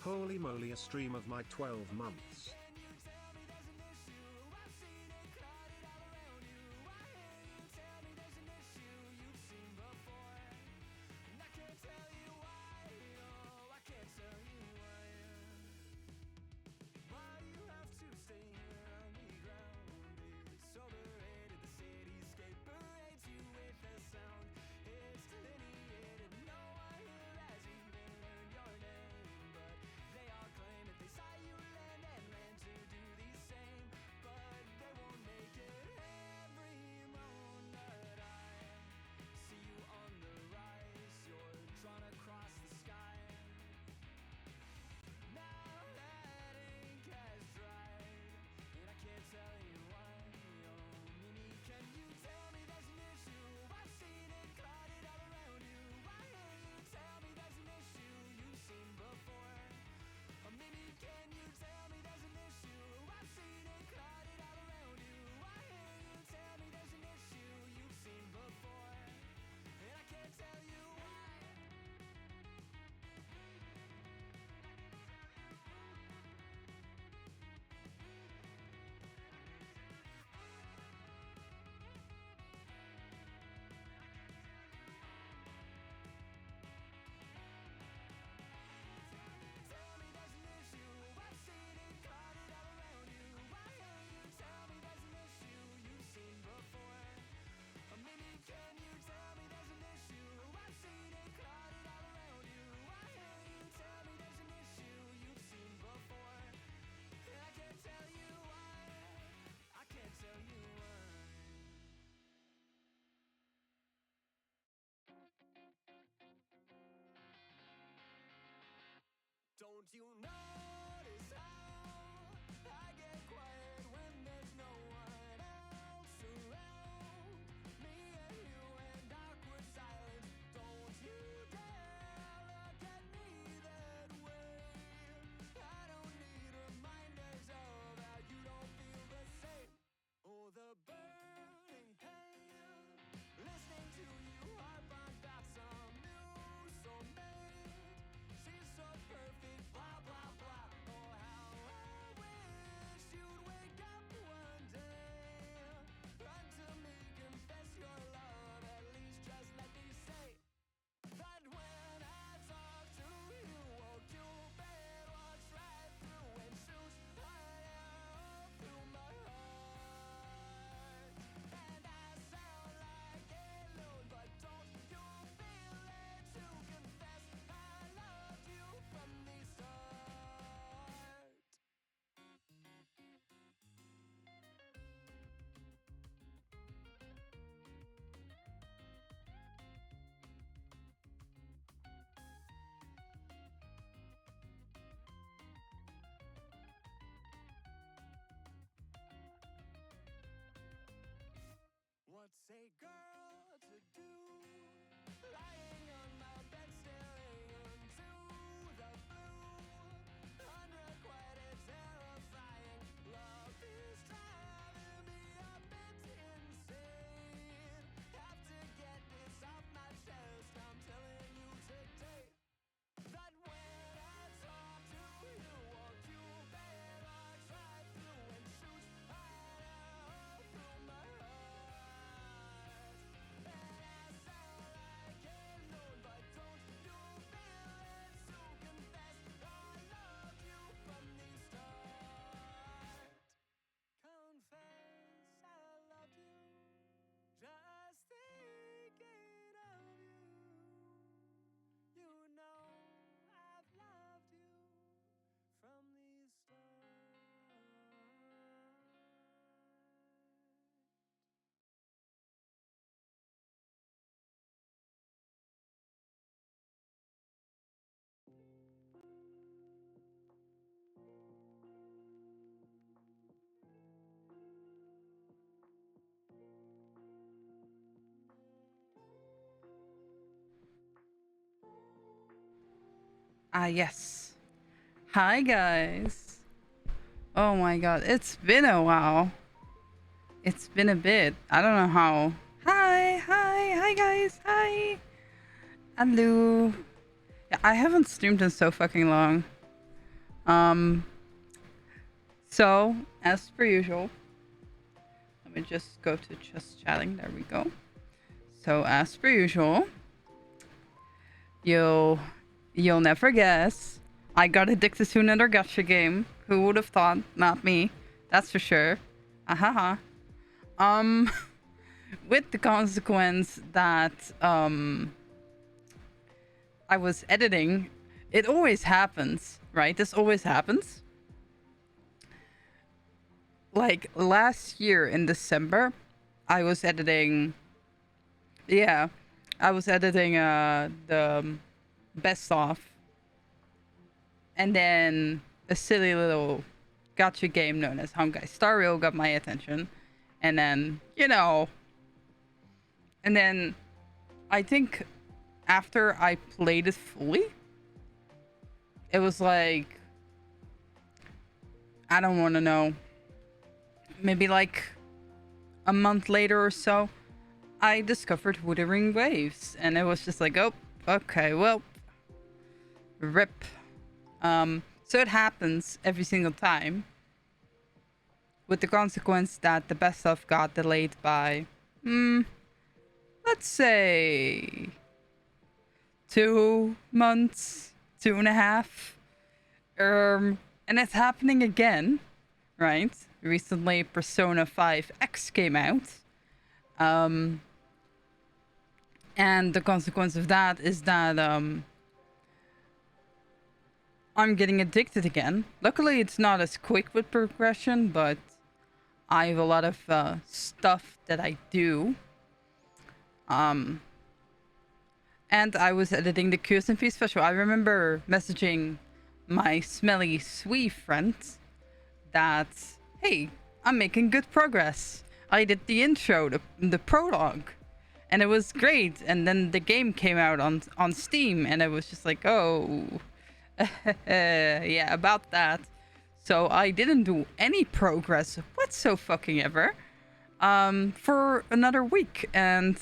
Holy moly, a stream of my 12 months. Don't you notice how I get quiet when there's no one else around? Me and you and awkward silence. Don't you dare look at me that way. I don't need reminders of how you don't feel the same. Oh, the burning pain, listening to you harp on about some new soulmate. She's so perfect, blah, blah, blah. Oh, how I wish you'd wake up one day. Run to me, confess your love, at least just let me say that when I talk to you, oh, Cupid walks right through and shoots an arrow through my heart. And I sound like a loon, but don't you feel it to confess I loved you from the start? What's a girl to do? Lying on my bed staring into the blue. Unrequited, terrifying. Love is driving me a bit insane. Have to get this off my chest. I'm telling you today that when I talk to you, oh, Cupid walks right through and shoots an arrow through my heart. And I sound like a loon, but don't you feel it to confess I loved you from the start? Confess I loved you, just thinking of you. You know I've loved you from the start. Ah, yes. Hi, guys. Oh my god, it's been a while. It's been a bit. I don't know how. Hi, guys. Hi. Hello. Yeah, I haven't streamed in so fucking long. Um, so, as per usual, let me just go to just chatting. There we go. So, as per usual, you'll never guess. I got addicted to another gacha game. Who would have thought? Not me. That's for sure. Ahaha. With the consequence that I was editing. It always happens, right? This always happens. Like last year in December, I was editing. Yeah, I was editing the best of, and then a silly little gacha game known as Honkai Star Rail got my attention, and then and then I think after I played it fully, it was like, I don't want to know, maybe like a month later or so, I discovered Wuthering Waves, and it was just like, oh, okay, well, rip. So it happens every single time, with the consequence that the best of got delayed by, let's say 2 months, 2.5. And it's happening again, right? Recently, Persona 5 X came out. And the consequence of that is that I'm getting addicted again. Luckily, it's not as quick with progression, but I have a lot of stuff that I do. And I was editing the QSMP special. I remember messaging my smelly Swee friend that, hey, I'm making good progress. I did the intro, the prologue, and it was great. And then the game came out on Steam, and it was just like, oh, yeah, about that. So I didn't do any progress whatsoever for another week. And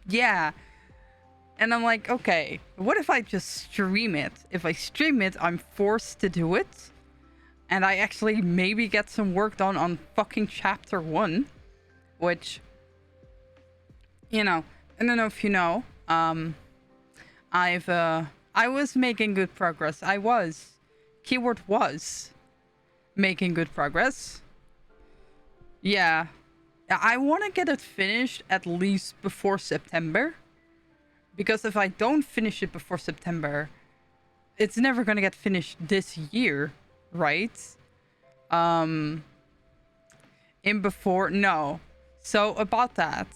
yeah. And I'm like, okay, what if I just stream it? If I stream it, I'm forced to do it. And I actually maybe get some work done on fucking chapter 1. Which, I don't know if you know. I was making good progress. Keyword was making good progress. Yeah. I want to get it finished at least before September. Because if I don't finish it before September, it's never going to get finished this year, right? No. So about that,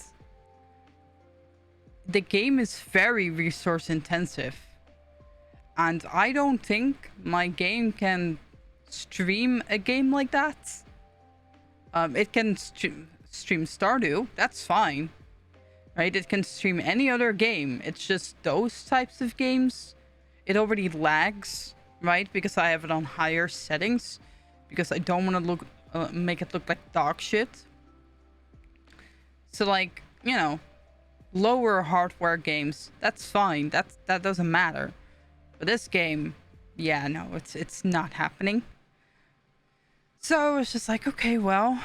the game is very resource intensive. And I don't think my game can stream a game like that. It can stream Stardew. That's fine. Right? It can stream any other game. It's just those types of games. It already lags, right? Because I have it on higher settings. Because I don't want to make it look like dog shit. So like, lower hardware games, that's fine. That doesn't matter. But this game, yeah, no, it's not happening. So it's just like, okay, well,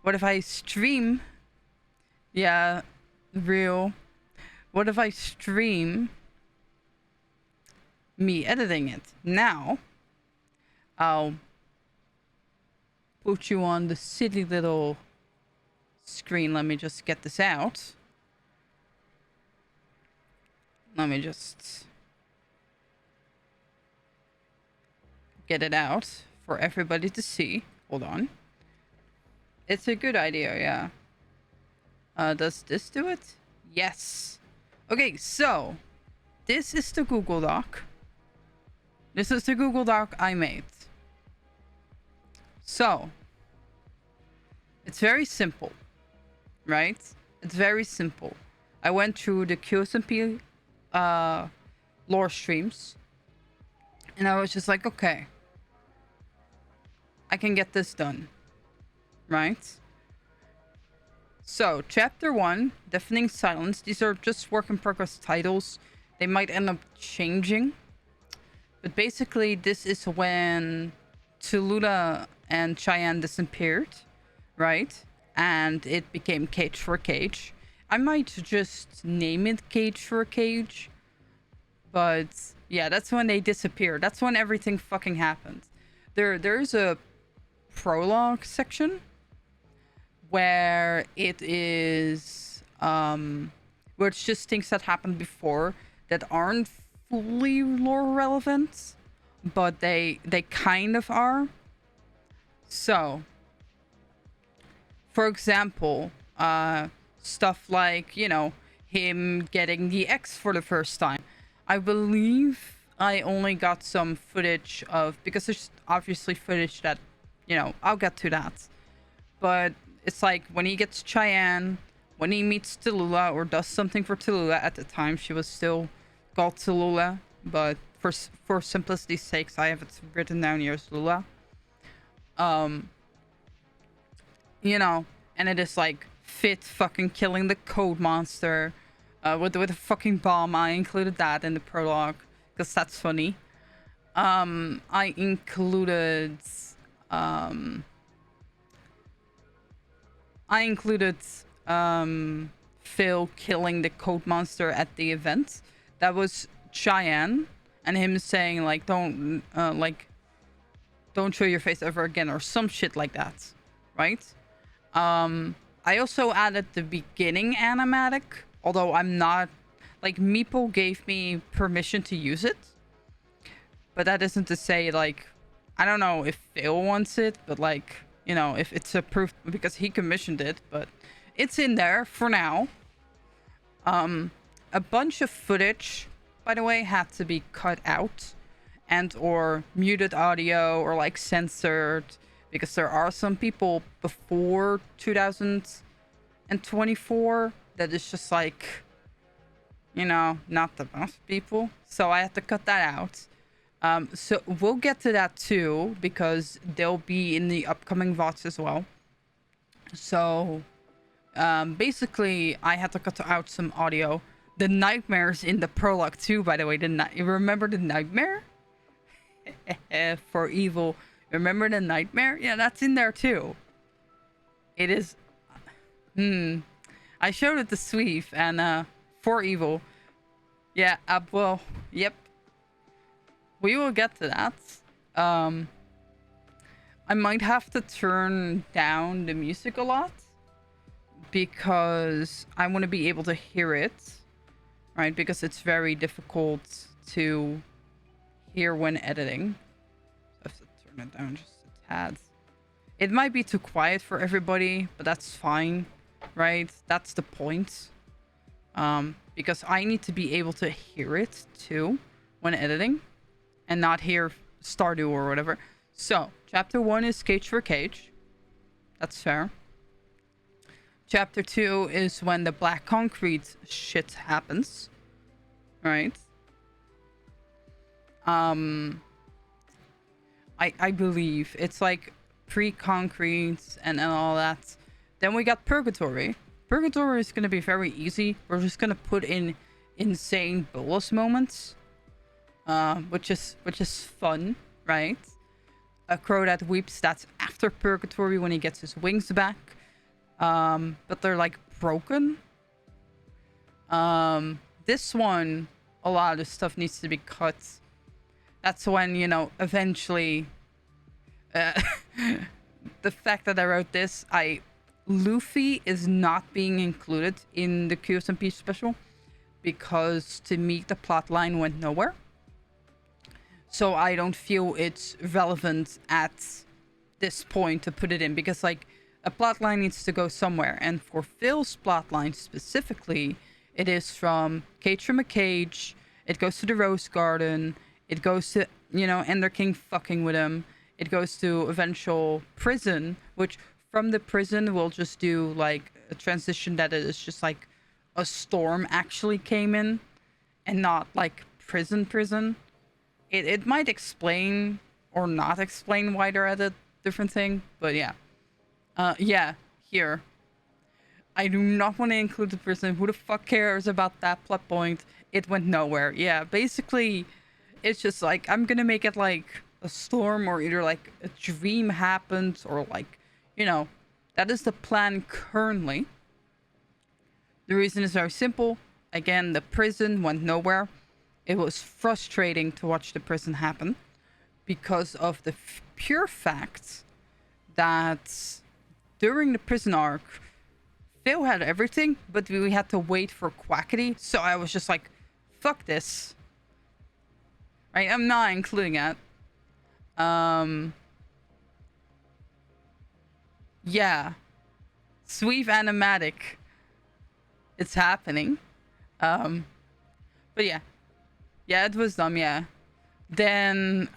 what if I stream? Yeah, real. What if I stream me editing it? Now, I'll put you on the silly little screen. Let me just get this out. Let me just get it out for everybody to see. Hold on. It's a good idea, yeah. Does this do it? Yes. Okay, so this is the Google Doc. This is the Google Doc I made. So it's very simple, right? It's very simple. I went through the QSMP lore streams, and I was just like, okay, I can get this done, right? So, Chapter 1, Deafening Silence. These are just work in progress titles. They might end up changing But basically, this is when Tallulah and Cheyenne disappeared, right? And it became Cage for Cage. I might just name it Cage for Cage. But yeah, that's when they disappeared. That's when everything fucking happened. There's a prologue section where it is where it's just things that happened before that aren't fully lore relevant, but they kind of are. So, for example, stuff like, you know, him getting the X for the first time. I believe I only got some footage of, because there's obviously footage that, you know, I'll get to that. But it's like when he gets Cheyenne, when he meets Tallulah or does something for Tallulah. At the time, she was still called Tallulah, but for simplicity's sakes, I have it written down here as Tallulah. You know, and it is like Fit fucking killing the code monster with a fucking bomb. I included that in the prologue because that's funny. I included Phil killing the code monster at the event. That was Cheyenne and him saying like don't show your face ever again or some shit like that, right? I also added the beginning animatic, although I'm not, like, Meeple gave me permission to use it, but that isn't to say, like, I don't know if Phil wants it, but, like, you know, if it's approved because he commissioned it, but it's in there for now. A bunch of footage, by the way, had to be cut out and or muted audio or like censored, because there are some people before 2024 that is just like, you know, not the best people. So I had to cut that out. So we'll get to that too, because they'll be in the upcoming VODs as well. So basically, I had to cut out some audio. The nightmares in the prologue too, by the way. You remember the nightmare? For evil. Remember the nightmare? Yeah, that's in there too. It is. I showed it to Sweef and for evil. Yeah. Well. Yep. We will get to that. I might have to turn down the music a lot because I want to be able to hear it, right? Because it's very difficult to hear when editing. I have to turn it down just a tad. It might be too quiet for everybody, but that's fine, right? That's the point. Because I need to be able to hear it too when editing and not hear Stardew or whatever. So, chapter 1 is Cage for Cage. That's fair. Chapter 2 is when the black concrete shit happens. Right? I believe it's like pre-concrete and all that. Then we got Purgatory. Purgatory is going to be very easy. We're just going to put in insane bolus moments. Which is fun, right? A crow that weeps, that's after Purgatory when he gets his wings back. But they're like broken. This one, a lot of stuff needs to be cut. That's when, you know, eventually the fact that I wrote this, Luffy is not being included in the QSMP special because to me the plotline went nowhere. So I don't feel it's relevant at this point to put it in, because like a plotline needs to go somewhere. And for Phil's plotline specifically, it is from a Cage, it goes to the Rose Garden, it goes to, you know, Ender King fucking with him, it goes to eventual prison, which from the prison we'll just do like a transition that is just like a storm actually came in and not like prison. It might explain or not explain why they're at a different thing, but yeah. Yeah, here. I do not want to include the prison. Who the fuck cares about that plot point? It went nowhere. Yeah, basically, It's just like I'm gonna make it like a storm or either like a dream happens or like, you know, that is the plan currently. The reason is very simple. Again, the prison went nowhere. It was frustrating to watch the prison happen because of the pure fact that during the prison arc, Phil had everything, but we had to wait for Quackity. So I was just like, fuck this. Right? I'm not including that. Yeah. Sweep animatic. It's happening. But yeah. Yeah, it was dumb, yeah. Then,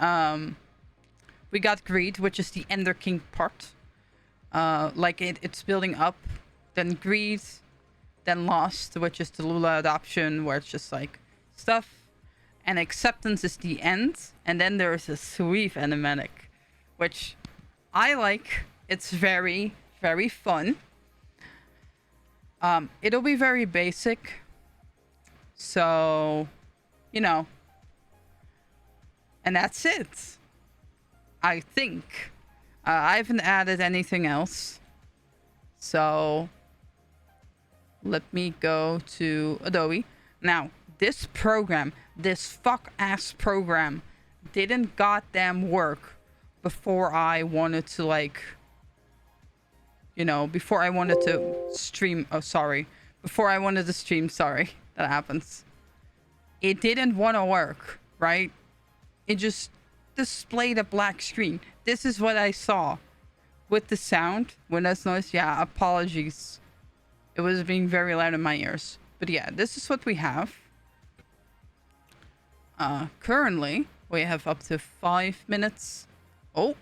we got Greed, which is the Ender King part. Like it's building up. Then Greed. Then Lost, which is the Lula adoption, where it's just like stuff. And Acceptance is the end. And then there's a Sweep animatic, which I like. It's very, very fun. It'll be very basic. So, you know. And that's it. I think. I haven't added anything else. So, let me go to Adobe. Now, this program, this fuck-ass program, didn't goddamn work before I wanted to, like, you know, before I wanted to stream. Oh, sorry. Before I wanted to stream, sorry. That happens. It didn't want to work, right? It just displayed a black screen. This is what I saw with the sound. When that's noise, yeah, apologies. It was being very loud in my ears. But yeah, this is what we have. Currently, we have up to 5 minutes. Oh.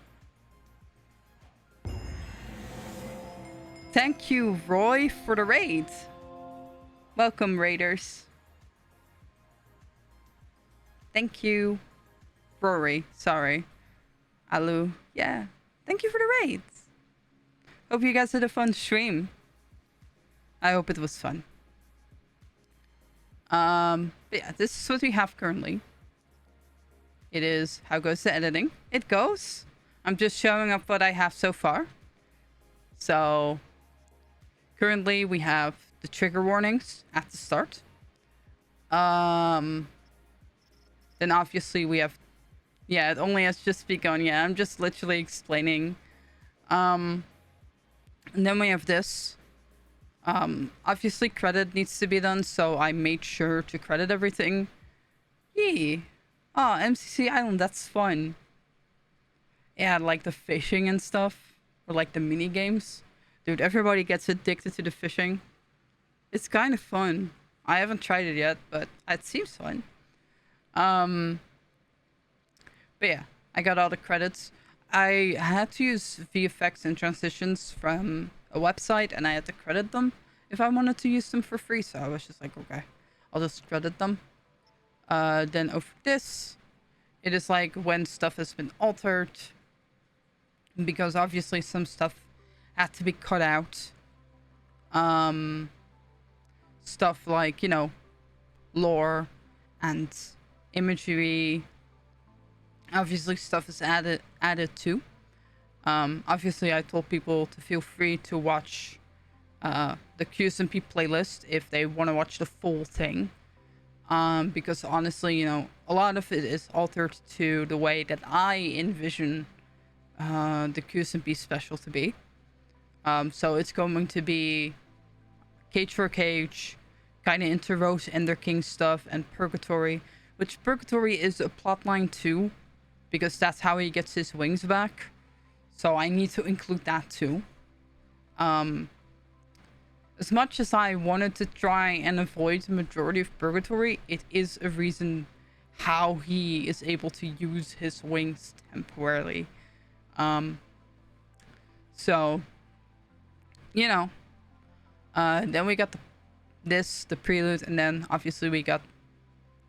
Thank you, Roy, for the raid. Welcome, raiders. Thank you. Rory, sorry. Alu, yeah. Thank you for the raid. Hope you guys had a fun stream. I hope it was fun. But yeah, this is what we have currently. It is, how goes the editing? It goes. I'm just showing up what I have so far. So, currently we have the trigger warnings at the start. Then obviously we have, yeah, it only has just begun. Yeah, I'm just literally explaining. And then we have this. Obviously credit needs to be done, so I made sure to credit everything. Yee. Oh, MCC Island, that's fun. Yeah, like the fishing and stuff. Or like the mini games. Dude, everybody gets addicted to the fishing. It's kind of fun. I haven't tried it yet, but it seems fun. But yeah, I got all the credits. I had to use VFX and transitions from a website, and I had to credit them if I wanted to use them for free. So I was just like, okay, I'll just credit them. Then over this, it is like when stuff has been altered, because obviously some stuff had to be cut out. Stuff like, you know, lore and imagery. Obviously stuff is added too. Obviously I told people to feel free to watch the QSMP playlist if they want to watch the full thing. Because honestly, you know, a lot of it is altered to the way that I envision the QSMP special to be. So it's going to be Cage for Cage, kind of into Rose Ender King stuff, and Purgatory, which Purgatory is a plotline too, because that's how he gets his wings back. So I need to include that too. As much as I wanted to try and avoid the majority of Purgatory, it is a reason how he is able to use his wings temporarily. So, you know, then we got the prelude, and then obviously we got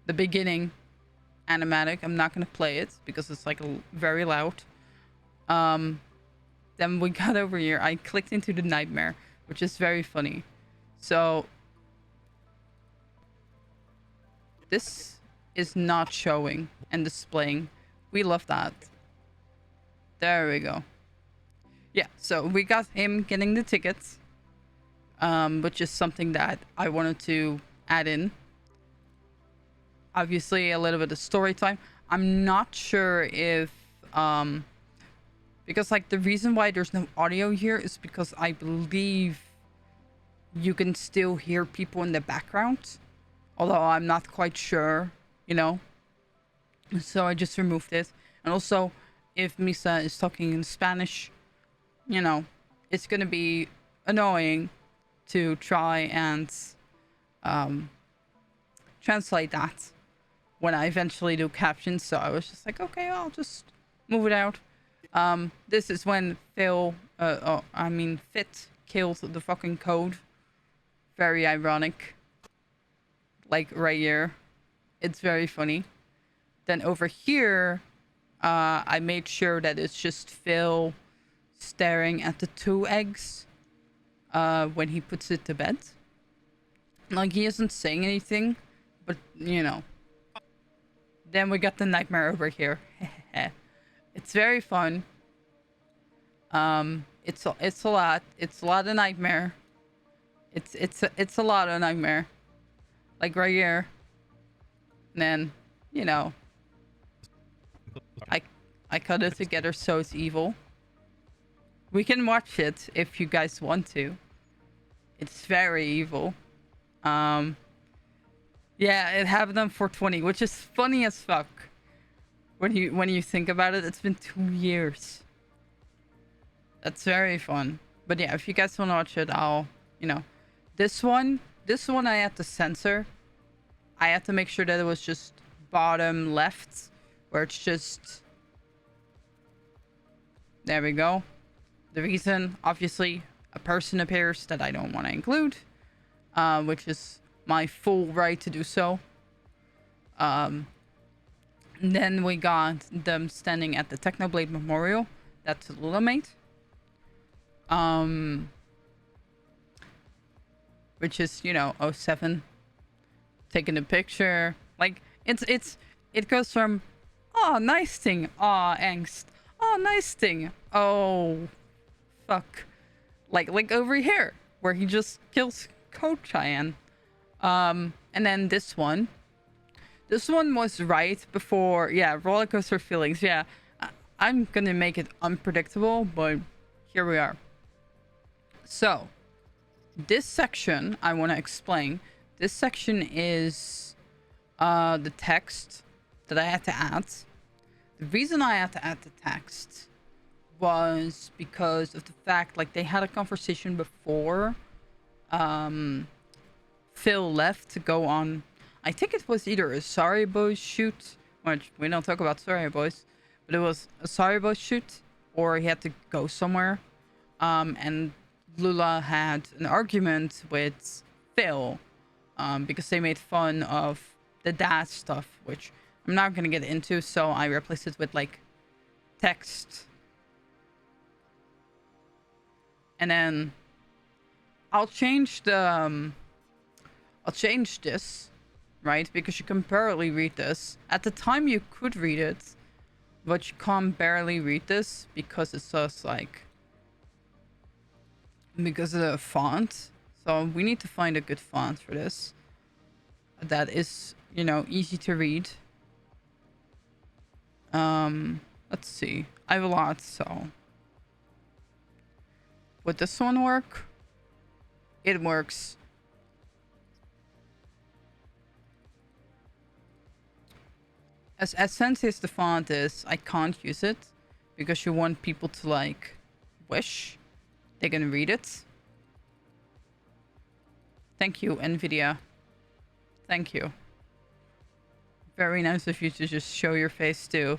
the beginning animatic. I'm not gonna play it because it's like very loud. Then we got over here. I clicked into the nightmare, which is very funny. So this is not showing. and displaying. We love that. There we go. Yeah, so we got him getting the tickets, which is something that I wanted to add in. Obviously, a little bit of story time. I'm not sure if, because like the reason why there's no audio here is because I believe you can still hear people in the background, although I'm not quite sure, you know. So I just removed it. And also, if Misa is talking in Spanish, you know, it's gonna be annoying to try and translate that when I eventually do captions. So I was just like, okay, I'll just move it out. This is when Fit killed the fucking code. Very ironic. Like right here. It's very funny. Then over here, I made sure that it's just Phil staring at the 2 eggs when he puts it to bed. Like, he isn't saying anything, but, you know. Then we got the nightmare over here. It's very fun. It's a lot. It's a lot of nightmare. It's a lot of nightmare. Like right here. And then, you know, I cut it together so it's evil. We can watch it if you guys want to. It's very evil. Yeah, it happened on 420, which is funny as fuck. When you think about it, it's been 2 years. That's very fun. But yeah, if you guys want to watch it, I'll, you know, this one I had to censor. I had to make sure that it was just bottom left, where it's just, there we go. The reason, obviously, a person appears that I don't want to include, which is my full right to do so. Then we got them standing at the Technoblade Memorial. That's Lulamate. Which is, you know, '07. Taking a picture. Like, it goes from, oh, nice thing. Oh, angst. Oh, nice thing. Oh, fuck. Like over here, where he just kills Code Cheyenne. And then this one. This one was right before, yeah, roller coaster feelings. Yeah, I'm gonna make it unpredictable, but here we are. So, this section I want to explain. This section is the text that I had to add. The reason I had to add the text was because of the fact, like, they had a conversation before Phil left to go on, I think it was either a Sorry Boys shoot, which we don't talk about Sorry Boys, but it was a Sorry Boys shoot, or he had to go somewhere. And Lula had an argument with Phil because they made fun of the dad stuff, which I'm not going to get into, so I replaced it with, like, text. And then I'll change the I'll change this, right? Because you can barely read this. At the time you could read it, but you can't barely read this because it's just like, because of the font. So we need to find a good font for this that is, you know, easy to read. Let's see. I have a lot, so would this one work? It works. As sensy as the font is, I can't use it because you want people to, like, wish they can read it. Thank you, NVIDIA. Thank you. Very nice of you to just show your face too.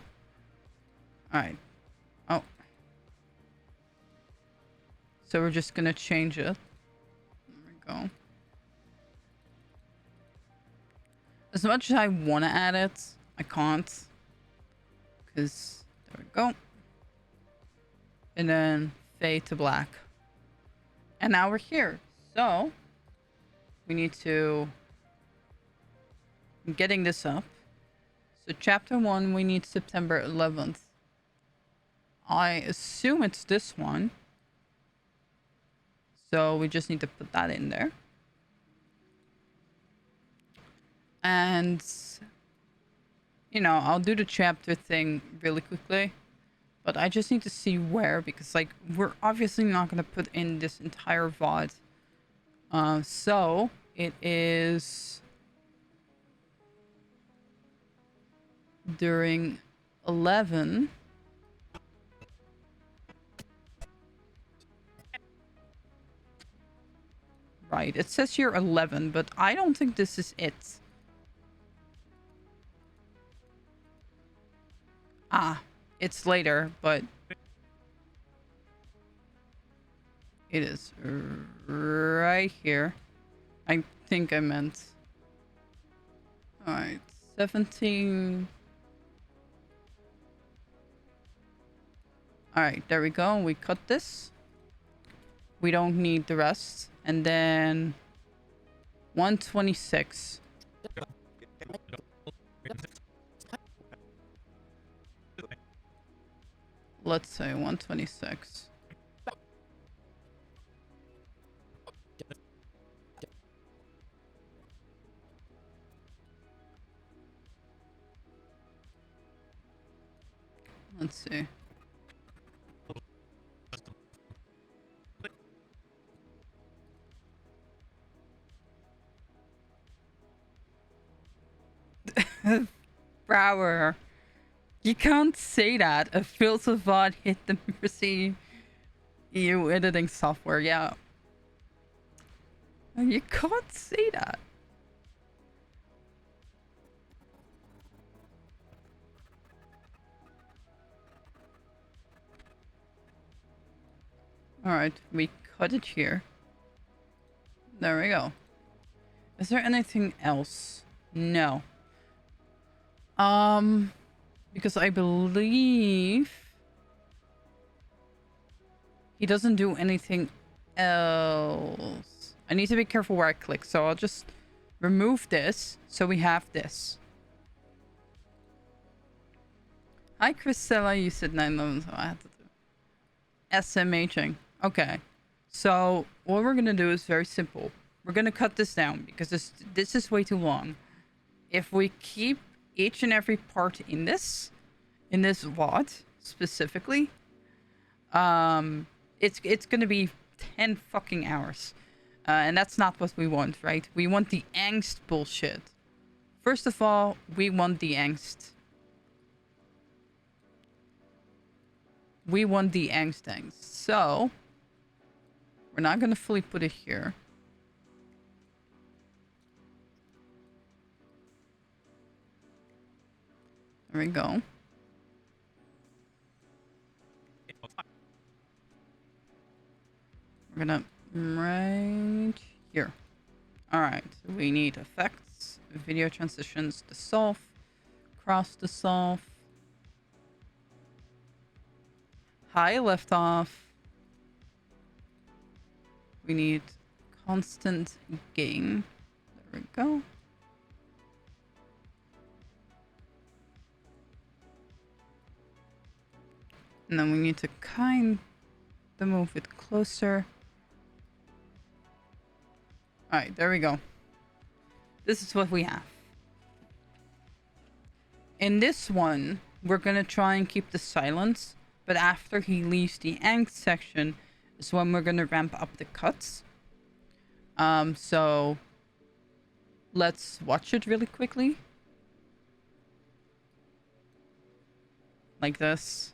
Alright. Oh. So we're just gonna change it. There we go. As much as I want to add it, I can't. Because, there we go. And then fade to black. And now we're here. So, we need to... I'm getting this up. So chapter 1, we need September 11th. I assume it's this one. So we just need to put that in there. And, you know, I'll do the chapter thing really quickly. But I just need to see where, because, like, we're obviously not going to put in this entire VOD. So it is during 11. Right, it says here 11, but I don't think this is it. Ah, it's later, but it is right here. I think I meant. Alright, 17. Alright, there we go. We cut this. We don't need the rest. And then 126. Let's say 126. Let's see. Brower. You can't say that. A Philza VOD hit the Mercy EU editing software. Yeah. You can't say that. Alright, we cut it here. There we go. Is there anything else? No. Because I believe he doesn't do anything else. I need to be careful where I click, so I'll just remove this so we have this. Hi, Christella. You said 911, so I had to do SMHing. Okay. So what we're gonna do is very simple. We're gonna cut this down because this is way too long. If we keep each and every part in this VOD specifically, it's gonna be 10 fucking hours, and that's not what we want, right? We want the angst bullshit. First of all, we want the angst. We want the angst. So we're not gonna fully put it here. There we go. We're gonna right here. Alright, we need effects, video transitions, dissolve, cross dissolve, high left off. We need constant gain. There we go. And then we need to kind of move it closer. Alright, there we go. This is what we have. In this one, we're gonna try and keep the silence, but after he leaves the angst section is when we're gonna ramp up the cuts. So let's watch it really quickly. Like this.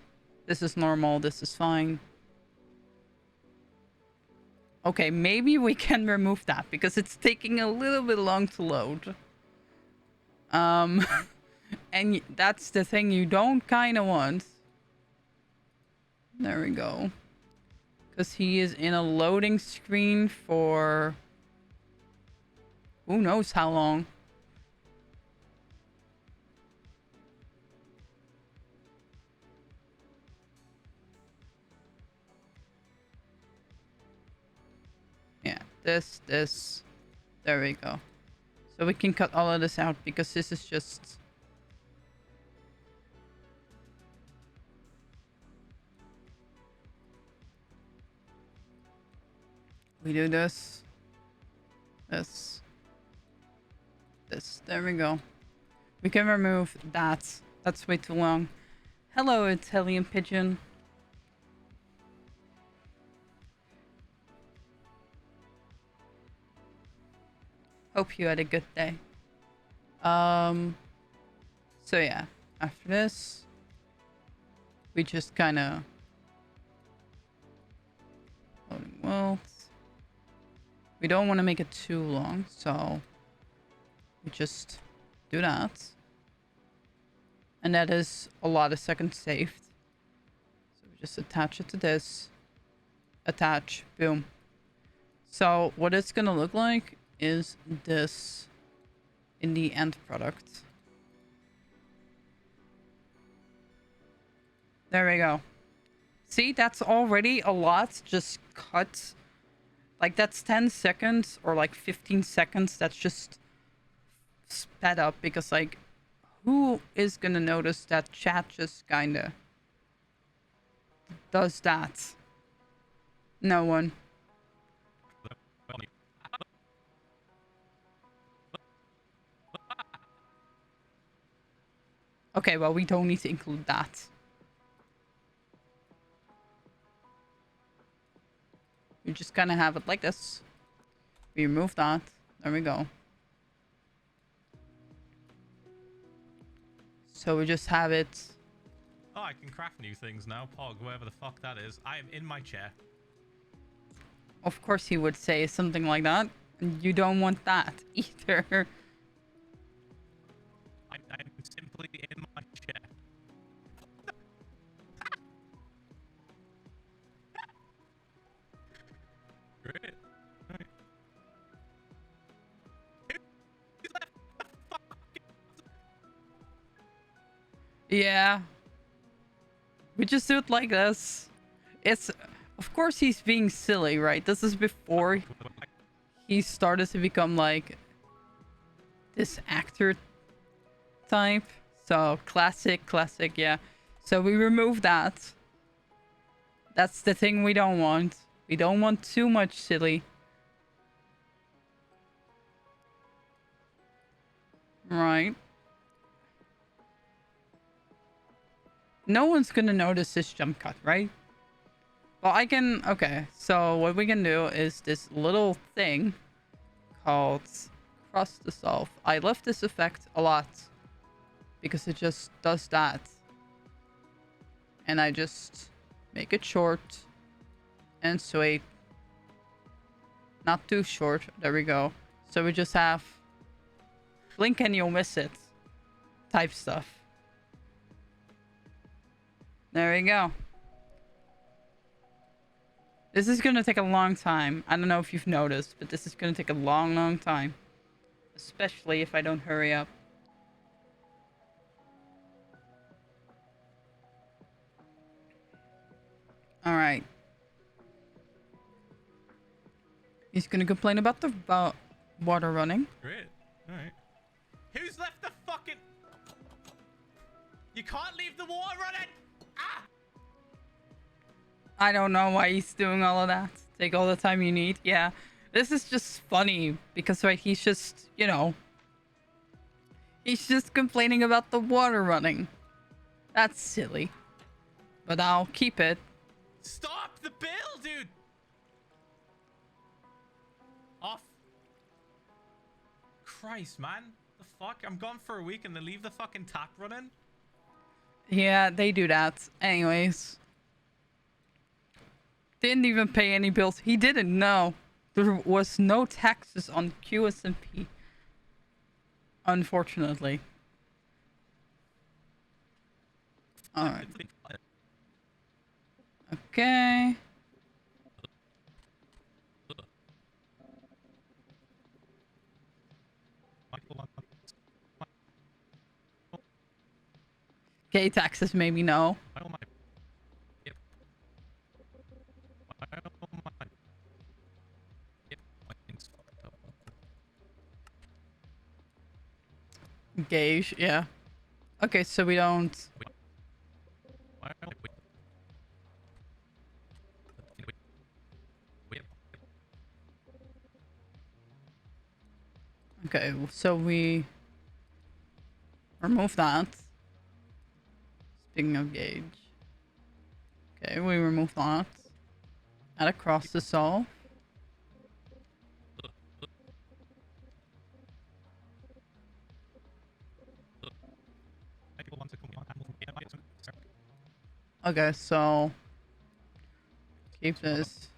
This is normal, this is fine. Okay, maybe we can remove that because it's taking a little bit long to load. And that's the thing you don't kind of want. There we go. Because he is in a loading screen for who knows how long. Yeah, this. There we go. So we can cut all of this out because this is just We do this. This. This. There we go. We can remove that. That's way too long. Hello, Italian pigeon. Hope you had a good day. So yeah, after this, we just kind of loading worlds. We don't want to make it too long, so we just do that. And that is a lot of seconds saved. So we just attach it to this. Attach. Boom. So what it's gonna look like is this in the end product. There we go. See, that's already a lot just cut. Like, that's 10 seconds or like 15 seconds. That's just sped up because, like, who is gonna notice that chat just kinda does that? No one. Okay, well, we don't need to include that. You just kind of have it like this. We remove that. There we go. So we just have it. Oh, I can craft new things now. Pog, whoever the fuck that is. I am in my chair. Of course he would say something like that. You don't want that either. I'm simply in my chair. Great. Right. Yeah. We just do it like this. It's... Of course he's being silly, right? This is before he started to become like this actor type. So classic, yeah. So we remove that. That's the thing we don't want. We don't want too much silly. Right. No one's gonna notice this jump cut, right? Well, I can... Okay, so what we can do is this little thing called cross dissolve. I love this effect a lot because it just does that. And I just make it short and sweep. Not too short. There we go. So we just have blink and you'll miss it type stuff. There we go. This is gonna take a long time. I don't know if you've noticed, but this is gonna take a long time. Especially if I don't hurry up. Alright. He's gonna complain about the water running. Great. Alright. Who's left the fucking... You can't leave the water running! Ah! I don't know why he's doing all of that. Take all the time you need. Yeah. This is just funny because, right, he's just, you know, he's just complaining about the water running. That's silly. But I'll keep it. Stop the bill, dude! Off. Christ, man. The fuck? I'm gone for a week and they leave the fucking tap running? Yeah, they do that. Anyways. Didn't even pay any bills. He didn't know. There was no taxes on QSMP. Unfortunately. Alright. Okay. Okay, taxes maybe no. Gauge, yeah. Okay, so we don't... Okay, so we remove that. Speaking of gauge. Okay, we remove that. Add across the solve. Okay, so keep this.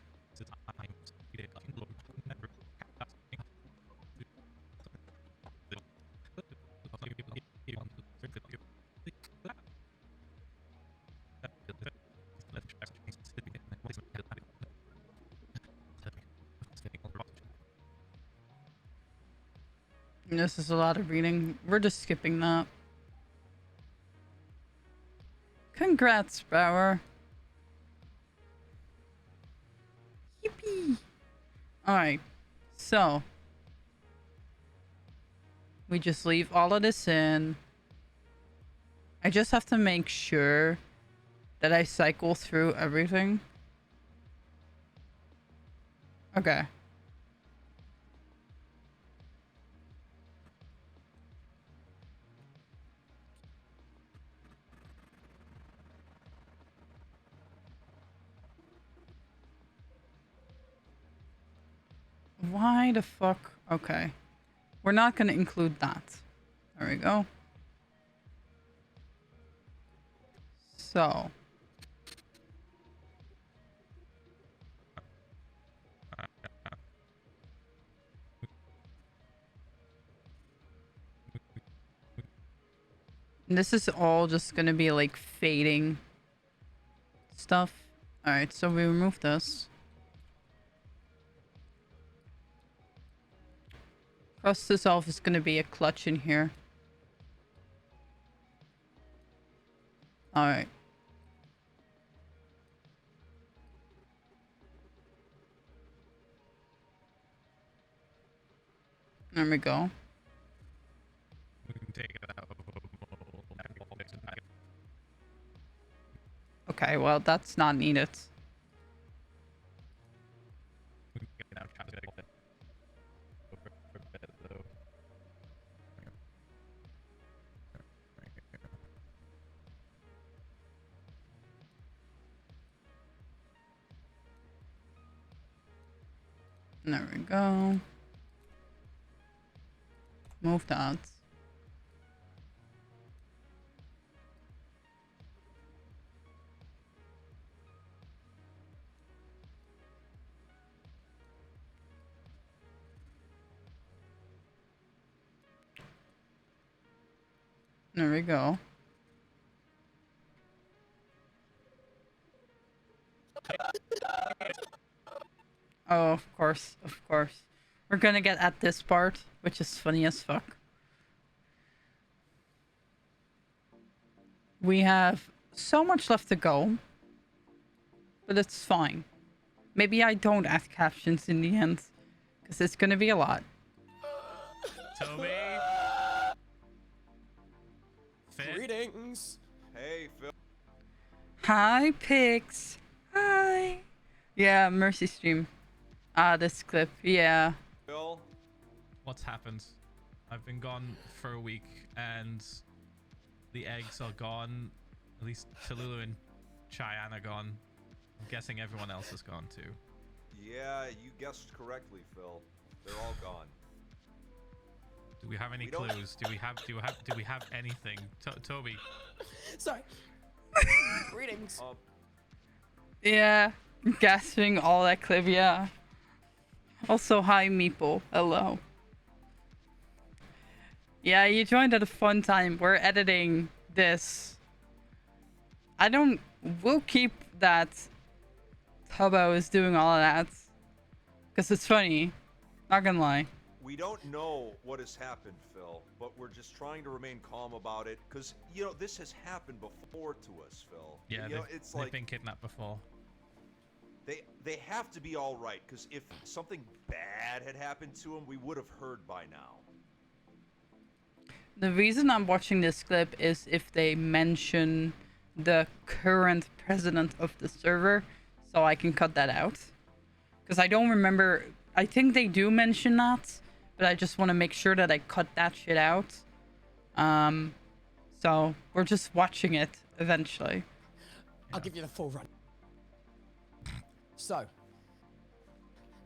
This is a lot of reading. We're just skipping that. Congrats, Bauer. Yippee. Alright, so we just leave all of this in. I just have to make sure that I cycle through everything. Okay. Why the fuck? Okay. We're not going to include that. There we go. So. This is all just going to be like fading stuff. Alright, so we remove this. Cross this off is going to be a clutch in here. Alright. There we go. Okay, well, that's not needed. There we go. Move that. There we go. Oh, of course, of course. We're gonna get at this part, which is funny as fuck. We have so much left to go, but it's fine. Maybe I don't add captions in the end, because it's gonna be a lot. Toby? Finn? Greetings. Hey, Phil. Hi, pigs. Hi. Yeah, Mercy stream. Ah, this clip. Yeah. Phil. What's happened? I've been gone for a week and the eggs are gone. At least Tallulah and Cheyenne are gone. I'm guessing everyone else is gone too. Yeah, you guessed correctly, Phil. They're all gone. Do we have any We don't- clues? Do we have anything? Toby. Sorry. Greetings. Yeah. Gasping all that clip, yeah. Also, hi, Meeple. Hello. Yeah, you joined at a fun time. We're editing this. We'll keep that Tubbo is doing all of that. Because it's funny. Not gonna lie. We don't know what has happened, Phil, but we're just trying to remain calm about it, because, you know, this has happened before to us, Phil. Yeah, you know, it's they've like been kidnapped before. they have to be all right, because if something bad had happened to them, we would have heard by now. The reason I'm watching this clip is if they mention the current president of the server, so I can cut that out. Because I don't remember. I think they do mention that, but I just want to make sure that I cut that shit out. So we're just watching it eventually. I'll give you the full run. So,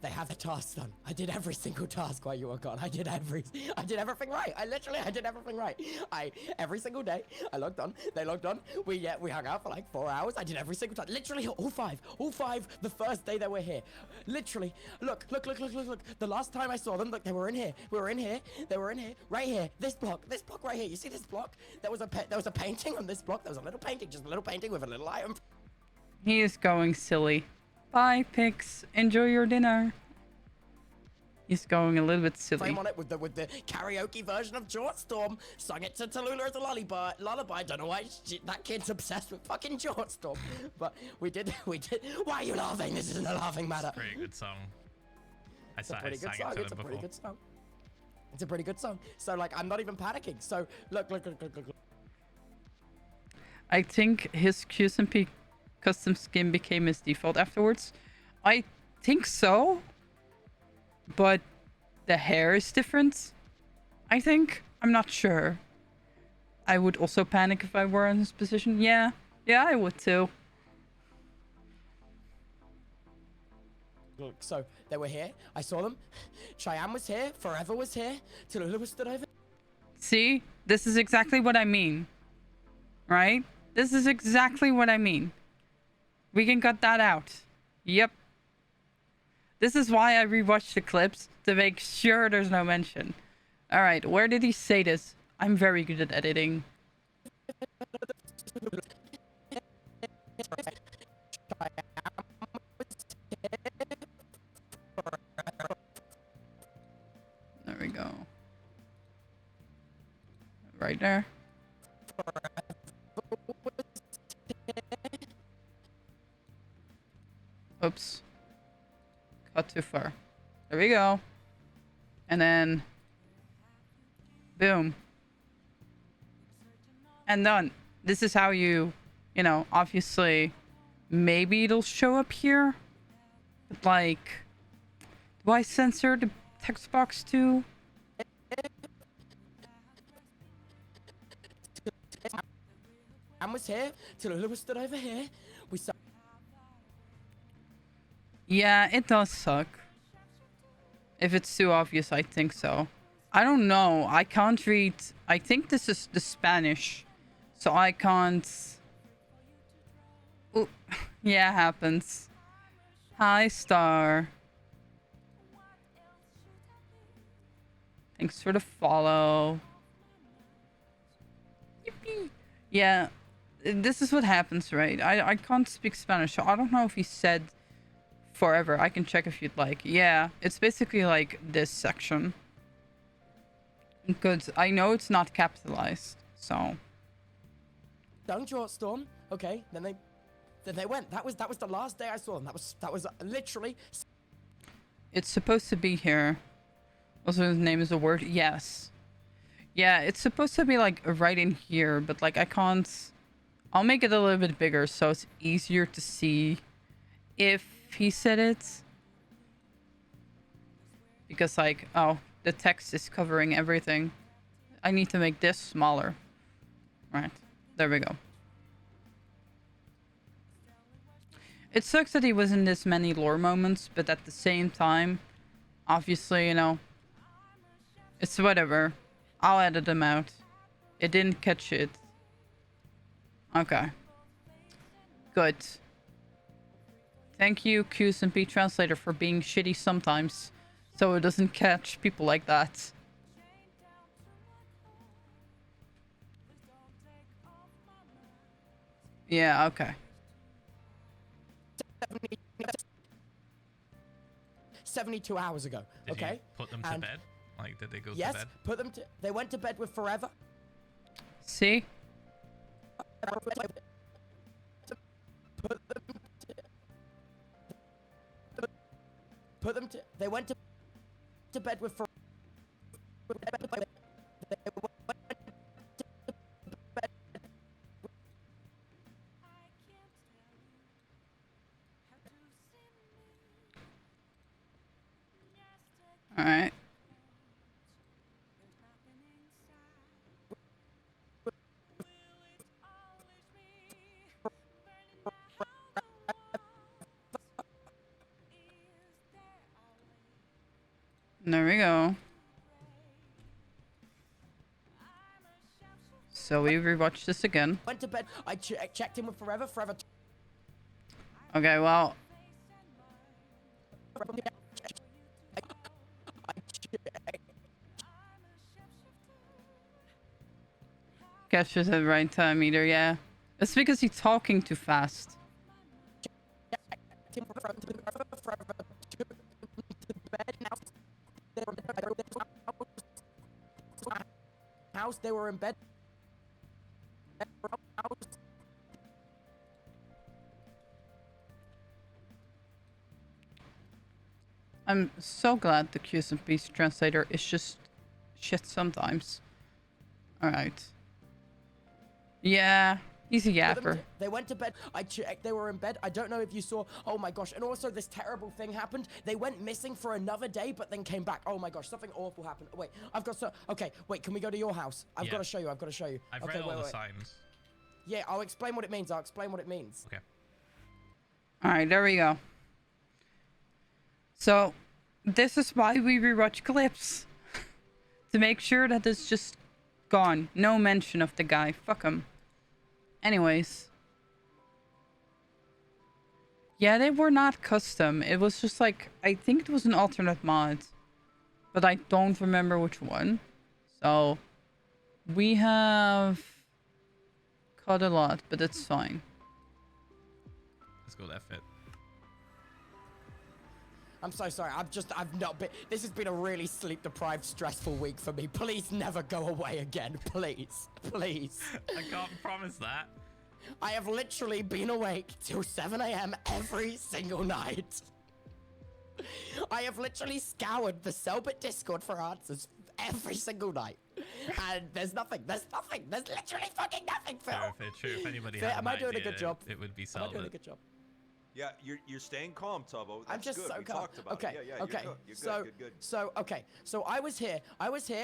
they have the tasks done. I did every single task while you were gone. I did everything right. I did everything right. Every single day, I logged on. They logged on. We hung out for like 4 hours. I did every single time. Literally all five. The first day they were here. Literally, look. The last time I saw them, look, they were in here. They were in here. Right here. This block right here. You see this block? There was a painting on this block. There was a little painting, just a little painting with a little item. He is going silly. Bye, Pix. Enjoy your dinner. He's going a little bit silly. Frame on it with the karaoke version of Storm. Sung it to Tallulah as a lullaby. Don't know why that kid's obsessed with fucking Storm. But we did. Why are you laughing? This isn't a laughing matter. It's a pretty good song. It's a pretty good song. It's a pretty good song. So like, I'm not even panicking. So look. I think his QSMP custom skin became his default afterwards. I think so. But the hair is different, I think. I'm not sure. I would also panic if I were in his position. Yeah, I would too. Look, so they were here. I saw them. Cheyenne was here. Forever was here. Tallulah was stood over. See? This is exactly what I mean. Right? This is exactly what I mean. We can cut that out. Yep. This is why I rewatched the clips, to make sure there's no mention. Alright, where did he say this? I'm very good at editing. There we go. Right there. Oops. Cut too far. There we go. And then boom. And done. This is how you know, obviously maybe it'll show up here. But like, do I censor the text box too? I was here. Tallulah was stood over here. We saw. Yeah, it does suck. If it's too obvious, I think so. I don't know. I can't read. I think this is the Spanish. So I can't. Ooh. Yeah, happens. Hi, Star. Thanks for the follow. Yippee. Yeah, this is what happens, right? I can't speak Spanish, so I don't know if he said forever. I can check if you'd like. Yeah, it's basically like this section. Because I know it's not capitalized, so. Done Storm. Okay, then they went. That was the last day I saw them. That was literally. It's supposed to be here. Also, his name is a word. Yes. Yeah, it's supposed to be like right in here, but like I can't. I'll make it a little bit bigger so it's easier to see if he said it. Because like, oh, the text is covering everything. I need to make this smaller. Right. There we go. It sucks that he was in this many lore moments, but at the same time, obviously, you know, it's whatever. I'll edit them out. It didn't catch it. Okay. Good. Thank you, QSMP Translator, for being shitty sometimes, so it doesn't catch people like that. Yeah, okay. 72 hours ago. Did okay. you put them to bed? Like, did they go to yes, bed? put them to. They went to bed with Forever. See? Put them to. They went to bed with Forever. Alright. There we go. So we rewatched this again. Went to bed. I checked in with Forever. Okay, well, catches at the right time either, yeah. It's because he's talking too fast. House, they were in bed. I'm so glad the QSMP translator is just shit sometimes. Alright. Yeah, he's a yapper. They went to bed. I checked. They were in bed. I don't know if you saw. Oh my gosh. And also this terrible thing happened. They went missing for another day, but then came back. Oh my gosh. Something awful happened. Wait, I've got so. Okay, wait. Can we go to your house? I've got to show you. I've got to show you. I've okay, read all wait. the signs. Yeah, I'll explain what it means. Okay. Alright, there we go. So, this is why we rewatch clips. To make sure that it's just gone. No mention of the guy. Fuck him. Anyways. Yeah, they were not custom. It was just like, I think it was an alternate mod. But I don't remember which one. So, we have cut a lot, but it's fine. Let's go that fit. I'm so sorry. I've not been. This has been a really sleep-deprived, stressful week for me. Please never go away again. Please. Please. I can't promise that. I have literally been awake till 7 a.m. every single night. I have literally scoured the Selbit Discord for answers every single night. And there's nothing. There's literally fucking nothing, Phil. True. If anybody Phil, had am an I doing a idea, good job? it would be Am I doing a Selbit. good job? Yeah, you're staying calm, Tubbo. That's I'm just good. so We calm. talked about Okay, it. Yeah, okay. You're good. So okay. So I was here,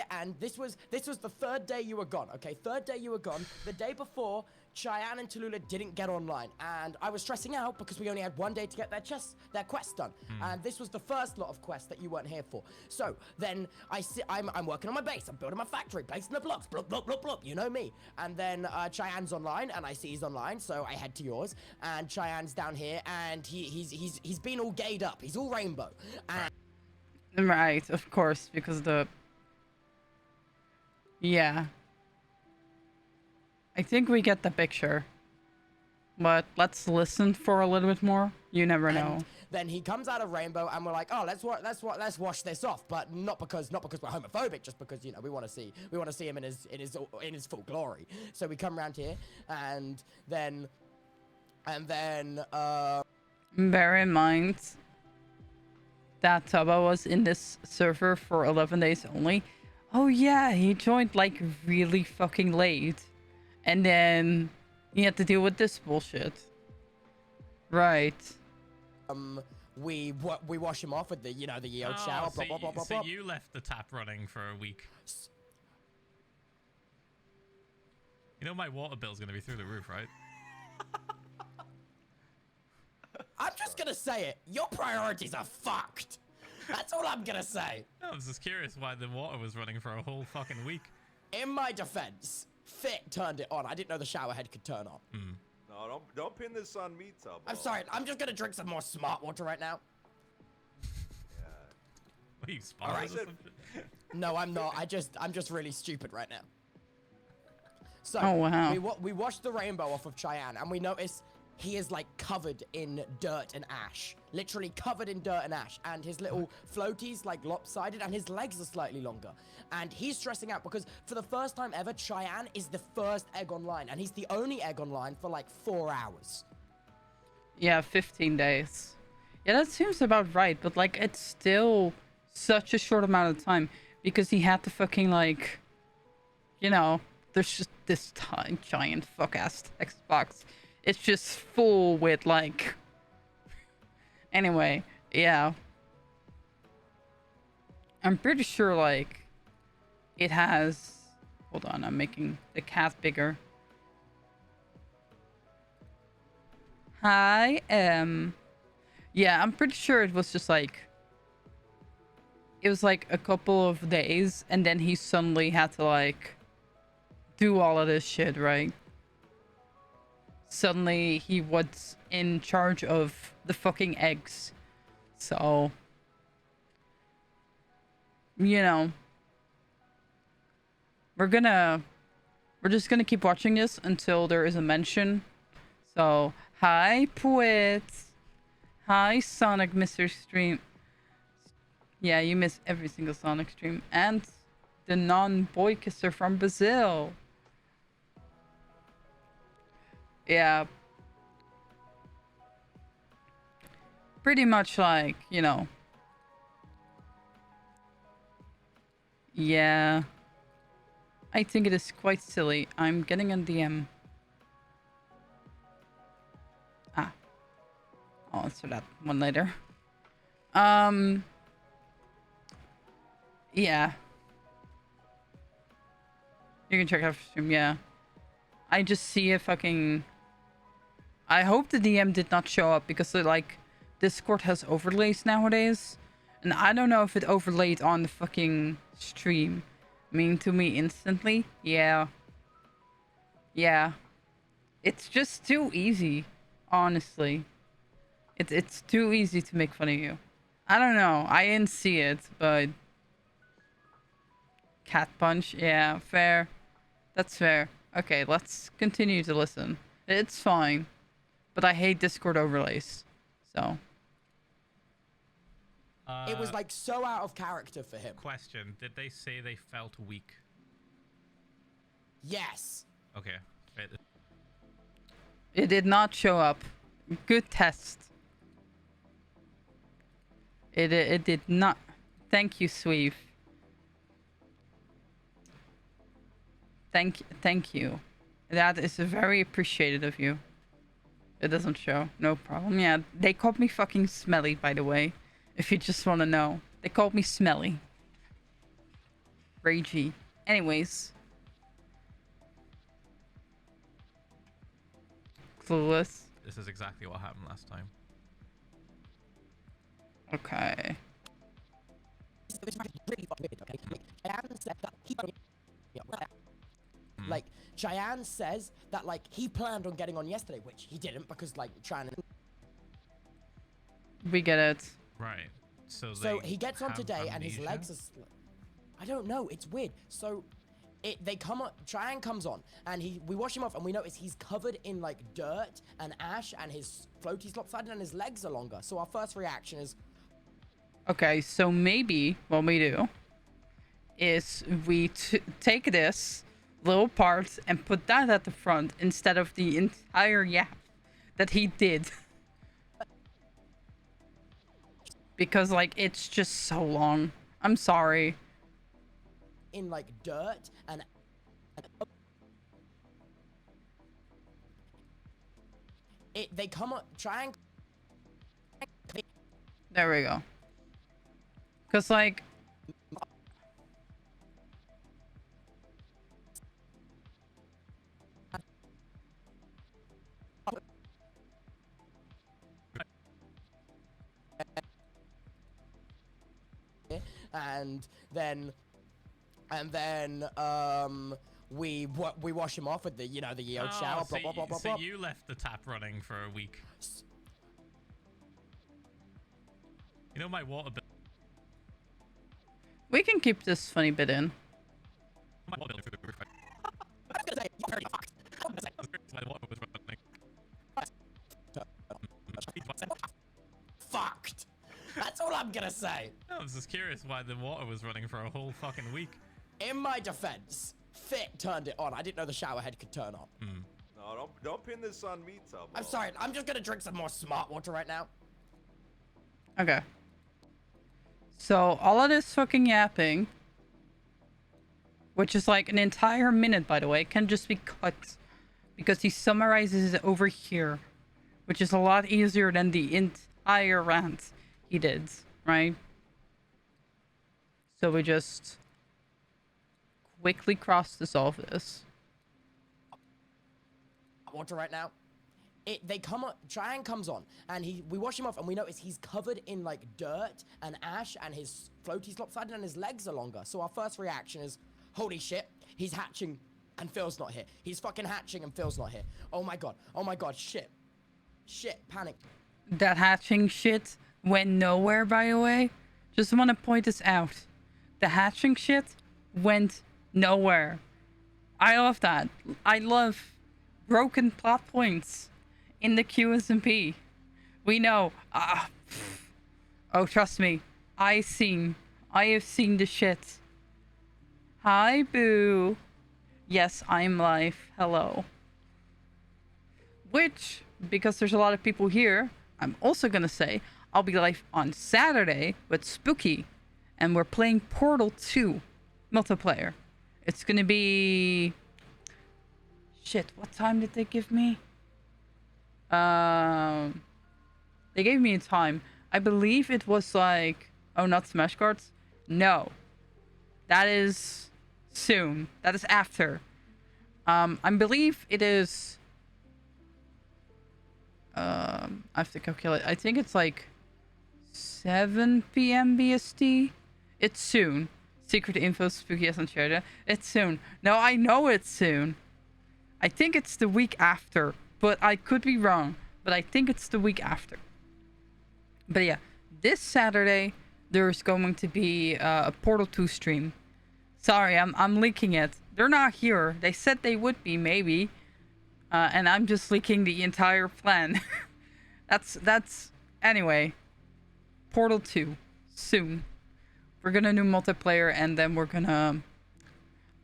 and this was the third day you were gone. Okay, third day you were gone. The day before, Cheyenne and Tallulah didn't get online, and I was stressing out because we only had one day to get their quest done, and this was the first lot of quests that you weren't here for. So then I'm working on my base. I'm building my factory, placing the blocks, blop blop blop blop. You know me. And then Cheyenne's online, and I see he's online, so I head to yours, and Cheyenne's down here, and he's been all gayed up. He's all rainbow. And Right, of course, because yeah. I think we get the picture. But let's listen for a little bit more. You never know. then he comes out of Rainbow, and we're like, oh, let's wash this off, but not because we're homophobic, just because we want to see him in his full glory. So we come around here, and then bear in mind that Tubbo was in this server for 11 days only. Oh yeah, he joined like really fucking late. And then he had to deal with this bullshit. Right. we wash him off with the the old shower. So, Blah, blah, blah, blah, so blah. you left the tap running for a week. You know my water bill's gonna be through the roof, right? I'm just gonna say it. Your priorities are fucked. That's all I'm gonna say. No, I was just curious why the water was running for a whole fucking week. In my defense, Fit turned it on. I didn't know the shower head could turn on. No, don't pin this on me, Tubbo. I'm sorry. I'm just gonna drink some more smart water right now. What are you, spies Alright. or something? No, I'm not. I'm just really stupid right now. So Oh, wow. we washed the rainbow off of Cheyenne, and we notice he is like covered in dirt and ash, literally covered in dirt and ash, and his little floaties like lopsided, and his legs are slightly longer. And he's stressing out because for the first time ever, Cheyenne is the first egg online, and he's the only egg online for like 4 hours. Yeah, 15 days. Yeah, that seems about right, but like it's still such a short amount of time because he had to fucking like, there's just this giant fuck ass text box. It's just full with like. Anyway, yeah. I'm pretty sure like it has. Hold on, I'm making the cat bigger. Hi, yeah, I'm pretty sure it was just like it was like a couple of days, and then he suddenly had to like do all of this shit, right? Suddenly he was in charge of the fucking eggs. So, you know, we're just gonna keep watching this until there is a mention. So, hi Poet. Hi Sonic Mr. Stream. Yeah, you miss every single Sonic stream. And the non-boy kisser from Brazil. Yeah. Pretty much like, you know. Yeah. I think it is quite silly. I'm getting a DM. Ah. I'll answer that one later. Yeah. You can check out stream, yeah. I just see a fucking... I hope the DM did not show up because like Discord has overlays nowadays. And I don't know if it overlaid on the fucking stream. Mean to me instantly. Yeah. Yeah. It's just too easy, honestly. It's too easy to make fun of you. I don't know. I didn't see it, but... Cat punch. Yeah, fair. That's fair. Okay, let's continue to listen. It's fine. But I hate Discord overlays. So. It was like so out of character for him. Question: did they say they felt weak? Yes. Okay. Wait. It did not show up. Good test. It did not. Thank you, Sweeve. Thank you. That is very appreciated of you. It doesn't show. No problem. Yeah, they called me fucking smelly, by the way. If you just want to know. They called me smelly. Ragey. Anyways. Clueless. This is exactly what happened last time. Okay. Like, Cheyenne says that, like, he planned on getting on yesterday, which he didn't because, like, trying to... We get it. Right. So he gets on have today and his amnesia? legs are... I don't know. It's weird. So they come up... Cheyenne comes on and we wash him off and we notice he's covered in, like, dirt and ash and his floaty's lopsided and his legs are longer. So our first reaction is... Okay, so maybe what we do is we take this little part and put that at the front instead of the entire yap that he did. Because, like, it's just so long. I'm sorry. In, like, dirt and they come up... Cheyenne... There we go. Because, like... And then we wash him off with the the old shower. So, Blah, blah, blah, blah, so blah. you left the tap running for a week. You know my water bill. We can keep this funny bit in. My water bill. I was gonna say, you're very fucked. My water was running. Fucked. That's all I'm gonna say. I was just curious why the water was running for a whole fucking week. In my defense, Fit turned it on. I didn't know the shower head could turn on. No, don't pin this on me, Tubbo. I'm sorry. I'm just gonna drink some more smart water right now. Okay. So, all of this fucking yapping, which is like an entire minute, by the way, can just be cut. Because he summarizes it over here, which is a lot easier than the entire rant he did, right? So we just quickly cross-dissolve this. Water right now. They come on, Cheyenne comes on, and we wash him off, and we notice he's covered in like dirt and ash, and his floaty's lopsided, and his legs are longer. So our first reaction is, holy shit, he's hatching, and Phil's not here. He's fucking hatching, and Phil's not here. Oh my god, shit, panic. That hatching shit went nowhere, by the way. Just want to point this out. The hatching shit went nowhere. I love that. I love broken plot points in the QSMP. We know. Oh, trust me. I have seen the shit. Hi, boo. Yes, I'm live. Hello. Which, because there's a lot of people here, I'm also gonna say I'll be live on Saturday with Spooky, and we're playing Portal 2 multiplayer. It's gonna be... Shit, what time did they give me? They gave me a time. I believe it was like... Oh, not Smash Cards? No. That is soon. That is after. I believe it is... I have to calculate. I think it's like 7 p.m. BST. It's soon. Secret info, Spooky hasn't shared it. It's soon. No, I know it's soon. I think it's the week after, but I could be wrong. But I think it's the week after. But yeah, this Saturday there's going to be a Portal 2 stream. Sorry, I'm leaking it. They're not here. They said they would be, maybe. And I'm just leaking the entire plan. That's anyway. Portal 2 soon. We're gonna do multiplayer, and then we're gonna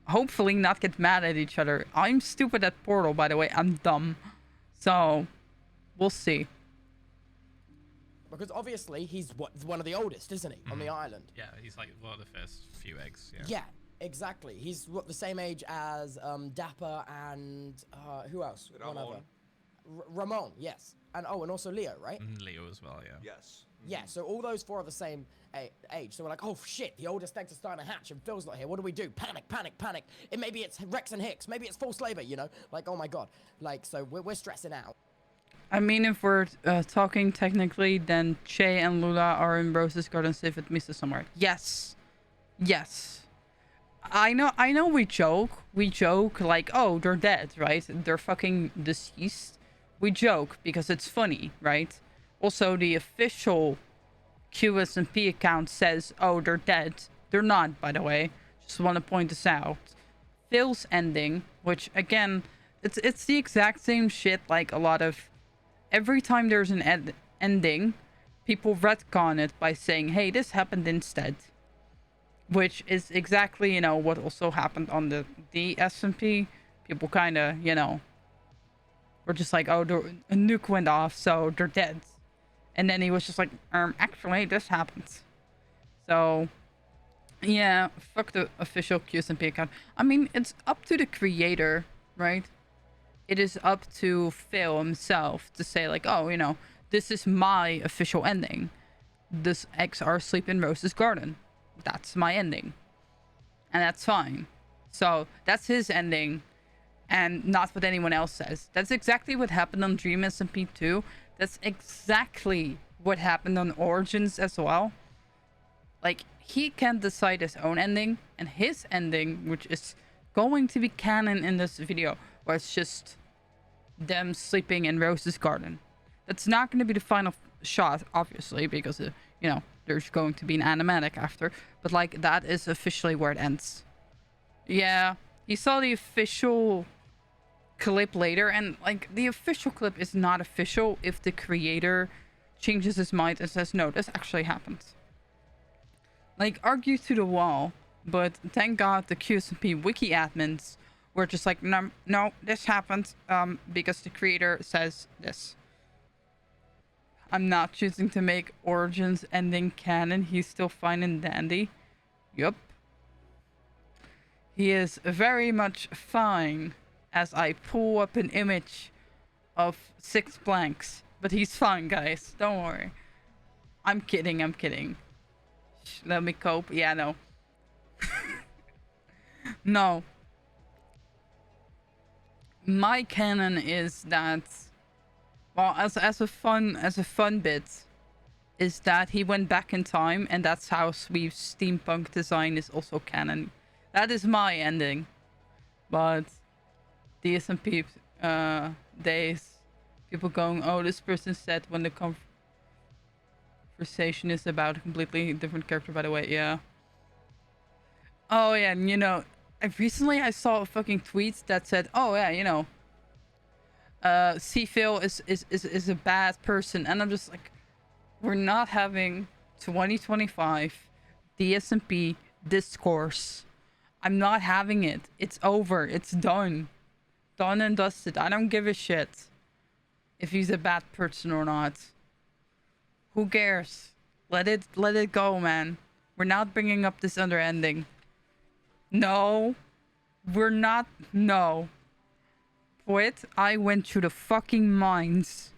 hopefully not get mad at each other. I'm stupid at Portal, by the way. I'm dumb. So we'll see. Because obviously he's one of the oldest, isn't he, on the island? Yeah, he's like one of the first few eggs. Yeah. Yeah, exactly. He's the same age as Dapper and who else? One other. Ramon, yes. And also Leo, right? Leo as well, yeah. Yes. Yeah, so all those four are the same age. So we're like, oh shit, the oldest eggs are starting to hatch and Phil's not here. What do we do? Panic. Maybe it's Rex and Hicks. Maybe it's false labor, you know? Like, oh my god. Like, so we're stressing out. I mean, if we're talking technically, then Che and Lula are in Rose's Garden safe with Misa somewhere. Yes. I know we joke like, oh, they're dead, right? They're fucking deceased. We joke because it's funny, right? Also, the official QSMP account says, oh, they're dead. They're not, by the way. Just want to point this out. Phil's ending, which, again, it's the exact same shit like a lot of... Every time there's an ending, people retcon it by saying, hey, this happened instead. Which is exactly, you know, what also happened on the SMP. People kind of, you know, were just like, oh, a nuke went off, so they're dead. And then he was just like, actually, this happened. So, yeah, fuck the official QSMP account. I mean, it's up to the creator, right? It is up to Phil himself to say, like, oh, you know, this is my official ending. This eggs are asleep in Rose's garden. That's my ending. And that's fine. So, that's his ending. And not what anyone else says. That's exactly what happened on Dream SMP 2. That's exactly what happened on Origins as well. Like, he can decide his own ending. And his ending, which is going to be canon in this video, where it's just them sleeping in Rose's garden. That's not going to be the final shot, obviously, because, you know, there's going to be an animatic after. But, like, that is officially where it ends. Yeah, you saw the official clip later, and, like, the official clip is not official if the creator changes his mind and says, no, this actually happened. Like, argue to the wall, but thank God the QSMP wiki admins were just like, no, this happened, because the creator says this. I'm not choosing to make Origins ending canon. He's still fine and dandy. Yup. He is very much fine as I pull up an image of 6 blanks. But he's fine, guys. Don't worry. I'm kidding. Let me cope. Yeah, no. No. My canon is that Well, as a fun bit, is that he went back in time, and that's how Sweeve's steampunk design is also canon. That is my ending, but DSMP days, people going, oh, this person said when the conversation is about a completely different character. By the way, yeah. Oh yeah, and you know, I saw a fucking tweet that said, oh yeah, you know, C-Phil is a bad person, and I'm just like, we're not having 2025 DSMP discourse. I'm not having it. It's over. It's done. Done and dusted. I don't give a shit if he's a bad person or not. Who cares? Let it go, man. We're not bringing up this other ending. No. We're not. No. Wait, I went through the fucking mines.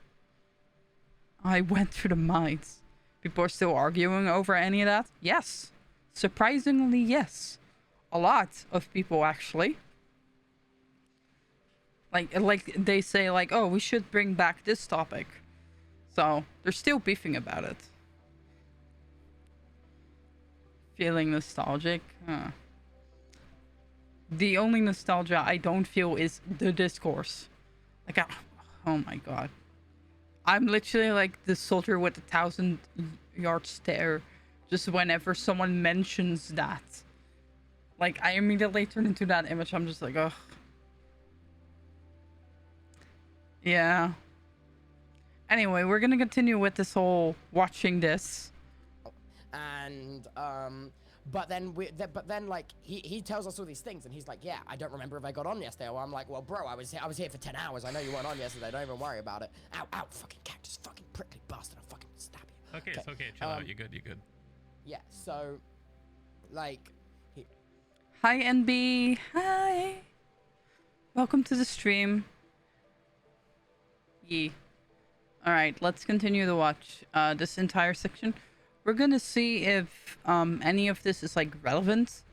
I went through the mines. People are still arguing over any of that? Yes. Surprisingly, yes. A lot of people, actually. Like they say, like, oh, we should bring back this topic. So, they're still beefing about it. Feeling nostalgic? Huh. The only nostalgia I don't feel is the discourse. Like, oh my god. I'm literally like the soldier with the 1,000-yard stare. Just whenever someone mentions that. Like, I immediately turn into that image. I'm just like, ugh. Yeah. Anyway, we're gonna continue with this whole watching this. And but then like he tells us all these things, and he's like, yeah, I don't remember if I got on yesterday. Well, I'm like, well, bro, I was here for 10 hours. I know you weren't on yesterday. Don't even worry about it. Ow, fucking cactus, fucking prickly bastard. I'll fucking stab you. Okay, it's okay. Chill out. You're good. You're good. Yeah. So, like, Hi, NB. Hi. Welcome to the stream. Yee. Alright, let's continue to watch this entire section. We're gonna see if any of this is like relevant,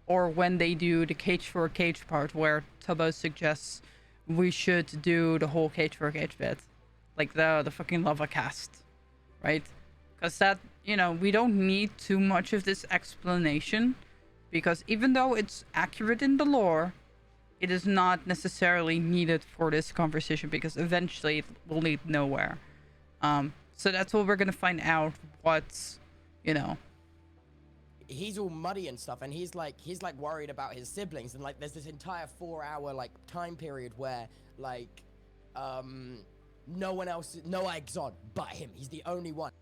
or when they do the cage for a cage part where Tubbo suggests we should do the whole cage for a cage bit. Like the fucking lava cast. Right? Because that, you know, we don't need too much of this explanation, because even though it's accurate in the lore, it is not necessarily needed for this conversation, because eventually it will lead nowhere. So that's what we're gonna find out. What's, you know, he's all muddy and stuff, and he's like worried about his siblings, and like there's this entire 4-hour like time period where like no one else, no eggs on but him. He's the only one.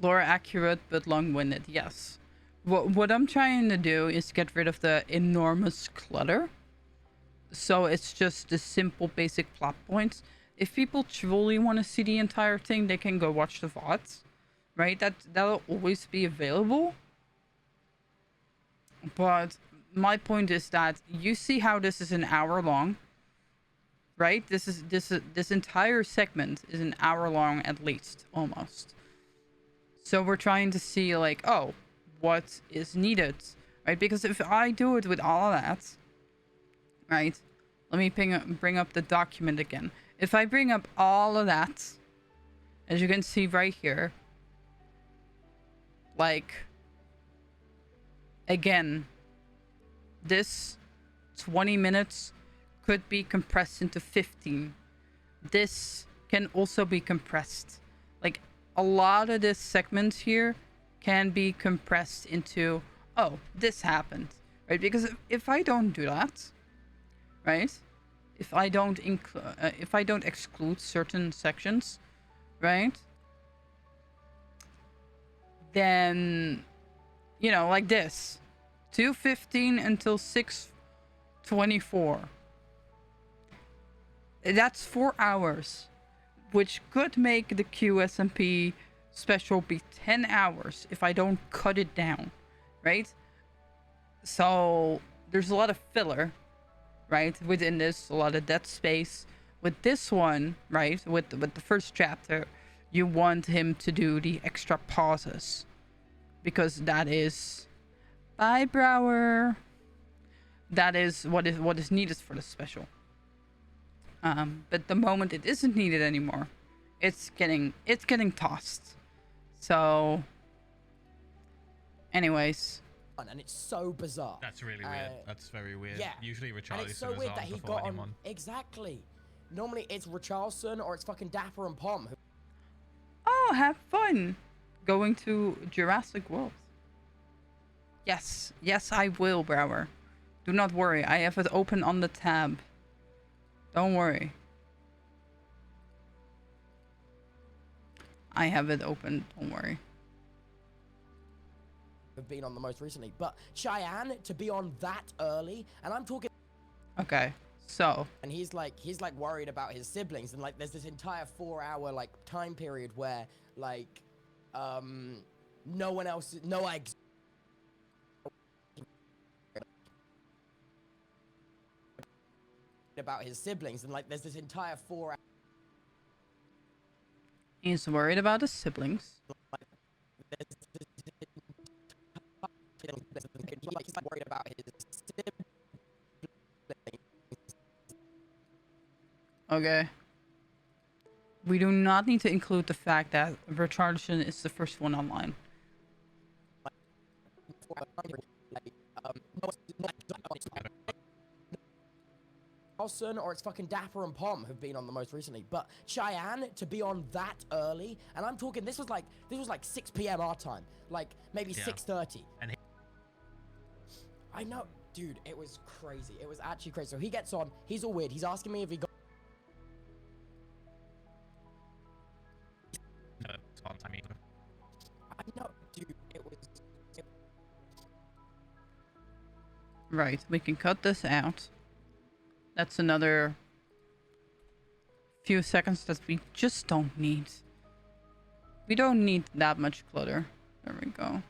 lore accurate but long-winded. Yes. What I'm trying to do is get rid of the enormous clutter. So it's just the simple basic plot points. If people truly want to see the entire thing, they can go watch the VODs, right? That'll always be available. But my point is that you see how this is an hour long, right? This entire segment is an hour long at least, almost. So we're trying to see like, oh, what is needed, right? Because if I do it with all of that, right? Let me bring up the document again. If I bring up all of that, as you can see right here, like, again, this 20 minutes could be compressed into 15. This can also be compressed. Like, a lot of this segment here can be compressed into, oh, this happened, right? Because if I don't do that, right? If I don't exclude certain sections, right? Then, you know, like this, 2:15 until 6:24. That's 4 hours, which could make the QSMP special be 10 hours if I don't cut it down, right? So there's a lot of filler, right, within this, a lot of dead space. With this one, right, with the first chapter, you want him to do the extra pauses, because that is, bye Brower, that is what is needed for the special. But the moment it isn't needed anymore, it's getting tossed. So, anyways, and it's so bizarre. That's really weird. That's very weird. Yeah. Usually And Richarlison it's so is weird on that he before got anyone. on. Exactly. Normally it's Richarlison or it's fucking Dapper and Pom. oh, have fun going to Jurassic World. Yes, yes, I will, Brower. Do not worry. I have it open on the tab. Don't worry. I have it open. Don't worry. Have been on the most recently, but Cheyenne to be on that early, and I'm talking. Okay, so And he's like worried about his siblings, and like there's this entire 4-hour like time period where like no one else, no eggs. About his siblings, and like there's this entire 4 hour. he's worried about his siblings. He's like worried about his siblings. Okay. We do not need to include the fact that Richardson is the first one online. Carlson or it's fucking Dapper and Pom have been on the most recently, but Cheyenne to be on that early, and I'm talking this was like 6 p.m. our time, like maybe 6:30. And I know, dude, it was crazy. It was actually crazy. So he gets on, he's all weird. He's asking me if he got. no, it's on time either. I know, dude, it was. Right, we can cut this out. That's another few seconds that we just don't need. We don't need that much clutter. There we go.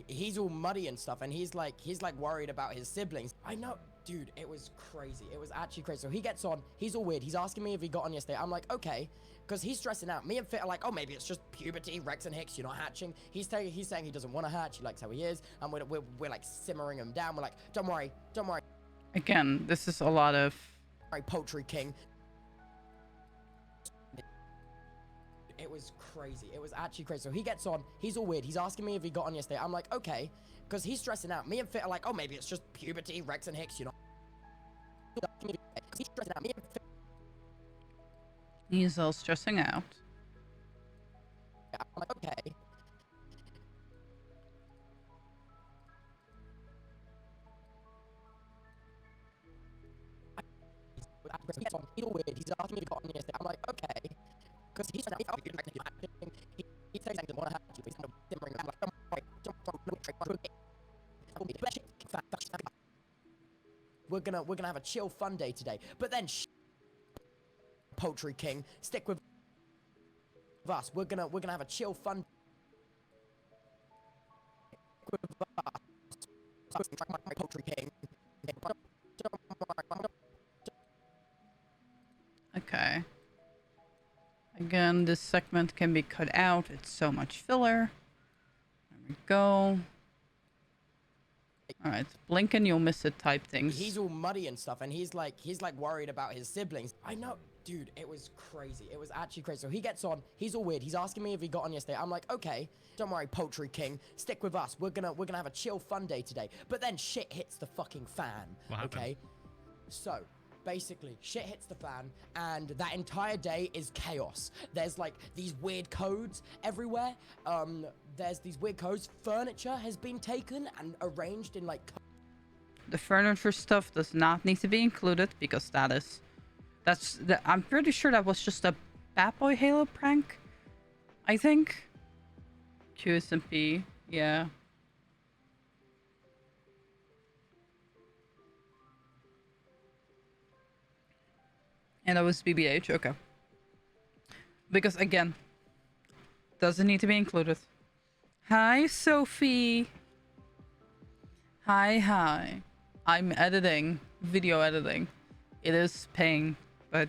He's all muddy and stuff, and he's like worried about his siblings. I know, dude, it was crazy. It was actually crazy. So he gets on, he's all weird. He's asking me if he got on yesterday. I'm like, okay, because he's stressing out. Me and Fit are like, oh, maybe it's just puberty, Rex and Hicks, you're not hatching. He's saying he doesn't want to hatch. He likes how he is, and we're like simmering him down. We're like, don't worry, Again, this is a lot of... Poultry King. It was crazy. It was actually crazy. So he gets on, he's all weird. He's asking me if he got on yesterday. I'm like, okay, because he's stressing out. Me and Fit are like, oh, maybe it's just puberty, Rex and Hicks, you're not. He's stressing out. Me and Fit. He's all stressing out. I'm like, okay. He's all weird. He's asking me if he got on yesterday. I'm like, okay. Because he's trying to he says he doesn't want to have you. He's kind of simmering. I'm like, we're gonna have a chill fun day today. But then Poultry King, stick with us. We're gonna have a chill fun Poultry King. Okay. Again, this segment can be cut out. It's so much filler. There we go. Alright, blink and you'll miss it type things. He's all muddy and stuff, and he's like worried about his siblings. I know, dude, it was crazy. It was actually crazy. So he gets on, he's all weird. He's asking me if he got on yesterday. I'm like, okay, don't worry, Poultry King, stick with us. We're gonna have a chill fun day today. But then shit hits the fucking fan. What happened? Okay, so basically shit hits the fan, and that entire day is chaos. There's like these weird codes everywhere. There's these weird codes. Furniture has been taken and arranged in like The furniture stuff does not need to be included because I'm pretty sure that was just a Bad Boy Halo prank. I think. QSMP, yeah. And that was BBH, okay. Because again, doesn't need to be included. Hi, Sophie. Hi. I'm editing, video editing. It is paying, but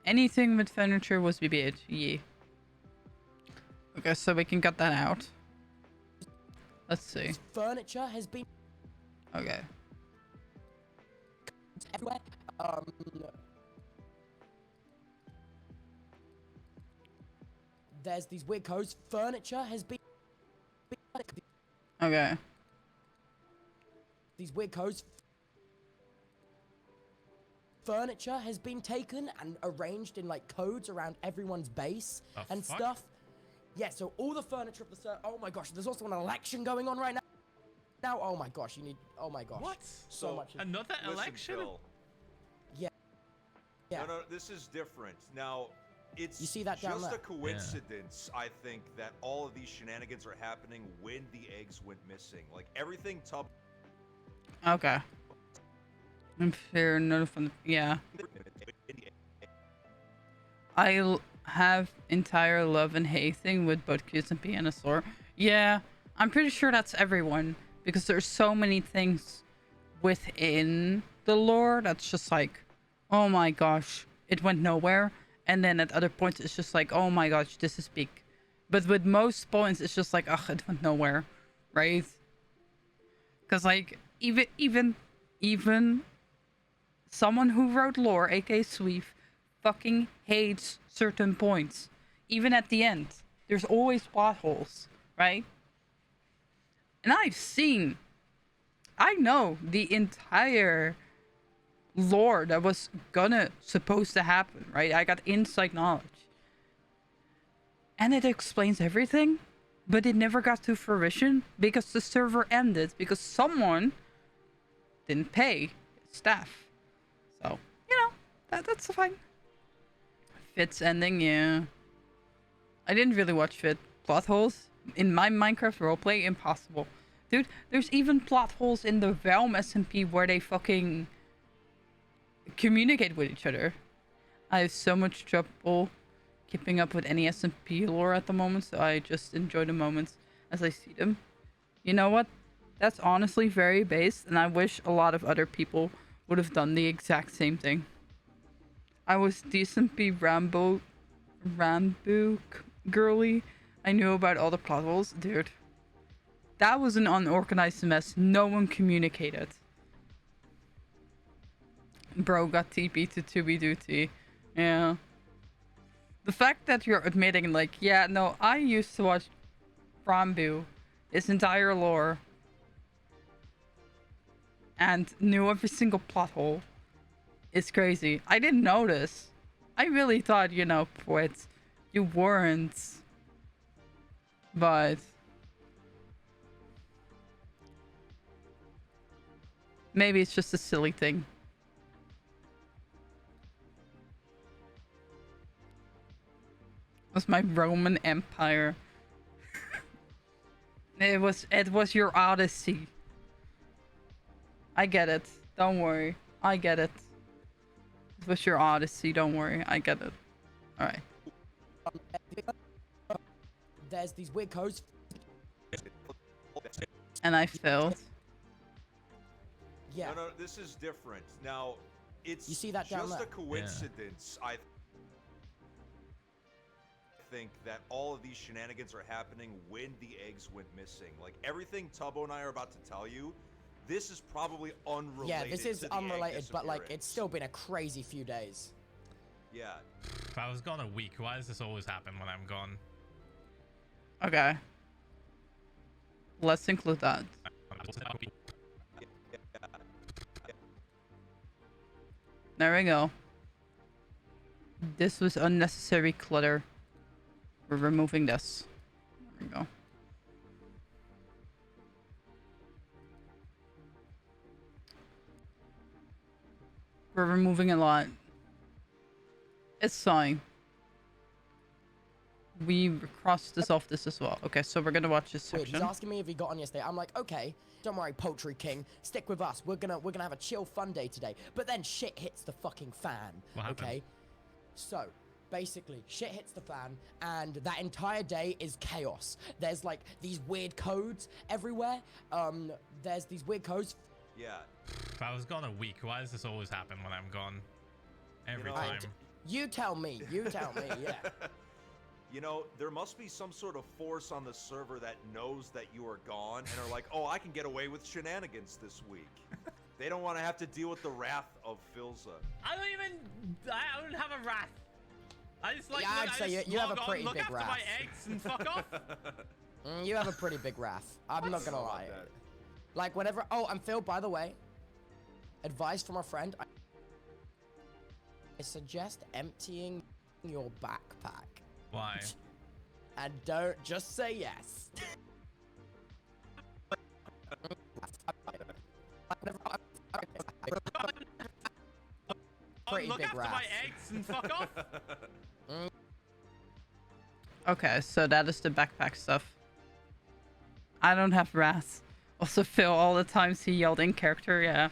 anything with furniture was BBH, yeah. Okay, so we can cut that out. Let's see. furniture has been Okay. everywhere. um, there's these weird codes. Furniture has been Okay. these weird codes. Furniture has been taken and arranged in like codes around everyone's base The and fuck? stuff. Yeah, so all the furniture of the oh my gosh, there's also an election going on right now. Oh my gosh, oh my gosh. What? So much. Another Listen, election? Phil, Yeah. no, this is different. Now, it's You see that down just there? a coincidence, I think, that all of these shenanigans are happening when the eggs went missing. Like, everything Tub... Okay. I'm fair enough. Yeah. Have entire love and hating with both QSMP and Asor. Yeah, I'm pretty sure that's everyone because there's so many things within the lore that's just like, oh my gosh, it went nowhere. And then at other points, it's just like, oh my gosh, this is big. But with most points, it's just like, ugh, it went nowhere, right? Because like even someone who wrote lore, aka Sweef, fucking hates certain points. Even at the end, there's always plot holes, right? And I know the entire lore that was supposed to happen, right? I got inside knowledge. And it explains everything, but it never got to fruition because the server ended because someone didn't pay staff. So, that's fine. Fit's ending, yeah. I didn't really watch Fit. Plot holes in my Minecraft roleplay, impossible. Dude, there's even plot holes in the Realm SMP where they fucking communicate with each other. I have so much trouble keeping up with any SMP lore at the moment, so I just enjoy the moments as I see them. You know what? That's honestly very based, and I wish a lot of other people would have done the exact same thing. I was decently Rambo girly. I knew about all the plot holes. Dude, that was an unorganized mess. No one communicated. Bro got TP to 2B duty. Yeah. The fact that you're admitting, like, yeah, no, I used to watch Rambo, his entire lore, and knew every single plot hole. It's crazy. I didn't notice. I really thought, Poet, you weren't. But maybe it's just a silly thing. It was my Roman Empire. It was your Odyssey. I get it. Don't worry. I get it. It was your Odyssey. Don't worry. I get it. Alright. There's these weird codes. And I failed. Yeah. No, this is different. Now, it's You see that down just there? a coincidence, I think, that all of these shenanigans are happening when the eggs went missing. Like, everything Tubbo and I are about to tell you, this is probably unrelated. Yeah, this is to the egg unrelated, but like disappearance. it's still been a crazy few days. Yeah. If I was gone a week, why does this always happen when I'm gone? Okay. Let's include that. There we go. This was unnecessary clutter. We're removing this. There we go. We're removing a lot. It's fine. We crossed this off this as well. Okay, so we're gonna watch this Weird. He's section. asking me if he got on yesterday. I'm like, okay, don't worry, Poultry King, stick with us. We're gonna have a chill, fun day today. But then shit hits the fucking fan. What happened? Okay, so basically, shit hits the fan, and that entire day is chaos. There's like these weird codes everywhere. There's these weird codes. Yeah. If I was gone a week, why does this always happen when I'm gone? Every know, time. You tell me. You tell me. Yeah. You know, there must be some sort of force on the server that knows that you are gone and are like, oh, I can get away with shenanigans this week. They don't want to have to deal with the wrath of Philza. I don't have a wrath. I just like. Yeah, I'd say you have a pretty look big after wrath. my eggs and fuck off. You have a pretty big wrath. I'm not gonna lie. Like whenever. Oh, and Phil, by the way, advice from a friend. I suggest emptying your backpack. Why? And don't just say yes. Pretty look big after wrath. my eggs and fuck off. Okay, so that is the backpack stuff. I don't have wrath. Also, Phil, all the times he yelled in character, yeah.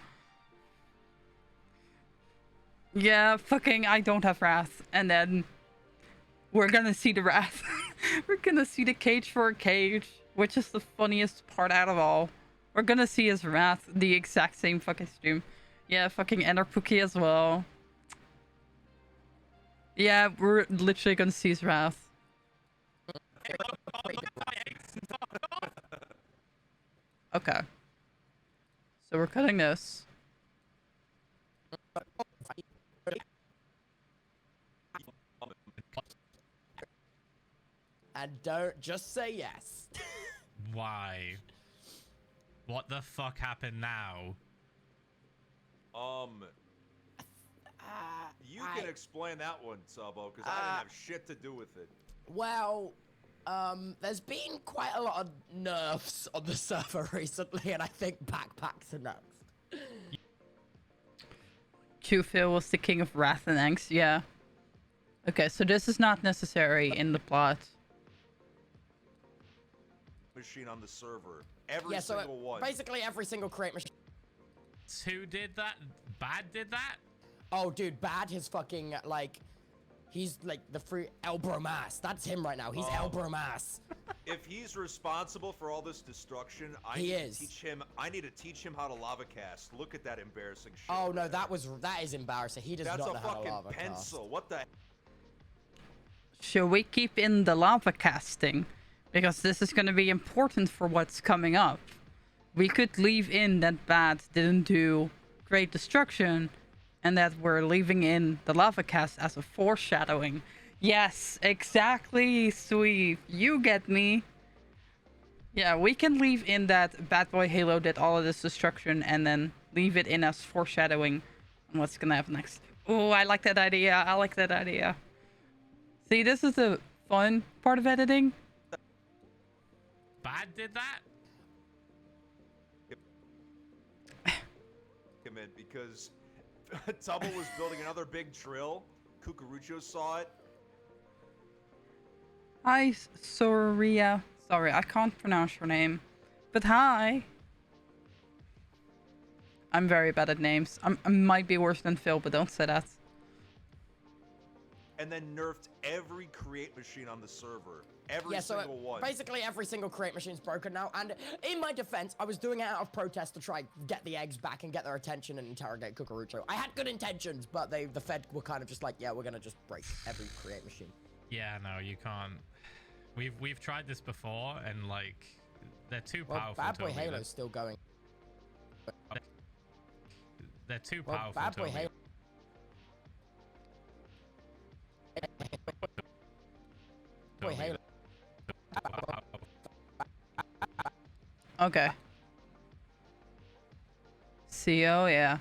Yeah, fucking, I don't have wrath. And then we're gonna see the wrath. We're gonna see the cage for a cage, which is the funniest part out of all. We're gonna see his wrath the exact same fucking stream. Yeah, fucking Ender Pookie as well. Yeah, we're literally gonna see his wrath. Okay. So we're cutting this. And don't just say yes. Why? What the fuck happened now? You can explain that one, Sabo, because I didn't have shit to do with it. Well, there's been quite a lot of nerfs on the server recently, and I think backpacks are next. Q-Phil was the king of wrath and angst, yeah. Okay, so this is not necessary in the plot. Machine on the server. Every single one. Basically every single create machine. Who did that? Bad did that? Oh, dude, Bad his fucking, like, he's, like, the free Elbromas. That's him right now. He's Elbromas. If he's responsible for all this destruction, I He need is. to teach him. I need to teach him how to lava cast. Look at that embarrassing shit. Oh, no, that is embarrassing. He does That's not a know how to fucking lava pencil. cast. What the? Should we keep in the lava casting? Because this is going to be important for what's coming up. We could leave in that Bad didn't do great destruction, and that we're leaving in the lava cast as a foreshadowing. Yes, exactly, Sweet. You get me. Yeah, we can leave in that Bad Boy Halo did all of this destruction, and then leave it in as foreshadowing on what's gonna happen next. Oh, I like that idea. I like that idea. See, this is the fun part of editing. Bad did that? Him in because Tubble was building another big drill. Cucurucho saw it. Hi, Soria. Sorry, I can't pronounce your name. But hi. I'm very bad at names. I might be worse than Phil, but don't say that. And then nerfed every create machine on the server. Every So single one. basically every single create machine's broken now. And in my defense, I was doing it out of protest to try get the eggs back and get their attention and interrogate Cucurucho. I had good intentions, but the Fed were kind of just like, yeah, we're gonna just break every create machine. Yeah, no, you can't. We've tried this before, and like, they're too powerful. Bad Boy to avoid Halo's it. still going. They're too Well, powerful. Bad to Boy avoid. Halo. Boy Halo. Okay. CO, yeah.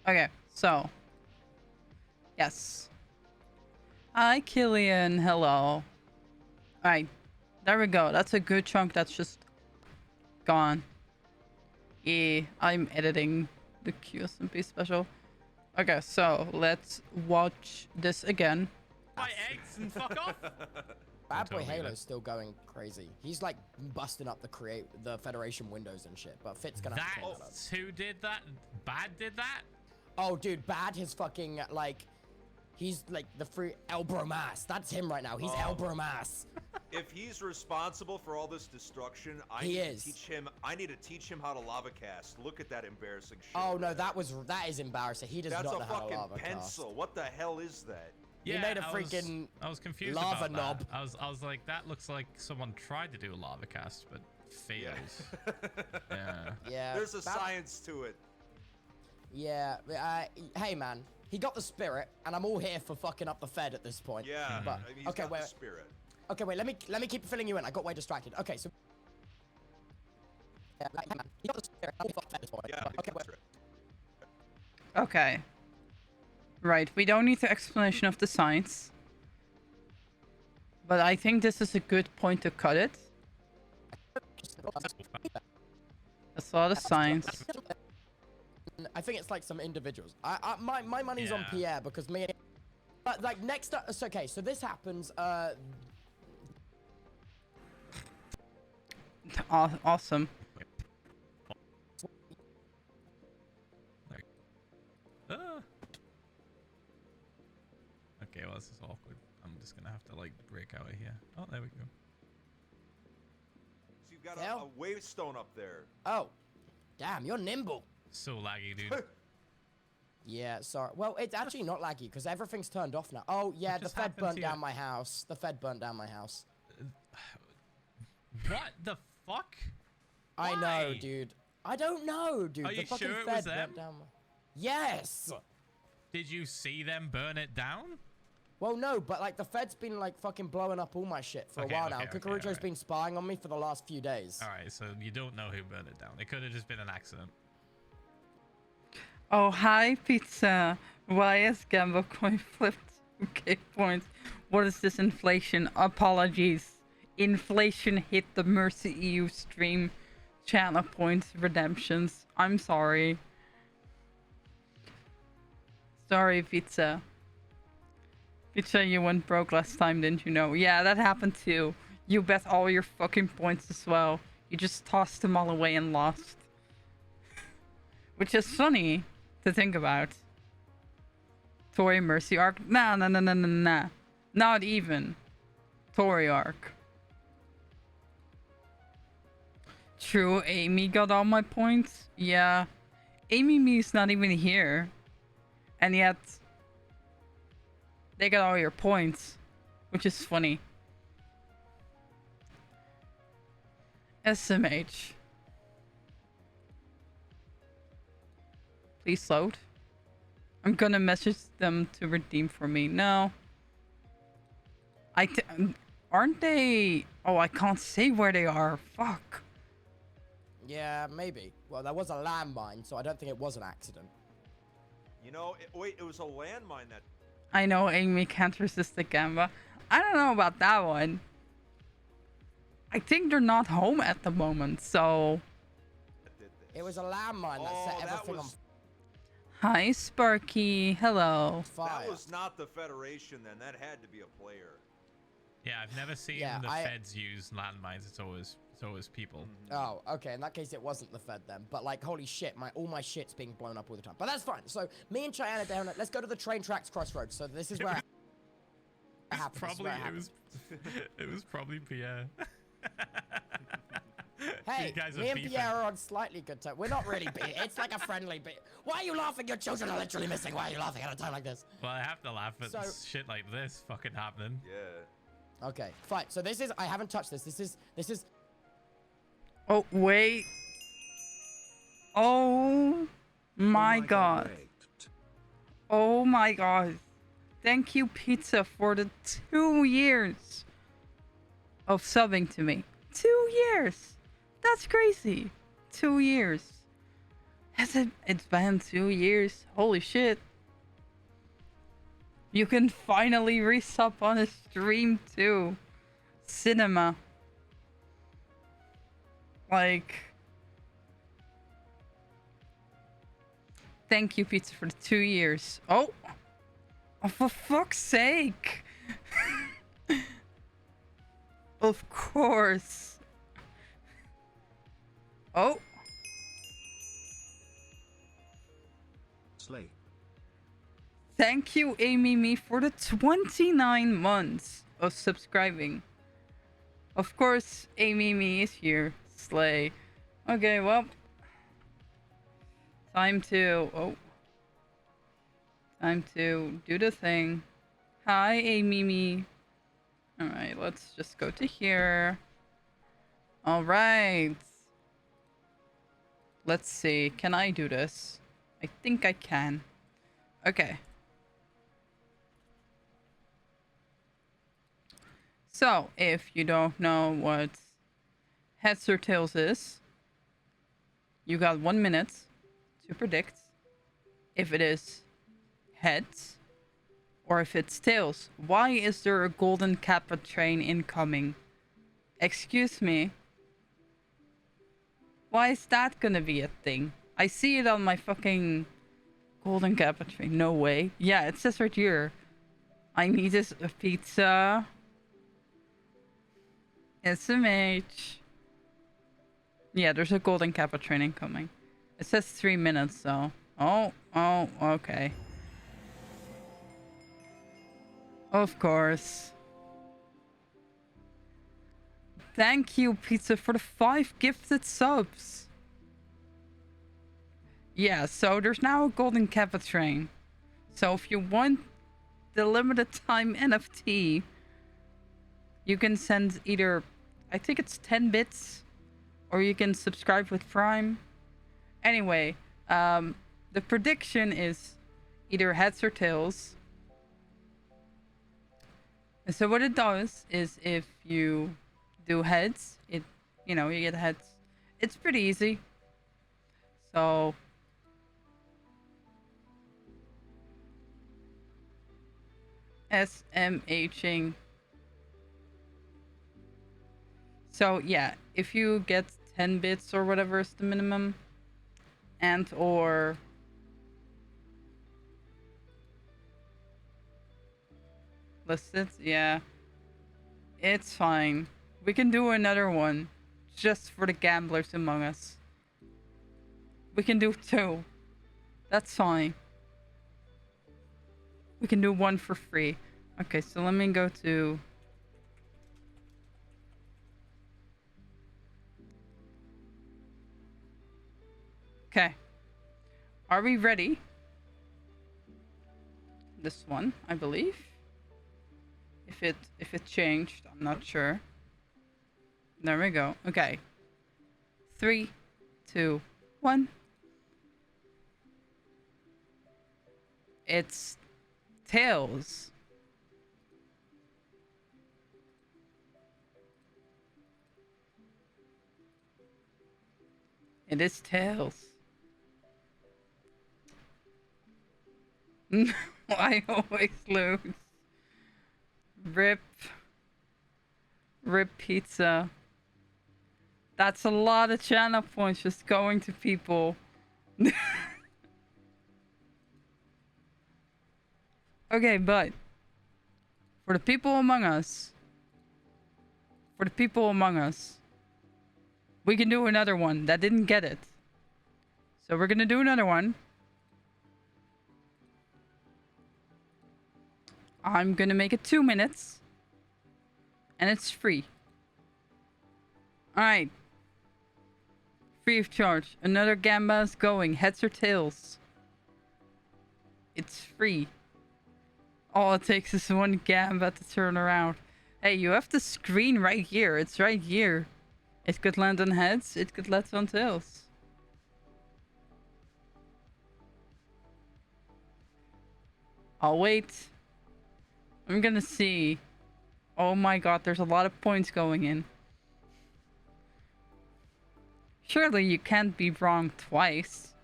Okay, so. Yes. Hi, Killian. Hello. Alright. There we go. That's a good chunk that's just gone. Yeah, I'm editing the QSMP special. Okay, so let's watch this again. My eggs and fuck off. Bad Boy Totally Halo's that. still going crazy. He's like busting up the Federation windows and shit. But Fit's gonna have to clean that up. That's who did that? Bad did that? Oh, dude, Bad his fucking like, he's like the free Elbromas. That's him right now. He's Elbromas. If he's responsible for all this destruction, I He need is. to teach him. I need to teach him how to lava cast. Look at that embarrassing shit. Oh no, that is embarrassing. He does That's not a know how to fucking lava pencil. cast. What the hell is that? He made a freaking I was confused lava about knob. that. I was like, that looks like someone tried to do a lava cast, but fails. Yeah. Yeah. There's a Bad- science to it. Yeah. Hey, man. He got the spirit, and I'm all here for fucking up the Fed at this point. Yeah, But I mean, he's okay, got wait. the spirit. Okay, wait. Let me keep filling you in. I got way distracted. Okay, so. Yeah, man. He got the spirit. I'm all for the Fed at this point. Yeah, But, he's okay, got the wait. spirit. Okay. Right, we don't need the explanation of the science. But I think this is a good point to cut it. That's a lot of science. I think it's like some individuals. My money's on Yeah. Pierre because me. But like next up, so, okay. So this happens. Awesome. Ah. Okay, well, this is awkward. I'm just gonna have to like break out of here. Oh, there we go. So you've got Hell. a wave stone up there. Oh, damn! You're nimble. So laggy, dude. Yeah, sorry. Well, it's actually not laggy because everything's turned off now. Oh yeah, What the just Fed happened burnt to down you? my house. The Fed burnt down my house. What the fuck? I know, Why? dude. I don't know, dude. Are the you fucking sure it Fed was burnt them? down my... Yes. Did you see them burn it down? Well, no, but like the Fed's been like fucking blowing up all my shit for Okay, a while okay, now. okay, Cucurucho's alright. been spying on me for the last few days. All right, so you don't know who burned it down. It could have just been an accident. Oh, hi, pizza. Why is Gamble coin flipped? Okay, points. What is this inflation? Apologies. Inflation hit the Mercy EU stream. Channel points redemptions. I'm sorry. Sorry, pizza. Pizza, you went broke last time, didn't you know? Yeah, that happened too. You bet all your fucking points as well. You just tossed them all away and lost. Which is funny to think about. Tory Mercy arc? Nah. Not even. Tory arc. True, Amy got all my points. Yeah. Amy me's not even here. And yet, they got all your points. Which is funny. SMH. Please load. I'm gonna message them to redeem for me. No. Aren't they... Oh, I can't say where they are. Fuck. Yeah, maybe. Well, there was a landmine, so I don't think it was an accident. You know, wait, it was a landmine that I know Amy can't resist the Gamba. I don't know about that one. I think they're not home at the moment, so... did this. It was a landmine that Oh, set that everything was- Hi, Sparky. Hello. on fire. That was not the Federation then. That had to be a player. Yeah, I've never seen Yeah, the I- feds use landmines. It's always people. Oh, okay. In that case, it wasn't the Fed then. But like, holy shit, all my shit's being blown up all the time. But that's fine. So me and Cheyenne are down. Let's go to the train tracks crossroads. So this is where it happens. This is Probably where it it happens. was it was probably Pierre. Hey, you guys are me and beefing. Pierre are on slightly good terms. We're not really beefing. It's like a friendly beef. Why are you laughing? Your children are literally missing. Why are you laughing at a time like this? Well, I have to laugh at So- shit like this fucking happening. Yeah. Okay, fine. So this is. I haven't touched this. This is. Oh, wait. Oh my God, god. raped. Oh my god. Thank you, Pizza, for the 2 years of subbing to me. 2 years. That's crazy. 2 years. It's been 2 years. Holy shit. You can finally resub on a stream too. Cinema. Like... Thank you, Pizza, for the 2 years. Oh! Oh, for fuck's sake! Of course. Oh! Slay. Thank you, Amy Me, for the 29 months of subscribing. Of course, Amy Me is here. Slay. Okay, well. Time to... Oh. Time to do the thing. Hi, Amy Me. Alright, let's just go to here. Alright. Let's see. Can I do this? I think I can. Okay. So, if you don't know what heads or tails is, you got 1 minute to predict if it is heads or if it's tails. Why is there a golden kappa train incoming? Excuse me. Why is that gonna be a thing? I see it on my fucking golden kappa train. No way. Yeah, it says right here. I need a pizza. SMH. Yeah, there's a golden kappa train incoming. It says 3 minutes though. Oh, okay. Of course. Thank you, Pizza, for the 5 gifted subs. Yeah, so there's now a golden kappa train. So if you want the limited time NFT, you can send either, I think it's 10 bits, or you can subscribe with Prime. Anyway, the prediction is either heads or tails. And so what it does is if you do heads, you get heads. It's pretty easy. So SMHing. So yeah, if you get 10 bits or whatever is the minimum, and or listed, yeah, it's fine. We can do another one just for the gamblers among us. We can do 2. That's fine. We can do 1 for free. Okay, so let me go to... Okay. Are we ready? This one, I believe. If it changed, I'm not sure. There we go. Okay. 3, 2, 1. It's tails. It is tails. I always lose. Rip pizza. That's a lot of channel points just going to people. Okay, but for the people among us, we can do another one that didn't get it. So we're gonna do another one. I'm gonna make it 2 minutes. And it's free. Alright. Free of charge. Another gamba is going. Heads or tails. It's free. All it takes is 1 gamba to turn around. Hey, you have the screen right here. It's right here. It could land on heads. It could land on tails. I'll wait. I'm gonna see. Oh my god, there's a lot of points going in. Surely you can't be wrong twice.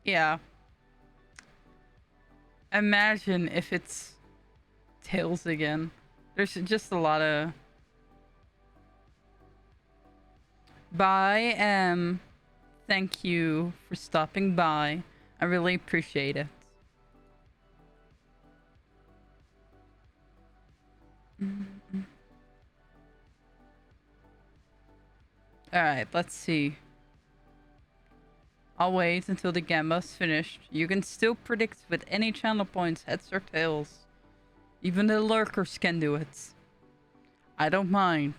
Yeah. Imagine if it's tails again. There's just a lot of... Bye, thank you for stopping by. I really appreciate it. Alright, let's see. I'll wait until the gamba's finished. You can still predict with any channel points, heads or tails. Even the lurkers can do it. I don't mind.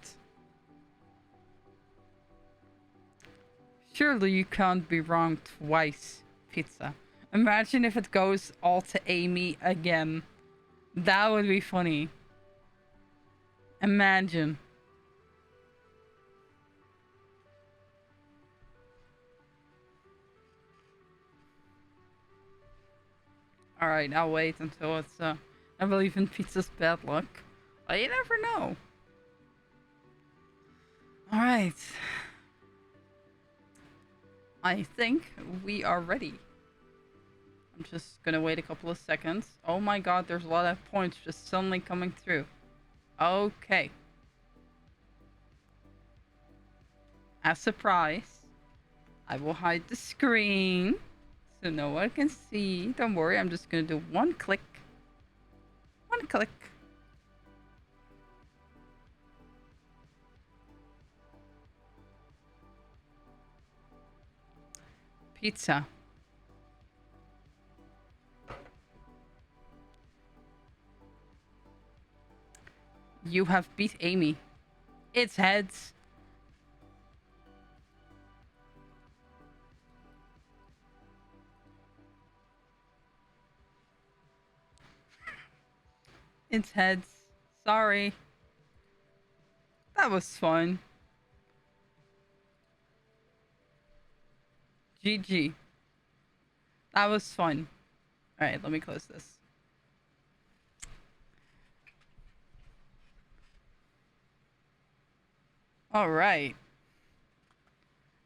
Surely you can't be wrong twice, Pizza. Imagine if it goes all to Amy again. That would be funny. Imagine. Alright, I'll wait until it's, I believe in pizza's bad luck. But you never know. Alright. I think we are ready. I'm just gonna wait a couple of seconds. Oh my god, there's a lot of points just suddenly coming through. Okay. As a surprise, I will hide the screen so no one can see. Don't worry, I'm just gonna do one click. One click. Pizza. You have beat Amy. It's heads. It's heads. Sorry. That was fun. GG. That was fun. Alright, let me close this. Alright.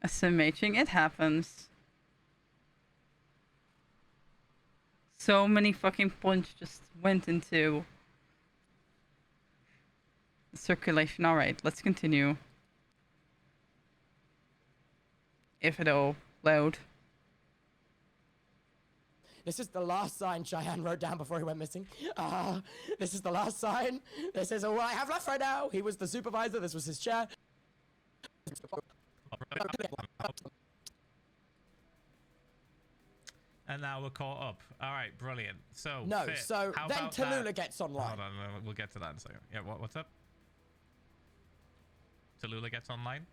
SMHing, it happens. So many fucking points just went into the circulation. Alright, let's continue. If it'll load. This is the last sign Cheyenne wrote down before he went missing. This is the last sign. This is all I have left right now. He was the supervisor. This was his chair. And now we're caught up. All right, brilliant. So No, Fit, so how then about Tallulah that- gets online. Hold on, we'll get to that in a second. Yeah, what's up? Tallulah gets online.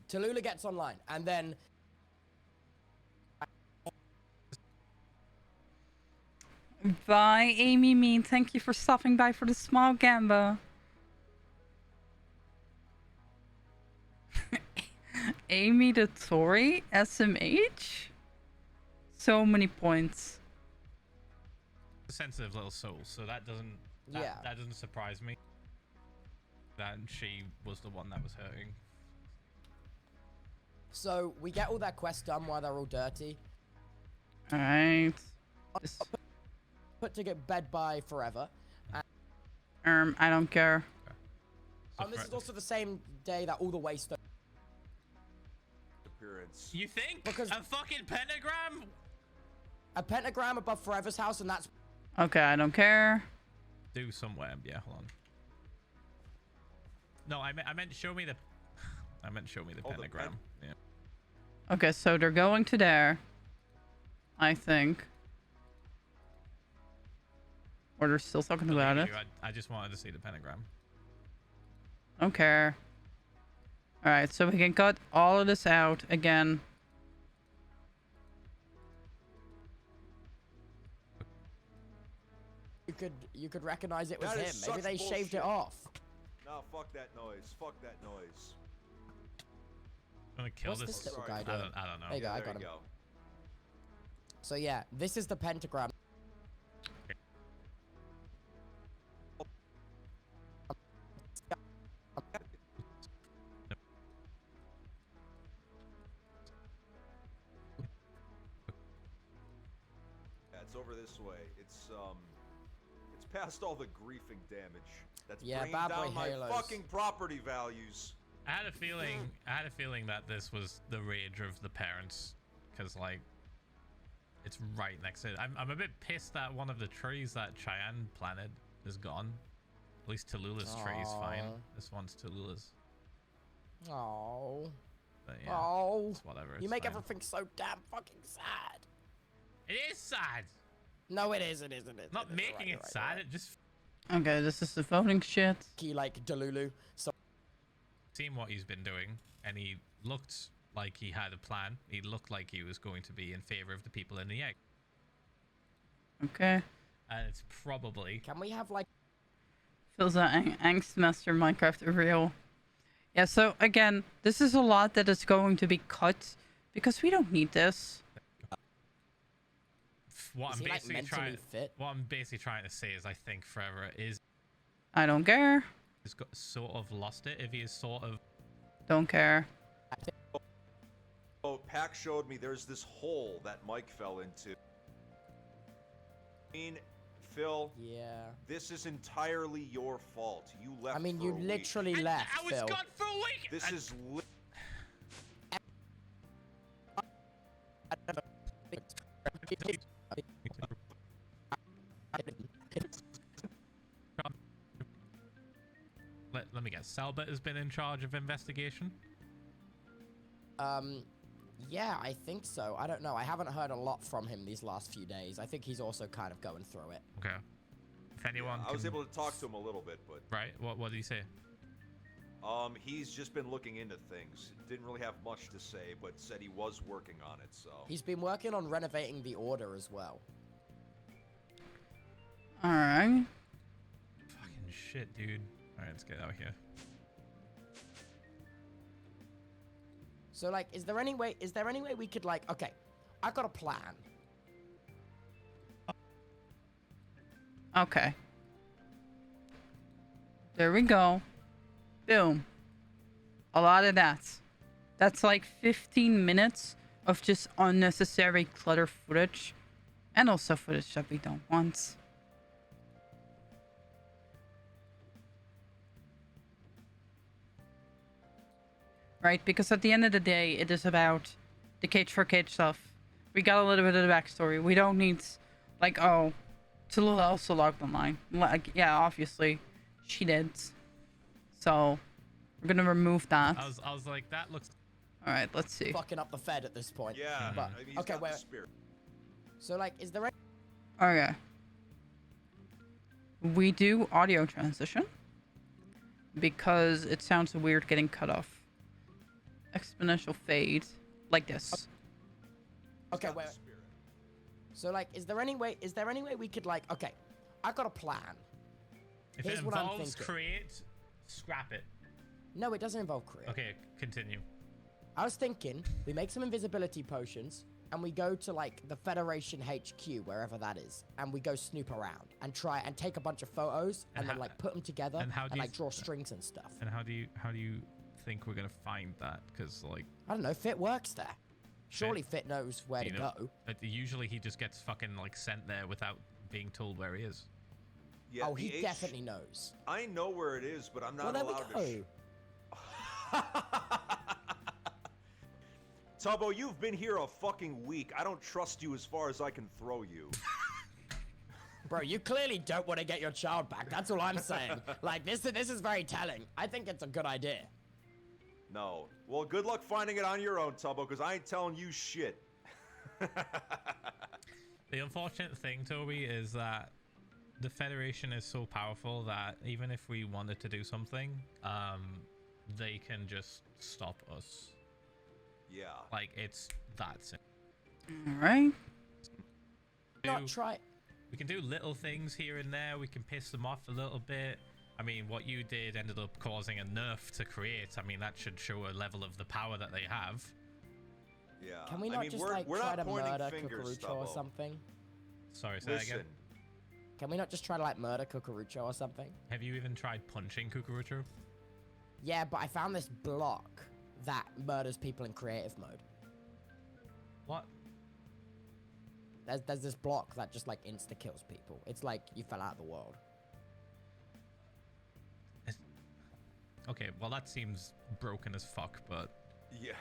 Tallulah gets online, and then Bye, Amy Mean. Thank you for stopping by for the small gamba. Amy the Tory? SMH? So many points. A sensitive little soul, so that doesn't that doesn't surprise me. That she was the one that was hurting. so we get all their quests done while they're all dirty. Alright. Put to get bed by forever. I don't care. So And this for- is also the same day that all the waste. Appearance. You think? Because- a fucking pentagram? A pentagram above Forever's house, and that's Okay, I don't care. Do somewhere. Yeah, hold on. No, I meant show me the. I meant show me the Oh, the pentagram. Yeah. Okay, so they're going to there. I think. Or they're still talking about it. I just wanted to see the pentagram. Don't care. Alright, so we can cut all of this out again. you could recognize it was That him. is Maybe such they shaved it bullshit. off. No, fuck that noise. Fuck that noise. I'm gonna kill What's this. this little Sorry. guy I doing? don't know. There you go, I There got you him. go. So yeah, this is the pentagram. Yeah, it's over this way. It's past all the griefing damage. That's Yeah, bringing bad boy down my Halos. fucking property values. I had a feeling that this was the rage of the parents, because like, it's right next to it. I'm a bit pissed that one of the trees that Cheyenne planted is gone. At least Tallulah's tree is fine. Aw. This one's Tallulah's. Oh, But yeah, oh, it's whatever. you it's make fine. everything so damn fucking sad. It is sad. No, it isn't. It isn't. Not making it sad. It just Okay, this is the voting shit. He like Delulu. So seen what he's been doing, and he looked like he had a plan. He looked like he was going to be in favor of the people in the egg, Okay. and it's probably can we have like Philza Angstmaster Minecraft real. Yeah, so again, this is a lot that is going to be cut because we don't need this. what Is I'm he, like, basically mentally trying fit? what I'm basically trying to say is I think Forever is I don't care. has got sort of lost it if he is sort of Don't care. Oh, Pac showed me there's this hole that Mike fell into. I mean, Phil, Yeah. this is entirely your fault. You left. I mean, for you a week. literally left, I was Phil. gone for a week. This is. Let me guess. Selbert has been in charge of investigation. Yeah, I think so. I don't know. I haven't heard a lot from him these last few days. I think he's also kind of going through it. Okay. If anyone, I was can- able to talk to him a little bit, but Right. What did he say? he's just been looking into things. Didn't really have much to say, but said he was working on it. So He's been working on renovating the Order as well. All right. Fucking shit, dude. All right, let's get out of here. So, like, is there any way we could, like, okay, I got a plan. Okay. There we go. Boom. A lot of that. That's like 15 minutes of just unnecessary clutter footage. And also footage that we don't want. Right? Because at the end of the day, it is about the cage for cage stuff. We got a little bit of the backstory. We don't need, like, oh, Tallulah also logged online. Like, yeah, obviously, she did. So, we're gonna remove that. I was like, that looks. All right, let's see. Fucking up the Fed at this point. yeah, But, I mean, he's okay, got wait. the spirit. So, like, is there any... Okay. We do audio transition because it sounds weird getting cut off. Exponential fade like this. Okay, Got the wait. spirit. So, like, is there any way we could, like, okay, I got a plan. If Here's it what I'm involves thinking. create, scrap it. No, it doesn't involve create. Okay, continue. I was thinking we make some invisibility potions and we go to, like, the Federation HQ, wherever that is, and we go snoop around and try and take a bunch of photos and, And then, how- like, put them together and and, how do you like, draw strings and stuff. And how do you think we're gonna find that? Because like, I don't know, Fit works there. Surely Fit knows where to you know, go. usually he just gets fucking like sent there without being told where he is. Yeah, Oh, the he H- definitely knows. I know where it is, but I'm Well, not there we allowed go. to. Tubbo, you've been here a fucking week. I don't trust you as far as I can throw you. Bro, you clearly don't want to get your child back. That's all I'm saying. Like, this is very telling. I think it's a good idea. No. Well, good luck finding it on your own, Tubbo, because I ain't telling you shit. The unfortunate thing, Toby, is that the Federation is so powerful that even if we wanted to do something, they can just stop us. Yeah. Like, it's that simple. All right. Not try. We can do little things here and there. We can piss them off a little bit. I mean, what you did ended up causing a nerf to create. I mean, that should show a level of the power that they have. Yeah. Can we I not mean, just, we're, like, we're try not to pointing murder fingers, Cucurucho or Tubbo. something? Sorry, say that Listen. again. Can we not just try to, like, murder Cucurucho or something? Have you even tried punching Cucurucho? Yeah, but I found this block that murders people in creative mode. What? There's this block that just, like, insta-kills people. It's like you fell out of the world. Okay, well, that seems broken as fuck, but Yeah.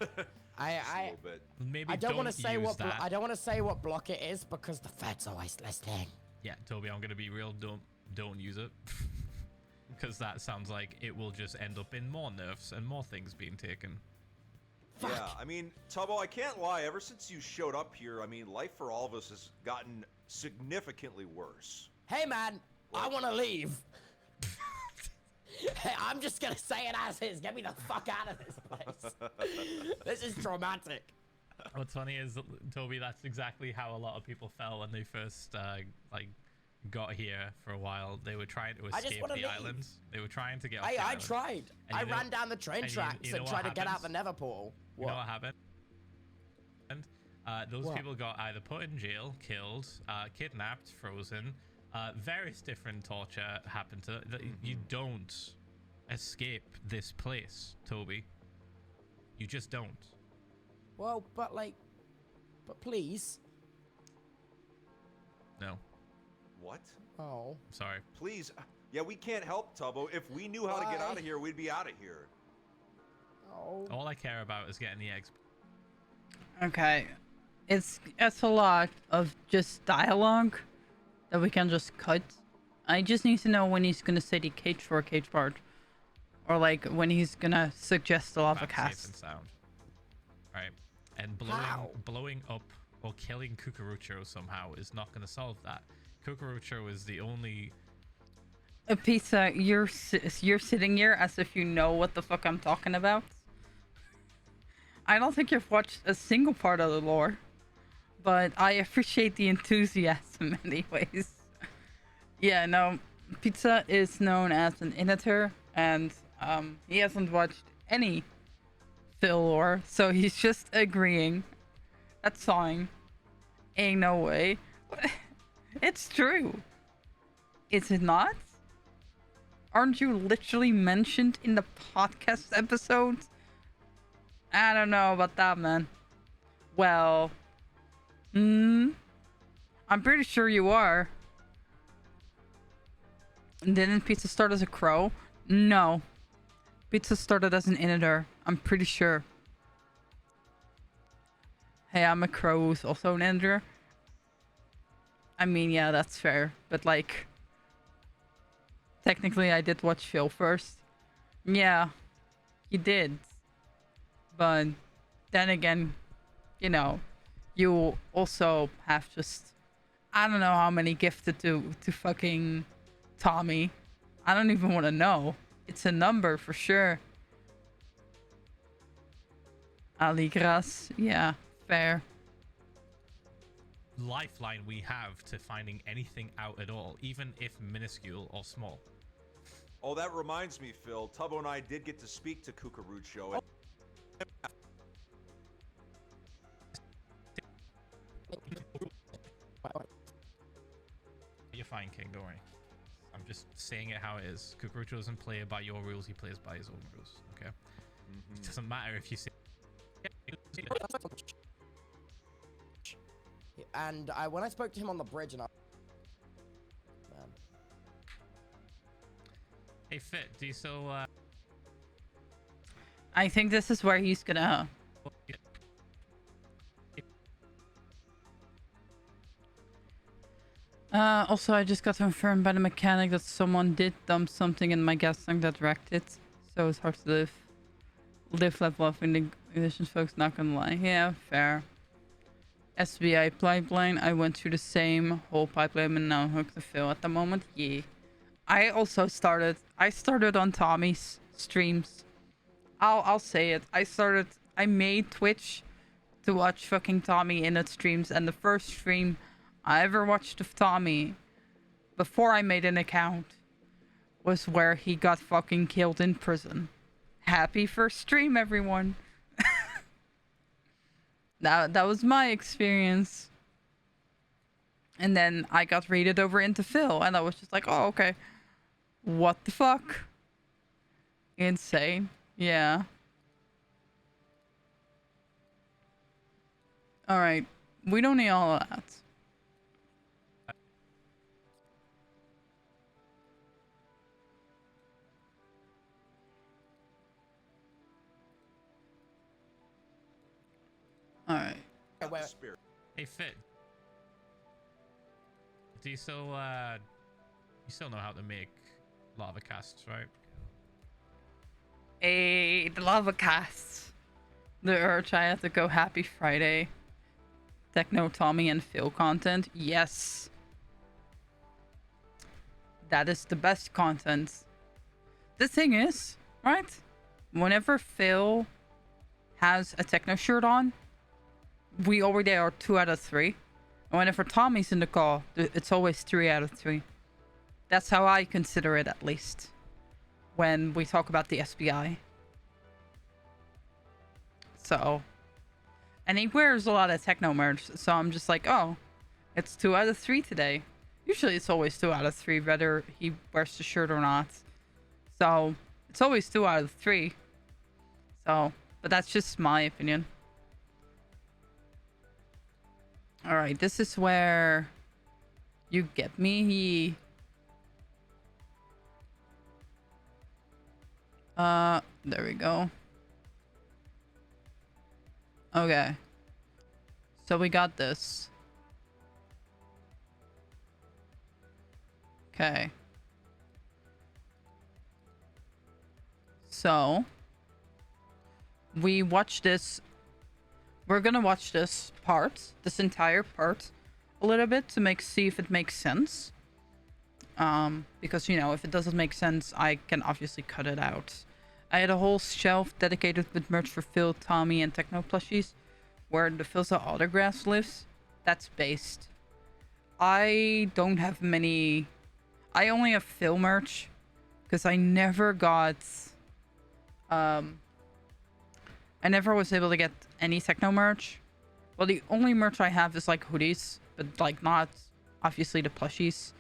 Just a I little bit. maybe I don't want to say use what that. I don't want to say what block it is because the Fed's always listening. Yeah, Toby, I'm gonna be real. Don't use it, because that sounds like it will just end up in more nerfs and more things being taken. Fuck. Yeah, I mean, Tubbo, I can't lie. Ever since you showed up here, I mean, life for all of us has gotten significantly worse. Hey man, I want to leave. Hey, I'm just gonna say it as is. Get me the fuck out of this place. This is traumatic. What's funny is, Toby, that's exactly how a lot of people felt when they first like got here for a while. They were trying to I just escape wanna the leave. islands. They were trying to get off I the island. tried. And I you know- ran down the train and you- tracks you know and what tried to get out happens? the Nether portal. You know what happened? And Those What? people got either put in jail, killed, kidnapped, frozen. Various different torture happened to them. You don't escape this place, Toby. You just don't. Well, but please. No. What? Oh. I'm sorry. Please. Yeah, we can't help, Tubbo. If we knew how to get out of here, we'd be out of here. Oh. All I care about is getting the eggs. Okay. It's a lot of just dialogue that we can just cut. I just need to know when he's gonna say the cage for cage part. Or like when he's gonna suggest the lava Back safe and cast. sound. Right. And How? blowing up or killing Cucurucho somehow is not going to solve that. Cucurucho is the only... Pizza, you're sitting here as if you know what the fuck I'm talking about. I don't think you've watched a single part of the lore, but I appreciate the enthusiasm anyways. Yeah, no, Pizza is known as an editor, and he hasn't watched any Phil lore, so he's just agreeing. That's fine. Ain't no way. It's true. Is it not? Aren't you literally mentioned in the podcast episodes? I don't know about that, man. Well, I'm pretty sure you are. Didn't Pizza start as a crow? No. Pizza started as an editor. I'm pretty sure. Hey, I'm a crow who's also an editor. I mean, yeah, that's fair. But like, technically I did watch Phil first. Yeah, you did. But then again, you know, you also have just, I don't know how many gifted to fucking Tommy. I don't even want to know. It's a number for sure. Aligras, yeah, fair. lifeline we have to finding anything out at all, even if minuscule or small. Oh, that reminds me, Phil. Tubbo and I did get to speak to Cucurucho. And You're fine, King, don't worry. I'm just saying it how it is. Cucurucho doesn't play by your rules, he plays by his own rules, okay? It doesn't matter if you say... And when I spoke to him on the bridge, and man, Hey, Fit, do you still, I think this is where he's gonna... Also, I just got confirmed by the mechanic that someone did dump something in my gas tank that wrecked it. So it's hard to live level up in the conditions, folks, not gonna lie. Yeah, fair. SBI pipeline, I went through the same whole pipeline and now hooked to Phil at the moment. Yeah. I also started on Tommy's streams. I'll say it. I made Twitch to watch fucking Tommy in its streams, and the first stream I ever watched of Tommy before I made an account was where he got fucking killed in prison. Happy first stream, everyone. That was my experience. And then I got raided over into Phil, and I was just like, oh, okay. What the fuck? Insane. Yeah. Alright. We don't need all of that. Alright. got the wait. spirit. Hey, Fit. Do you still know how to make lava casts, right? The lava cast. The urge I have to go Happy Friday. Techno, Tommy, and Phil content. Yes. That is the best content. The thing is, right? Whenever Phil has a techno shirt on, we already are 2 out of 3. And whenever Tommy's in the call, it's always 3 out of 3. That's how I consider it, at least, when we talk about the SBI. So, And he wears a lot of techno merch, so I'm just like, oh, it's 2 out of 3 today. Usually it's always 2 out of 3, whether he wears the shirt or not. So it's always 2 out of 3. So, but that's just my opinion. All right, this is where you get me. There we go. Okay. So we got this. Okay. So we watch this. We're gonna watch this entire part, a little bit to see if it makes sense. Because you know, if it doesn't make sense, I can obviously cut it out. I had a whole shelf dedicated with merch for Phil, Tommy, and Techno plushies, where the Philza autographs lives. That's based. I don't have many. I only have Phil merch, because I never got. I never was able to get any Techno merch. Well, the only merch I have is like hoodies, but like not obviously the plushies.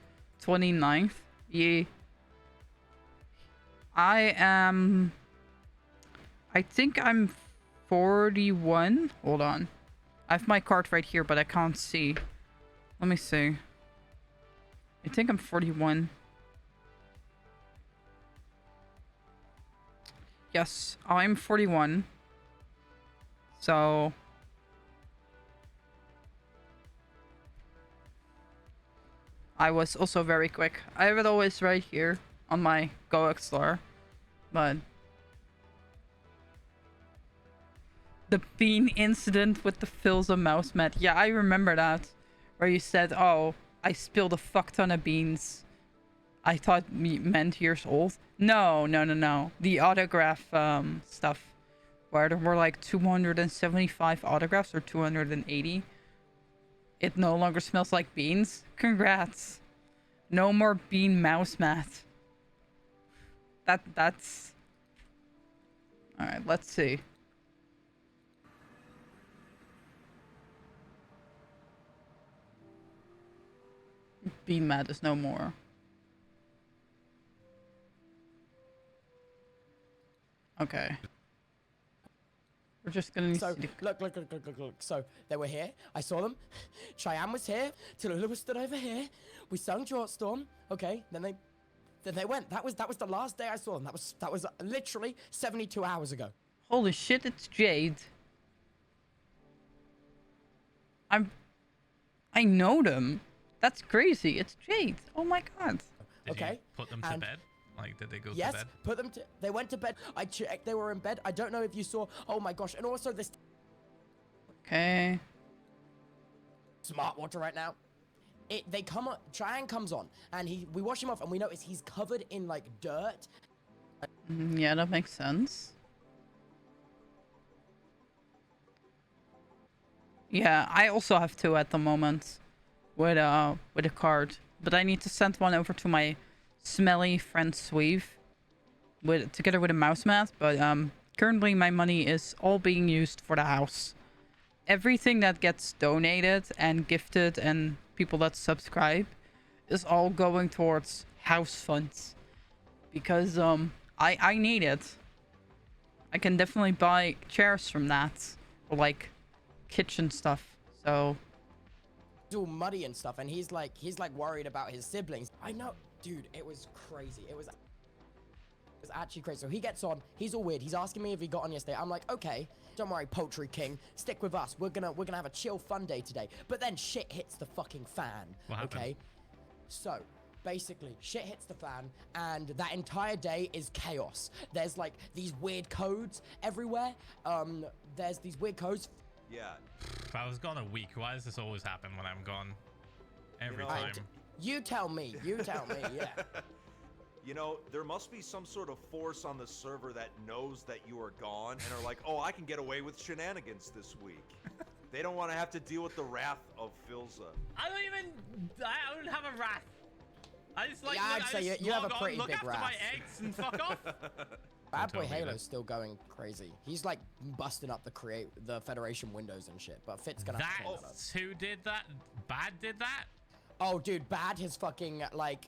29th. Yeah. I think I'm 41. Hold on. I have my card right here, but I can't see. Let me see. I think I'm 41. Yes, I'm 41. So I was also very quick. I have it always right here on my Go Explorer. But the bean incident with the Philza mouse mat. Yeah, I remember that. Where you said, oh, I spilled a fuck ton of beans. I thought you meant years old. No. The autograph stuff. Where there were like 275 autographs or 280. It no longer smells like beans. Congrats. No more bean mouse mat. That's... Alright, let's see. Bean mat is no more. Okay. We're just gonna need So to... look. So they were here. I saw them. Cheyenne was here. Tallulah was stood over here. We sung Storm. Okay. Then they went. That was the last day I saw them. That was literally 72 hours ago. Holy shit! It's Jade. I know them. That's crazy. It's Jade. Oh my god. Did Okay, you put them to bed? Like, did they go Yes, to bed? put them to. They went to bed. I checked. They were in bed. I don't know if you saw. Oh my gosh! And also this Okay. smartwatch right now. They come on. Cheyenne comes on, and we wash him off, and we notice he's covered in like dirt. Yeah, that makes sense. Yeah, I also have 2 at the moment with a card, but I need to send one over to my smelly friend Sweeve together with a mouse mat. But currently my money is all being used for the house. Everything that gets donated and gifted and people that subscribe is all going towards house funds, because I need it. I can definitely buy chairs from that, or like kitchen stuff. So It's all muddy and stuff, and he's like worried about his siblings. I know, dude. It was crazy. It was actually crazy. So he gets on. He's all weird. He's asking me if he got on yesterday. I'm like, okay, don't worry, Poultry King. Stick with us. We're gonna have a chill, fun day today. But then shit hits the fucking fan. What happened? Okay. So basically, shit hits the fan, and that entire day is chaos. There's like these weird codes everywhere. There's these weird codes. Yeah. If I was gone a week, why does this always happen when I'm gone? Every know, time. You tell me. You tell me. Yeah. You know, there must be some sort of force on the server that knows that you are gone and are like, oh, I can get away with shenanigans this week. They don't want to have to deal with the wrath of Philza. I don't have a wrath. I just like Yeah, I'd say you have a pretty look big after wrath. my eggs and fuck off. Bad Boy totally did. Halo's still going crazy. He's like busting up the Federation windows and shit. But Fit's gonna have to clean that up. That's who did that? Bad did that? Oh, dude, Bad has fucking like,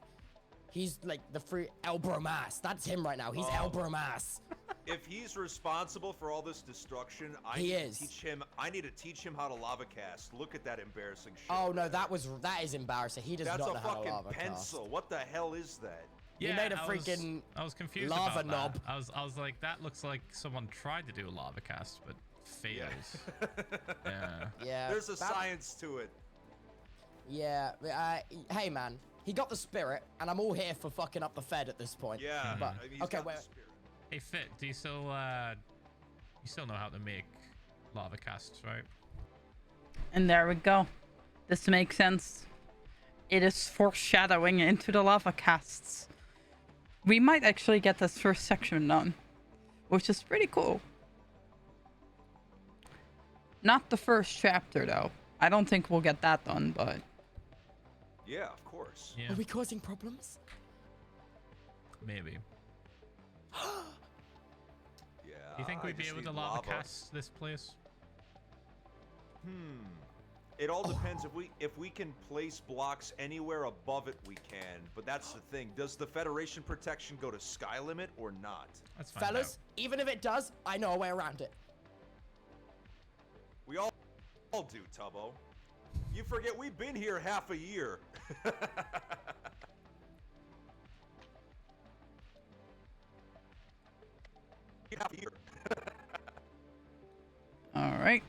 he's like the free El Bromas. That's him right now. He's El Bromas. If he's responsible for all this destruction, I He need is. to teach him. I need to teach him how to lava cast. Look at that embarrassing shit. Oh no, that is embarrassing. He does That's not a know how to fucking lava pencil. cast. What the hell is that? You made a I freaking I was confused lava about knob. that. I was like, that looks like someone tried to do a lava cast, but fails. Yeah. Yeah. There's a Bad- science to it. Yeah. Hey man, he got the spirit, and I'm all here for fucking up the Fed at this point. Yeah. But I mean, he's okay, got the wait. spirit. Hey, Fit, do you still know how to make lava casts, right? And there we go. This makes sense. It is foreshadowing into the lava casts. We might actually get this first section done, which is pretty cool. Not the first chapter, though. I don't think we'll get that done, but... Yeah, of course. Yeah, Are we causing problems? maybe. Yeah. Do you think I we'd be just able to need lava cast this place? It all depends if we can place blocks anywhere above it. We can, but that's the thing. Does the Federation protection go to sky limit or not? Let's find Fellas, even if it does, I know a way around it. We all do, Tubbo. You forget we've been here half a year. Half a year. All right.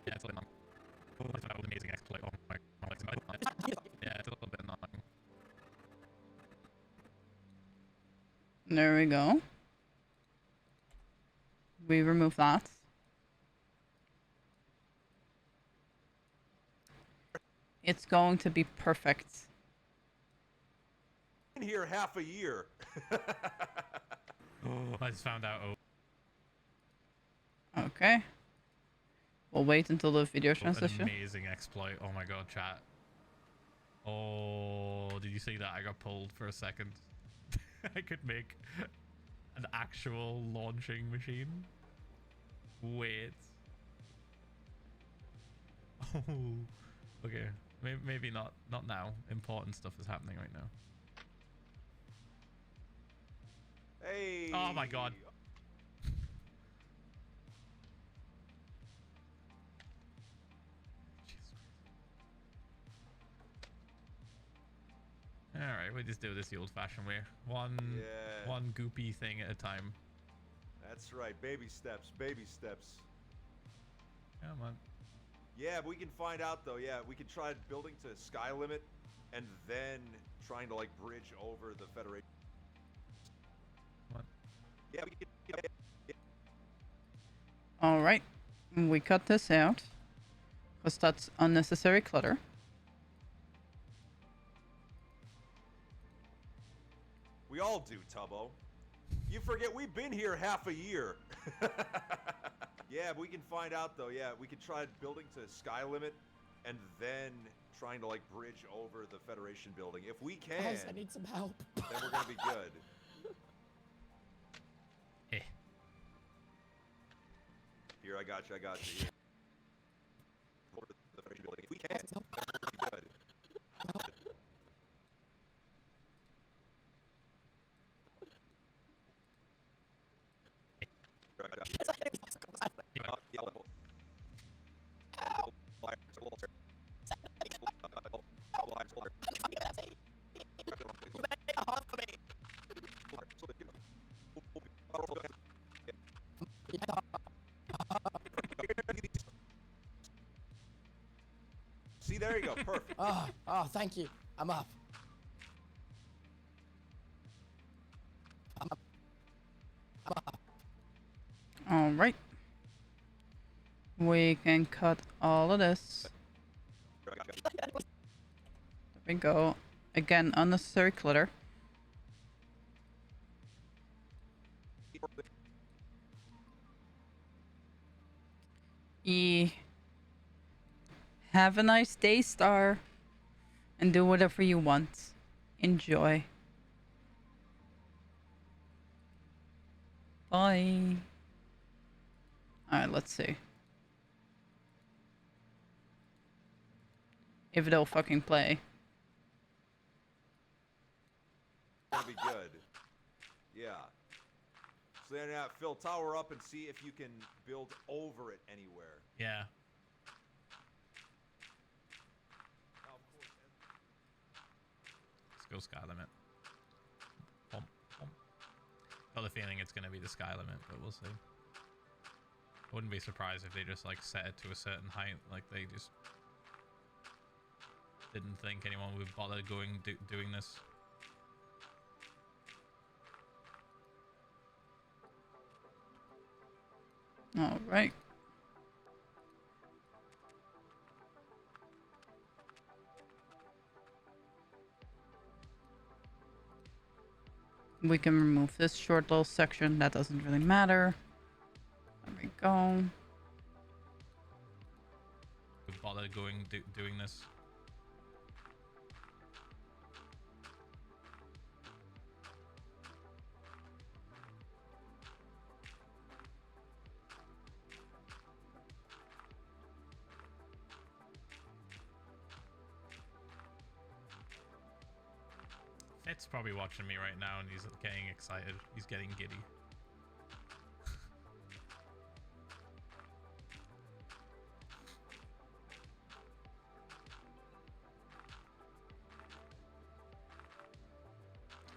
Yeah, it's a little long. That was amazing exploit. Oh my god. Yeah, it's a little bit annoying. There we go. We remove that. It's going to be perfect. Been here half a year. I just found out. Okay. We'll wait until the video An transition. amazing exploit. Oh my god, chat. Oh, did you see that? I got pulled for a second. I could make an actual launching machine. Wait. Oh, okay. Maybe not. Not now. Important stuff is happening right now. Hey. Oh my god. Alright, we just do this the old-fashioned way. One goopy thing at a time. That's right. Baby steps. Baby steps. Come on. Yeah, but we can find out though. Yeah, we can try building to sky limit, and then trying to like bridge over the Federation. What? Yeah, we can. Yeah. All right. We cut this out because that's unnecessary clutter. We all do, Tubbo. You forget we've been here half a year. Yeah, but we can find out though. Yeah, we can try building to sky limit, and then trying to like bridge over the Federation building. If we can, Guys, I need some help. then we're gonna be good. Eh. Here, I got you. I got you. Here. Over the Federation building. If we can, then we're gonna be good. Here, I got you. Yeah, level. See, there you go. Perfect. Oh, thank you. I'm up. All right. We can cut all of this. There we go. Again, unnecessary clutter. Have a nice day, Star. And do whatever you want. Enjoy. Bye. Alright, let's see. If they'll fucking play. Gonna be good. Yeah. So then, Phil, tower up and see if you can build over it anywhere. Yeah. Now, of course, Let's go sky limit. Bump, bump. Got the feeling it's going to be the sky limit, but we'll see. I wouldn't be surprised if they just like set it to a certain height, like they just didn't think anyone would bother doing this. All right. We can remove this short little section. That doesn't really matter. There we go. Would bother doing this. Fit's probably watching me right now and he's getting excited. He's getting giddy.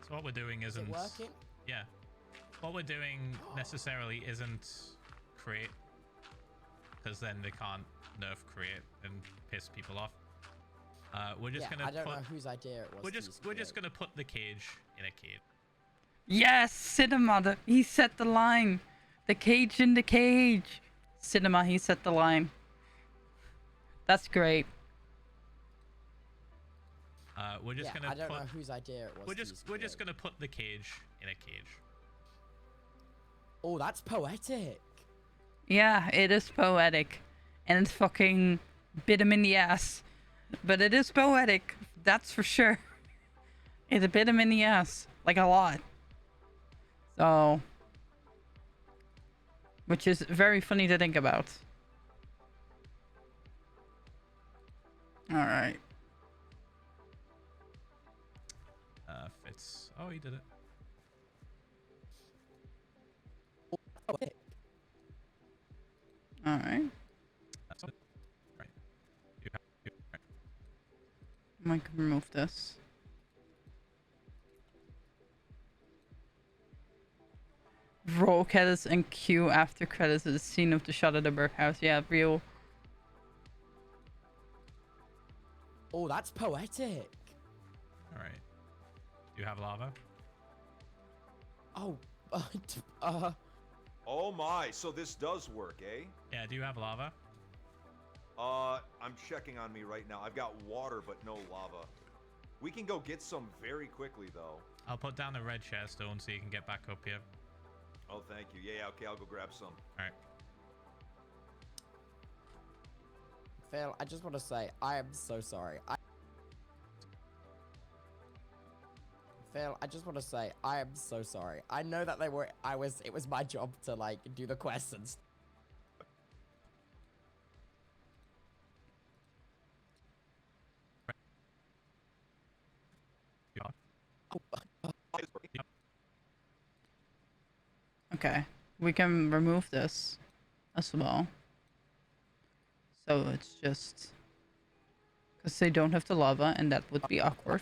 So what we're doing isn't... Is it working? Yeah. What we're doing necessarily isn't create, because then they can't nerf create and piss people off. We're just gonna I don't know whose idea it was. we're just gonna put the cage in a cage. Yes, Cinema. He set the line. The cage in the cage. Cinema. He set the line. That's great. We're just gonna. I don't know whose idea it was. We're just gonna put the cage in a cage. Oh, that's poetic. Yeah, it is poetic, and it's fucking bit him in the ass. But it is poetic, that's for sure. It bit him in the ass, like a lot. So, which is very funny to think about. All right. Fitz. Oh, he did it. Poetic. All right. That's it. Right. Right. I can remove this. Roll credits and cue after credits is the scene of the shot of the birdhouse. Yeah, real. Oh, that's poetic. All right. Do you have lava? Oh, oh my, so this does work, eh? Yeah. Do you have lava? I'm checking on me right now. I've got water, but no lava. We can go get some very quickly, though. I'll put down the red chest stone so you can get back up here. Oh, thank you. Yeah, okay, I'll go grab some. All right. Phil, I just want to say I am so sorry. Phil, I just want to say I am so sorry. I know that it was my job to like do the quests and stuff. Okay, we can remove this as well. So it's just because they don't have the lava, and that would be awkward.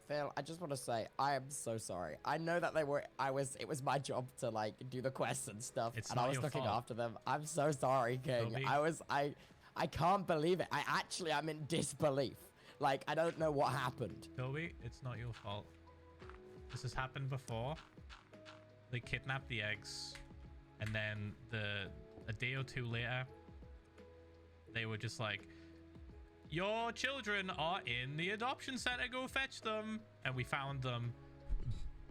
Phil, I just want to say I am so sorry. I know that it was my job to like do the quests and stuff, It's and not I was your looking fault. after them. I'm so sorry, King. Toby. I can't believe it. I'm in disbelief. Like I don't know what happened. Toby, it's not your fault. This has happened before. They kidnapped the eggs, and then a day or two later, they were just like, "Your children are in the adoption center. Go fetch them." And we found them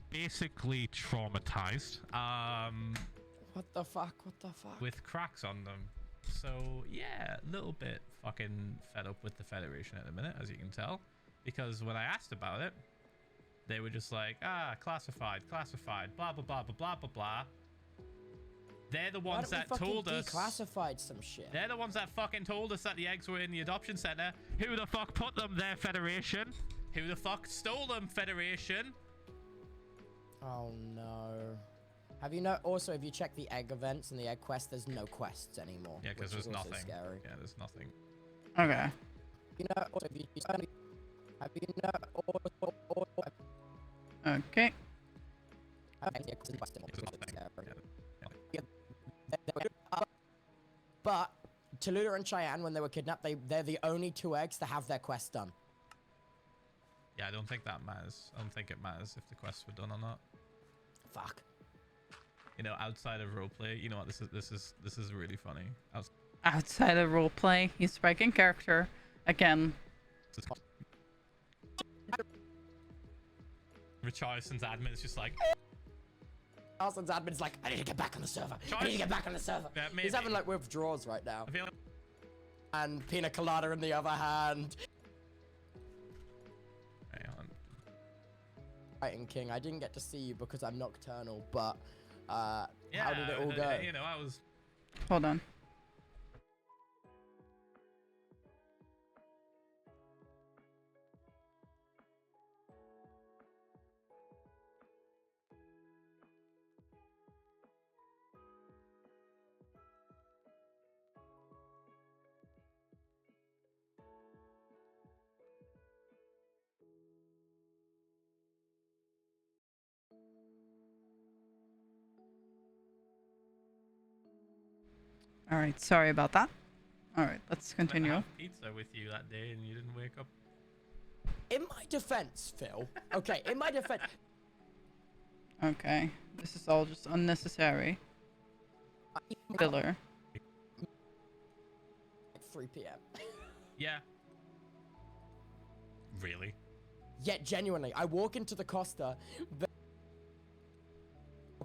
basically traumatized. What the fuck? What the fuck? with cracks on them. So yeah, a little bit fucking fed up with the Federation at the minute, as you can tell, because when I asked about it, they were just like, classified, blah blah blah blah blah blah blah. They're the ones that told us. Declassified some shit. They're the ones that fucking told us that the eggs were in the adoption center. Who the fuck put them there, Federation? Who the fuck stole them, Federation? Oh no. Have you know? Also, if you check the egg events and the egg quest, there's no quests anymore. Yeah, because which there's is also nothing. Scary. Yeah, there's nothing. Okay. You know, also, if you have you know? Okay. But Tallulah and Cheyenne, when they were kidnapped, they're the only 2 eggs to have their quest done. Yeah, I don't think that matters. I don't think it matters if the quests were done or not. Fuck. You know, outside of roleplay, you know what? This is really funny. Outside of roleplay, he's spiking character again. Richardson's admin is just like, Arson's admin's like, I need to get back on the server. I need to get back on the server. Yeah, He's having like withdrawals right now. I feel like And Pina Colada in the other hand. hang on. Fighting King, I didn't get to see you because I'm nocturnal, but Yeah, how did it all go? You know, I was Hold on. All right, sorry about that. All right, let's continue. I had pizza with you that day and you didn't wake up. In my defense, Phil. Okay, in my defense. Okay, this is all just unnecessary. Filler. 3 p.m. Yeah. Really? Yet genuinely, I walk into the Costa.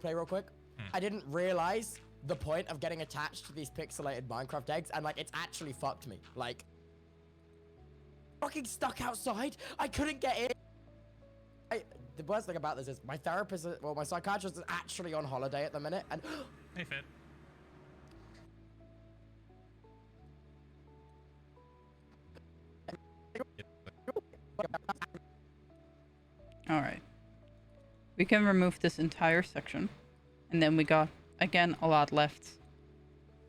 Play real quick. I didn't realize the point of getting attached to these pixelated Minecraft eggs, and like it's actually fucked me. Like, fucking stuck outside. I couldn't get in. The worst thing about this is my therapist, well, my psychiatrist is actually on holiday at the minute, and Hey, Fit. All right. We can remove this entire section. And then we got, again, a lot left.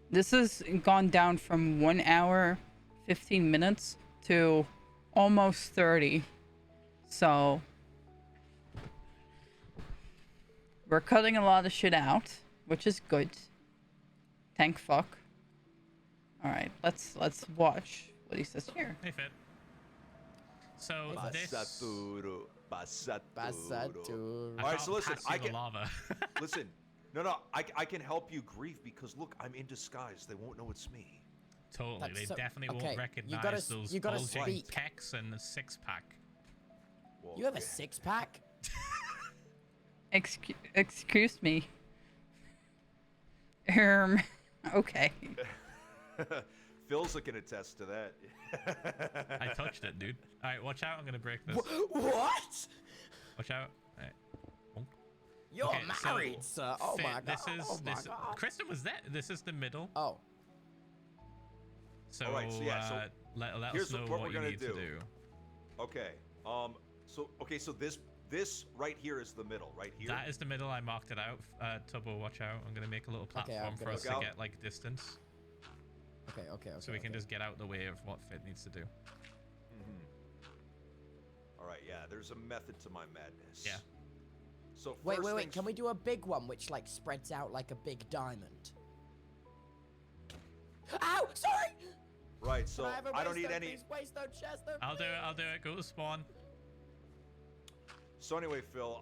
This has gone down from 1 hour, 15 minutes to almost 30. So we're cutting a lot of shit out, which is good. Thank fuck. All right, let's watch what he says here. Hey, Fit. So this. Basaturo. Basatu. I All right, can't so listen, pass you I the can- lava. Listen, no, I can help you grieve because look, I'm in disguise. They won't know it's me. Totally, That's they so- definitely okay, won't you recognize gotta- those you gotta bulging speak. pecs and the 6-pack. Well, You have a yeah. 6-pack? Excuse me. Okay. Philza can attest to that. I touched it, dude. All right, watch out. I'm gonna break this. What? Watch out. All right. Bonk. You're Okay, so, married, sir. Oh Fit, my god. This is oh my this. god. Kristen was there. This is the middle. Oh. So, Alright, so yeah, so let here's us know what what we're you gonna need to do. do. Okay. So this right here is the middle, right here. That is the middle. I marked it out. Tubbo, watch out. I'm gonna make a little Okay, platform I'm for gonna us look to out. get like distance, Okay. so we can just get out the way of what Fit needs to do. All right. Yeah. There's a method to my madness. Yeah. So Wait. first Can things- we do a big one which like spreads out like a big diamond? Ow! Sorry. Right. So Can I, have a I don't need waystone, any. please? Waystone, cheststone, I'll do it. please? I'll do it. Go to spawn. So anyway, Phil,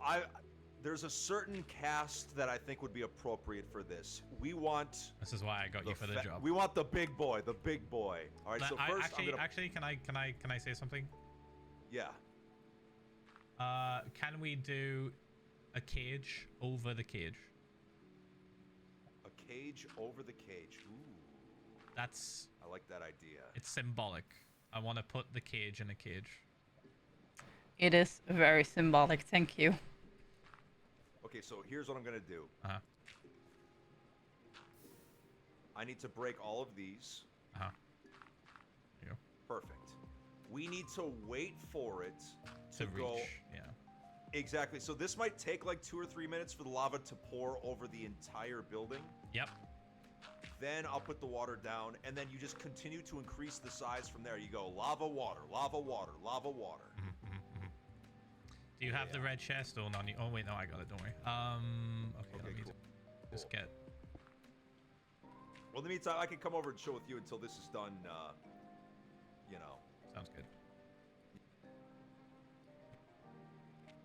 there's a certain cast that I think would be appropriate for this. We want This is why I got you for the job. We want the big boy, the big boy. All right. So I- first, actually, I'm gonna. actually, can I say something? Yeah. Can we do a cage over the cage? A cage over the cage. Ooh, That's... I like that idea. It's symbolic. I want to put the cage in a cage. It is very symbolic. Thank you. Okay, so here's what I'm gonna do. Uh-huh. I need to break all of these. Uh-huh. There you go. Perfect. We need to wait for it to go. Reach. Yeah. Exactly. So this might take like 2 or 3 minutes for the lava to pour over the entire building. Yep. Then I'll put the water down, and then you just continue to increase the size from there. You go lava, water, lava, water, lava, water. Do you have the red chest or not? Oh wait, no, I got it. Don't worry. Okay, let me cool. just get. Well, in the meantime, I can come over and chill with you until this is done. You know. Sounds good.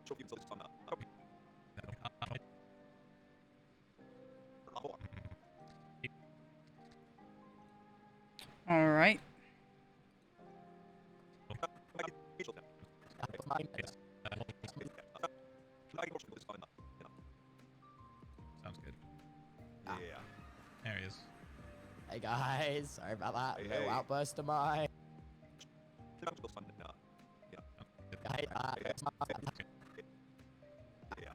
Chill with you until this is done. Lava, water. All right. Sounds good. Yeah. There he is. Hey guys, sorry about that. Hey, Little hey. outburst of mine. Yeah.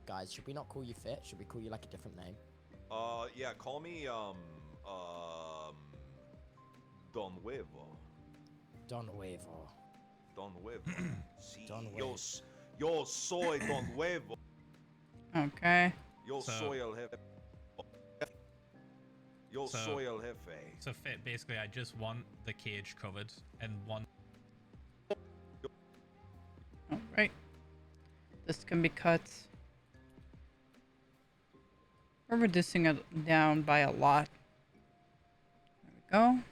Guys, should we not call you Fit? Should we call you like a different name? Yeah. Call me Don Huevo. Don Huevo. Don Huevo. Sí, Don yo, Huevo. yo soy Don Huevo. Okay. Yo So- soy el jefe. Yo So- soy el jefe. So Fit, basically, I just want the cage covered and one. All right. This can be cut. We're reducing it down by a lot. There we go.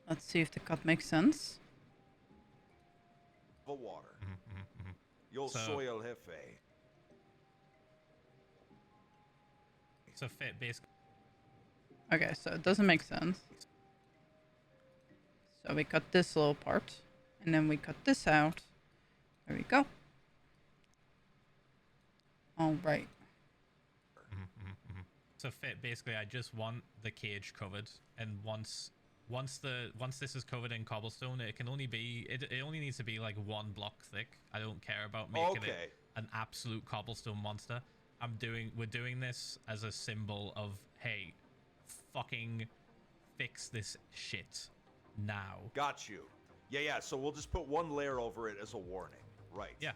Let's see if the cut makes sense. The water. Yo So- soy el jefe. So Fit, basically. Okay, so it doesn't make sense. So we cut this little part, and then we cut this out. There we go. All right. So Fit, basically, I just want the cage covered, and once this is covered in cobblestone, it can only be it only needs to be like 1 block thick. I don't care about making Okay. it an absolute cobblestone monster. We're doing this as a symbol of, hey, fucking fix this shit now. Got you. Yeah. So we'll just put 1 layer over it as a warning. Right. Yeah.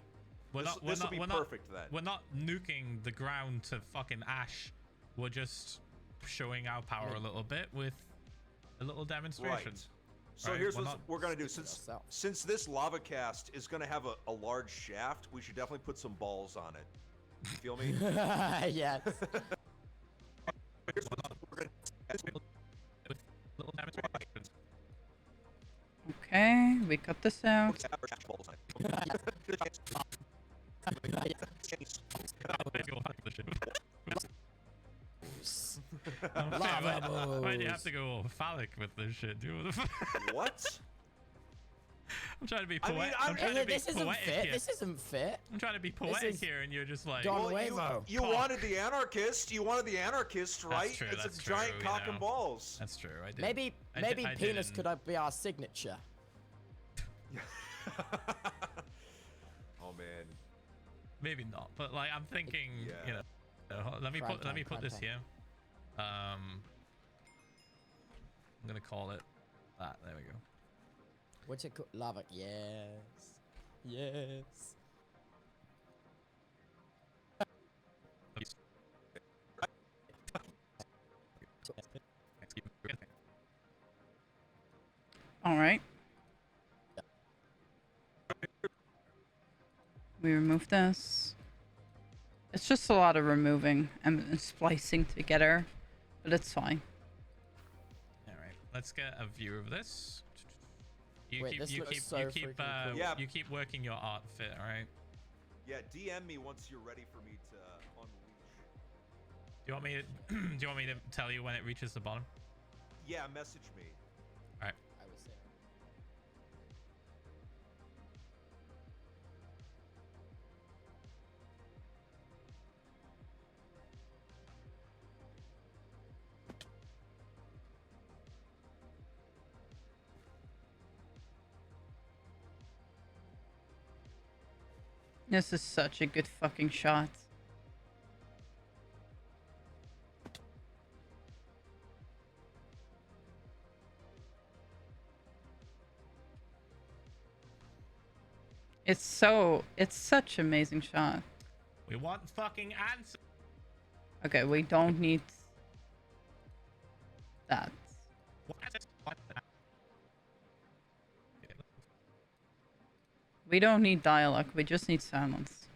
We're This not, will be we're not, perfect then. We're not nuking the ground to fucking ash. We're just showing our power a little bit with a little demonstration. Right. So Right, here's we're what not- we're gonna do. Yourself. Since this lava cast is gonna have a large shaft, we should definitely put some balls on it. You feel me? Yes. Here's what we're gonna With little demonstration. Okay, we cut this out. Lava Why do you have moves. to go all phallic with this shit, dude? What? I'm trying to be I mean, poetic. I'm- I'm trying Hey, to be this isn't poetic fit. here. This isn't fit. I'm trying to be poetic is here, and you're just like, Don Well, Huevo. you Cock. wanted the anarchist. You wanted the anarchist, right? true, It's that's a giant true, cock you and know. balls. that's true. I did. Maybe I maybe I penis didn't. could be our signature. Oh man. Maybe not, but like I'm thinking, Yeah. you know. Let me Crime put let me time, put this crime here. I'm gonna call it that. There we go. What's it called? Lava. Yes. Yes. All right. We remove this. It's just a lot of removing and splicing together, but it's fine. All right, let's get a view of this. You Wait, keep this you looks keep so you keep freaking cool. Yeah. you keep working your art Fit. All right. Yeah. DM me once you're ready for me to unleash. Do you want me to do you want me to tell you when it reaches the bottom? Yeah. Message me. All right. I was there. This is such a good fucking shot. It's such an amazing shot. We want fucking answers. Okay, we don't need that. We don't need dialogue, we just need silence.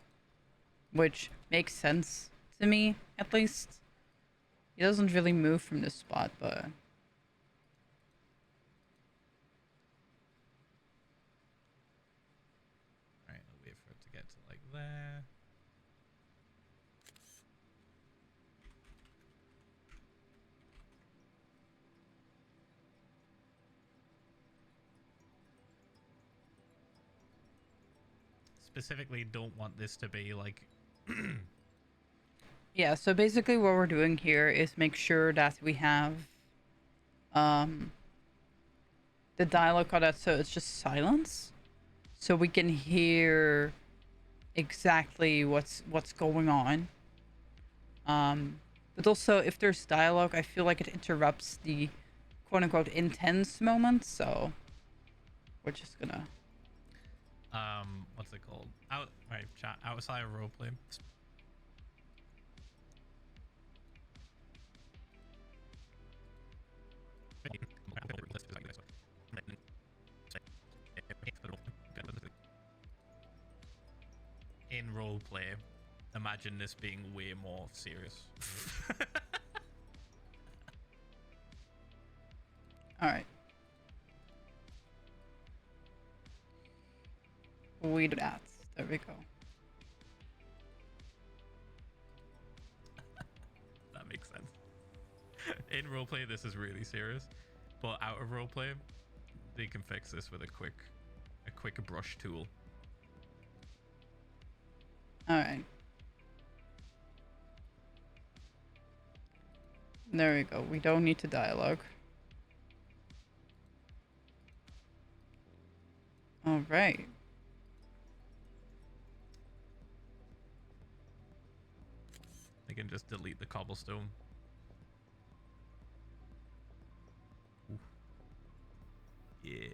Which makes sense to me, at least. He doesn't really move from this spot, but... Alright, I'll wait for it to get to like there. Specifically don't want this to be like Yeah, so basically what we're doing here is make sure that we have the dialogue on that, so it's just silence. So we can hear exactly what's going on. But also if there's dialogue, I feel like it interrupts the quote unquote intense moments, so we're just gonna what's it called? Chat outside of roleplay. In roleplay, imagine this being way more serious. Alright. We do that. There we go. That makes sense. In roleplay, this is really serious, but out of roleplay, they can fix this with a quick brush tool. Alright. There we go. We don't need to dialogue. Alright. They can just delete the cobblestone. Oof. Yeah.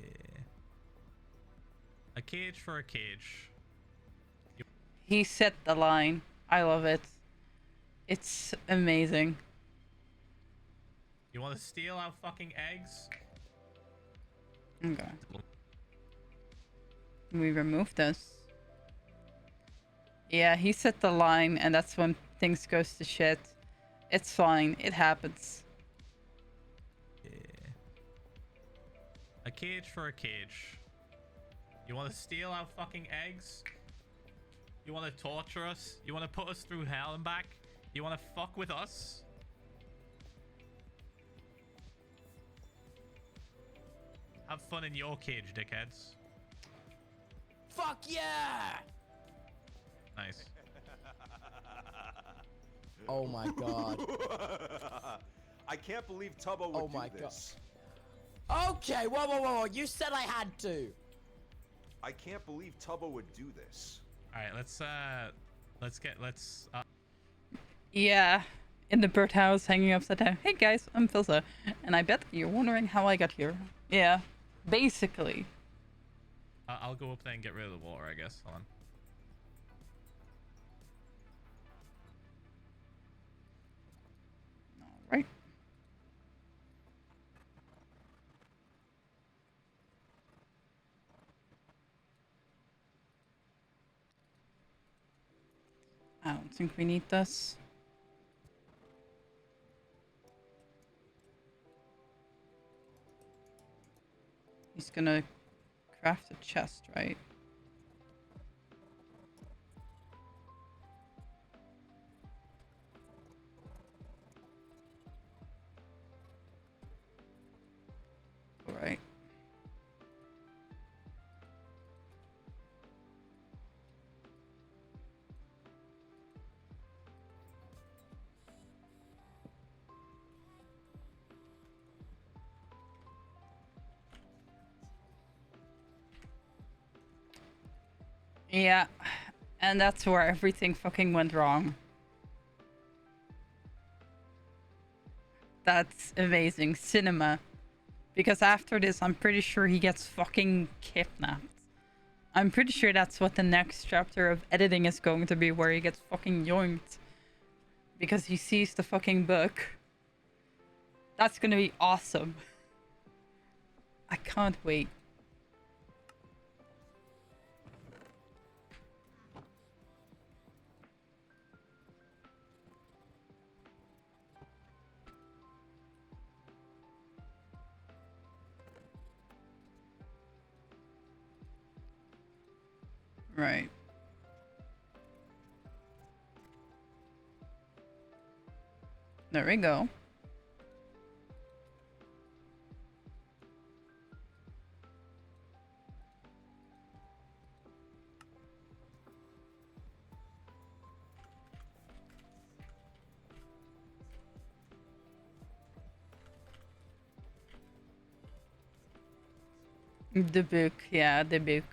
A cage for a cage. He set the line. I love it. It's amazing. You want to steal our fucking eggs? Okay. We remove this. Yeah, he set the line, and that's when things goes to shit. It's fine. It happens. Yeah. A cage for a cage. You want to steal our fucking eggs? You want to torture us? You want to put us through hell and back? You want to fuck with us? Have fun in your cage, dickheads. Fuck yeah! Nice. Oh my god. I can't believe Tubbo would Oh my do this. Okay, whoa. You said I had to. I can't believe Tubbo would do this. All right, let's Yeah. In the birdhouse, hanging upside down. Hey guys, I'm Philza. And I bet you're wondering how I got here. Yeah. Basically. I'll go up there and get rid of the water, I guess. Hold on. Alright. I don't think we need this. He's gonna craft a chest, right? Alright. Yeah, And that's where everything fucking went wrong. That's amazing. Cinema. Because after this, I'm pretty sure he gets fucking kidnapped. I'm pretty sure that's what the next chapter of editing is going to be, where he gets fucking yoinked. Because he sees the fucking book. That's gonna be awesome. I can't wait. Right. There we go. The book, yeah, the book.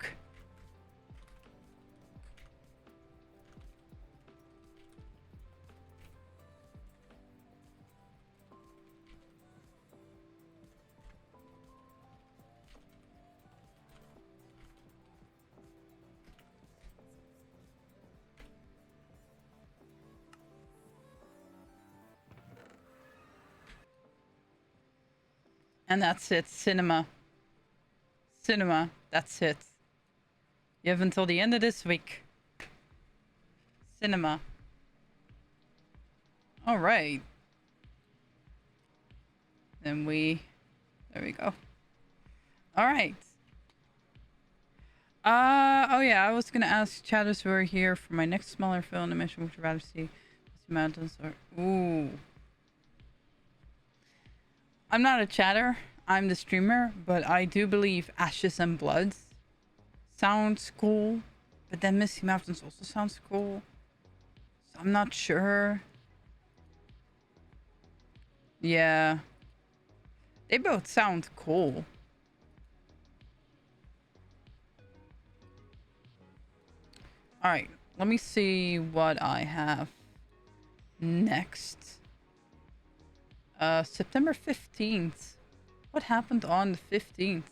And that's it. Cinema. Cinema. That's it. You have until the end of this week. Cinema. Alright. Then we... There we go. Alright. Oh yeah, I was gonna ask chatters who are here for my next smaller film animation, would you rather see mountains or... Ooh. I'm not a chatter, I'm the streamer, but I do believe Ashes and Bloods sounds cool, but then Misty Mountains also sounds cool. So I'm not sure. Yeah. They both sound cool. Alright, let me see what I have next. September 15th. What happened on the 15th?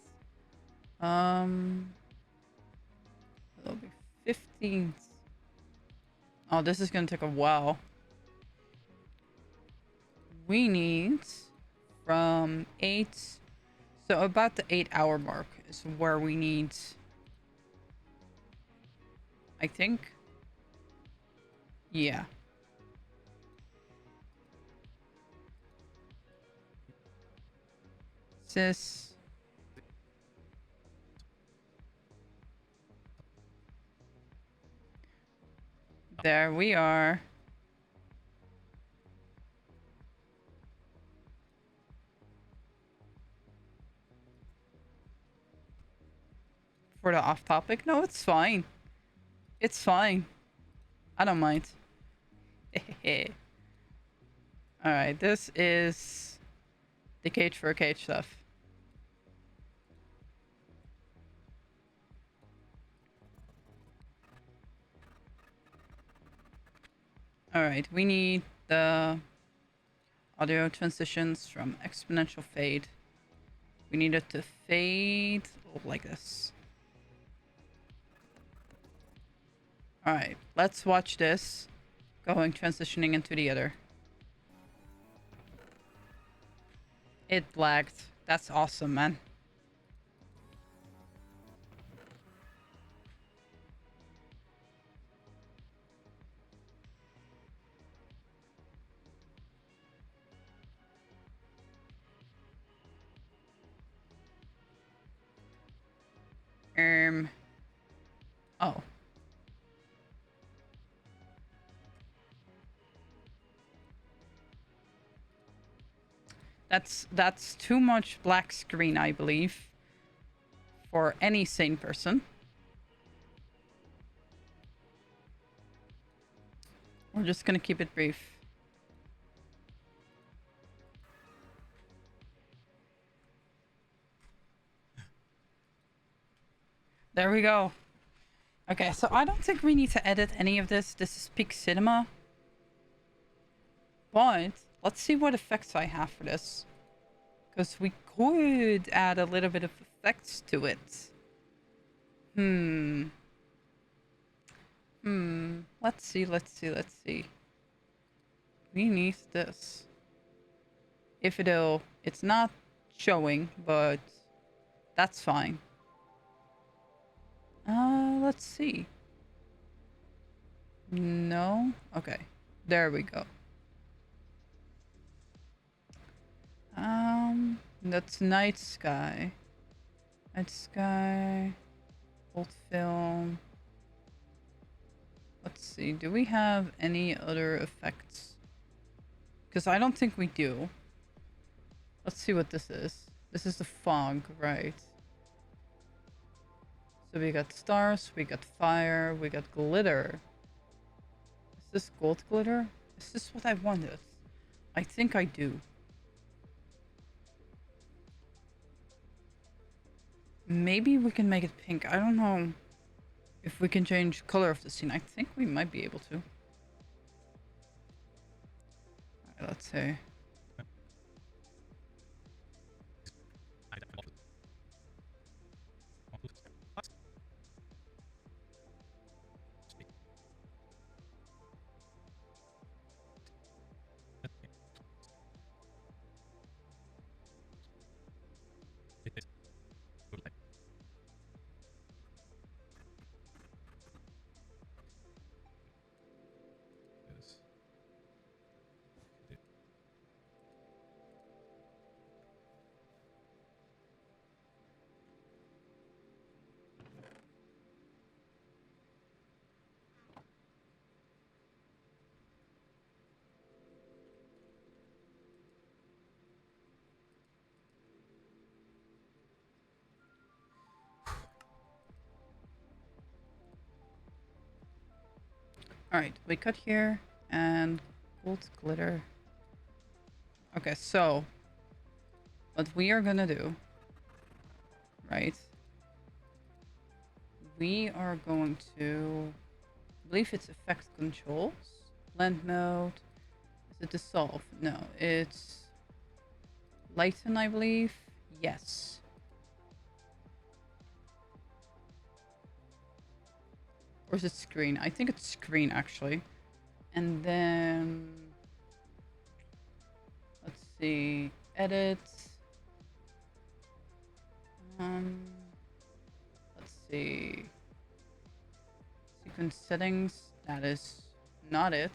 It'll be 15th. Oh, this is gonna take a while. We need from 8... So about the 8-hour mark is where we need... I think. Yeah. Sis. There we are. For the off topic? No, it's fine. It's fine. I don't mind. Alright, this is the cage for a cage stuff. Alright, we need the audio transitions from exponential fade. We need it to fade like this. Alright, let's watch this going transitioning into the other. It lagged. That's awesome, man. Oh. That's too much black screen, I believe, for any sane person. We're just gonna keep it brief. There we go. Okay, so I don't think we need to edit any of this. This is peak cinema. But let's see what effects I have for this. Because we could add a little bit of effects to it. Let's see. We need this. If it's not showing, but that's fine. Let's see. No? Okay. There we go. That's night sky. Night sky. Old film. Let's see. Do we have any other effects? Because I don't think we do. Let's see what this is. This is the fog, right? So we got stars, we got fire, we got glitter. Is this gold glitter? Is this what I wanted? I think I do. Maybe we can make it pink. I don't know if we can change color of the scene. I think we might be able to. Alright, let's see. Alright, we cut here and gold glitter. Okay, so what we are gonna do, right? We are going to, I believe it's effect controls, blend mode. Is it dissolve? No, it's lighten, I believe. Yes. Or is it screen? I think it's screen actually. And then let's see, edit. Let's see. Sequence settings. That is not it.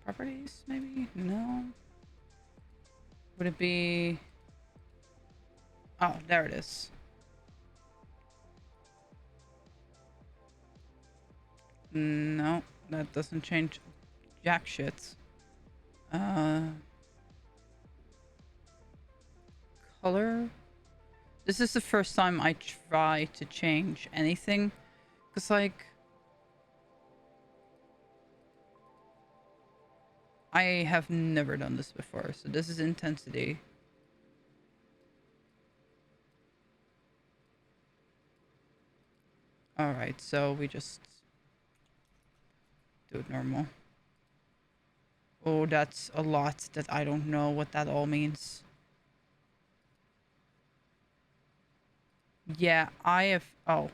Properties, maybe? No. Would it be? Oh, there it is. No, that doesn't change jack shit. Color. This is the first time I try to change anything. Because, like, I have never done this before. So this is intensity. Alright, so we just do it normal. Oh, that's a lot that I don't know what that all means. Yeah, I have... Oh.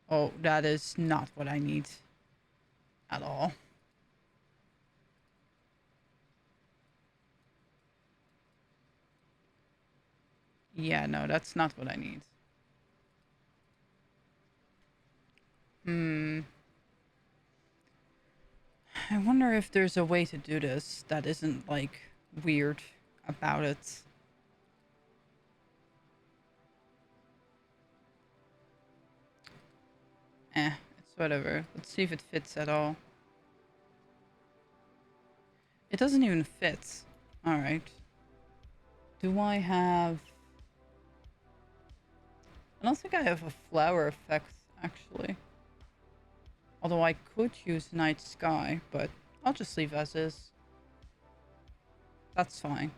Oh, that is not what I need. At all. Yeah, no, that's not what I need. I wonder if there's a way to do this that isn't, like, weird about it. It's whatever. Let's see if it fits at all. It doesn't even fit. Alright. Do I have... I don't think I have a flower effect, actually. Although I could use night sky, but I'll just leave as is. That's fine.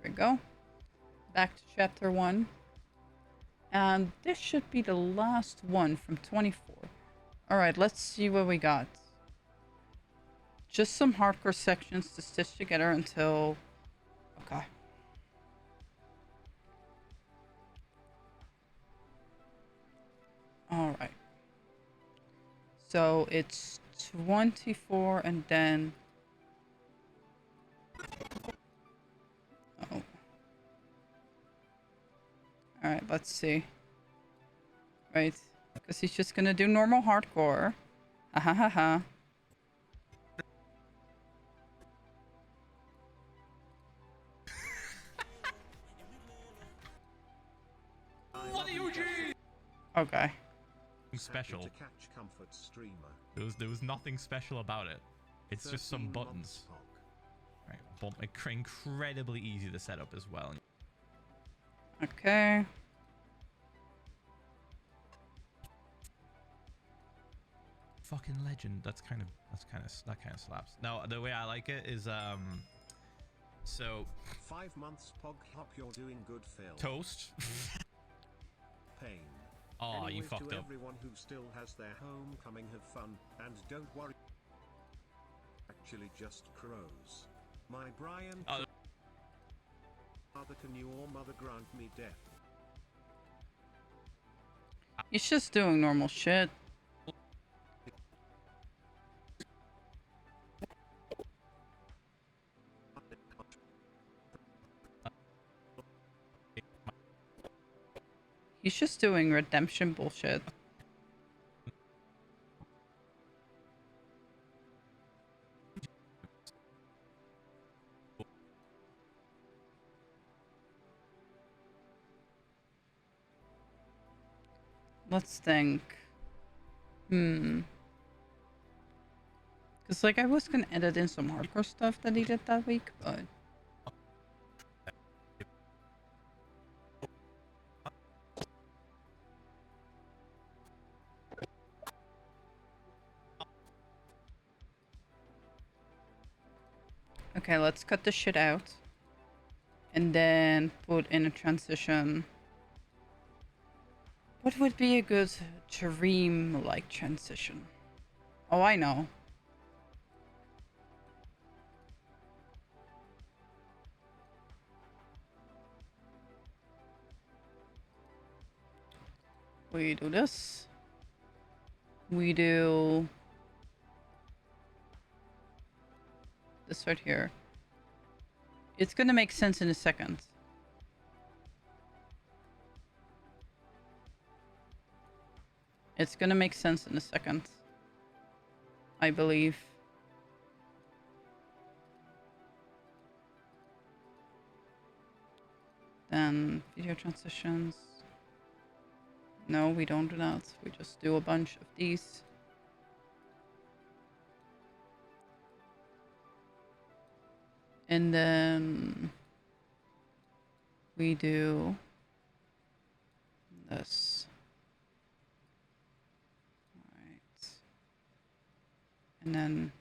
There we go. Back to chapter 1. And this should be the last one from 24. Alright, let's see what we got. Just some hardcore sections to stitch together until... Okay. Alright. So it's 24 and then... Oh. Alright, let's see. Right. Because he's just gonna do normal hardcore. Ha ha ha ha. What are you doing? Okay. Special. To catch comfort streamer. There was nothing special about it. It's just some 13 buttons. months, Pog. Right. Incredibly easy to set up as well. Okay. Fucking legend. That kind of slaps. Now the way I like it is so 5 months, Pog. Hope you're doing good, Phil. toast. Pain. Oh, you Anyways, fucked to up. everyone who still has their homecoming, have fun, and don't worry. Actually, just crows. My Brian. Oh. Father, can you or mother grant me death? He's just doing normal shit. He's just doing redemption bullshit. Let's think. Because, like, I was gonna edit in some hardcore stuff that he did that week, but... Okay, let's cut this shit out. And then put in a transition. What would be a good dream-like transition? Oh, I know. We do this. We do this right here. It's gonna make sense in a second. It's gonna make sense in a second. I believe. Then video transitions. No, we don't do that. We just do a bunch of these. And then we do this. Alright. And then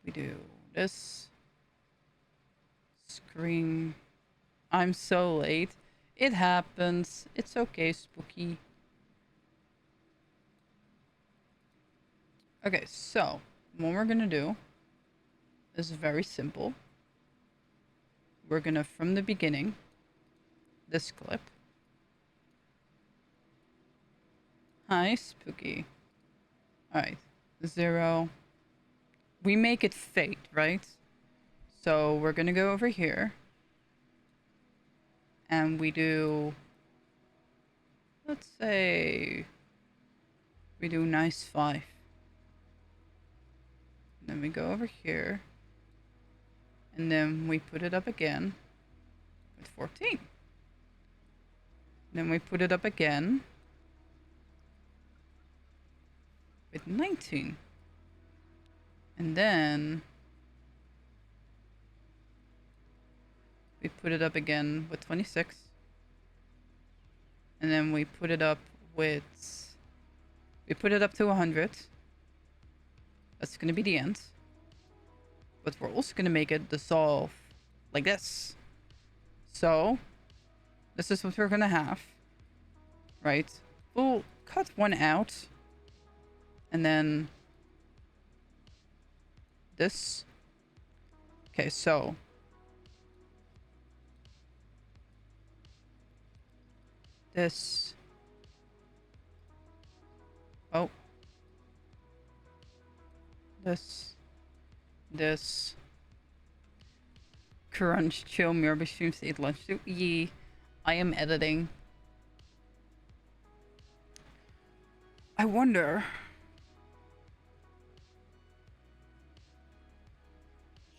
we do this. Screen. I'm so late. It happens. It's okay, Spooky. Okay, so what we're gonna do is very simple. We're gonna, from the beginning, this clip. Hi, Spooky. Alright, 0. We make it fade, right? So we're gonna go over here. And we do, let's say, we do nice 5. And then we go over here. And then we put it up again with 14. Then we put it up again with 19. And then we put it up again with 26. And then we put it up with, we put it up to 100. That's gonna be the end. But we're also gonna make it dissolve like this. So this is what we're gonna have, right? We'll cut one out, and then this. Okay, so this. Oh. This. Crunch, chill, Mirror streams, eat lunch too. Yee. I am editing. I wonder.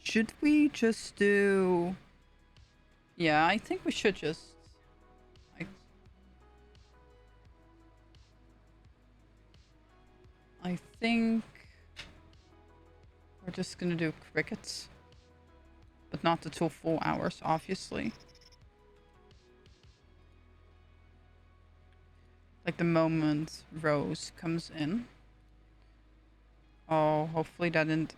Should we just do... Yeah, I think we should just... I think... We're just gonna do crickets. But not the 2 full hours, obviously. Like the moment Rose comes in. Oh, hopefully that didn't...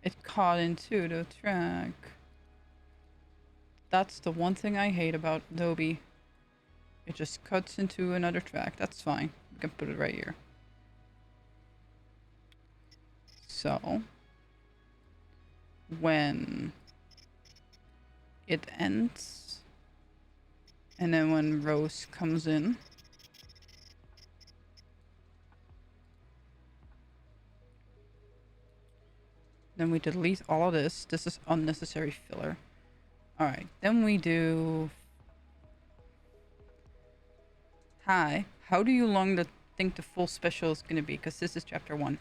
it caught into the track. That's the one thing I hate about Adobe. It just cuts into another track. That's fine. We can put it right here. So, when it ends, and then when Rose comes in, then we delete all of this. This is unnecessary filler. Alright, then we do... Hi, how do you long think the full special is gonna be? Because this is chapter 1.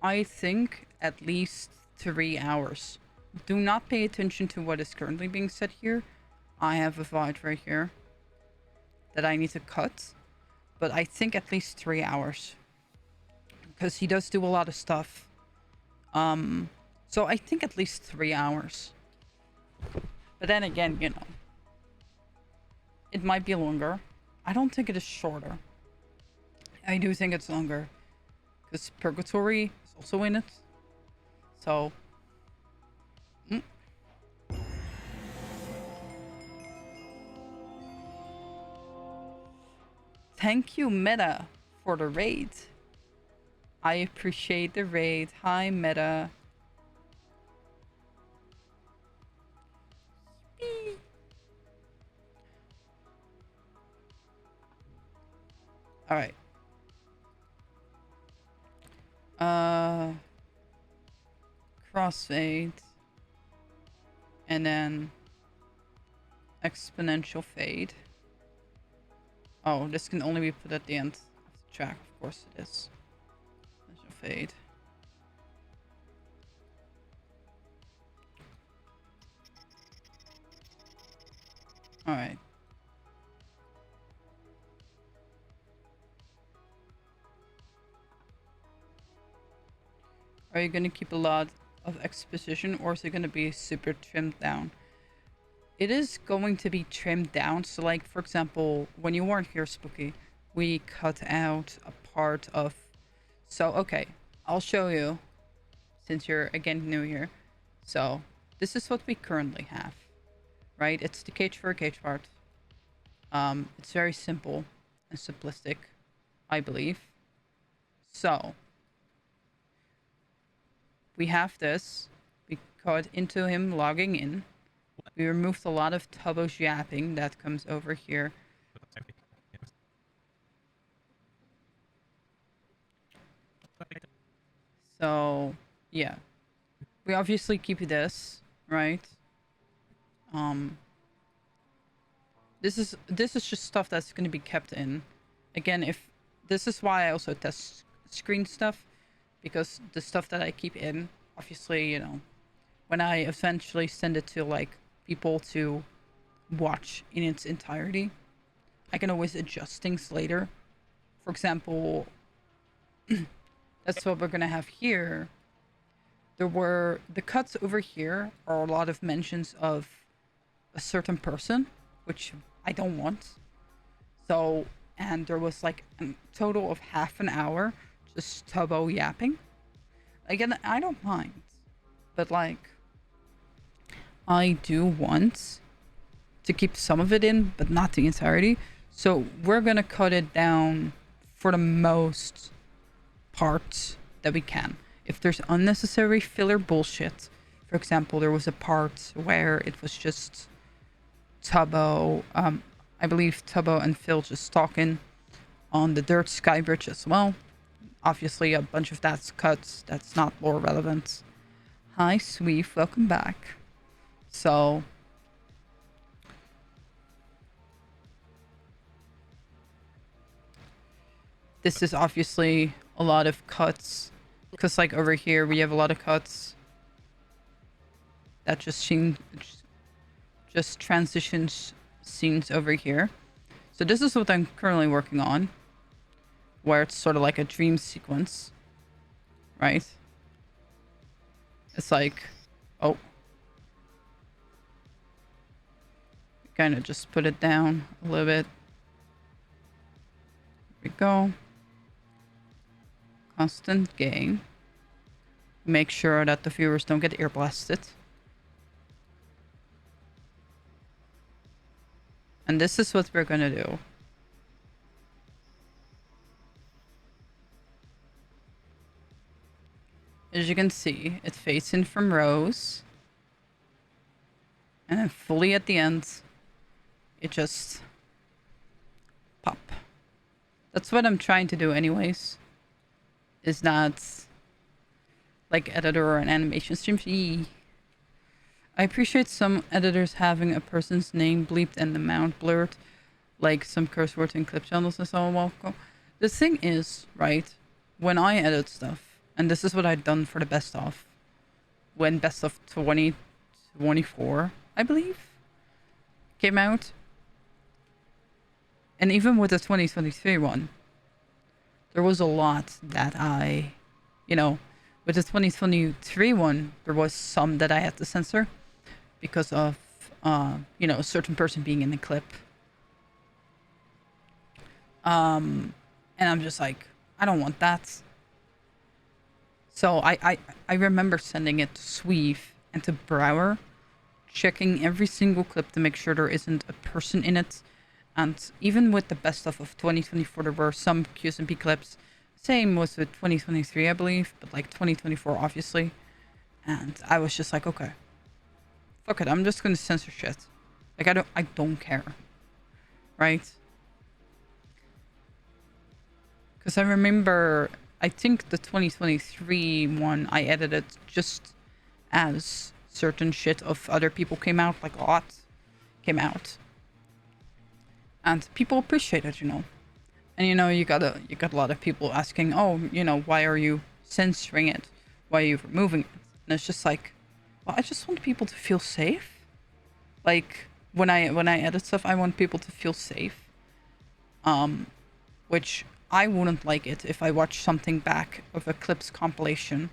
I think at least 3 hours. Do not pay attention to what is currently being said here. I have a VOD right here that I need to cut. But I think at least 3 hours. Because he does do a lot of stuff. So I think at least 3 hours. But then again, you know. It might be longer. I don't think it is shorter. I do think it's longer. Because Purgatory is also in it. So. Thank you, Meta, for the raid. I appreciate the raid. Hi, Meta. Alright. Crossfade. And then exponential fade. Oh, this can only be put at the end of the track. Of course it is. Exponential fade. Alright. Are you going to keep a lot of exposition, or is it going to be super trimmed down? It is going to be trimmed down. So like, for example, when you weren't here, Spooky, we cut out a part of... So, okay, I'll show you, since you're, again, new here. So, this is what we currently have, right? It's the cage for a cage part. It's very simple and simplistic, I believe. So, we have this. We cut into him logging in. We removed a lot of Tubbo's yapping that comes over here. So, yeah. We obviously keep this, right? This is just stuff that's going to be kept in. Again, if this is why I also test screen stuff, because the stuff that I keep in, obviously, you know, when I eventually send it to like people to watch in its entirety, I can always adjust things later. For example, that's what we're gonna have here. There were the cuts over here are a lot of mentions of a certain person, which I don't want. So, and there was like a total of half an hour just Tubbo yapping. Again, I don't mind, but like, I do want to keep some of it in, but not the entirety. So we're gonna cut it down for the most part that we can. If there's unnecessary filler bullshit, for example, there was a part where it was just Tubbo, I believe Tubbo and Phil just talking on the Dirt Sky Bridge as well. Obviously, a bunch of that's cut. That's not lore relevant. Hi, Sweef. Welcome back. So, this is obviously a lot of cuts. Because, like, over here, we have a lot of cuts. That just transitions scenes over here. So this is what I'm currently working on, where it's sort of like a dream sequence, right? It's like, oh, kind of just put it down a little bit. There we go. Constant gain. Make sure that the viewers don't get ear blasted. And this is what we're gonna do. As you can see, it fades in from Rose. And then fully at the end, it just pop. That's what I'm trying to do anyways. Is not like editor or an animation stream. Eee. I appreciate some editors having a person's name bleeped and the amount blurred, like some curse words in clip channels and so on. The thing is, right, when I edit stuff, and this is what I've done for the best of, when best of 2024, I believe, came out, and even with the 2023 one, there was a lot that I, with the 2023 one, there was some that I had to censor because of, a certain person being in the clip. And I'm just like, I don't want that. So I remember sending it to Sweef and to Brower, checking every single clip to make sure there isn't a person in it. And even with the best of 2024, there were some QSMP clips. Same was with 2023, I believe, but like 2024, obviously. And I was just like, okay, fuck it, I'm just gonna censor shit. Like I don't care, right? Because I remember, I think the 2023 one I edited just as certain shit of other people came out, like a lot came out. And people appreciate it, And you got a lot of people asking, oh, why are you censoring it? Why are you removing it? And it's just like, well, I just want people to feel safe. Like when I edit stuff, I want people to feel safe. Which I wouldn't like it if I watch something back of a clips compilation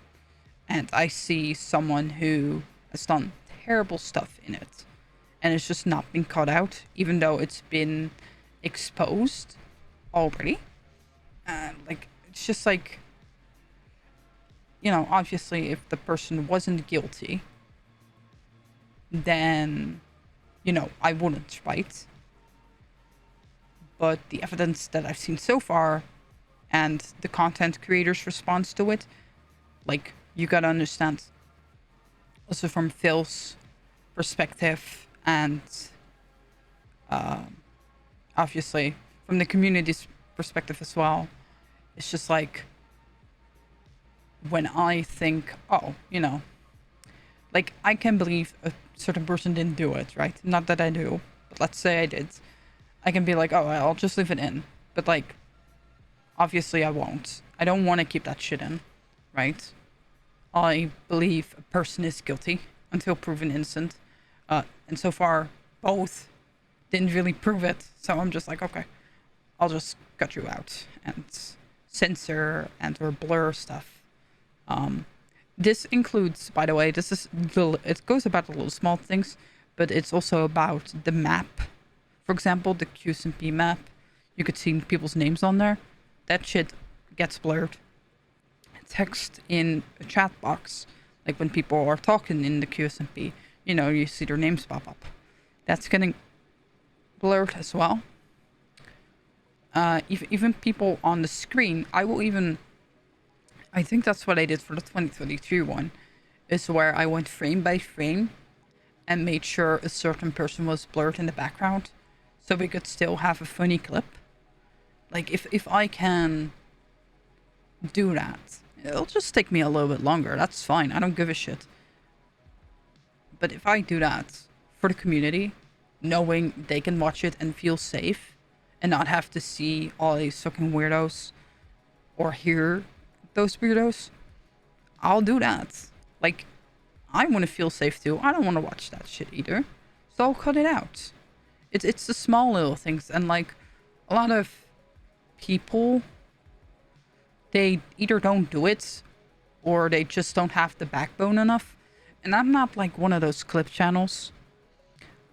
and I see someone who has done terrible stuff in it and it's just not been cut out, even though it's been exposed already. Like, it's just like, obviously if the person wasn't guilty, then, I wouldn't, right? But the evidence that I've seen so far and the content creators' response to it, like, you gotta understand, also from Phil's perspective and obviously from the community's perspective as well, it's just like, when I think, oh, like, I can believe a certain person didn't do it, right? Not that I do, but let's say I did. I can be like, oh, I'll just leave it in. But, like, obviously I won't. I don't want to keep that shit in, right? I believe a person is guilty until proven innocent. And so far, both didn't really prove it. So I'm just like, okay, I'll just cut you out and censor and or blur stuff. This includes, by the way, it goes about the little small things, but it's also about the map. For example, the QSMP map. you could see people's names on there. That shit gets blurred. Text in a chat box, like when people are talking in the QSMP, you know, you see their names pop up. That's getting blurred as well. Even people on the screen, I think that's what I did for the 2023 one, is where I went frame by frame and made sure a certain person was blurred in the background so we could still have a funny clip. Like, if I can do that, it'll just take me a little bit longer. That's fine. I don't give a shit. But if I do that for the community, knowing they can watch it and feel safe and not have to see all these fucking weirdos or hear those weirdos, I'll do that. Like, I want to feel safe too. I don't want to watch that shit either. So I'll cut it out. It's the small little things. And like, a lot of people, they either don't do it or they just don't have the backbone enough. And I'm not like one of those clip channels.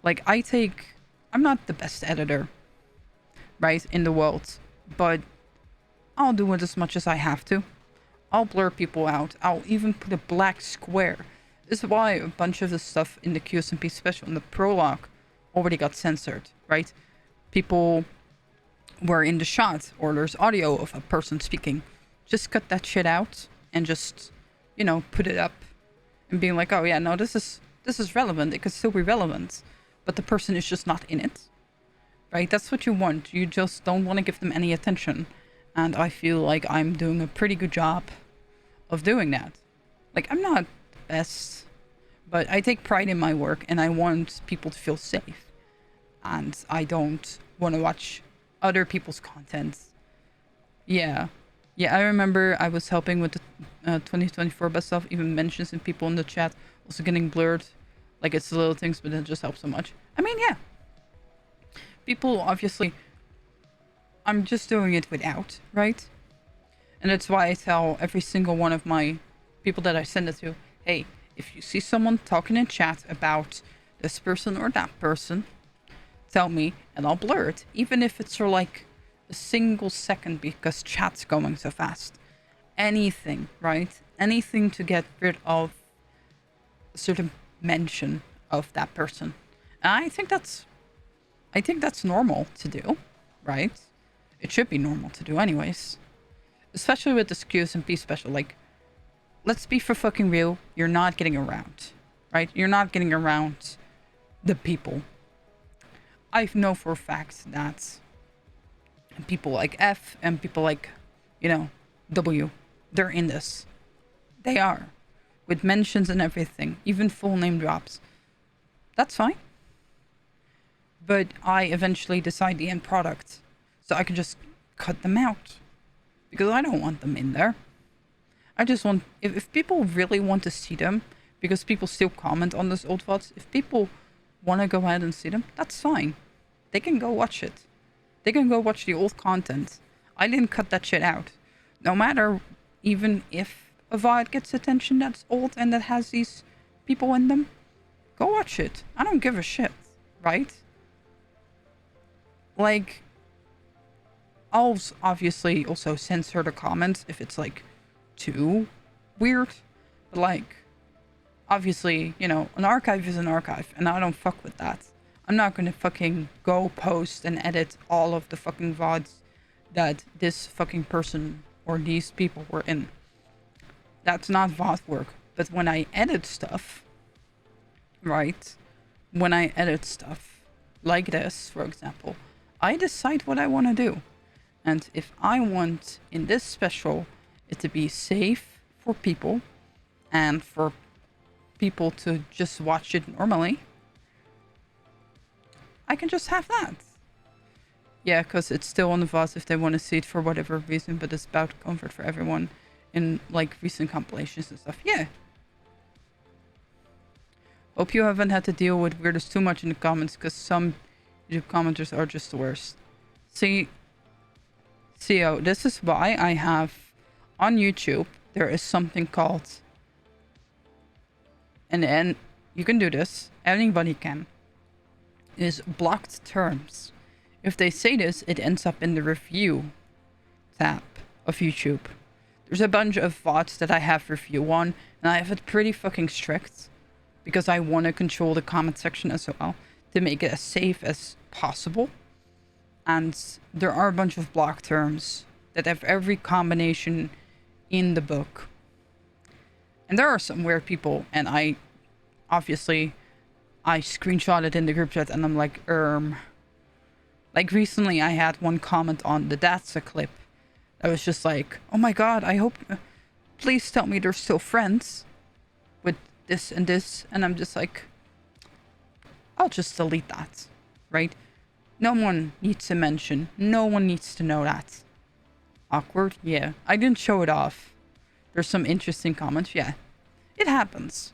Like, I'm not the best editor, right, in the world, but I'll do it as much as I have to. I'll blur people out. I'll even put a black square. This is why a bunch of the stuff in the QSMP special, in the prologue, already got censored, right? People were in the shot, or there's audio of a person speaking. Just cut that shit out and just, you know, put it up and being like, oh yeah, no, this is relevant. It could still be relevant, but the person is just not in it, right? That's what you want. You just don't want to give them any attention. And I feel like I'm doing a pretty good job of doing that. Like, I'm not the best, but I take pride in my work and I want people to feel safe. And I don't want to watch other people's content. Yeah. Yeah, I remember I was helping with the 2024 best stuff, even mentions and people in the chat also getting blurred. Like, it's the little things, but it just helps so much. I mean, yeah. People, obviously, I'm just doing it without, right? And that's why I tell every single one of my people that I send it to, hey, if you see someone talking in chat about this person or that person, tell me and I'll blur it. Even if it's for like a single second because chat's going so fast. Anything, right? Anything to get rid of a certain mention of that person. And I think that's normal to do, right? It should be normal to do anyways. Especially with this QSMP special. Like, let's be for fucking real. You're not getting around, right? You're not getting around the people. I know for a fact that people like F and people like, you know, W, they're in this. They are. With mentions and everything. Even full name drops. That's fine. But I eventually decide the end product. So I can just cut them out. Because I don't want them in there. I just want... If people really want to see them, because people still comment on those old VODs, if people want to go ahead and see them, that's fine. They can go watch it. They can go watch the old content. I didn't cut that shit out. No matter, even if a VOD gets attention that's old and that has these people in them, go watch it. I don't give a shit, right? Like... I'll obviously also censor the comments if it's like too weird. But like, obviously, you know, an archive is an archive and I don't fuck with that. I'm not gonna fucking go post and edit all of the fucking VODs that this fucking person or these people were in. That's not VOD work. But when I edit stuff, right? When I edit stuff like this, for example, I decide what I want to do. And if I want, in this special, it to be safe for people and for people to just watch it normally, I can just have that. Yeah, because it's still on the VODs if they want to see it for whatever reason, but it's about comfort for everyone in like recent compilations and stuff. Yeah. Hope you haven't had to deal with weirdos too much in the comments, because some YouTube commenters are just the worst. See... CO, this is why I have on YouTube, there is something called, and you can do this, anybody can, is blocked terms. if they say this, it ends up in the review tab of YouTube. There's a bunch of VODs that I have review on, and I have it pretty fucking strict because I want to control the comment section as well to make it as safe as possible. And there are a bunch of block terms that have every combination in the book. And there are some weird people, and I screenshot it in the group chat and I'm like, Like recently I had one comment on the Datsa clip that was just like, oh my god, I hope, please tell me they're still friends with this and this. And I'm just like, I'll just delete that, right? No one needs to mention. No one needs to know that. Awkward? Yeah. I didn't show it off. There's some interesting comments. Yeah. It happens.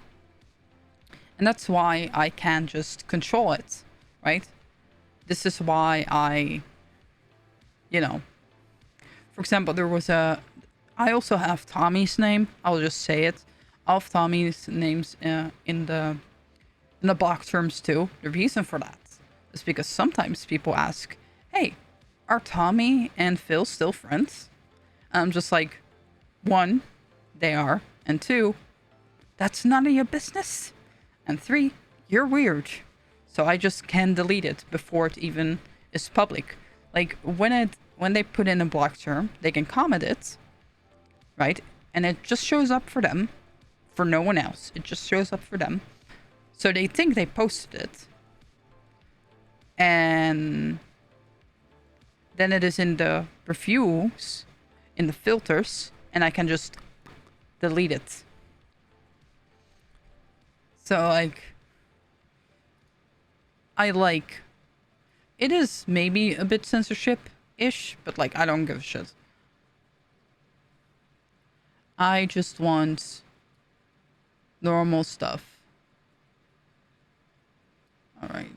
And that's why I can just control it, right? This is why I, for example, there was I also have Tommy's name. I'll just say it. I'll have Tommy's names in the block terms too. The reason for that is because sometimes people ask, hey, are Tommy and Phil still friends? And I'm just like, 1, they are. And 2, that's none of your business. And 3, you're weird. So I just can delete it before it even is public. Like when they put in a block term, they can comment it, right? And it just shows up for them, for no one else. It just shows up for them. So they think they posted it. And then it is in the reviews, in the filters, and I can just delete it. So it is maybe a bit censorship-ish, but I don't give a shit. I just want normal stuff. Alright.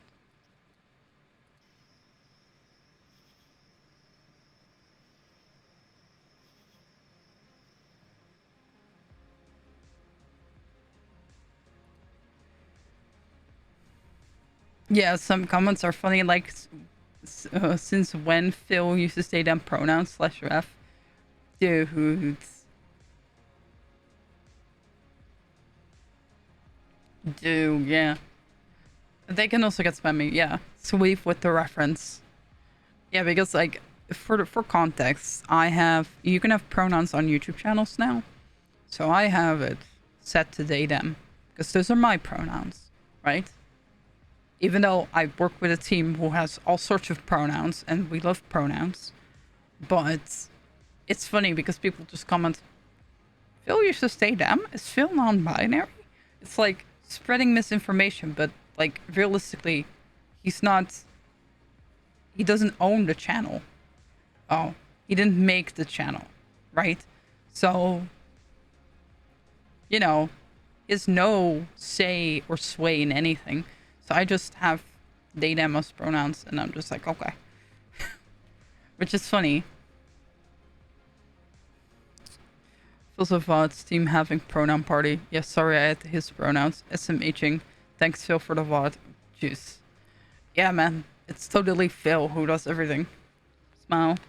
Yeah, some comments are funny, since when Phil used to say them pronouns /ref. Dudes. Dude, yeah. They can also get spammy, yeah. Sweep with the reference. Yeah, because for context, you can have pronouns on YouTube channels now. So I have it set to they them. Because those are my pronouns, right? Even though I work with a team who has all sorts of pronouns, and we love pronouns. But it's funny because people just comment, Phil used to say them? Is Phil non-binary? It's like spreading misinformation, but realistically, he doesn't own the channel. Oh, he didn't make the channel, right? So, he has no say or sway in anything. So I just have they, them as pronouns, and I'm just like, okay. Which is funny. Philza VODs team having pronoun party. Yeah, sorry, I had his pronouns. SMHing. Thanks, Phil, for the VOD. Juice. Yeah, man. It's totally Phil who does everything. Smile.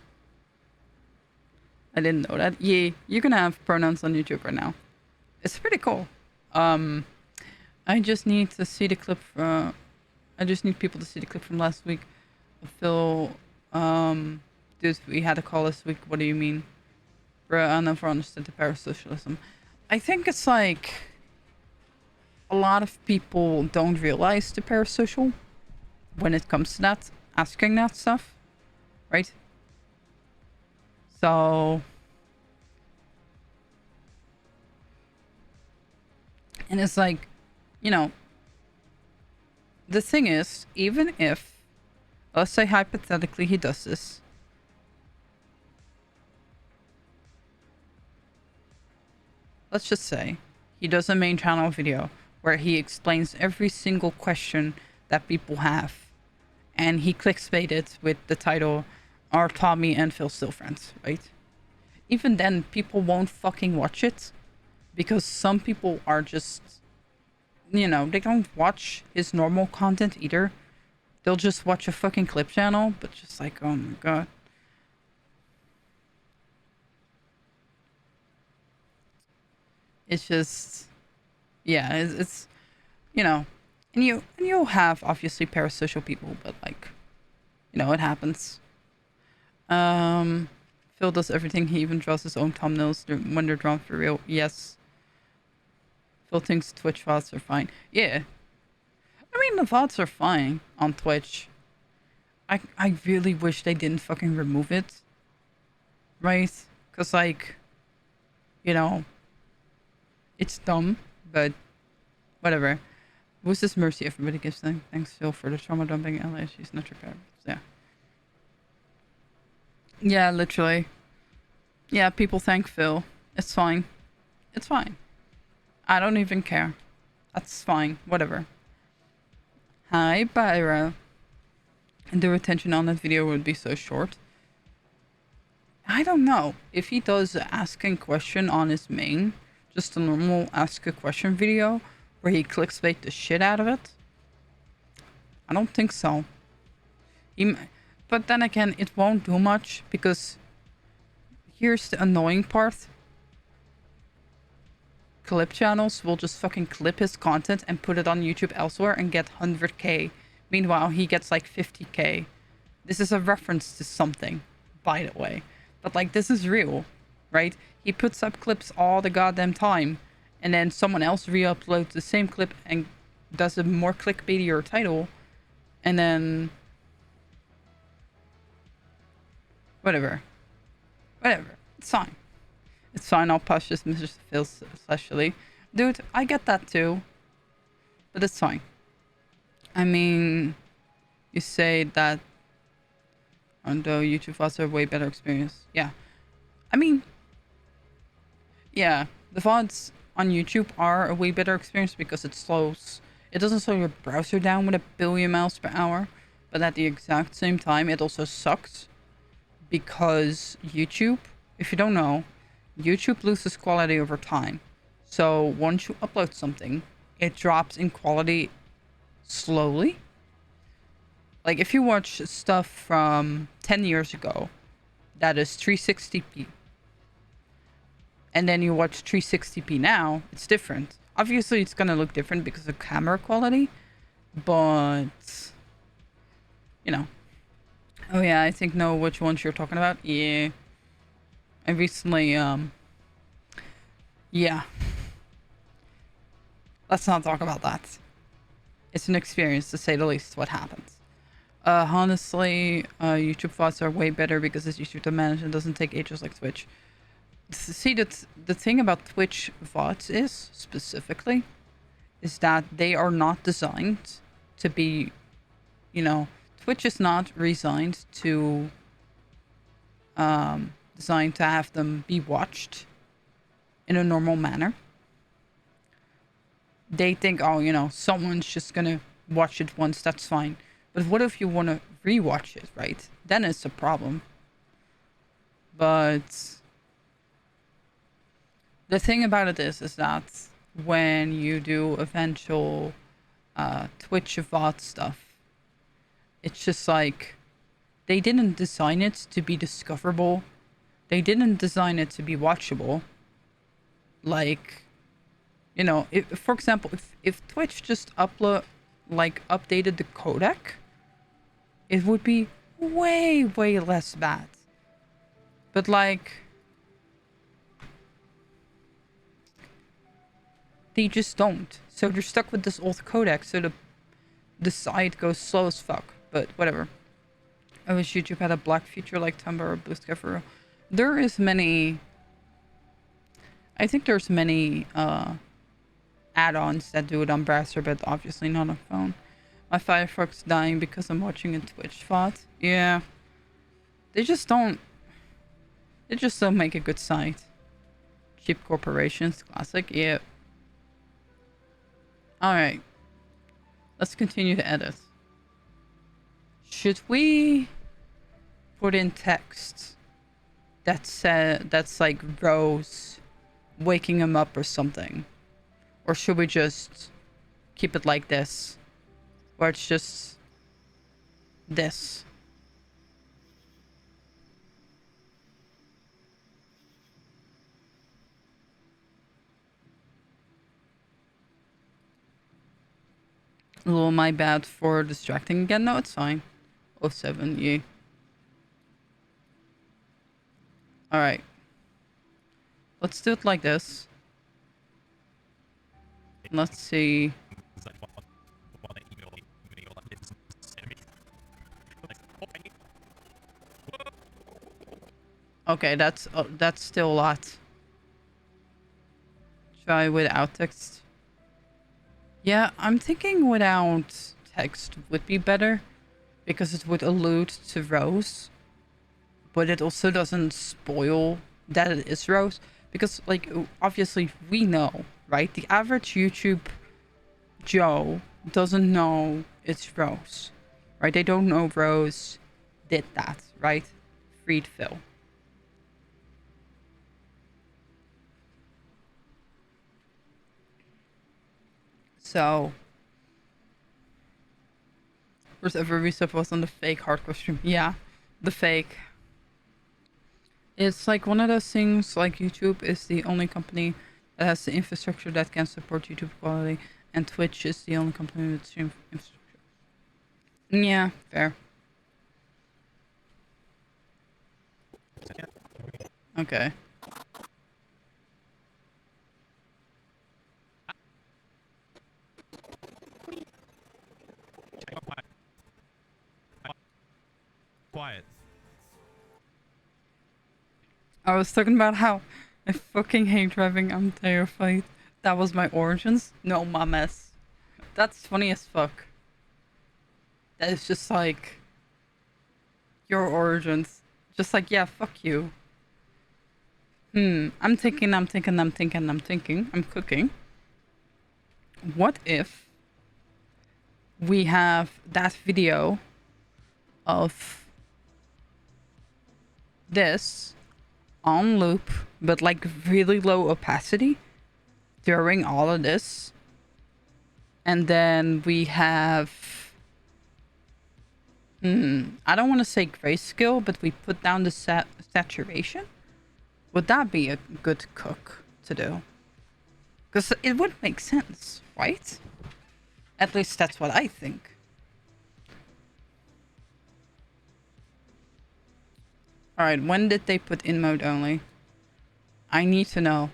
I didn't know that. Yeah, you can have pronouns on YouTube right now. It's pretty cool. I just need to see the clip from... I just need people to see the clip from last week. Phil, dude, we had a call this week. What do you mean? Bruh, I never understood the parasocialism. I think it's a lot of people don't realize the parasocial when it comes to that, asking that stuff, right? So... And it's the thing is, even if, let's say hypothetically he does this, let's just say he does a main channel video where he explains every single question that people have, and he clickbait it with the title, Are Tommy and Phil Still Friends, right? Even then, people won't fucking watch it, because some people are just, they don't watch his normal content either. they'll just watch a fucking clip channel, but just like, oh my god. It's just, yeah, it's you know, and you'll have obviously parasocial people, but like, you know, it happens. Phil does everything. He even draws his own thumbnails when they're drawn for real. Yes. Phil thinks Twitch VODs are fine. Yeah. I mean, the VODs are fine on Twitch. I really wish they didn't fucking remove it. Right? Because, like, you know, it's dumb, but whatever. Who's this Mercy? Everybody gives thanks, Phil, for the trauma dumping LA. She's not your parents. Yeah. Yeah, literally. Yeah, people thank Phil. It's fine. It's fine. I don't even care. That's fine. Whatever. Hi, Byra. And the retention on that video would be so short. I don't know. If he does asking question on his main, just a normal ask a question video, where he clickbait the shit out of it, I don't think so. But then again, it won't do much, because here's the annoying part. Clip channels will just fucking clip his content and put it on YouTube elsewhere and get 100k. Meanwhile, he gets like 50k. This is a reference to something, by the way. But like, this is real, right? He puts up clips all the goddamn time, and then someone else re-uploads the same clip and does a more clickbaitier title, and then whatever. It's fine. It's fine. I'll push this Mr. Phil especially. Dude, I get that too. But it's fine. I mean, you say that on the YouTube VODs are a way better experience. Yeah. I mean, yeah. The VODs on YouTube are a way better experience because it doesn't slow your browser down with 1 billion miles per hour. But at the exact same time, it also sucks. Because YouTube, if you don't know, YouTube loses quality over time. So once you upload something, it drops in quality slowly. Like if you watch stuff from 10 years ago, that is 360p. And then you watch 360p now, it's different. Obviously, it's going to look different because of camera quality. But, you know. Oh yeah, I think know which ones you're talking about. Yeah. I recently, yeah. Let's not talk about that. It's an experience, to say the least, what happens. Honestly, YouTube VODs are way better because it's easier to manage and doesn't take ages like Twitch. See, the thing about Twitch VODs is, specifically, is that they are not designed to be, you know, Twitch is not designed to have them be watched in a normal manner. They think, oh, you know, someone's just gonna watch it once, that's fine. But what if you want to rewatch it, right? Then it's a problem. But the thing about it is that when you do eventual Twitch VOD stuff, it's just like, they didn't design it to be discoverable. They didn't design it to be watchable. Like, you know, for example, if Twitch just updated the codec, it would be way less bad. But like, they just don't. So they're stuck with this old codec, so the site goes slow as fuck. But whatever. I wish YouTube had a black feature like Tumblr or Blue Sky for real. There is many. I think there's many add-ons that do it on browser, but obviously not on phone. My Firefox dying because I'm watching a Twitch VOD. Yeah. They just don't make a good site. Cheap corporations, classic. Yeah. Alright. Let's continue to edit. Should we put in text that's like Rose waking him up or something? Or should we just keep it like this? Where it's just this. A little my bad for distracting again. No, it's fine. Oh 07, yeah. Alright. Let's do it like this. Let's see. Okay, that's still a lot. Try without text. Yeah, I'm thinking without text would be better because it would allude to Rose, but it also doesn't spoil that it is Rose because, like, obviously we know, right? The average YouTube Joe doesn't know it's Rose, right? They don't know Rose did that, right? Freed Phil. So, first ever resub was on the fake hardcore stream. Yeah, the fake. It's like one of those things, like YouTube is the only company that has the infrastructure that can support YouTube quality, and Twitch is the only company with stream infrastructure. Yeah, fair. Okay. Quiet. I was talking about how I fucking hate driving. I'm terrified. That was my origins. No, my mess. That's funny as fuck. That is just like your origins. Just like, yeah, fuck you. I'm thinking. I'm cooking. What if we have that video of this on loop, but like really low opacity during all of this? And then we have... I don't want to say grayscale, but we put down the saturation. Would that be a good cook to do? Because it would make sense, right? At least that's what I think. Alright, when did they put in mode only? I need to know.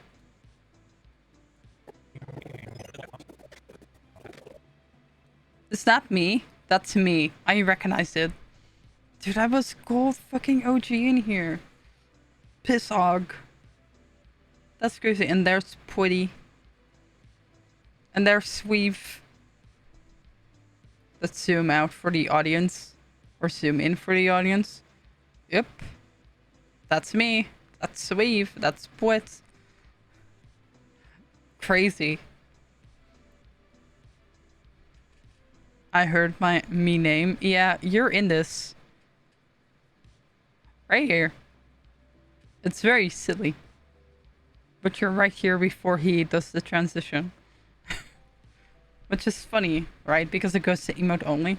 Is that me? That's me. I recognized it. Dude, I was gold fucking OG in here. Piss hog. That's crazy. And there's Putty. And there's Sweeve. Let's zoom out for the audience. Or zoom in for the audience. Yep. That's me. That's Sweeve. That's Put. Crazy. I heard me name. Yeah, you're in this. Right here. It's very silly. But you're right here before he does the transition. Which is funny, right? Because it goes to emote only.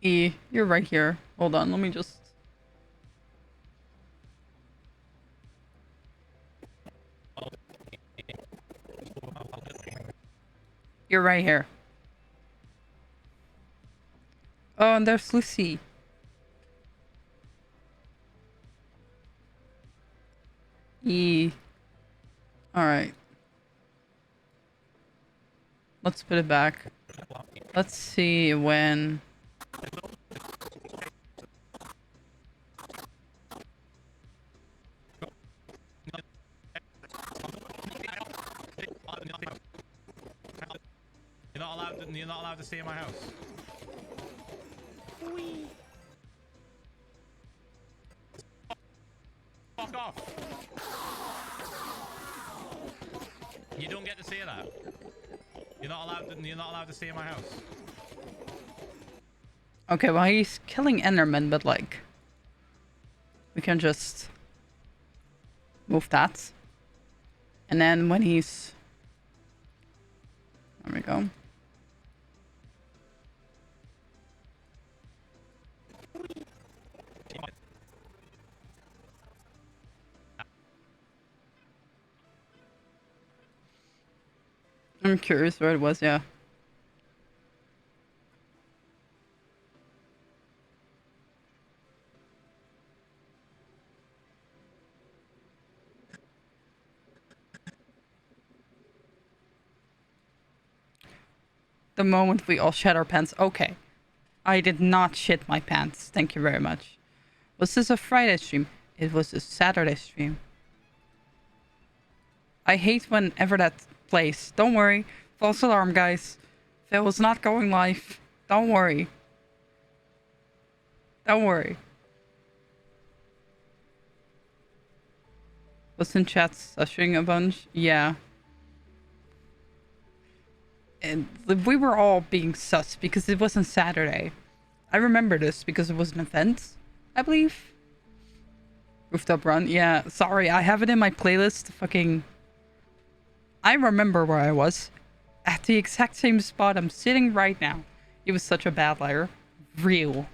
E, you're right here. Hold on, let me just... You're right here. Oh, and there's Lucy. E. Alright. Let's put it back. Let's see when... You're not allowed to stay in my house. Fuck off. You don't get to say that. You're not allowed to stay in my house. Okay, well he's killing Enderman, but like... We can just... move that. And then when he's... There we go. I'm curious where it was, yeah. The moment we all shat our pants. Okay. I did not shit my pants. Thank you very much. Was this a Friday stream? It was a Saturday stream. I hate whenever that plays. Don't worry. False alarm, guys. Phil was not going live. Don't worry. Don't worry. Was in chat sushing a bunch? Yeah. And we were all being sus because it wasn't Saturday. I remember this because it was an event, I believe. Rooftop Run. Yeah, sorry. I have it in my playlist. Fucking... I remember where I was. At the exact same spot I'm sitting right now. He was such a bad liar. Real.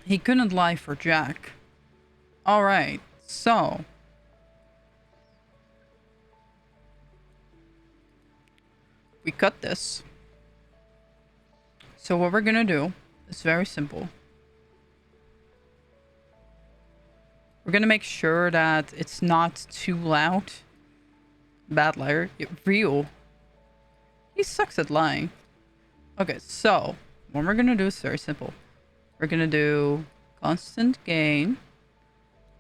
He couldn't lie for Jack. Alright, so... we cut this. So what we're gonna do is very simple. We're gonna make sure that it's not too loud. Bad liar. Real. He sucks at lying. Okay, so what we're gonna do is very simple. We're gonna do constant gain.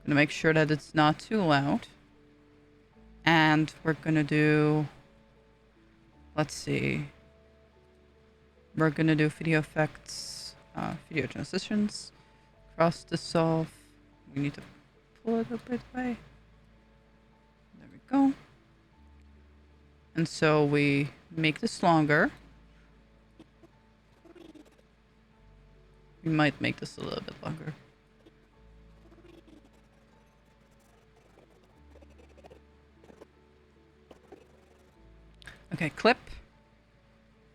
Gonna make sure that it's not too loud. And we're gonna do... let's see. We're gonna do video effects, video transitions, cross dissolve. We need to pull it a bit away. There we go. And so we make this longer. We might make this a little bit longer. Okay, clip.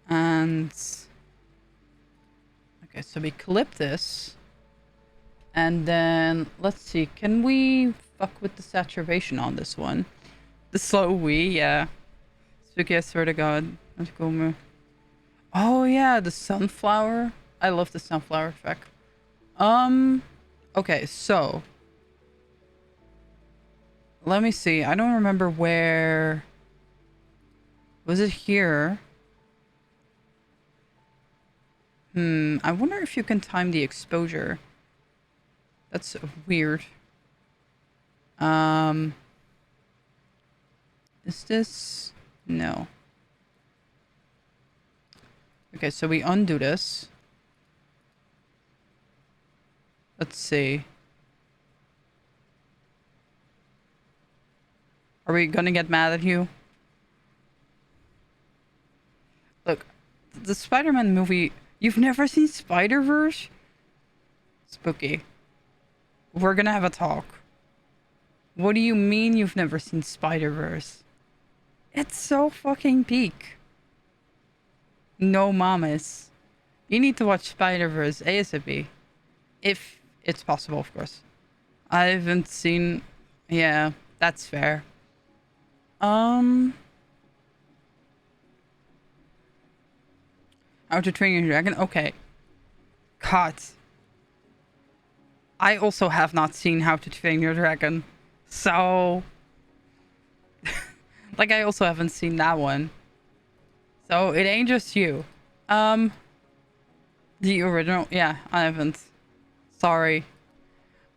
And... okay, so we clip this. And then, let's see, can we fuck with the saturation on this one? The slow wee, yeah. Spooky, I swear to God. Oh yeah, the sunflower. I love the sunflower effect. Okay, so... let me see, I don't remember where... was it here? I wonder if you can time the exposure. That's weird. Is this... no. Okay, so we undo this. Let's see. Are we gonna get mad at you? Look, the Spider-Man movie... you've never seen Spider-Verse? Spooky. We're gonna have a talk. What do you mean you've never seen Spider-Verse? It's so fucking peak. No mamas. You need to watch Spider-Verse ASAP. If it's possible, of course. I haven't seen... yeah, that's fair. How to Train Your Dragon? Okay. Cut. I also have not seen How to Train Your Dragon. So... like, I also haven't seen that one. So, it ain't just you. The original... yeah, I haven't. Sorry.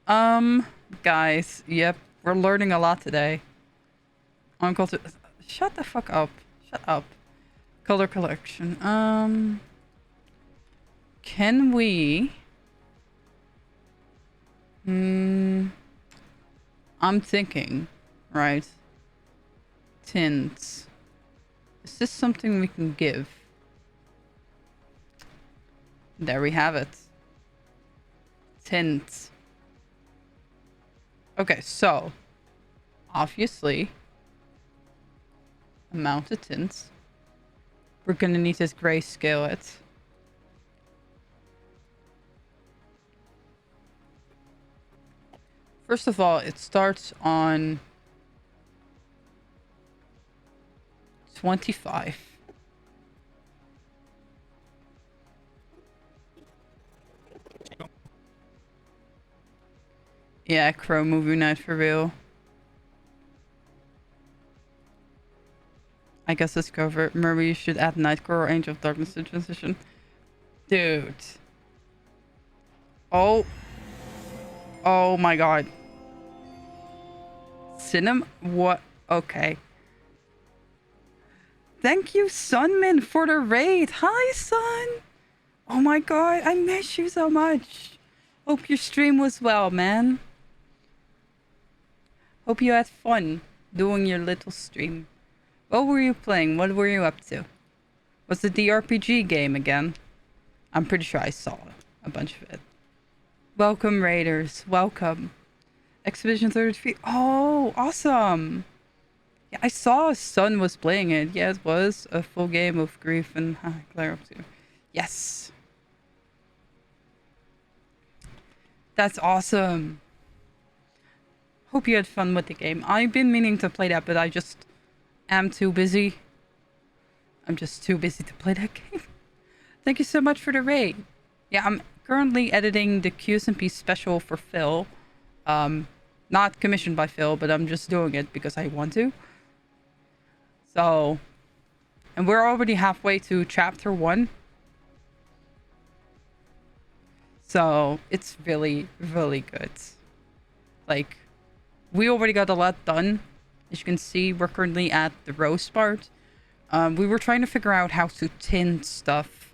Guys. Yep. We're learning a lot today. On culture... shut the fuck up. Shut up. Color collection. Can we... I'm thinking, right? Tints. Is this something we can give? There we have it. Tints. Okay, so obviously amount of tints. We're gonna need to grayscale it. First of all, it starts on 25. Yeah, Crow movie night for real. I guess let's go over it. Remember, you should add Nightcore or Angel of Darkness to transition. Dude. Oh. Oh my god. Cinema? What? Okay. Thank you, Sunmin, for the raid. Hi, Sun. Oh my god, I miss you so much. Hope your stream was well, man. Hope you had fun doing your little stream. What were you playing? What were you up to? Was it the RPG game again? I'm pretty sure I saw a bunch of it. Welcome, Raiders. Welcome. Expedition 33. Oh, awesome. Yeah, I saw Sun was playing it. Yeah, it was a full game of Grief and Claire up to. Yes. That's awesome. Hope you had fun with the game. I've been meaning to play that, but I just am too busy. I'm just too busy to play that game. Thank you so much for the raid. Yeah, I'm currently editing the QSMP special for Phil. Not commissioned by Phil, but I'm just doing it because I want to. So, and we're already halfway to chapter 1. So, it's really, really good. Like, we already got a lot done. As you can see, we're currently at the rose part. We were trying to figure out how to tint stuff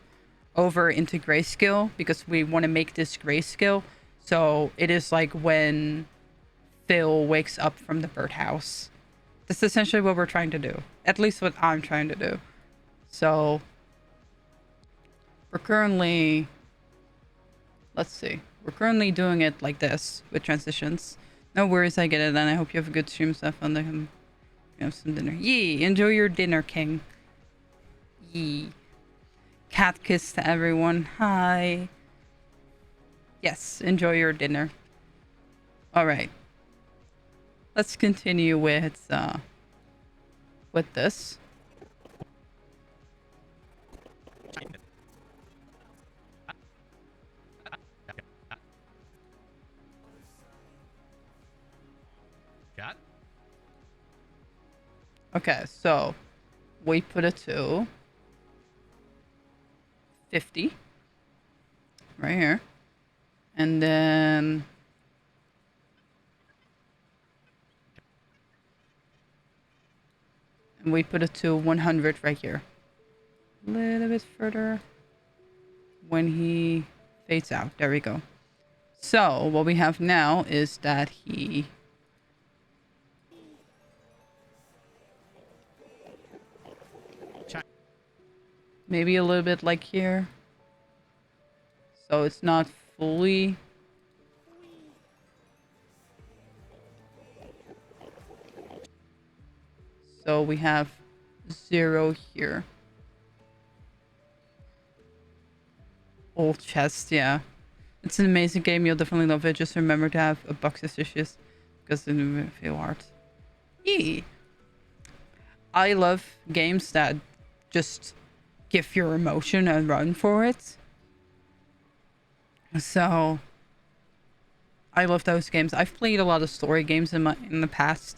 over into grayscale because we want to make this grayscale. So, it is like when Phil wakes up from the birdhouse. That's essentially what we're trying to do. At least what I'm trying to do. So, we're currently... Let's see. We're currently doing it like this, with transitions. No worries, I get it, and I hope you have a good stream stuff on the... Have some dinner. Yee! Enjoy your dinner, King. Yee. Cat kiss to everyone. Hi. Yes, enjoy your dinner. Alright. Let's continue with this. Cat? Okay, so we put it to 50 right here, and then we put it to 100 right here. A little bit further when he fades out. There we go. So what we have now is that he maybe a little bit like here. So it's not fully. So we have 0 here. Old chest, yeah. It's an amazing game. You'll definitely love it. Just remember to have a box of dishes because it will feel hard. Yee. I love games that just give your emotion a run for it. So I love those games. I've played a lot of story games in the past.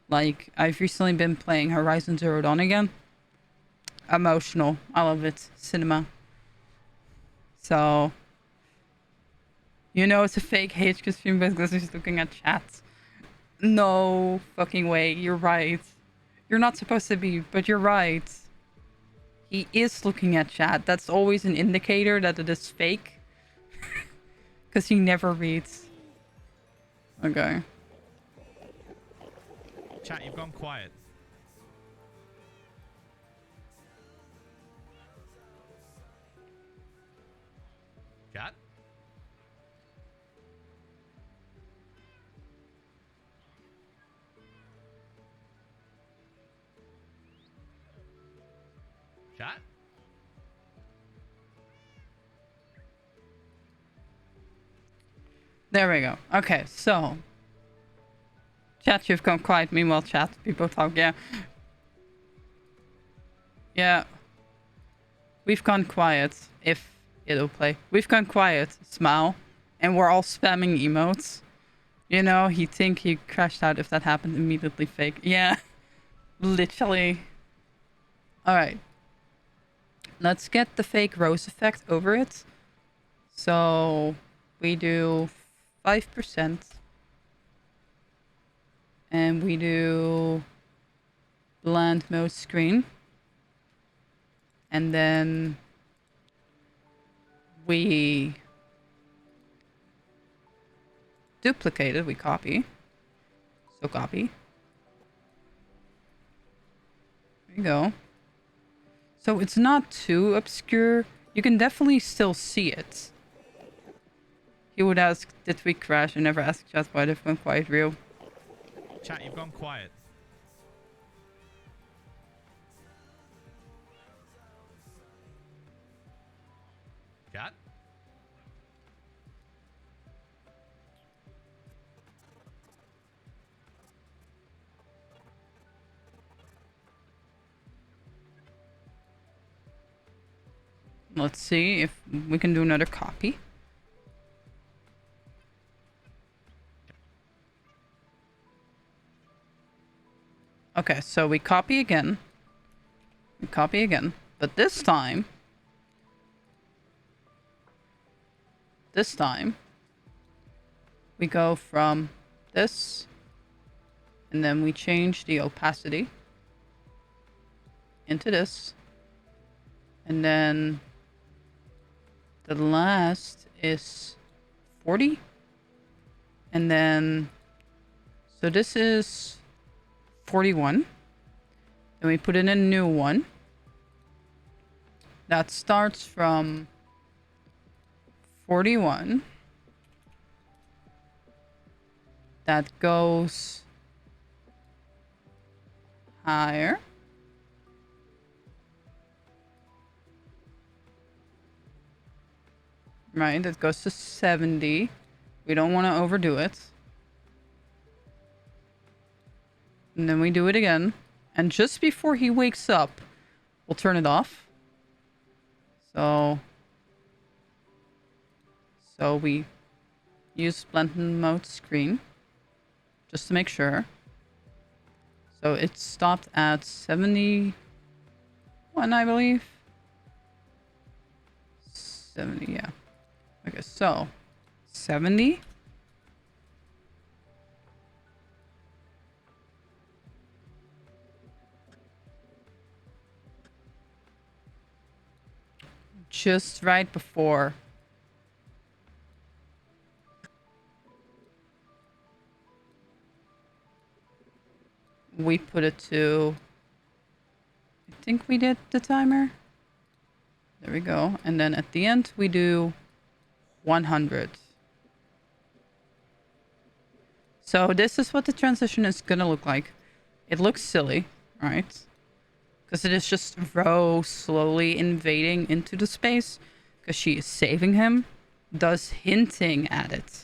Like I've recently been playing Horizon Zero Dawn again. Emotional. I love it. Cinema. So you know it's a fake hate because stream because he's looking at chats. No fucking way. You're right. You're not supposed to be, but you're right. He is looking at chat. That's always an indicator that it is fake. Because he never reads. Okay. Chat, you've gone quiet. Chat? Chat? There we go. Okay, so. Chat, you've gone quiet. Meanwhile, chat, people talk, yeah. Yeah. We've gone quiet, if it'll play. We've gone quiet, smile, and we're all spamming emotes. You know, he'd think he crashed out if that happened, immediately fake. Yeah, literally. Alright. Let's get the fake rose effect over it. So, we do 5%. And we do blend mode screen. And then we duplicate it, we copy. So copy. There you go. So it's not too obscure. You can definitely still see it. He would ask, did we crash? And never ask chat why they've gone quiet real. Chat, you've gone quiet. Chat? Let's see if we can do another copy. Okay, so we copy again. We copy again. But this time, we go from this, and then we change the opacity into this, and then the last is 40, and then so this is 41. Then we put in a new one that starts from 41. That goes higher. Right, that goes to 70. We don't want to overdo it. And then we do it again. And just before he wakes up, we'll turn it off. So we use blend mode screen just to make sure. So it stopped at 71, I believe. 70, yeah. Okay, so 70. Just right before we put it to, I think we did the timer. There we go. And then at the end, we do 100. So this is what the transition is gonna look like. It looks silly, right? Because it is just Rose slowly invading into the space because she is saving him, thus hinting at it,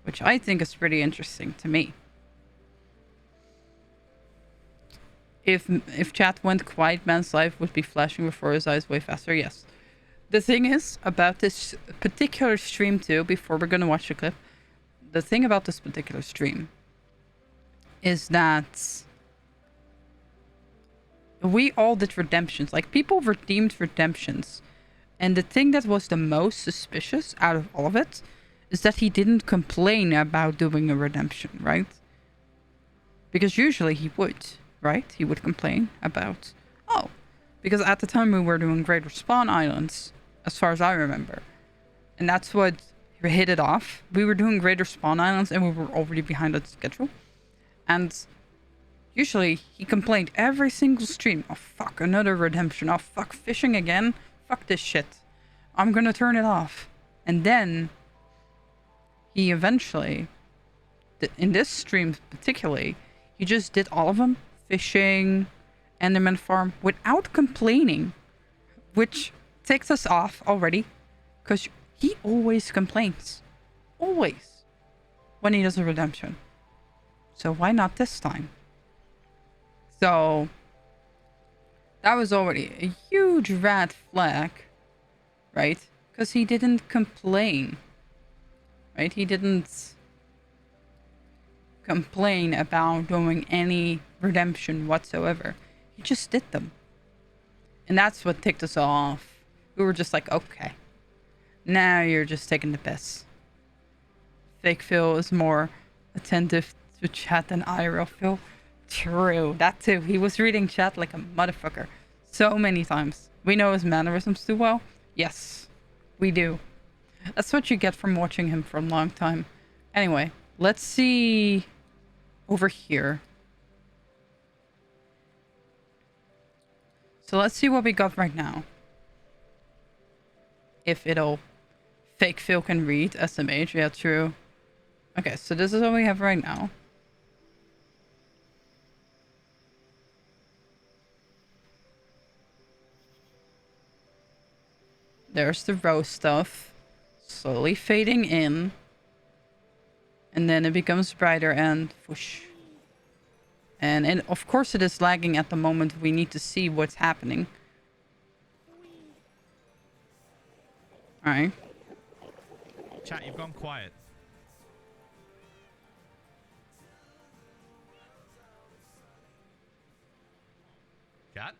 which I think is pretty interesting to me. If chat went quiet, man's life would be flashing before his eyes way faster. Yes. The thing is about this particular stream too, before we're gonna watch the clip, the thing about this particular stream is that we all did redemptions. Like, people redeemed redemptions. And the thing that was the most suspicious out of all of it is that he didn't complain about doing a redemption, right? Because usually he would, right? He would complain about, oh, because at the time we were doing greater spawn islands, as far as I remember. And that's what hit it off. We were doing greater spawn islands and we were already behind the schedule. And usually he complained every single stream. Oh fuck, another redemption. Oh fuck, fishing again. Fuck this shit. I'm gonna turn it off. And then he eventually, in this stream particularly, he just did all of them. Fishing, Enderman farm, without complaining. Which takes us off already. Because he always complains. Always. When he does a redemption. So why not this time? So That was already a huge red flag, right? Because he didn't complain, right? He didn't complain about doing any redemption whatsoever. He just did them. And that's what ticked us all off. We were just like, okay, now you're just taking the piss. Fake Phil is more attentive to chat than IRL Phil. True, that too. He was reading chat like a motherfucker. So many times. We know his mannerisms too well. Yes, we do. That's what you get from watching him for a long time. Anyway, let's see over here. So let's see what we got right now. If it'll... Fake Phil can read SMH. Yeah, true. Okay, so this is what we have right now. There's the rose stuff. Slowly fading in. And then it becomes brighter and whoosh. And of course it is lagging at the moment. We need to see what's happening. Alright. Chat, you've gone quiet. Chat?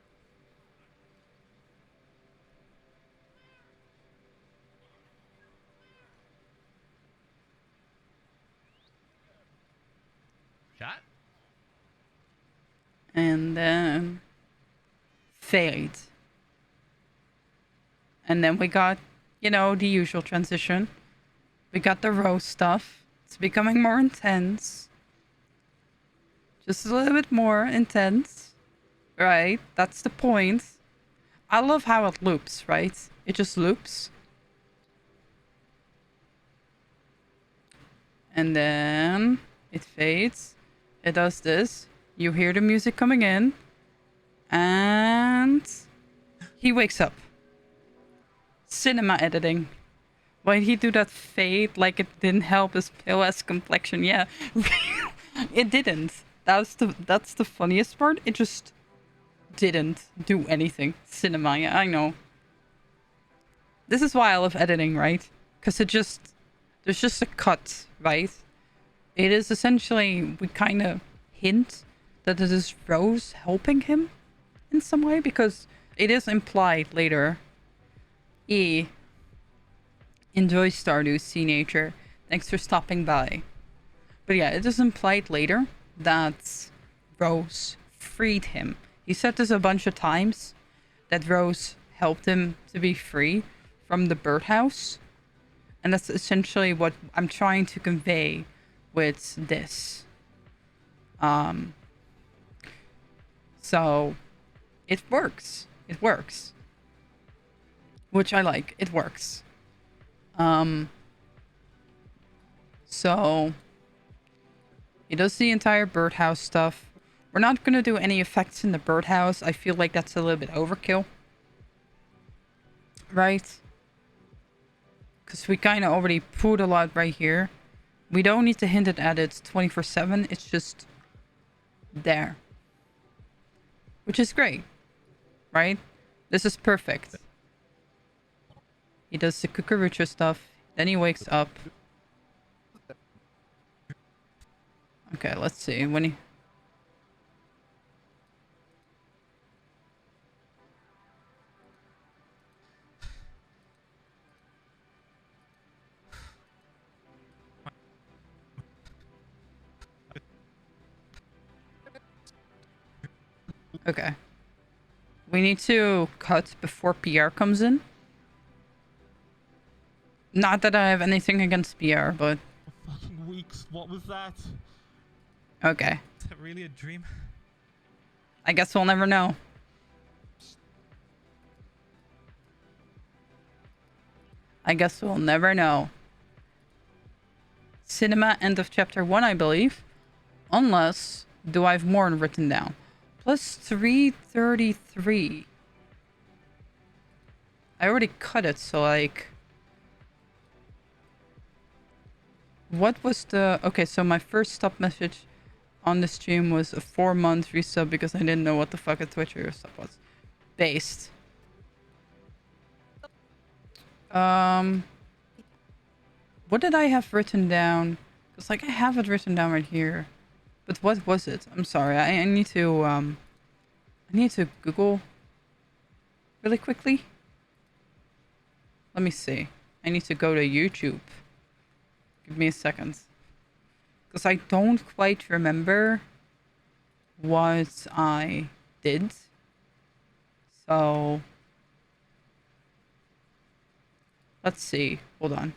Chat? And then fade. And then we got, you know, the usual transition. We got the rose stuff. It's becoming more intense. Just a little bit more intense. Right? That's the point. I love how it loops, right? It just loops. And then it fades. It does this. You hear the music coming in. And he wakes up. Cinema editing. Why did he do that fade like it didn't help his POS complexion? Yeah. It didn't. That's the funniest part. It just didn't do anything. Cinema, yeah, I know. This is why I love editing, right? Because there's just a cut, right? It is essentially, we kind of hint that it is Rose helping him in some way, because it is implied later. Enjoy Stardew, Sea Nature. Thanks for stopping by. But yeah, it is implied later that Rose freed him. He said this a bunch of times, that Rose helped him to be free from the birdhouse. And that's essentially what I'm trying to convey with this. So it works. It works. Which I like. It works. So he does the entire birdhouse stuff. We're not going to do any effects in the birdhouse. I feel like that's a little bit overkill. Right? Because we kind of already put a lot right here. We don't need to hint at it 24/7. It's just there. Which is great. Right? This is perfect. He does the cucaracha stuff. Then he wakes up. Okay, let's see. When he... Okay. We need to cut before Pierre comes in. Not that I have anything against Pierre, but... Fucking weeks. What was that? Okay. Is that really a dream? I guess we'll never know. I guess we'll never know. Cinema, end of chapter 1, I believe. Unless... Do I have more written down? Plus 333. I already cut it, so like... What was the... Okay, so my first stop message on the stream was a 4-month resub because I didn't know what the fuck a Twitch resub was. based. What did I have written down? Because like I have it written down right here. But what was it? I'm sorry. I need to Google really quickly. Let me see. I need to go to YouTube. Give me a second. Because I don't quite remember what I did. So let's see. Hold on.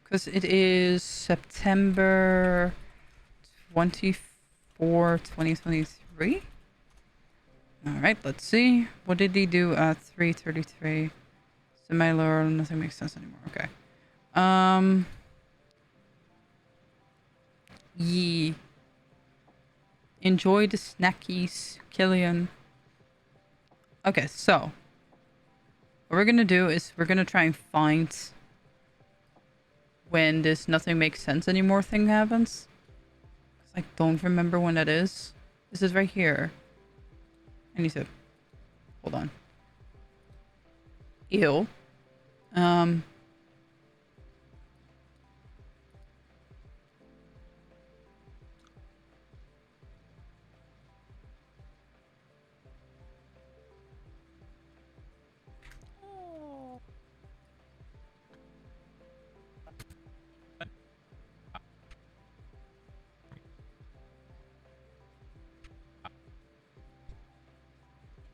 Because it is September 24, 2023. All right, let's see. What did he do at 3:33? Semi-lower, nothing makes sense anymore. Okay. Yee. Enjoy the snackies, Killian. Okay, so what we're gonna do is we're gonna try and find when this nothing makes sense anymore thing happens. 'Cause I don't remember when that is. This is right here. I need to hold on. Ew.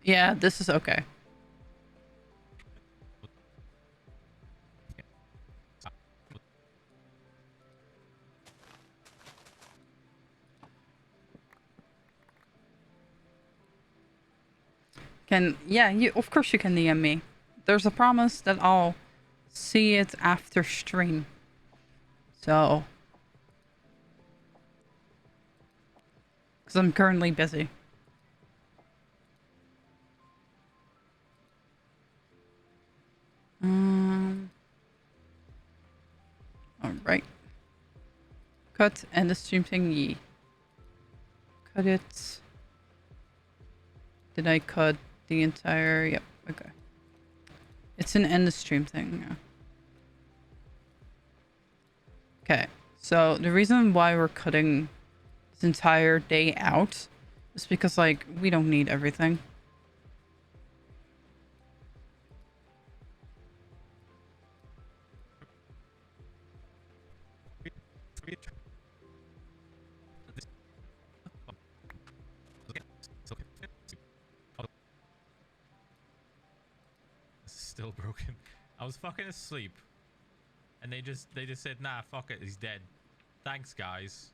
Yeah, this is okay. Yeah, you of course you can DM me. There's a promise that I'll see it after stream. So, because I'm currently busy. All right. Cut and the stream thingy. Cut it. Did I cut the entire? Yep. Okay. It's an end the stream thing. Yeah. Okay. So the reason why we're cutting this entire day out is because like we don't need everything. Still broken. I was fucking asleep, and they just said, "Nah, fuck it, he's dead." Thanks, guys.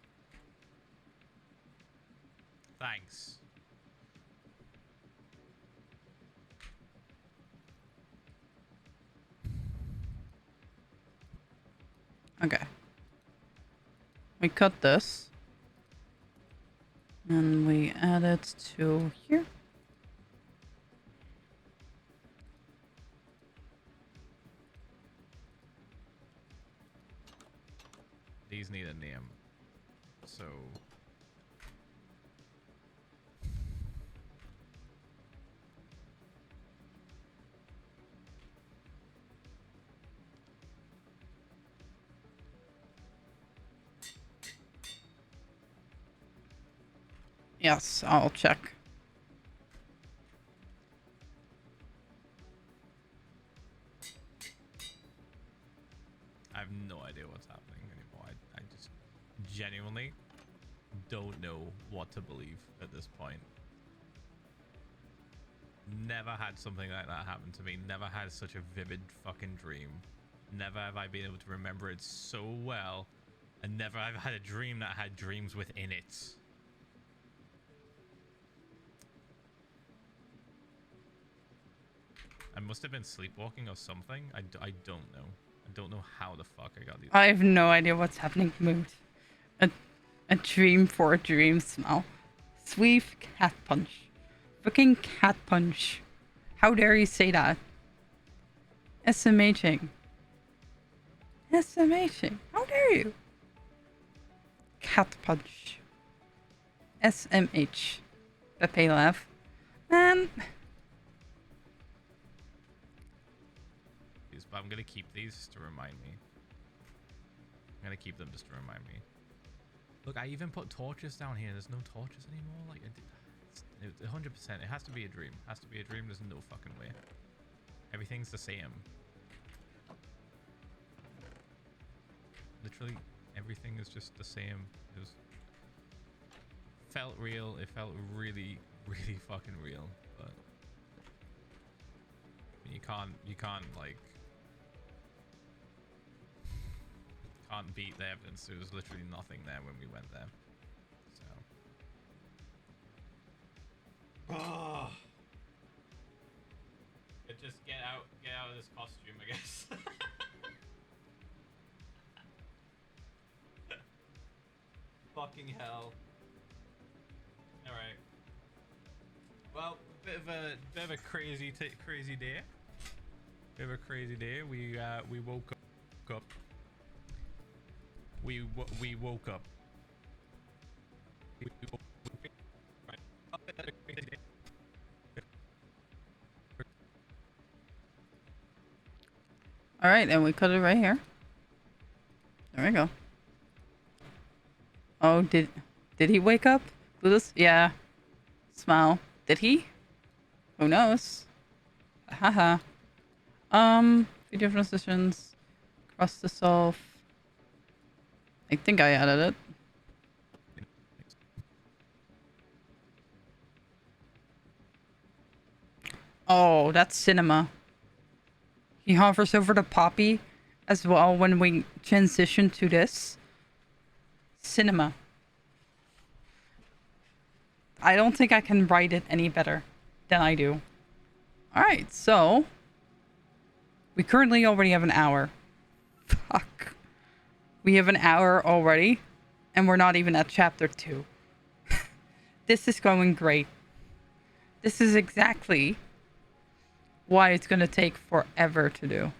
Thanks. Okay. We cut this. And we add it to here. These need a name. So... Yes, I'll check. I have no idea what's happening anymore. I just genuinely don't know what to believe at this point. Never had something like that happen to me. Never had such a vivid fucking dream. Never have I been able to remember it so well. And never have I had a dream that had dreams within it. I must have been sleepwalking or something. I don't know. I don't know how the fuck I got these. I have no idea what's happening, Mood. A dream for a dream smell. Sweet cat punch. Fucking cat punch. How dare you say that? SMHing. SMHing. How dare you? Cat punch. QSMH. Pepe laugh. Man. But I'm gonna keep these just to remind me. I'm gonna keep them just to remind me. Look, I even put torches down here. There's no torches anymore. Like, it's 100%. It has to be a dream. It has to be a dream. There's no fucking way. Everything's the same. Literally, everything is just the same. It was, felt real. It felt really, really fucking real. But you can't like. Can't beat the evidence. There was literally nothing there when we went there. So. Oh. Just get out of this costume, I guess. Fucking hell. All right. Well, bit of a crazy day. Bit of a crazy day. We woke up. We woke up. All right, and we cut it right here. There we go. Oh, did he wake up? Buddhist? Yeah. Smile. Did he? Who knows? Haha. Few different positions. Cross the solve. I think I added it. Oh, that's cinema. He hovers over the poppy as well when we transition to this. Cinema. I don't think I can write it any better than I do. Alright, so we currently already have an hour. Fuck. We have an hour already, and we're not even at chapter 2. This is going great. This is exactly why it's going to take forever to do.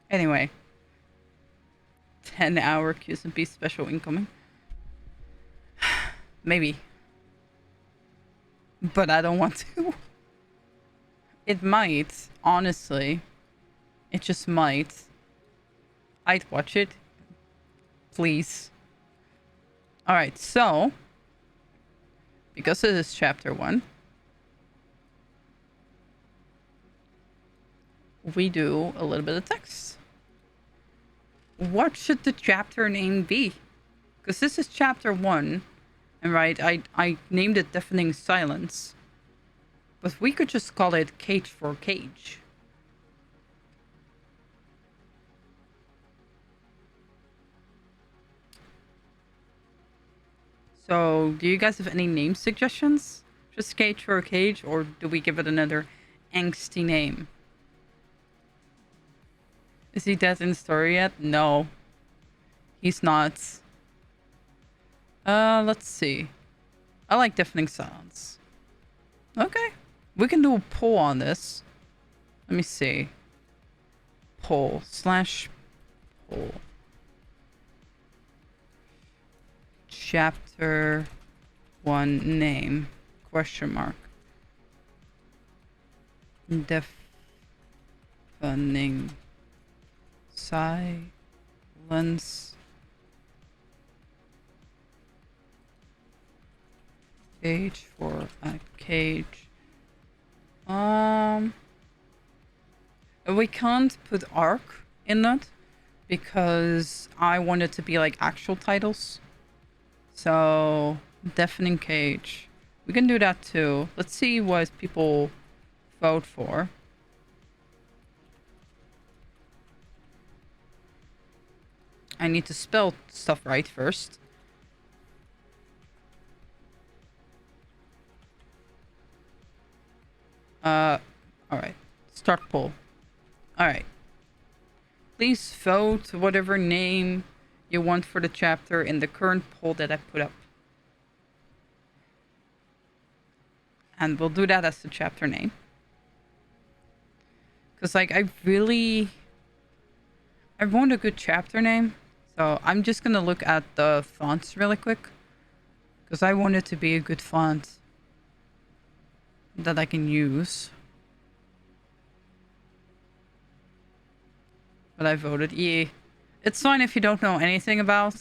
Anyway. 10-hour QSMP special incoming. Maybe. But I don't want to. It might, honestly. It just might. I'd watch it. Please. Alright, so. Because this is chapter 1. We do a little bit of text. What should the chapter name be? Because this is chapter 1. And right, I named it Deafening Silence. But we could just call it Cage for Cage. So, do you guys have any name suggestions? Just Cage for Cage, or do we give it another angsty name? Is he dead in the story yet? No. He's not. Let's see. I like Deafening Silence. Okay. We can do a poll on this. Let me see. Poll / poll. Chapter 1 name. Question mark. Deafening Silence. Cage for a cage. We can't put arc in that because I want it to be like actual titles. So, Deafening Cage. We can do that too. Let's see what people vote for. I need to spell stuff right first. Alright. Start poll. Alright. Please vote whatever name you want for the chapter in the current poll that I put up. And we'll do that as the chapter name. Because, like, I want a good chapter name. So I'm just going to look at the fonts really quick. Because I want it to be a good font that I can use. But I voted E. It's fine if you don't know anything about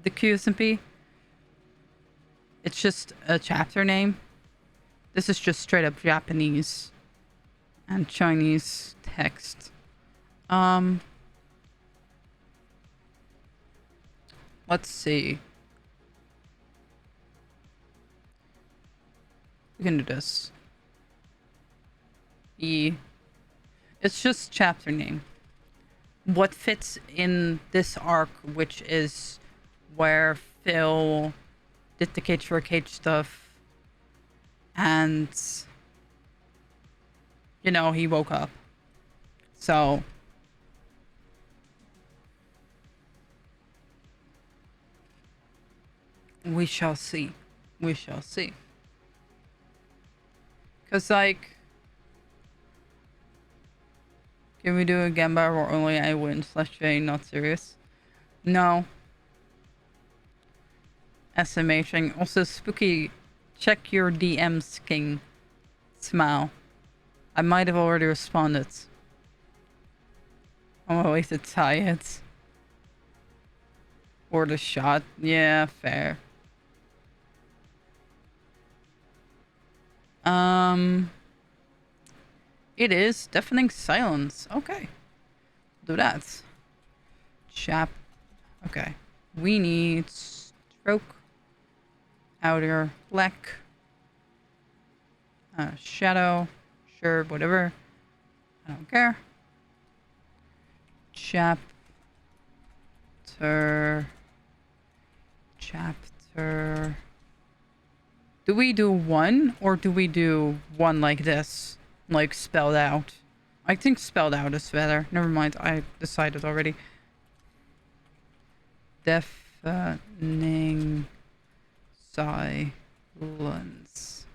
the QSMP. It's just a chapter name. This is just straight up Japanese and Chinese text. Let's see. We can do this. E. It's just chapter name. What fits in this arc, which is where Phil did the Cage for a Cage stuff. And, you know, he woke up. So, we shall see. We shall see. Because, like, can we do a Gamba where only I win / J not serious? No. SMHing. Also, Spooky, check your DMs, King. Smile. I might have already responded. I'm gonna wait to tie it. Or the shot. Yeah, fair. It is deafening silence. Okay. Do that. Chap. Okay. We need stroke. Outer black. Shadow. Sure, whatever. I don't care. Chapter. Do we do one or do we do one like this? Like spelled out? I think spelled out is better. Never mind, I decided already. Deafening silence.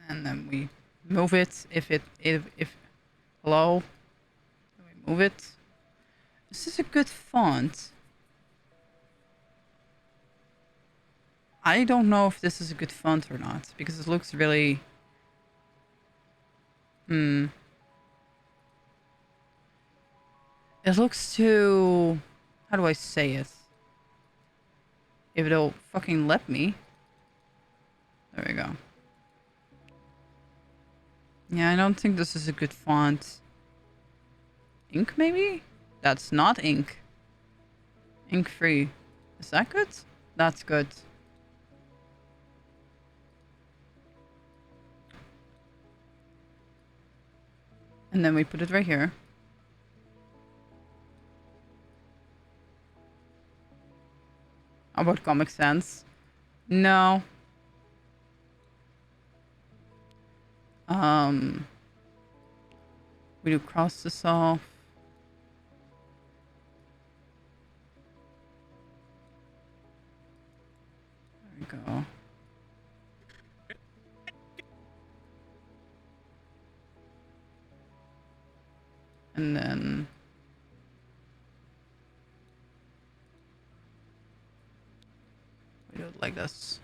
And then we move it if hello? We move it. This is a good font. I don't know if this is a good font or not because it looks really it looks too, how do I say it? If it'll fucking let me. There we go. Yeah, I don't think this is a good font. Ink maybe? That's not ink. Ink free. Is that good? That's good. And then we put it right here. How about Comic Sans? No. We do cross this off. There we go. And then we do it like this.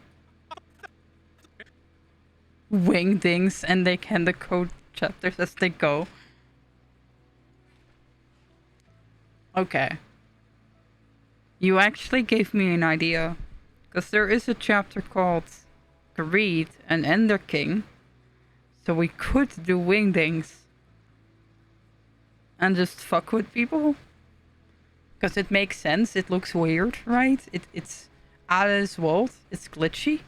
Wingdings, and they can decode chapters as they go. Okay. You actually gave me an idea. Because there is a chapter called Greed and Ender King. So we could do Wingdings. And just fuck with people. Because it makes sense. It looks weird, right? It's out of this world. It's glitchy.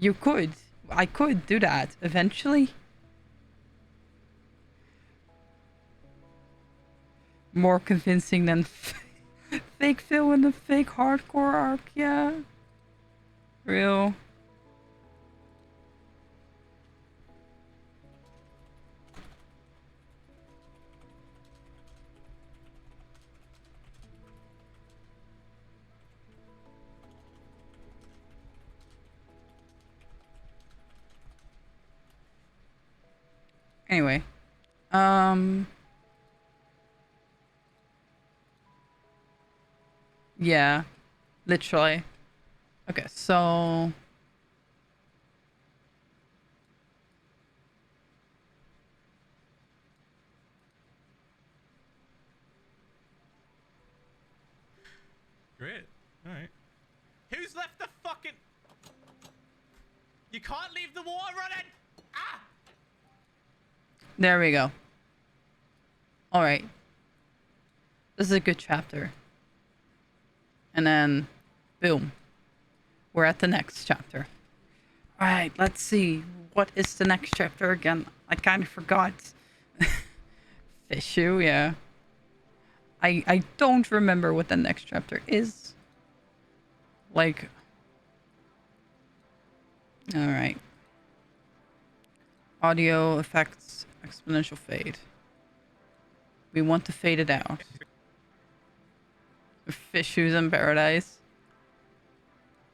You could. I could do that eventually. More convincing than fake Phil in the fake hardcore arc, yeah. Real. Anyway. Yeah. Literally. Okay, so... Great. Alright. Who's left the fucking... You can't leave the water running! Ah! There we go. Alright. This is a good chapter. And then, boom. We're at the next chapter. Alright, let's see. What is the next chapter again? I kind of forgot. Fishu, yeah. I don't remember what the next chapter is. Like... Alright. Audio effects, exponential fade. We want to fade it out. Fish shoes in paradise.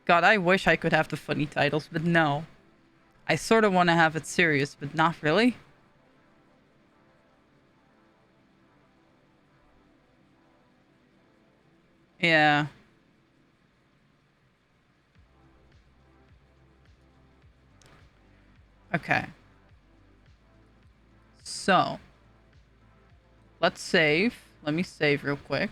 God, I wish I could have the funny titles, but no. I sort of want to have it serious, but not really. Yeah. Okay. So. Let's save. Let me save real quick.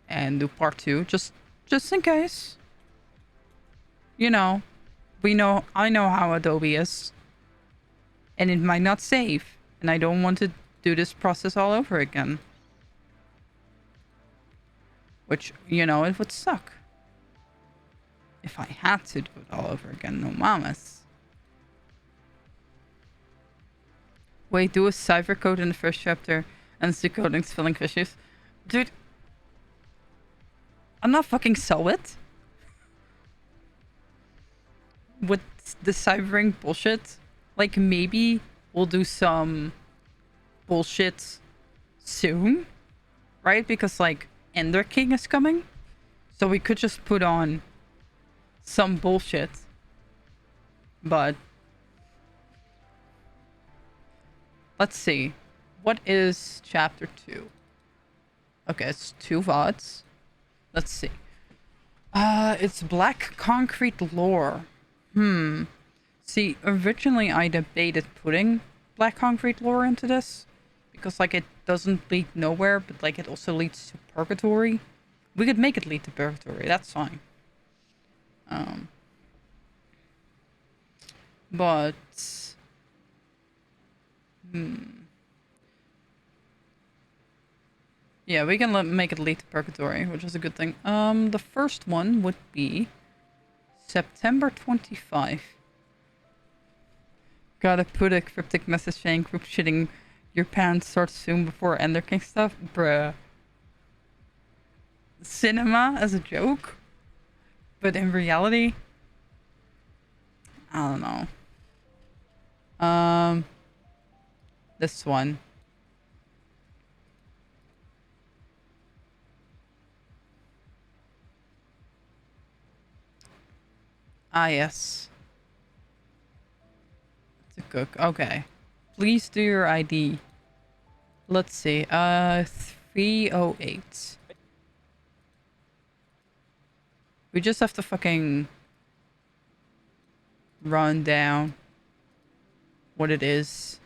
And do part 2, just in case. You know, I know how Adobe is. And it might not save. And I don't want to do this process all over again. Which, you know, it would suck. If I had to do it all over again, no mamas. Wait, do a cipher code in the first chapter and the coding's filling fishes. Dude, I'm not fucking so it. With the ciphering bullshit. Like, maybe we'll do some bullshit soon. Right? Because, like, Ender King is coming. So we could just put on some bullshit. But... let's see. What is chapter 2? Okay, it's 2 vods. Let's see. It's black concrete lore. See, originally I debated putting black concrete lore into this. Because, like, it doesn't lead nowhere, but, like, it also leads to purgatory. We could make it lead to purgatory, that's fine. But... yeah, we can make it lead to purgatory, which is a good thing. The first one would be September 25. Gotta put a cryptic message saying group shitting your pants starts soon before Ender King stuff? Bruh. Cinema as a joke? But in reality? I don't know. This one. Ah, yes. To cook. Okay. Please do your ID. Let's see. 308. We just have to fucking run down what it is.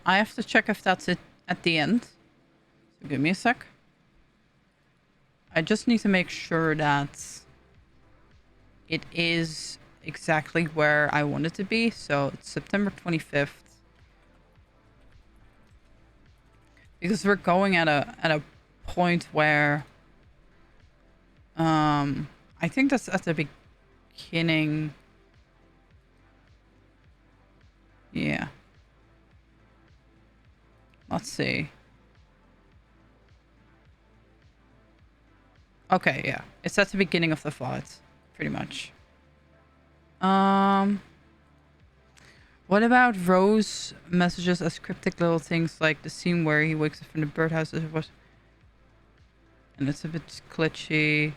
I have to check if that's it at the end. So give me a sec. I just need to make sure that it is exactly where I want it to be. So it's September 25th. Because we're going at a point where I think that's at the beginning. Yeah. Let's see. Okay, yeah. It's at the beginning of the VOD, pretty much. What about Rose messages as cryptic little things like the scene where he wakes up from the birdhouse? And it's a bit glitchy.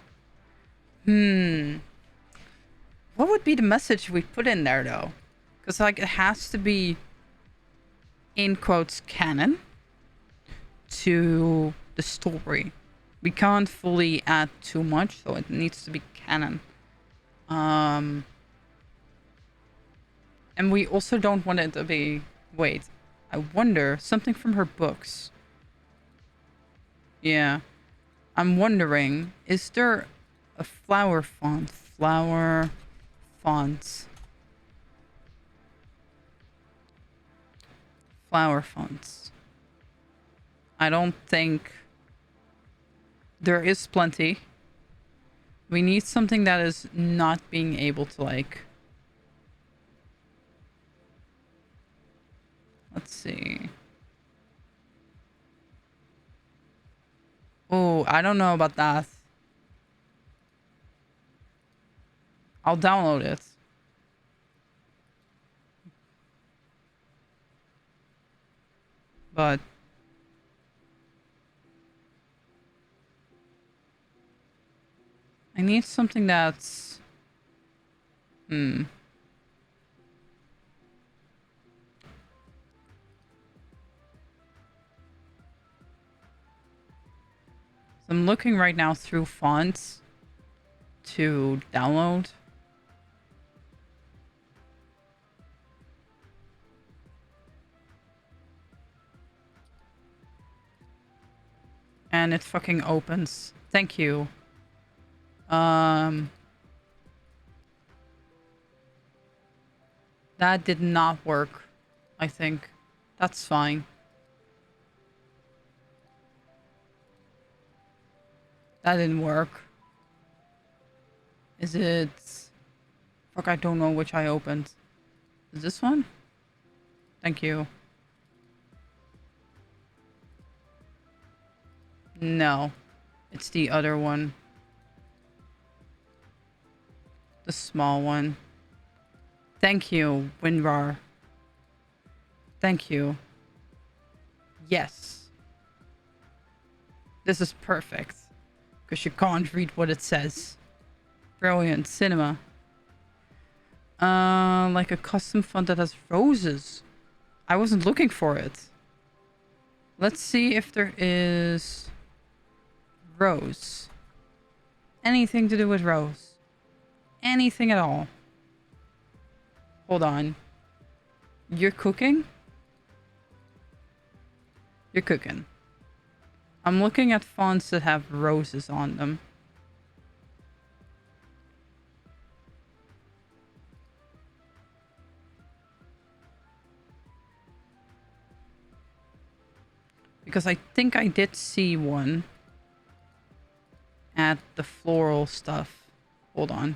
What would be the message we put in there though? Because like it has to be in quotes canon to the story. We can't fully add too much, so it needs to be canon. And we also don't want it to be... Wait, I wonder... Something from her books. Yeah. I'm wondering, is there a flower font? Flower fonts. Flower fonts. I don't think... There is plenty. We need something that is not being able to like... Let's see. Oh, I don't know about that. I'll download it. But... I need something that's... I'm looking right now through fonts to download. And it fucking opens. Thank you. That did not work, I think. That's fine. That didn't work. Is it... Fuck, I don't know which I opened. Is this one? Thank you. No. It's the other one. The small one. Thank you, Winrar. Thank you. Yes. This is perfect. Because you can't read what it says. Brilliant. Cinema. Like a custom font that has roses. I wasn't looking for it. Let's see if there is... Rose. Anything to do with rose. Anything at all. Hold on. You're cooking? You're cooking. I'm looking at fonts that have roses on them. Because I think I did see one at the floral stuff. Hold on.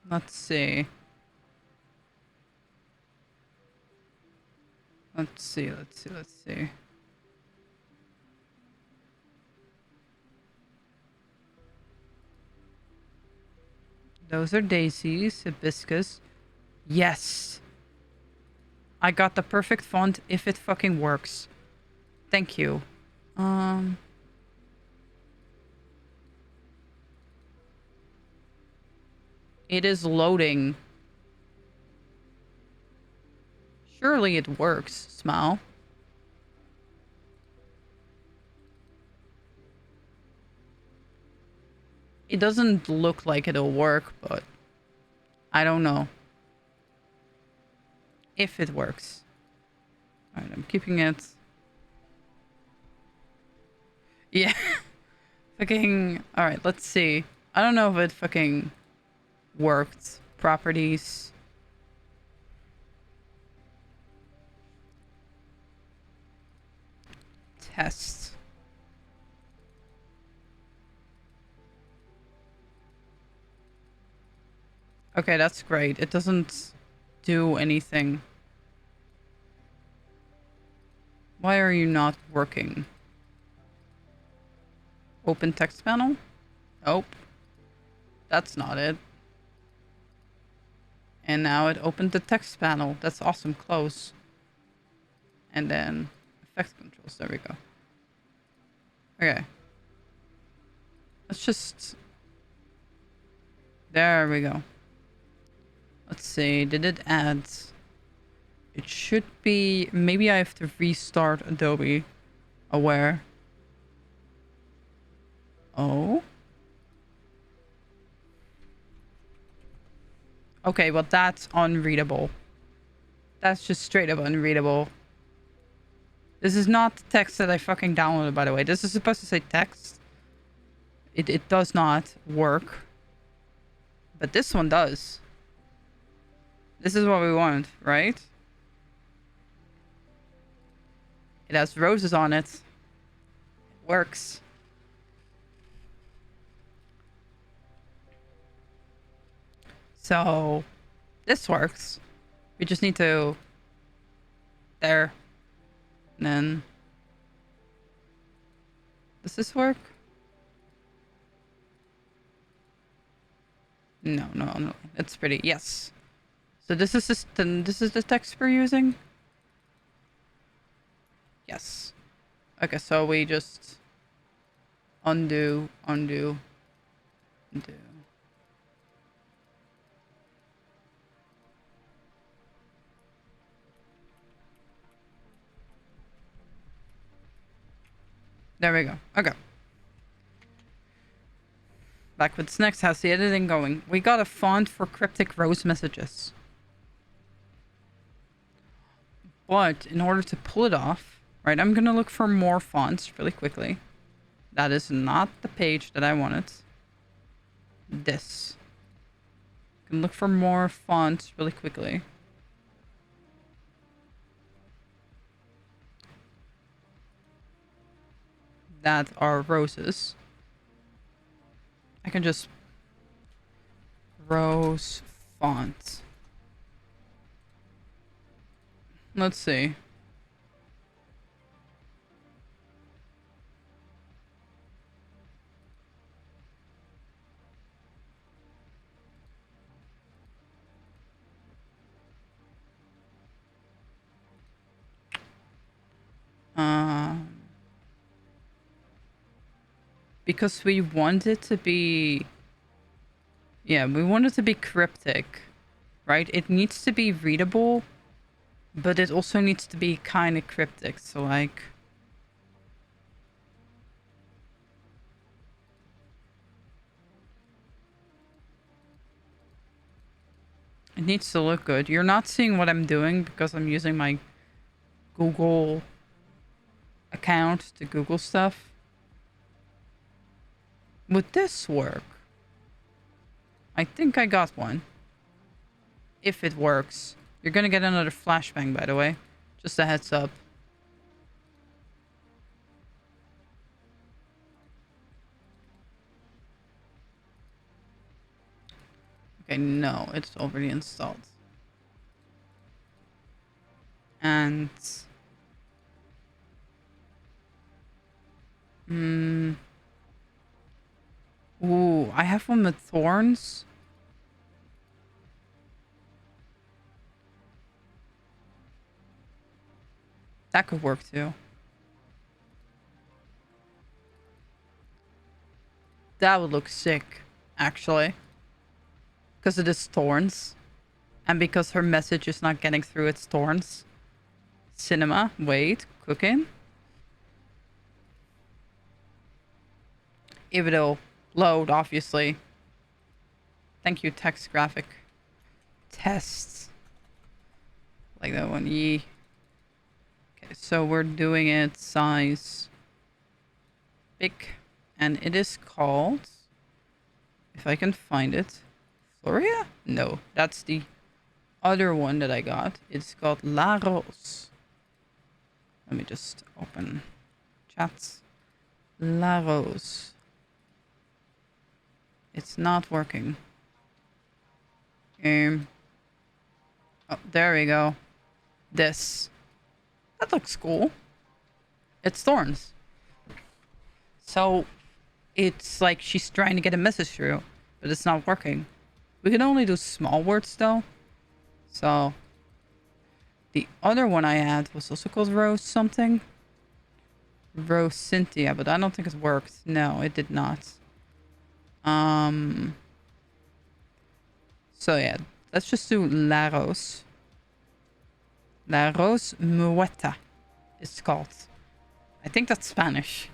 Let's see. Let's see. Those are daisies, hibiscus. Yes. I got the perfect font if it fucking works. Thank you. It is loading. Surely it works, Smile. It doesn't look like it'll work, but I don't know if it works. Alright, I'm keeping it. Yeah. Fucking... Alright, let's see. I don't know if it fucking worked. Properties. Test. Okay, that's great. It doesn't do anything. Why are you not working? Open text panel? Nope. That's not it. And now it opened the text panel. That's awesome. Close. And then effect controls. There we go. Okay. Let's just... There we go. Let's see. Did it add... It should be... Maybe I have to restart Adobe Aware. Oh. Okay, well that's unreadable. That's just straight up unreadable. This is not the text that I fucking downloaded, by the way. This is supposed to say text. It does not work. But this one does. This is what we want, right? It has roses on it. It works. So, this works. We just need to... There. And then... Does this work? No. It's pretty. Yes. So this is the text we're using? Yes. Okay, so we just... Undo. There we go. Okay. Backwards next. How's the editing going? We got a font for cryptic rose messages. But in order to pull it off, right, I'm going to look for more fonts really quickly. That is not the page that I wanted. This. I can look for more fonts really quickly. That are roses. I can just rose font. Let's see. Because we want it to be... Yeah, we want it to be cryptic, right? It needs to be readable, but it also needs to be kind of cryptic. So, like... It needs to look good. You're not seeing what I'm doing because I'm using my Google account to Google stuff. Would this work? I think I got one. If it works. You're gonna get another flashbang, by the way. Just a heads up. Okay, no, it's already installed. And... Ooh, I have one with thorns. That could work too. That would look sick, actually. Because it is thorns. And because her message is not getting through its thorns. Cinema, wait, cooking. If it'll load, obviously. Thank you, text graphic. Tests. Like that one, yee. Okay, so we're doing it size big. And it is called, if I can find it, Floria? No, that's the other one that I got. It's called La Rose. Let me just open chats. La Rose. It's not working. Oh, there we go. This. That looks cool. It's thorns. So it's like she's trying to get a message through, but it's not working. We can only do small words though. So the other one I had was also called Rose something. Rose Cynthia, but I don't think it worked. No, it did not. So yeah, let's just do La Rose. La Rose Muerta, it's called. I think that's Spanish.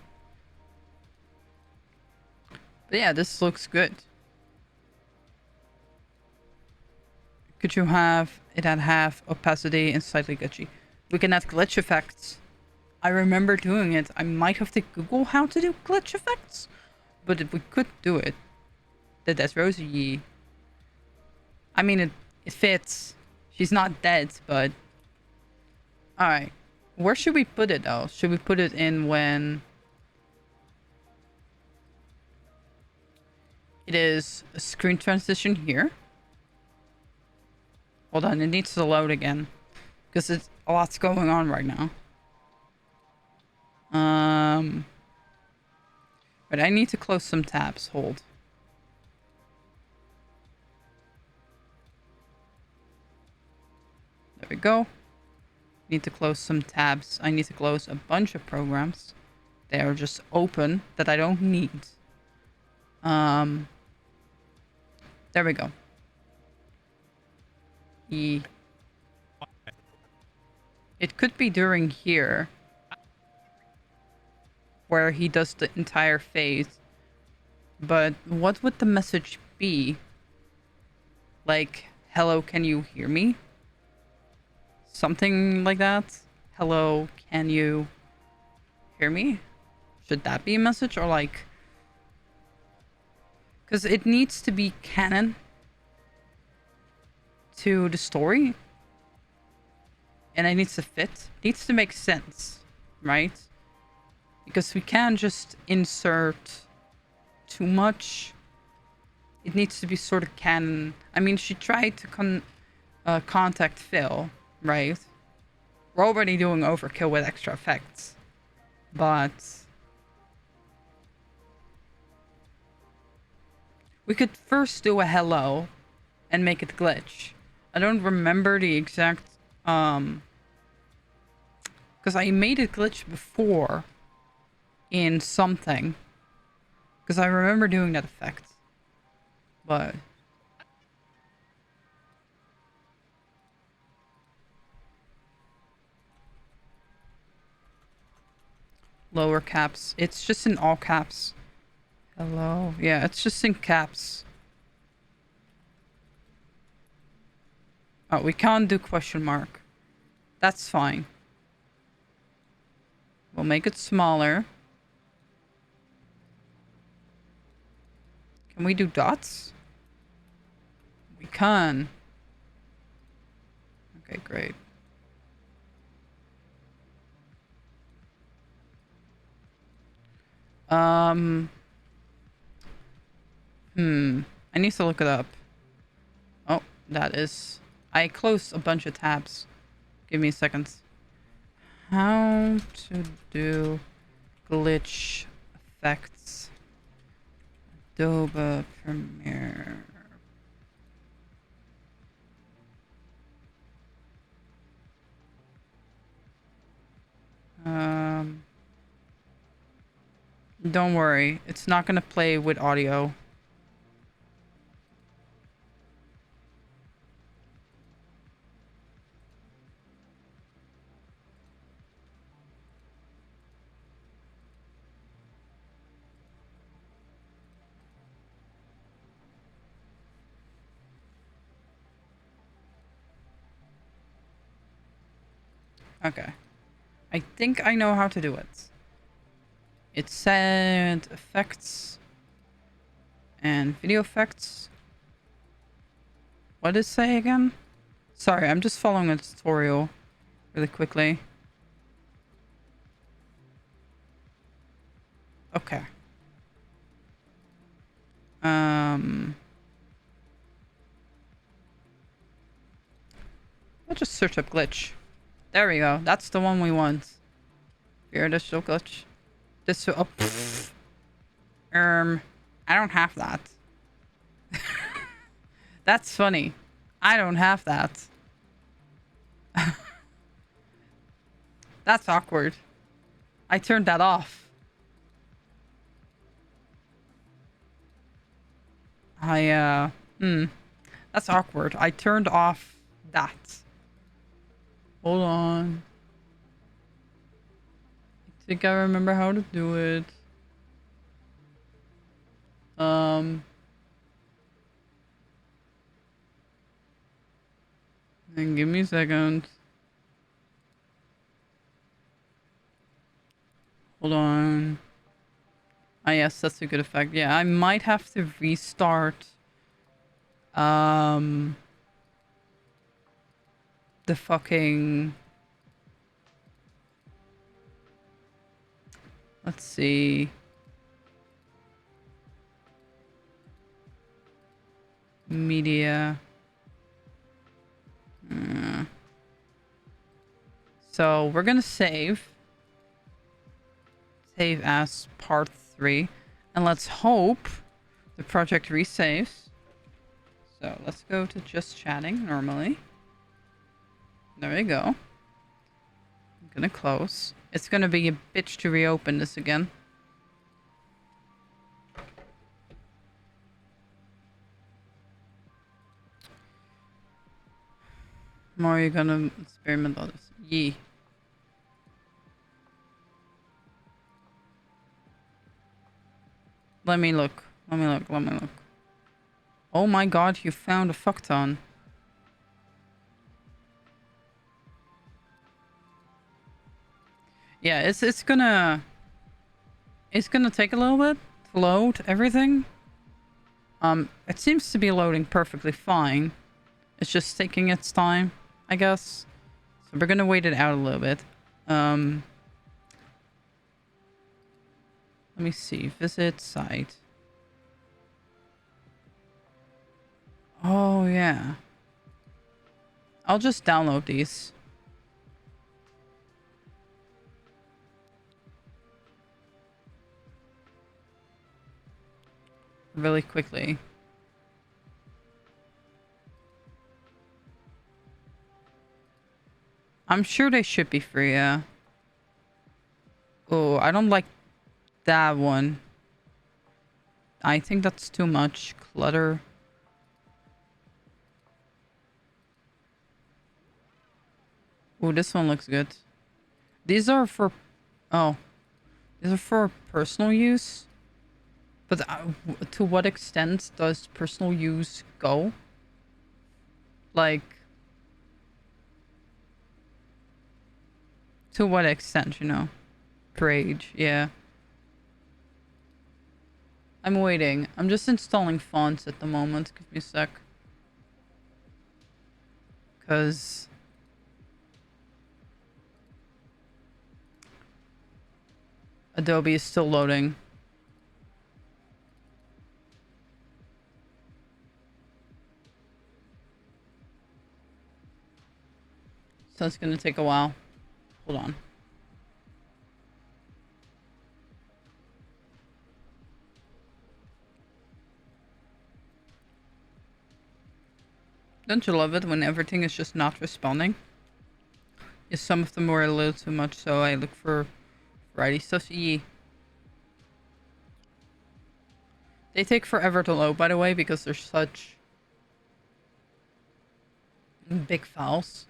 But yeah, this looks good. Could you have it at half opacity and slightly glitchy? We can add glitch effects. I remember doing it. I might have to Google how to do glitch effects, but if we could do it. That's Rosie. I mean, it fits. She's not dead, but... Alright. Where should we put it, though? Should we put it in when... It is a screen transition here? Hold on, it needs to load again. Because it's a lot's going on right now. But I need to close some tabs. Hold. There we go. Need to close some tabs. I need to close a bunch of programs. They are just open that I don't need. There we go. It could be during here. Where he does the entire phase. But what would the message be? Like, hello, can you hear me? Something like that? Hello, can you hear me? Should that be a message or like... Because it needs to be canon to the story. And it needs to fit. It needs to make sense, right? Because we can't just insert too much. It needs to be sort of canon. I mean, she tried to contact Phil, right? We're already doing overkill with extra effects. But... we could first do a hello and make it glitch. I don't remember the exact... because I made it glitch before in something. Because I remember doing that effect. But... lower caps. It's just in all caps. Hello. Yeah, it's just in caps. Oh, we can't do question mark. That's fine. We'll make it smaller. Can we do dots? We can. Okay, great. I need to look it up. Oh, that is... I closed a bunch of tabs. Give me a second. How to do glitch effects. Adobe Premiere. Don't worry. It's not gonna play with audio. Okay. I think I know how to do it. It said effects and video effects. What did it say again? Sorry, I'm just following a tutorial really quickly. Okay. just search up glitch. There we go. That's the one we want. Fear digital glitch. This. Oh, I don't have that. That's funny. I don't have that. That's awkward. I turned that off. That's awkward. I turned off that. Hold on. I think I remember how to do it. Then give me a second. Hold on. Ah, yes, that's a good effect. Yeah, I might have to restart. The fucking... Let's see. Media. So we're gonna save. Save as part 3. And let's hope the project resaves. So let's go to just chatting normally. There we go. I'm gonna close. It's gonna be a bitch to reopen this again. More you gonna experiment on this. Yee. Let me look. Let me look. Let me look. Oh my god, you found a fuck ton. Yeah, it's gonna take a little bit to load everything. It seems to be loading perfectly fine. It's just taking its time, I guess. So we're gonna wait it out a little bit. Let me see. Visit site. Oh, yeah. I'll just download these. Really quickly. I'm sure they should be free, yeah. Oh, I don't like that one. I think that's too much clutter. Oh, this one looks good. These are for... Oh. These are for personal use. But to what extent does personal use go? Like... To what extent, you know? Per age, yeah. I'm waiting. I'm just installing fonts at the moment. Give me a sec. Because... Adobe is still loading. So it's gonna take a while. Hold on. Don't you love it when everything is just not responding? Yes, some of them were a little too much, so I look for variety stuff. Yee. They take forever to load, by the way, because they're such big files.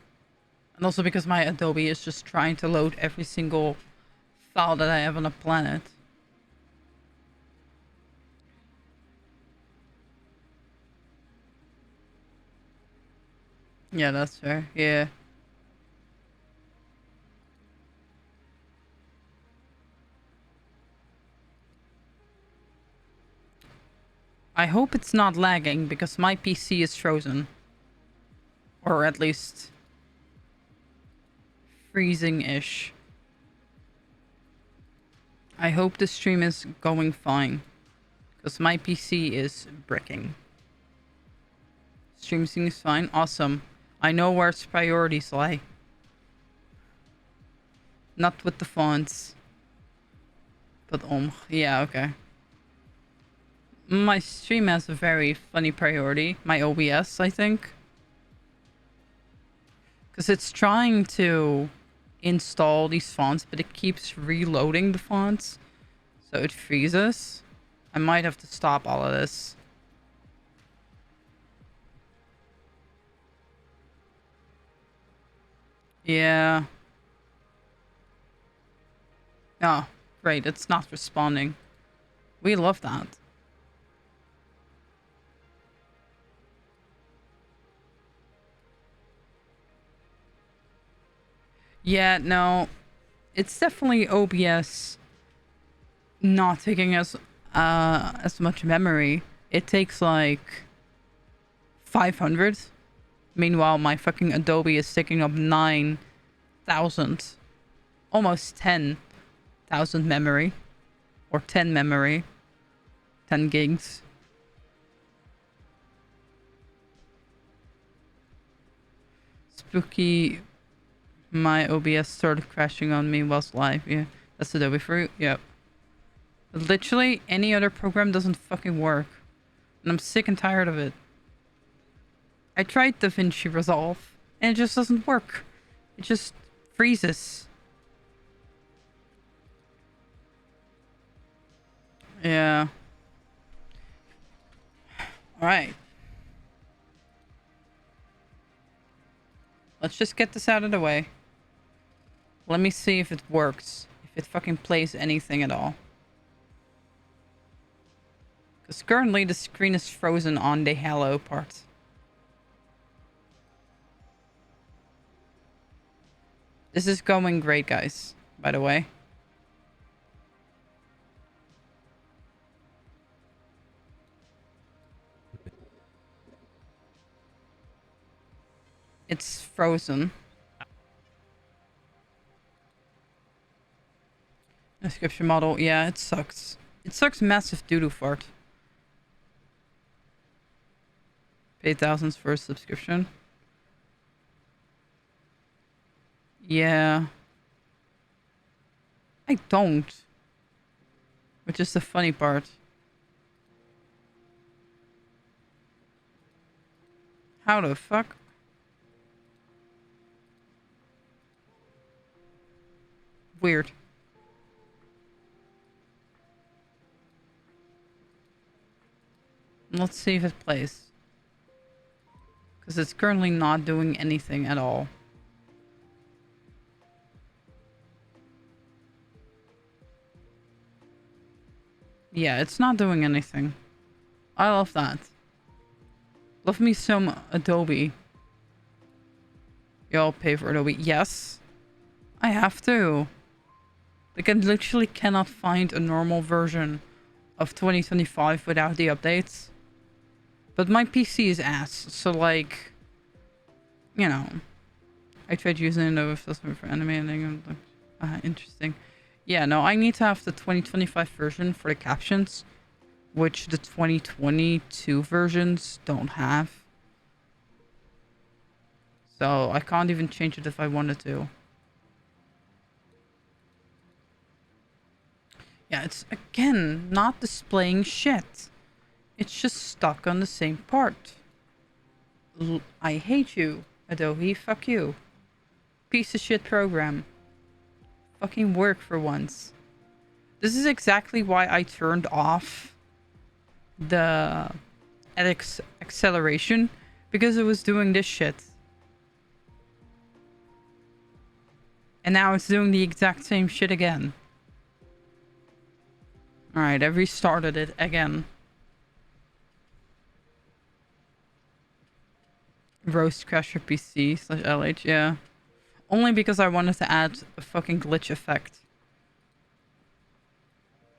And also because my Adobe is just trying to load every single file that I have on a planet. Yeah, that's fair. Yeah. I hope it's not lagging because my PC is frozen. Or at least freezing-ish. I hope the stream is going fine. Because my PC is bricking. Stream seems fine. Awesome. I know where its priorities lie. Not with the fonts. But yeah, okay. My stream has a very funny priority. My OBS, I think. Because it's trying to install these fonts, but it keeps reloading the fonts. So it freezes. I might have to stop all of this. Yeah. Oh, great. It's not responding. We love that. Yeah, no. It's definitely OBS not taking as much memory. It takes like 500. Meanwhile, my fucking Adobe is taking up 9,000. Almost 10,000 memory. Or 10 memory. 10 gigs. Spooky. My OBS started crashing on me whilst live. Yeah, that's Adobe for you. Yep. Literally, any other program doesn't fucking work. And I'm sick and tired of it. I tried DaVinci Resolve, and it just doesn't work. It just freezes. Yeah. Alright. Let's just get this out of the way. Let me see if it works. If it fucking plays anything at all. Because currently the screen is frozen on the hello part. This is going great, guys, by the way. It's frozen. Description model, yeah, it sucks. It sucks massive doo-doo fart. Pay thousands for a subscription. Yeah. I don't. Which is the funny part. How the fuck? Weird. Let's see if it plays. Because it's currently not doing anything at all. Yeah, it's not doing anything. I love that. Love me some Adobe. Y'all pay for Adobe. Yes. I have to. Like, I literally cannot find a normal version of 2025 without the updates. But my PC is ass, so like, you know, I tried using it over for animating and like, interesting. Yeah, no, I need to have the 2025 version for the captions, which the 2022 versions don't have. So I can't even change it if I wanted to. Yeah, it's again not displaying shit. It's just stuck on the same part. I hate you, Adobe. Fuck you. Piece of shit program. Fucking work for once. This is exactly why I turned off the edX acceleration. Because it was doing this shit. And now it's doing the exact same shit again. Alright, I've restarted it again. Roast Crasher PC / LH, yeah. Only because I wanted to add a fucking glitch effect.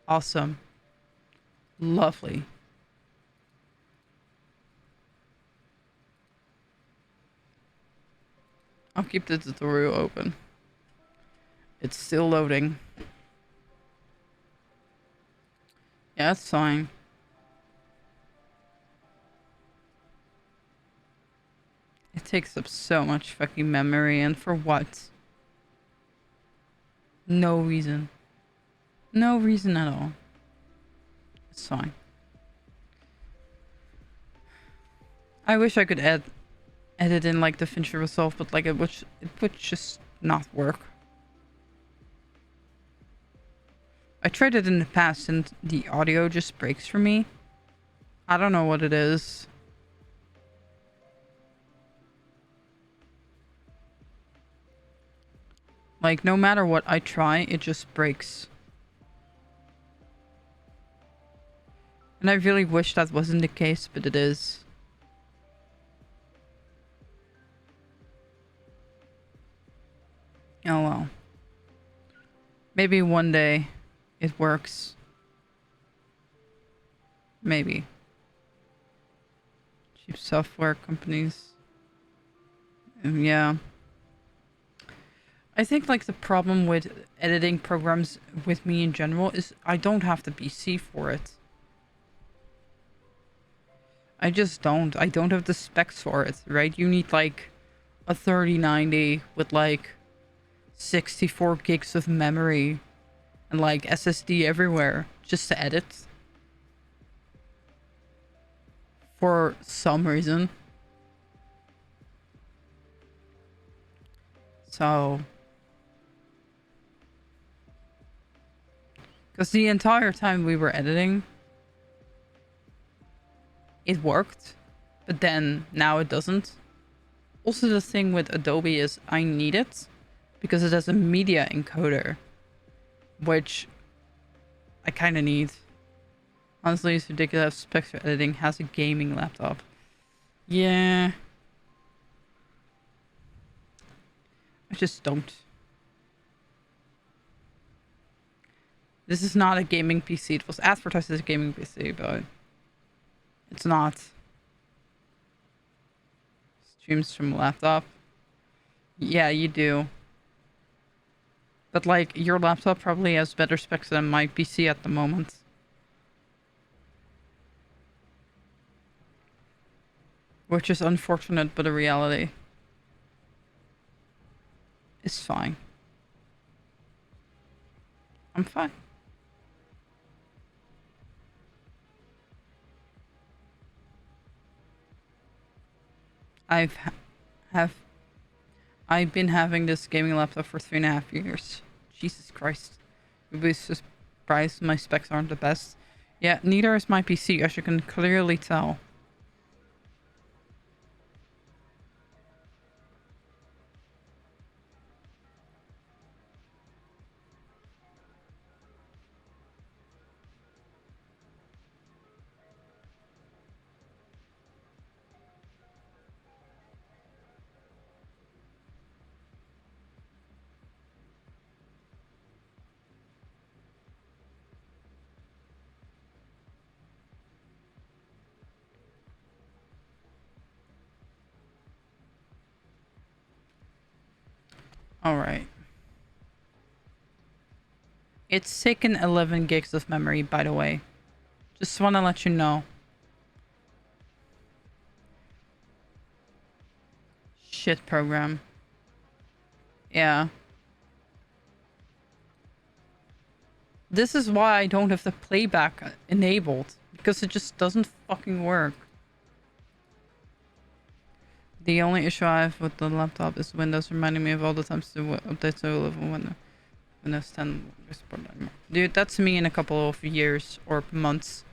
Awesome. Lovely. I'll keep the tutorial open. It's still loading. Yeah, it's fine. takes up so much fucking memory, and for what? No reason. No reason at all. It's fine. I wish I could edit in like the Fincher Resolve, but like it would just not work. I tried it in the past and the audio just breaks for me. I don't know what it is. Like, no matter what I try, it just breaks. And I really wish that wasn't the case, but it is. Oh well. Maybe one day it works. Maybe. Cheap software companies. Yeah. I think like the problem with editing programs with me in general is I don't have the PC for it. I just don't. I don't have the specs for it, right? You need like a 3090 with like 64 gigs of memory and like SSD everywhere just to edit. For some reason. So... because the entire time we were editing, it worked, but then now it doesn't. Also, the thing with Adobe is I need it because it has a media encoder, which I kind of need. Honestly, it's ridiculous. Specs for editing has a gaming laptop. Yeah. I just don't. This is not a gaming PC. It was advertised as a gaming PC, but it's not. Streams from a laptop. Yeah, you do. But like, your laptop probably has better specs than my PC at the moment. Which is unfortunate, but a reality. It's fine. I'm fine. I've been having this gaming laptop for 3.5 years. Jesus Christ. You'll be surprised my specs aren't the best. Yeah, neither is my PC, as you can clearly tell. Alright. It's taken 11 gigs of memory, by the way. Just want to let you know. Shit program. Yeah. This is why I don't have the playback enabled. Because it just doesn't fucking work. The only issue I have with the laptop is Windows reminding me of all the times to update to 11 when Windows 10 is anymore. Dude, that's me in a couple of years or months.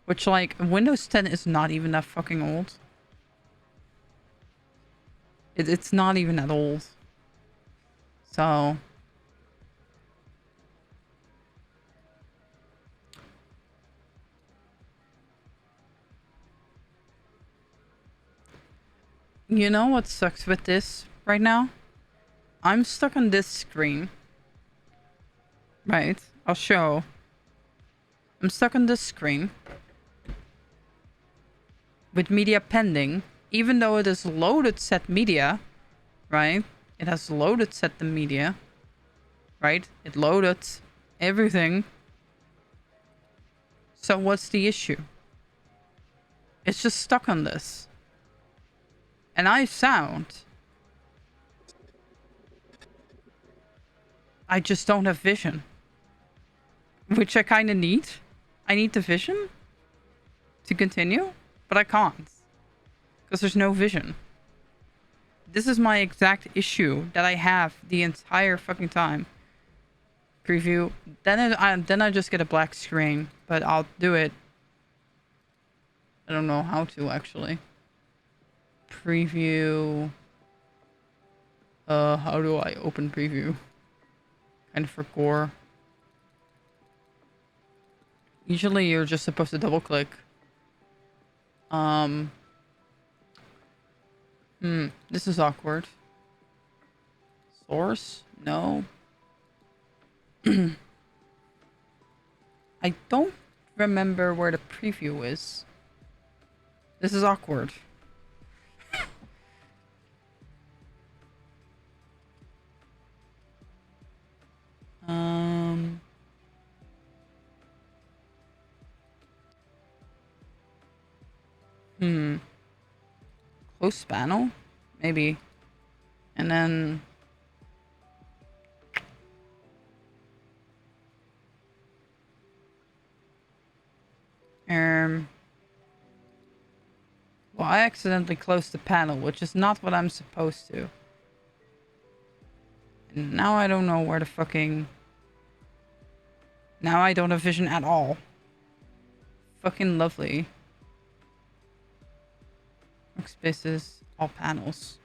Which, like, Windows 10 is not even that fucking old. It's not even that old. So... you know what sucks with this right now? I'm stuck on this screen. Right? I'll show. I'm stuck on this screen. With media pending. Even though it is loaded set media. Right? It has loaded set the media. Right? It loaded everything. So what's the issue? It's just stuck on this. And I sound. I just don't have vision. Which I kind of need. I need the vision to continue, but I can't. Because there's no vision. This is my exact issue that I have the entire fucking time. Preview. Then I just get a black screen, but I'll do it. I don't know how to actually. Preview. How do I open preview? Kind of for gore. Usually you're just supposed to double click. This is awkward. Source? No. I don't remember where the preview is. This is awkward. Close panel? Maybe. And then... Well, I accidentally closed the panel, which is not what I'm supposed to. And now I don't know where the fucking... Now I don't have vision at all. Fucking lovely. Workspaces, all panels.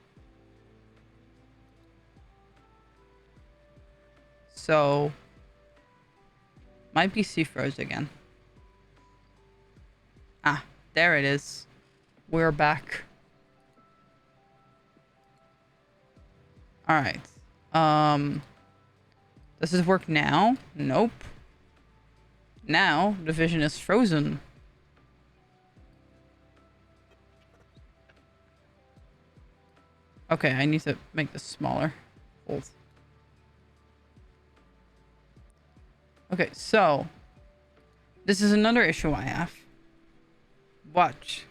So... My PC froze again. Ah, there it is. We're back. Alright. Does this work now? Nope. Now, the vision is frozen. Okay, I need to make this smaller. Hold. Okay, so... This is another issue I have. Watch.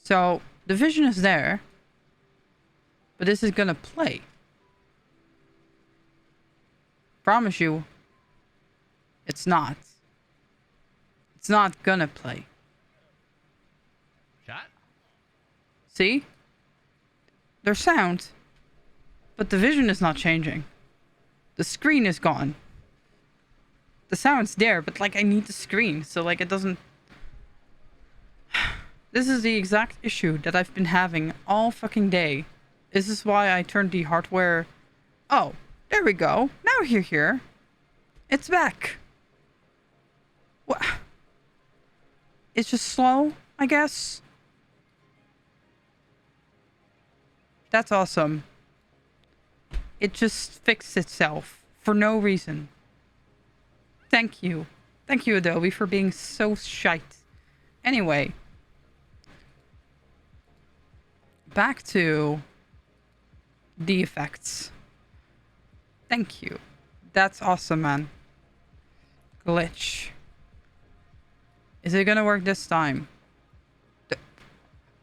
So, the vision is there. But this is gonna play. Promise you, it's not. It's not gonna play. Chat? See? There's sound. But the vision is not changing. The screen is gone. The sound's there, but like I need the screen, so like it doesn't... This is the exact issue that I've been having all fucking day. This is why I turned the hardware... Oh, there we go. Now you're here. It's back. What? It's just slow, I guess. That's awesome. It just fixed itself for no reason. Thank you. Thank you, Adobe, for being so shite. Anyway. Back to the effects. Thank you. That's awesome, man. Glitch. Is it gonna work this time?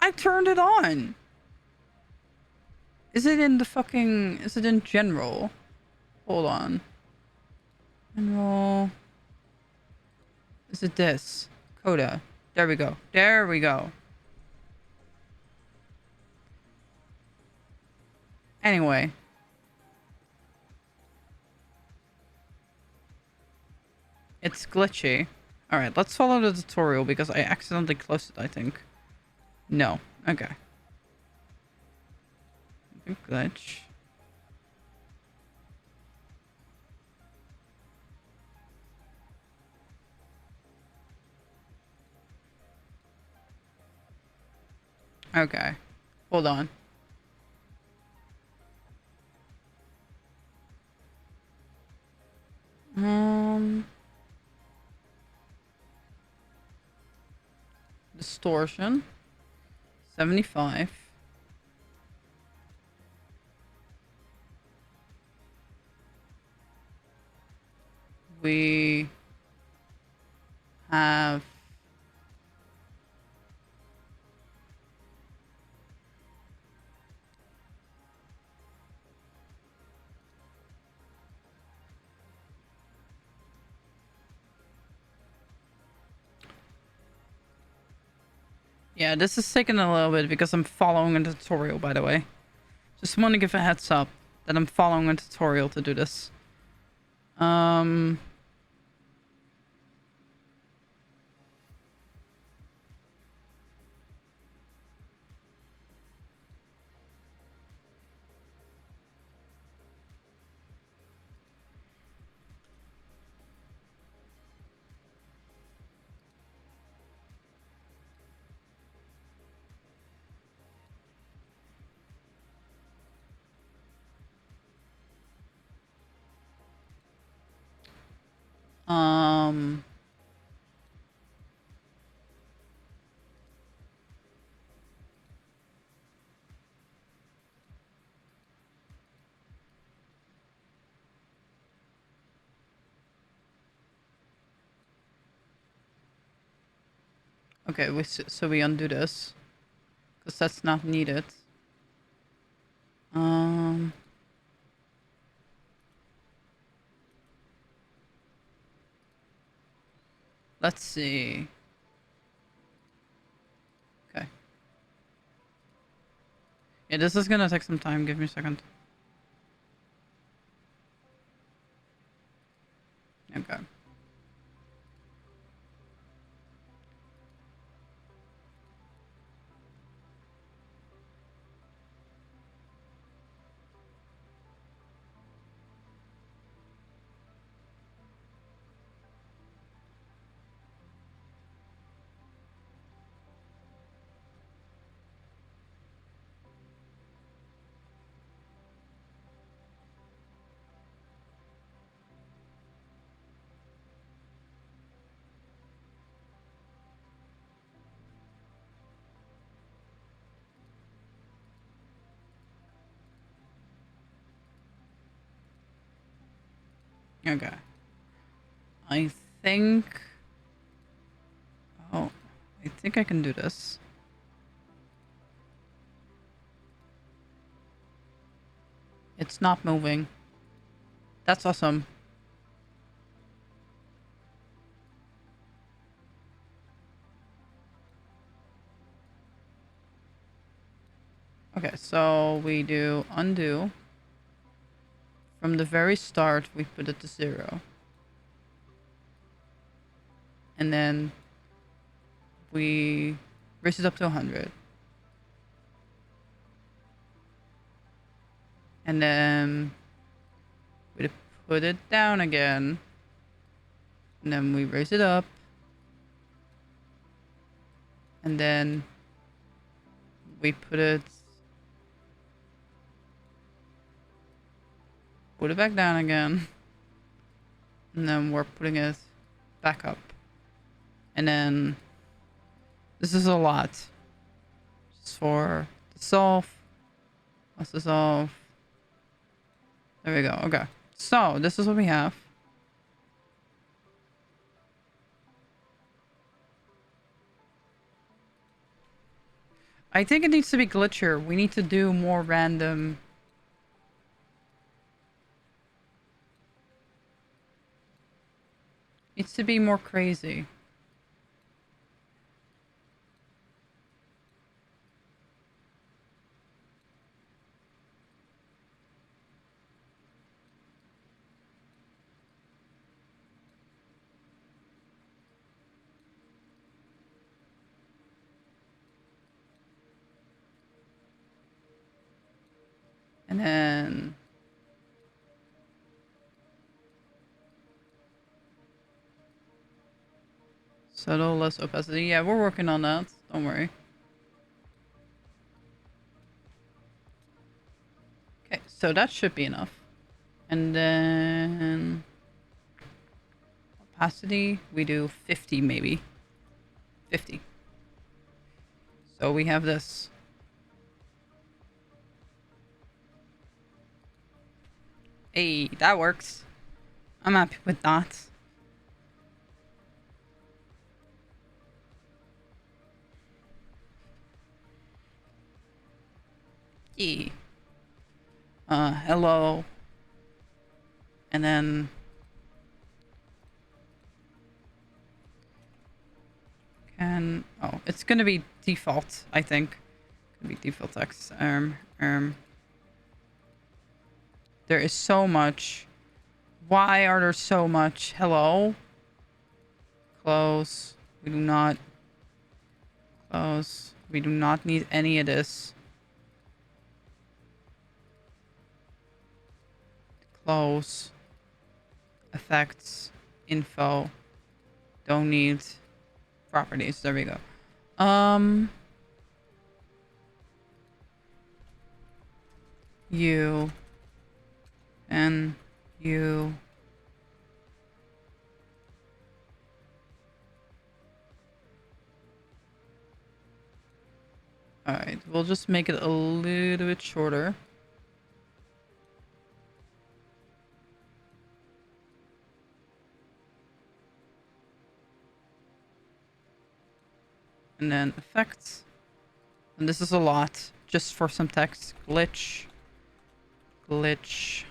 I turned it on. Is it in the fucking... Is it in general? Hold on. General... Is it this? Coda. There we go. There we go. Anyway. It's glitchy. Alright, let's follow the tutorial because I accidentally closed it, I think. No. Okay. Glitch. Okay. Hold on. Distortion. 75. We have Yeah, this is taking a little bit because I'm following a tutorial, by the way. Just want to give a heads up that I'm following a tutorial to do this. Okay, so we undo this. Because that's not needed. Let's see. Okay. Yeah, this is gonna take some time. Give me a second. Okay. Okay. I think... Oh, I think I can do this. It's not moving. That's awesome. Okay, so we do undo. From the very start, we put it to 0. And then we raise it up to 100. And then we put it down again. And then we raise it up. And then we put it back down again. And then we're putting it back up. And then this is a lot. Just for dissolve. Let's dissolve. There we go. Okay. So this is what we have. I think it needs to be glitchier. We need to do more random. Needs to be more crazy. And then subtle, less opacity. Yeah, we're working on that. Don't worry. Okay, so that should be enough. And then opacity, we do 50 maybe. 50. So we have this. Hey, that works. I'm happy with that. Yeah. Hello. And then oh, it's gonna be default, I think. Could be default text. There is so much. Why are there so much? Hello? Close. We do not. Close. We do not need any of this. Close. Effects. Info. Don't need properties. There we go. You. And you. Alright, we'll just make it a little bit shorter. And then effects. And this is a lot, just for some text. Glitch. Glitch.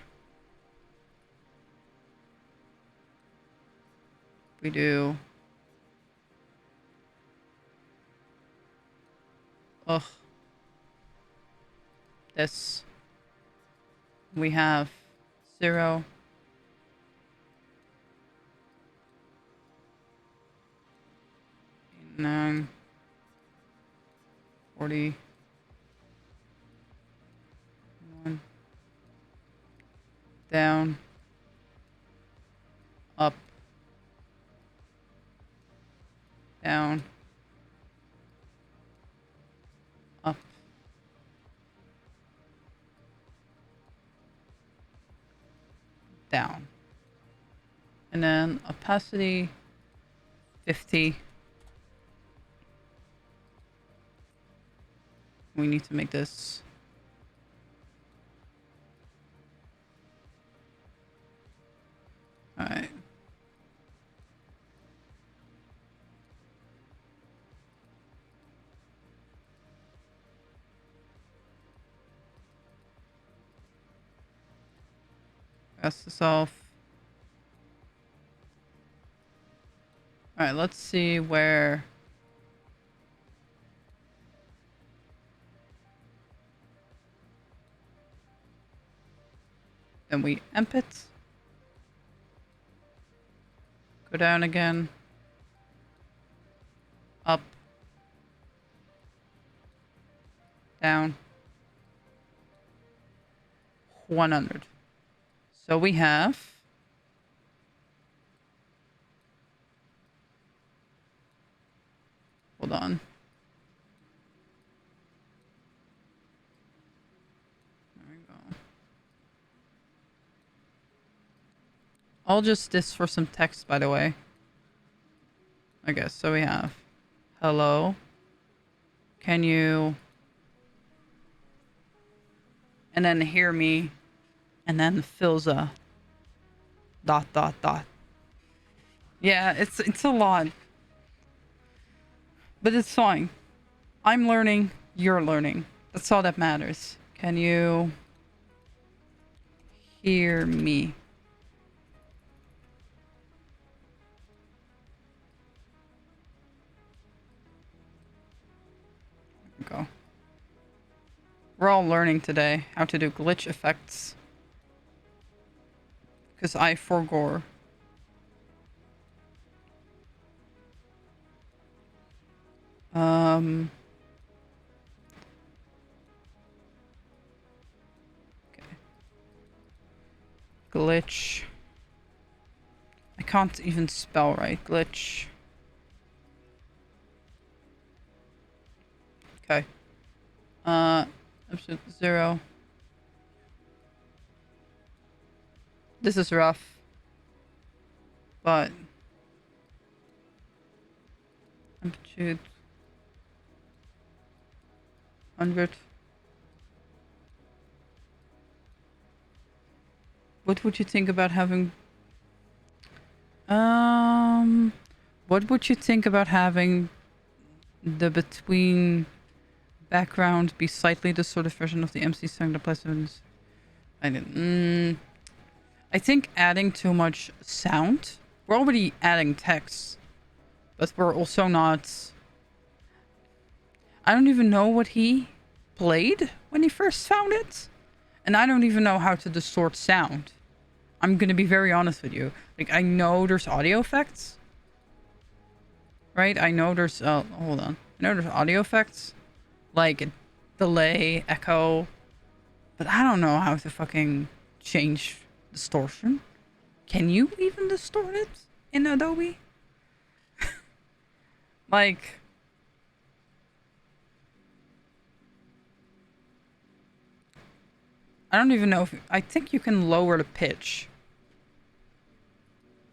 We do. Ugh. This. We have 0. 9. 40. 1. Down. Up. Down. Up. Down. And then opacity 50. We need to make this all right. Pass this off. All right, let's see where. Then we emp it. Go down again. Up. Down. 100. So we have. Hold on. There we go. I'll just this for some text, by the way. I guess. So we have. Hello. Can you. And then hear me. And then Philza. ... Yeah, it's a lot. But it's fine. I'm learning, you're learning. That's all that matters. Can you hear me? There we go. We're all learning today how to do glitch effects. Because I forgore. Okay. Glitch. I can't even spell right. Glitch. Okay. Episode 0. This is rough. But amplitude 100. What would you think about having what would you think about having the between background be slightly distorted version of the MC song that plays in this? I didn't I think adding too much sound. We're already adding text, but we're also not. I don't even know what he played when he first found it. And I don't even know how to distort sound. I'm gonna be very honest with you. Like, I know there's audio effects. Right? I know there's, hold on. I know there's audio effects. Like, delay, echo. But I don't know how to fucking change distortion. Can you even distort it in Adobe? Like... I don't even know if... I think you can lower the pitch.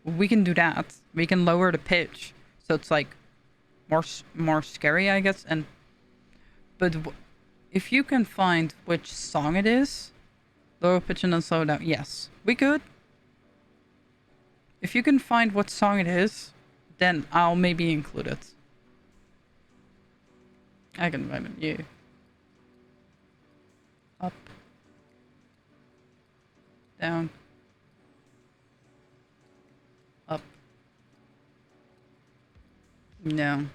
We can do that. We can lower the pitch. So it's like... more scary, I guess. And... But... If you can find which song it is... Lower pitch and then slow down. Yes. We could. If you can find what song it is... Then I'll maybe include it. I can find it. You. Up. Down. Up. No.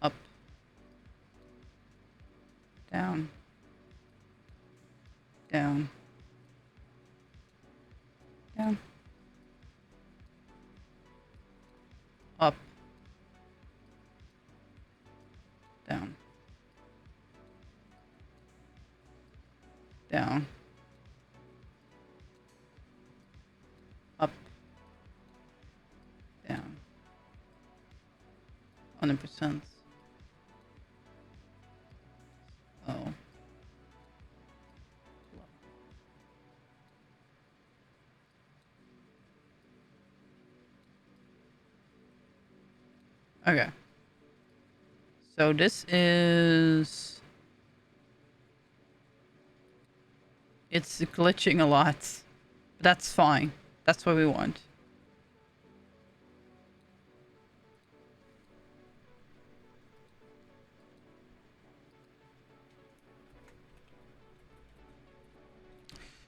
Up. Down. Down. Down. Up. Down. Down. Up. Down. 100%. Oh. Okay. So this is... It's glitching a lot. But that's fine. That's what we want.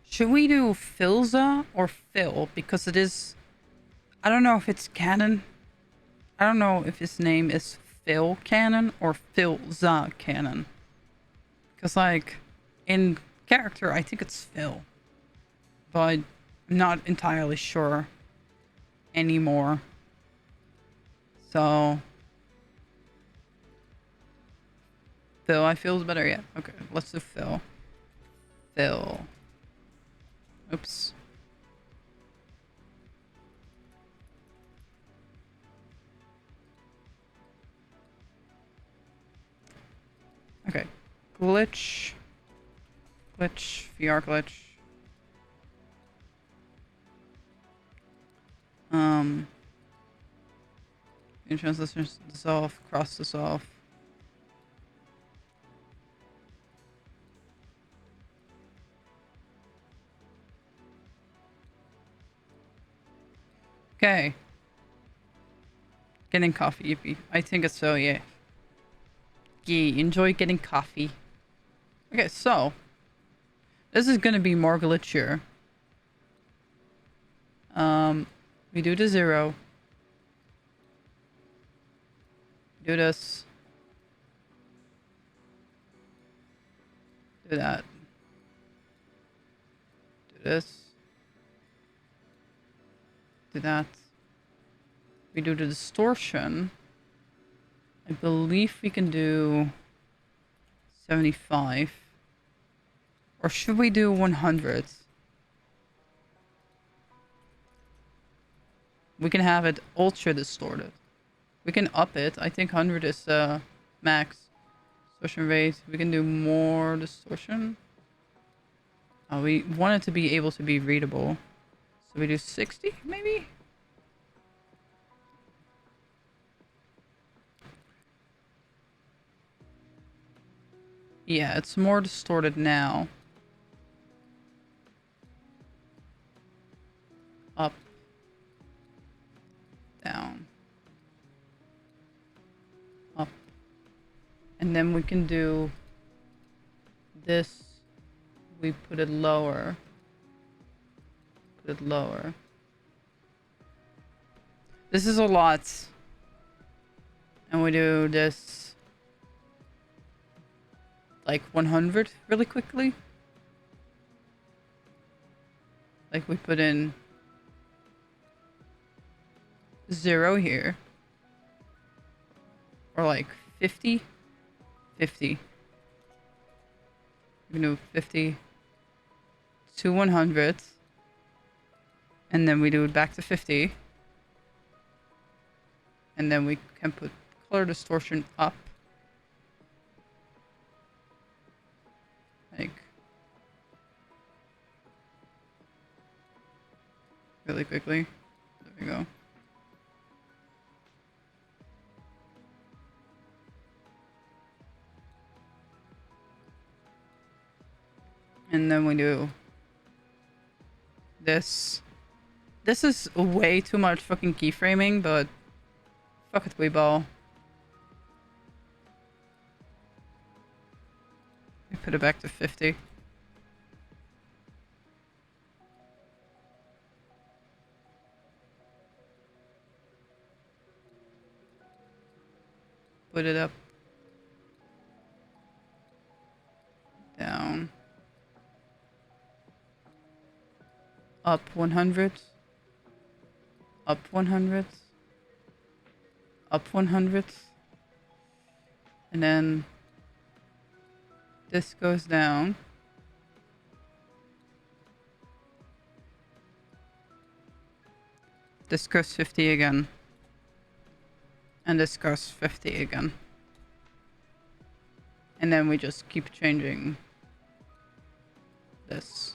Should we do Philza or Phil? Because it is... I don't know if it's canon. I don't know if his name is Phil canon or Philza canon. Because, like, in character, I think it's Phil. But I'm not entirely sure anymore. So... Phil, I feel better. Yeah, okay. Let's do Phil. Phil. Oops. Okay. Glitch. Glitch. VR glitch. In transistors dissolve, cross dissolve. Okay. Getting coffee, yippee. I think it's so, yeah. Yeah, enjoy getting coffee. Okay, so. This is gonna be more glitchier. We do the 0. Do this. Do that. Do this. Do that. We do the distortion. I believe we can do 75. Or should we do 100? We can have it ultra distorted. We can up it. I think 100 is max. Distortion rate. We can do more distortion. We want it to be able to be readable. So we do 60 maybe? Yeah, it's more distorted now. Up. Down. Up. And then we can do this. We put it lower. Put it lower. This is a lot. And we do this like 100 really quickly. Like we put in 0 here. Or like 50. 50. We do 50 to 100. And then we do it back to 50. And then we can put color distortion up. Like really quickly. There we go. And then we do this. This is way too much fucking keyframing, but fuck it, we ball. We put it back to 50. Put it up. Down. Up 100. Up 100. Up 100. And then this goes down. This goes 50 again. And this goes 50 again. And then we just keep changing this.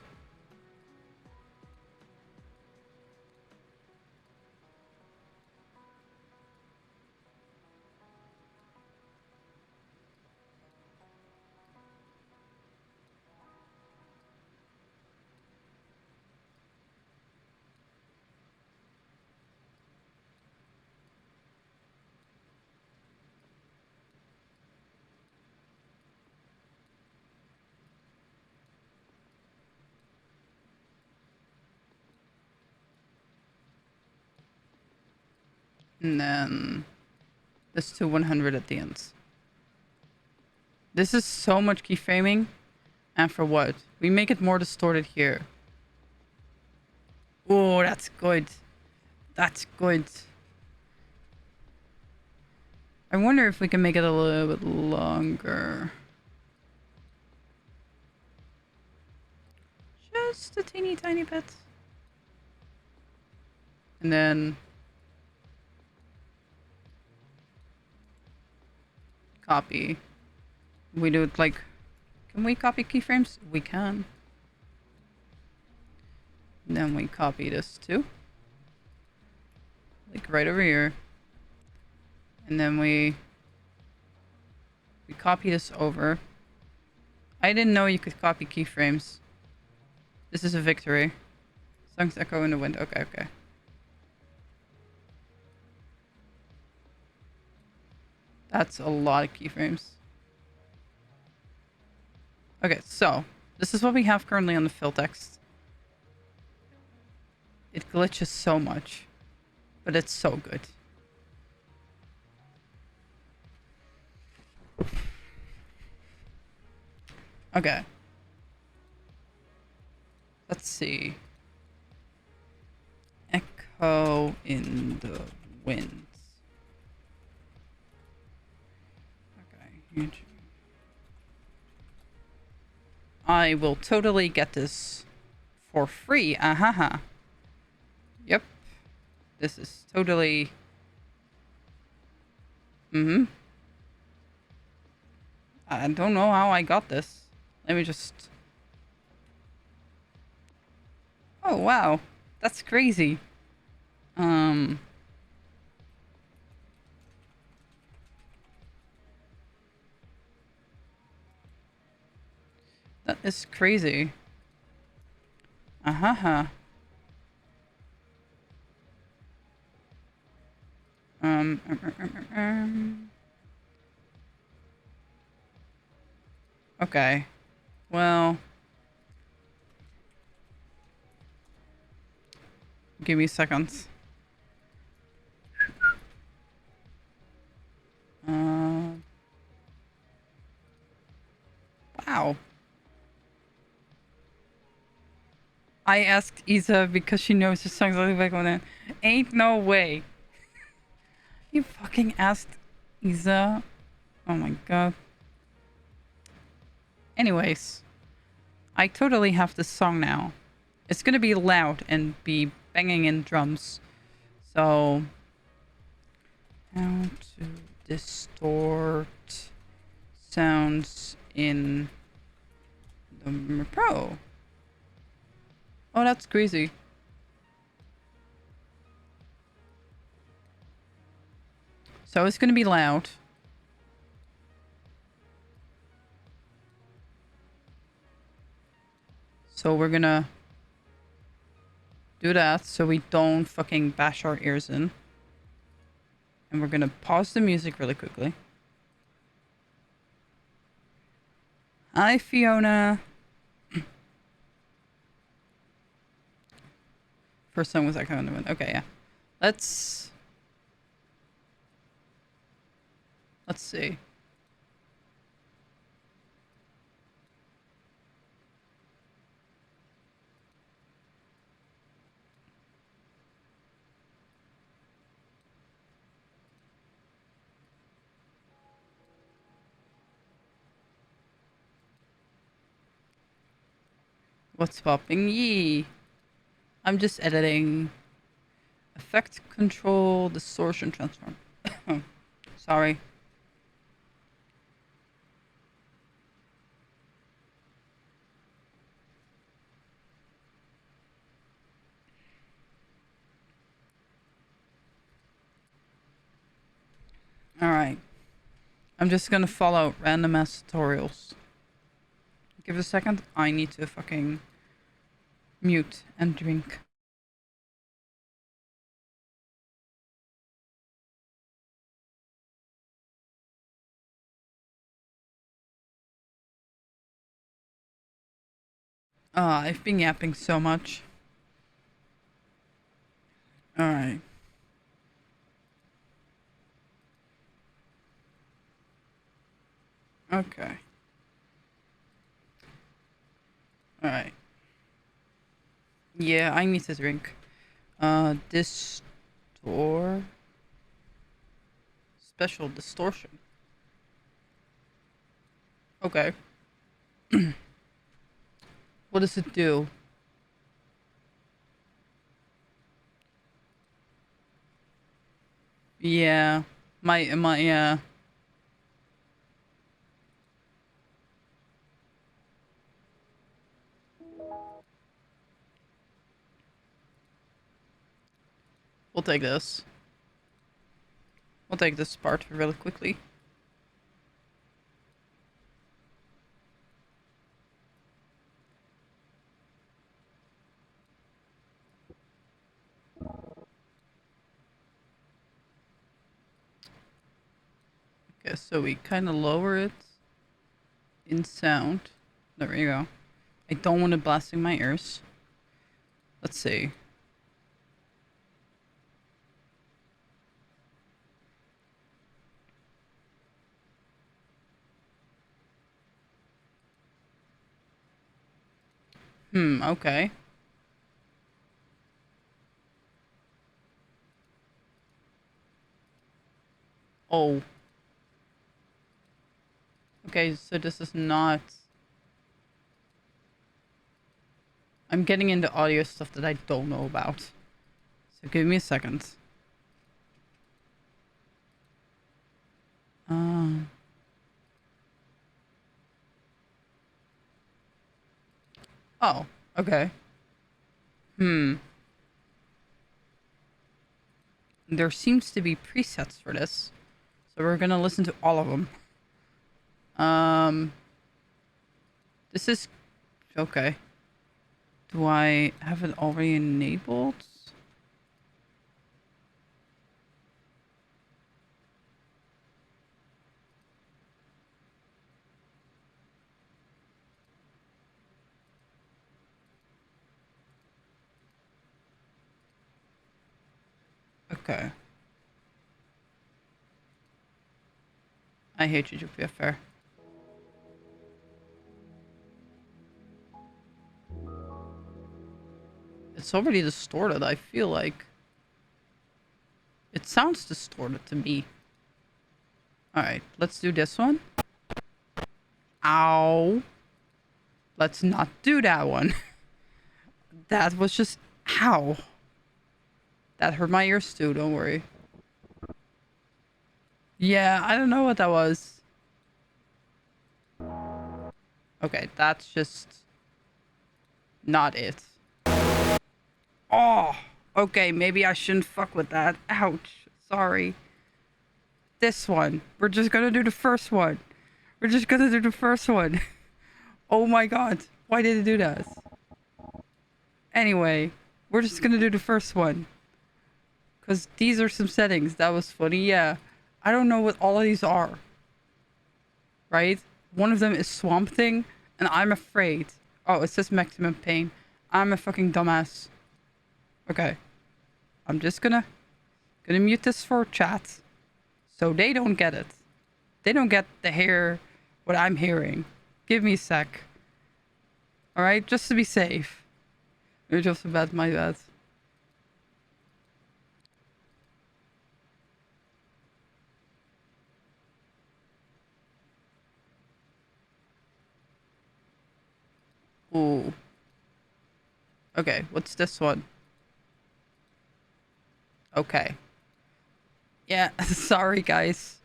And then this to 100 at the end. This is so much keyframing. And for what? We make it more distorted here. Oh, that's good. That's good. I wonder if we can make it a little bit longer. Just a teeny tiny bit. And then copy. We do it like, can we copy keyframes? We can. And then we copy this too. Like right over here. And then we copy this over. I didn't know you could copy keyframes. This is a victory. Songs echo in the wind. Okay, okay. That's a lot of keyframes. Okay, so this is what we have currently on the fill text. It glitches so much, but it's so good. Okay. Let's see. Echo in the wind. Okay, huge. I will totally get this for free. Ahaha. Yep. This is totally... Mm-hmm. I don't know how I got this. Let me just... Oh, wow. That's crazy. That is crazy. Uh-huh. Okay. Well... Give me seconds. Wow. I asked Isa because she knows the songs I like on it. Ain't no way. You fucking asked Isa. Oh my god. Anyways, I totally have this song now. It's gonna be loud and be banging in drums. So, how to distort sounds in the Pro. Oh, that's crazy. So it's gonna be loud. So we're gonna do that so we don't fucking bash our ears in. And we're gonna pause the music really quickly. Hi, Fiona. First song was Echo in the Wind. Okay, yeah. Let's see. What's popping? Yee. I'm just editing. Effect control, distortion, transform. Sorry. Alright. I'm just gonna follow random ass tutorials. Give it a second. I need to fucking mute and drink. I've been yapping so much. Alright. Okay. Alright. Yeah, I need to drink. Special distortion. Okay. What does it do? Yeah. Yeah. We'll take this. We'll take this part really quickly. Okay, so we kind of lower it in sound. There we go. I don't want it blasting my ears. Let's see. Okay. Oh. Okay, so this is not... I'm getting into audio stuff that I don't know about. So give me a second. Oh, okay. There seems to be presets for this. So we're gonna listen to all of them. This is... Okay. Do I have it already enabled? Okay. I hate you, Jupia Fair. It's already distorted, I feel like. It sounds distorted to me. Alright, let's do this one. Ow. Let's not do that one. That was just... Ow. That hurt my ears too, don't worry. Yeah, I don't know what that was. Okay, that's just... not it. Oh! Okay, maybe I shouldn't fuck with that. Ouch. Sorry. This one. We're just gonna do the first one. We're just gonna do the first one. Oh my god. Why did it do that? Anyway, we're just gonna do the first one. Because these are some settings. That was funny, yeah. I don't know what all of these are. Right? One of them is Swamp Thing, and I'm afraid. Oh, it says maximum pain. I'm a fucking dumbass. Okay. I'm just gonna mute this for chat. So they don't get it. They don't get to hear what I'm hearing. Give me a sec. Alright, just to be safe. You're just bad, my bad. Ooh. Okay, what's this one? Okay. Yeah, sorry guys.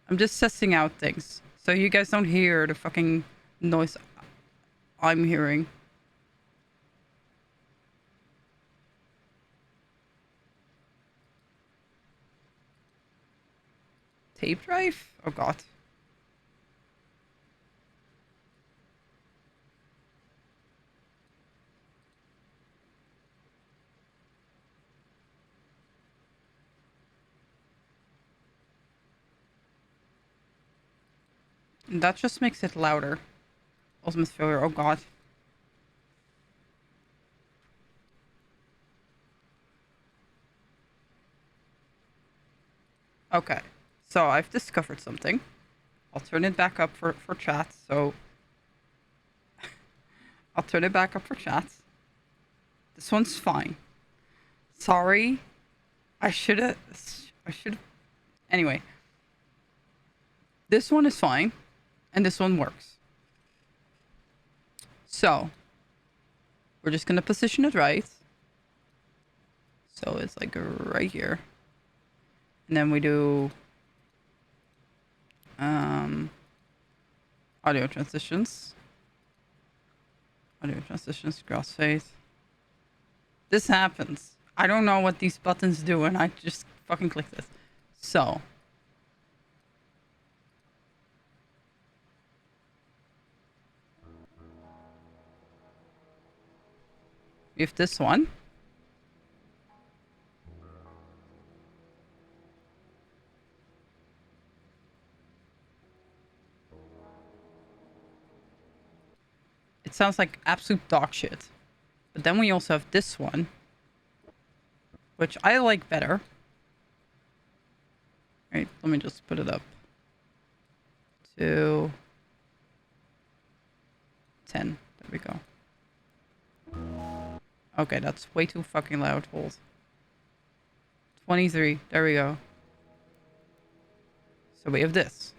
I'm just testing out things. So you guys don't hear the fucking noise I'm hearing. Tape drive? Oh god. That just makes it louder. Ultimate failure, oh god. Okay, so I've discovered something. I'll turn it back up for chat, so... I'll turn it back up for chat. This one's fine. Sorry. I should've... Anyway. This one is fine. And this one works. So. We're just gonna position it right. So it's like right here. And then we do... audio transitions. Audio transitions, crossfade. This happens. I don't know what these buttons do, and I just fucking click this. So. We have this one. It sounds like absolute dog shit. But then we also have this one, which I like better. Right, let me just put it up to 10. There we go. Okay, that's way too fucking loud. Hold. 23. There we go. So we have this.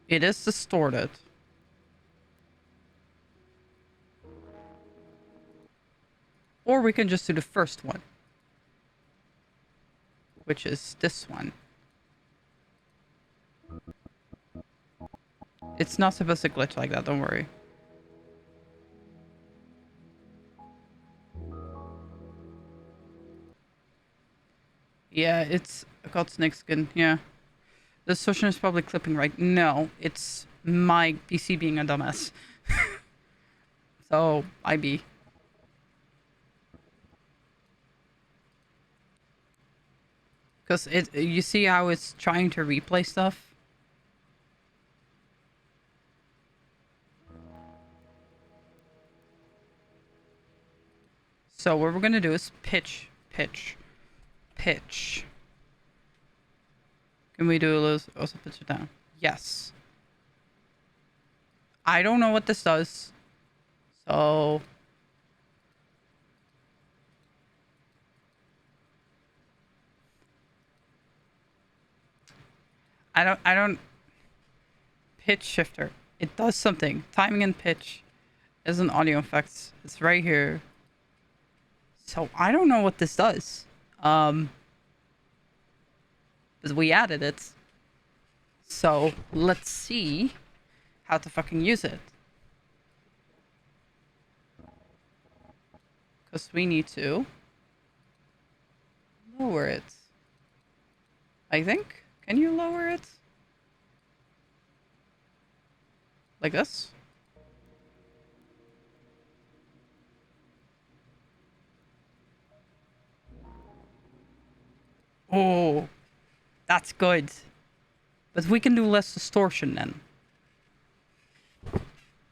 It is distorted. Or we can just do the first one, which is this one. It's not supposed to glitch like that, don't worry. Yeah, it's got snake skin, yeah. The session is probably clipping right. No, it's my PC being a dumbass. So, IB. Because you see how it's trying to replay stuff? So what we're gonna do is pitch, pitch, pitch. Can we do a little also pitch it down? Yes. I don't know what this does. So I don't pitch shifter. It does something. Timing and pitch is an audio effects. It's right here. So I don't know what this does. Because we added it. So let's see how to fucking use it. Because we need to lower it. I think. Can you lower it? Like this? Oh, that's good. But we can do less distortion then.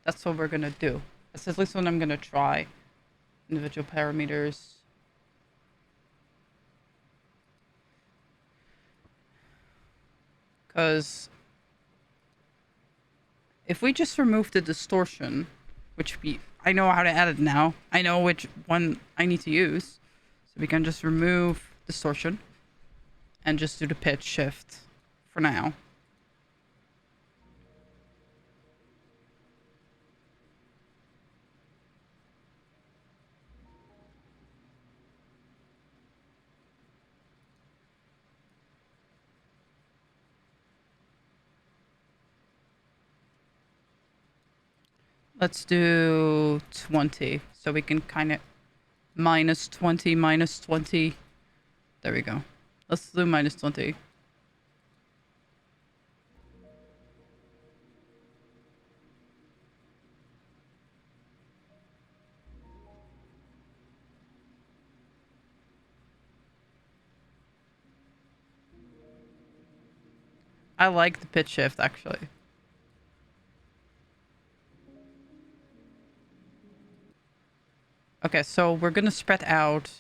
That's what we're gonna do. That's at least what I'm gonna try. Individual parameters. Because if we just remove the distortion, which I know how to add it now. I know which one I need to use. So we can just remove distortion and just do the pitch shift for now. Let's do 20 so we can kind of minus 20, minus 20. There we go. Let's do minus 20. I like the pitch shift actually. Okay, so we're gonna spread out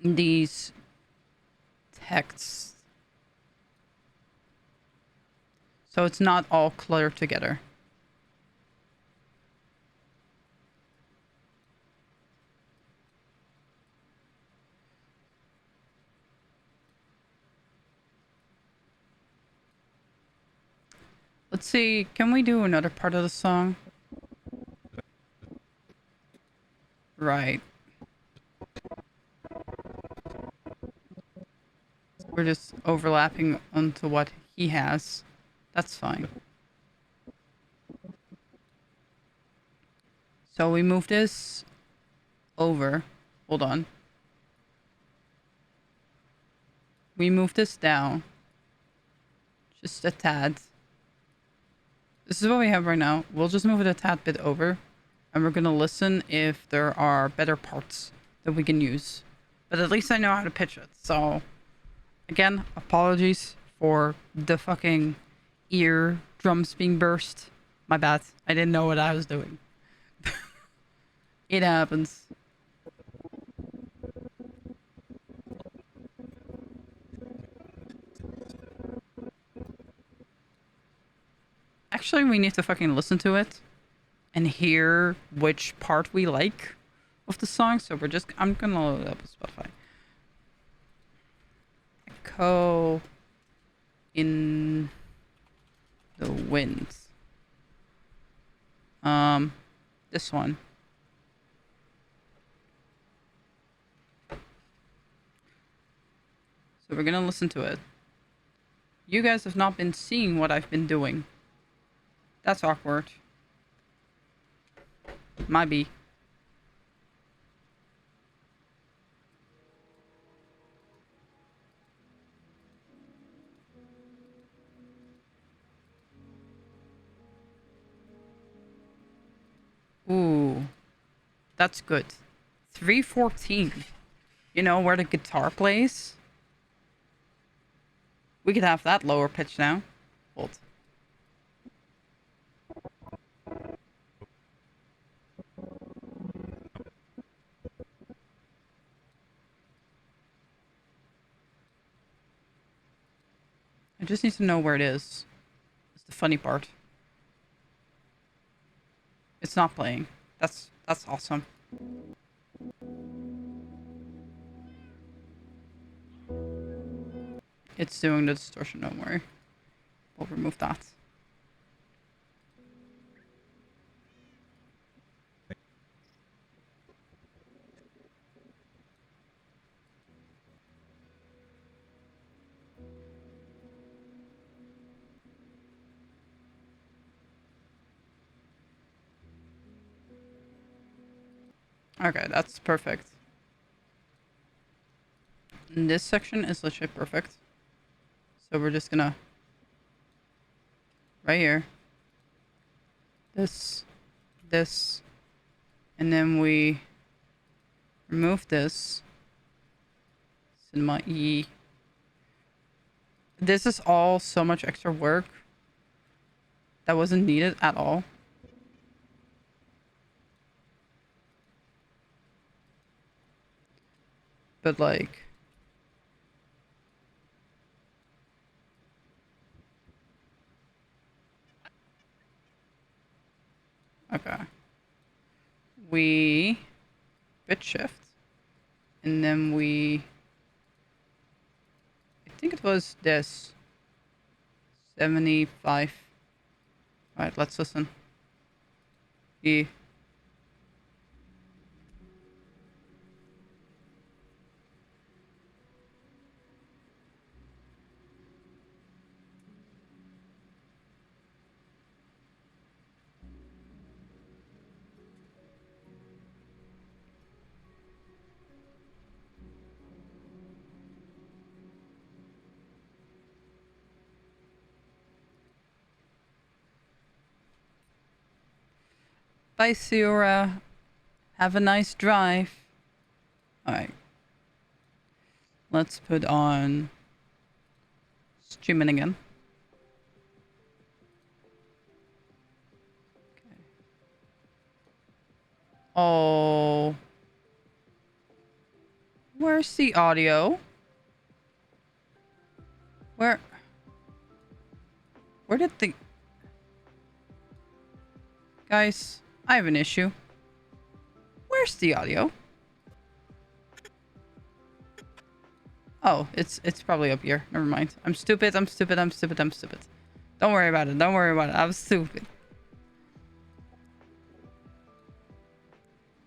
these texts so it's not all cluttered together. Let's see, can we do another part of the song? Right. We're just overlapping onto what he has. That's fine. So we move this over. Hold on. We move this down. Just a tad. This is what we have right now. We'll just move it a tad bit over. And we're going to listen if there are better parts that we can use. But at least I know how to pitch it. So, again, apologies for the fucking ear drums being burst. My bad. I didn't know what I was doing. It happens. Actually, we need to fucking listen to it and hear which part we like of the song. So I'm gonna load it up on Spotify. Echo in the wind. This one. So we're gonna listen to it. You guys have not been seeing what I've been doing. That's awkward. Might be. Ooh. That's good. 314. You know where the guitar plays? We could have that lower pitch now. Hold. I just need to know where it is. It's the funny part. It's not playing. That's awesome. It's doing the distortion, don't worry. We'll remove that. Okay, that's perfect. And this section is literally perfect. So we're just gonna... Right here. This. And then we... remove this. Cinema E. This is all so much extra work. That wasn't needed at all. But like... Okay. We bit shift. And then we... I think it was this. 75. Alright, let's listen. E. Bye, Sura. Have a nice drive. Alright. Let's put on streaming again. Okay. Oh. Where's the audio? Where did the... Guys, I have an issue. Where's the audio? Oh, it's probably up here. Never mind. I'm stupid. Don't worry about it. I'm stupid.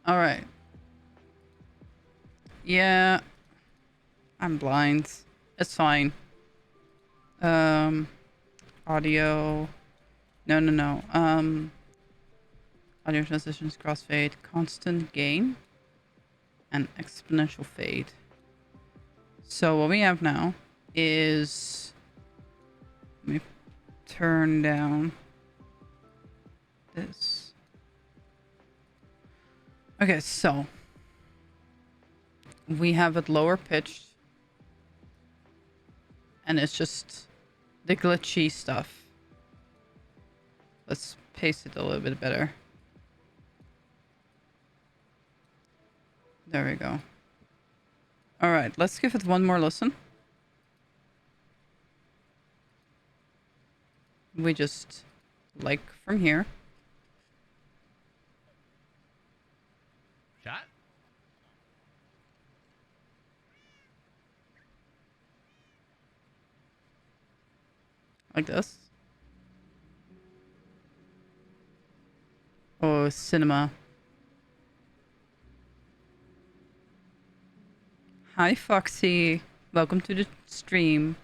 Alright. Yeah. I'm blind. It's fine. Audio. No. Audio transitions, crossfade, constant gain, and exponential fade. So what we have now is... Let me turn down this. Okay, so we have it lower pitched, and it's just the glitchy stuff. Let's paste it a little bit better. There we go. Alright, let's give it one more listen. We just, like, from here. Chat? Like this. Oh, cinema. Hi, Foxy. Welcome to the stream.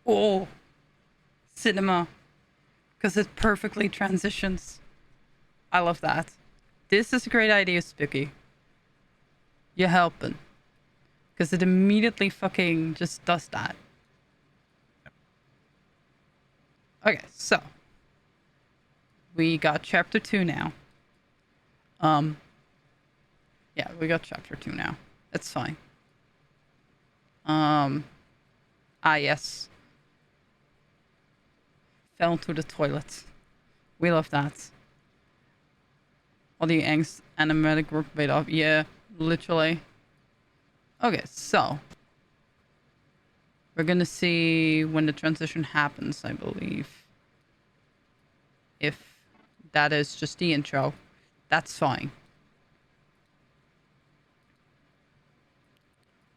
Oh, cinema. Because it perfectly transitions. I love that. This is a great idea, Spooky. You're helping. Because it immediately fucking just does that. Okay, so. We got chapter 2 now. Yeah, we got chapter 2 now. It's fine. I Ah, yes. Fell into the toilet. We love that. All the angst animatic work paid off. Yeah, literally. Okay, so. We're gonna see when the transition happens, I believe. If that is just the intro, that's fine.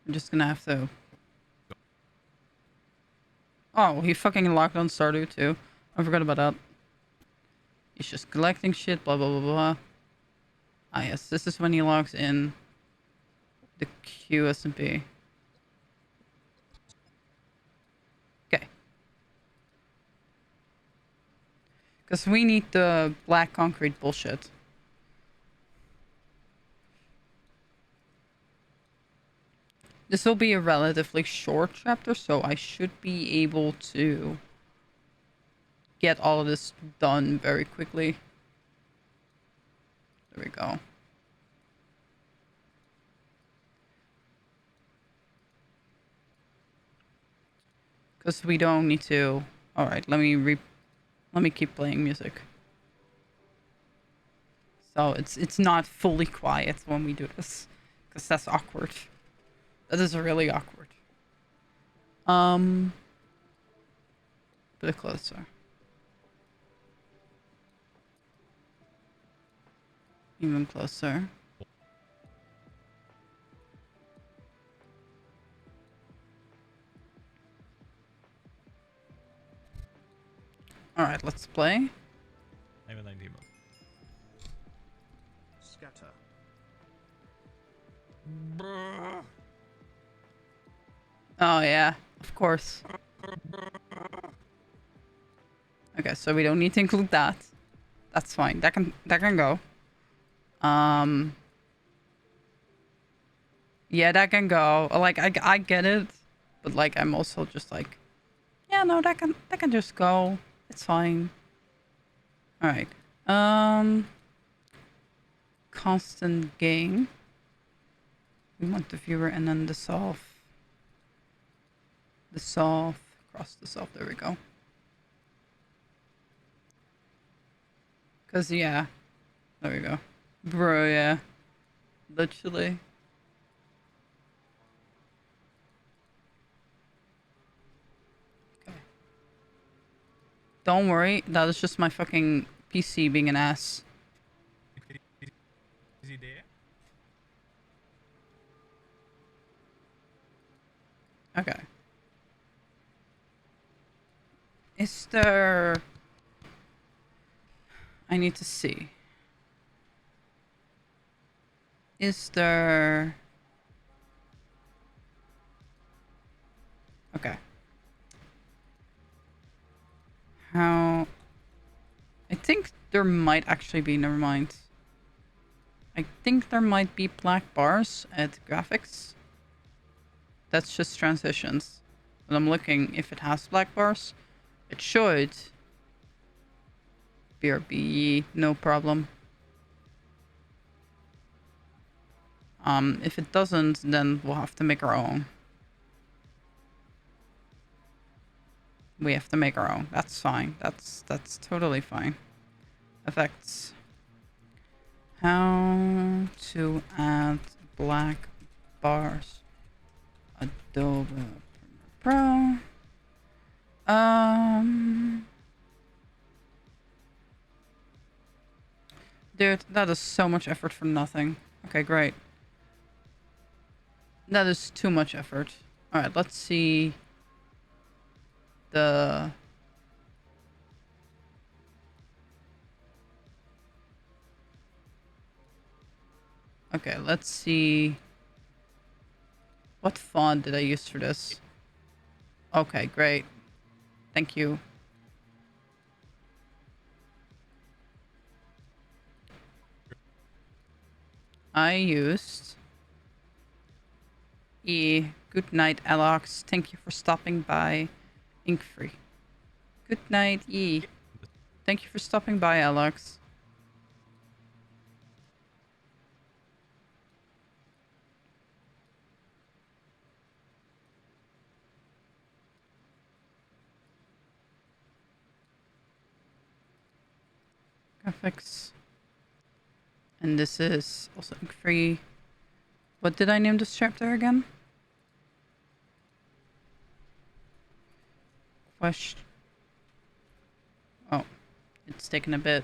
I'm just gonna have to... Oh, he fucking locked on Stardew too. I forgot about that. He's just collecting shit, blah, blah, blah, blah. Ah, yes, this is when he logs in the QSMP. Okay. Because we need the black concrete bullshit. This will be a relatively short chapter, so I should be able to get all of this done very quickly. There we go. Because we don't need to... Alright, let me keep playing music. So it's not fully quiet when we do this. Because that's awkward. That is really awkward. Bit closer. Even closer. Alright, let's play. I'm in 90 mode. Scatter. Oh yeah, of course. Okay, so we don't need to include that. That's fine. That can go. Yeah, that can go. Like I get it, but like I'm also just like, yeah, no, that can just go. It's fine. All right. Constant gain. We want the viewer and then the solve. The solve. Cross the solve. There we go. Cause yeah. There we go. Bro, yeah. Literally. Okay. Don't worry, that is just my fucking PC being an ass. Is he there? Okay. Is there... I need to see. Is there... Okay. How... I think there might actually be... Never mind. I think there might be black bars at graphics. That's just transitions. But I'm looking if it has black bars. It should. BRB, no problem. If it doesn't, then we'll have to make our own. We have to make our own. That's fine. That's totally fine. Effects. How to add black bars. Adobe Pro. Dude, that is so much effort for nothing. Okay, great. That is too much effort. Alright, let's see the... Okay, let's see... What font did I use for this? Okay, great. Thank you. I used... E. Good night, Alex. Thank you for stopping by. Ink free. Good night, E. Thank you for stopping by, Alex. Graphics. And this is also ink free. What did I name this chapter again? Question. Oh, it's taking a bit.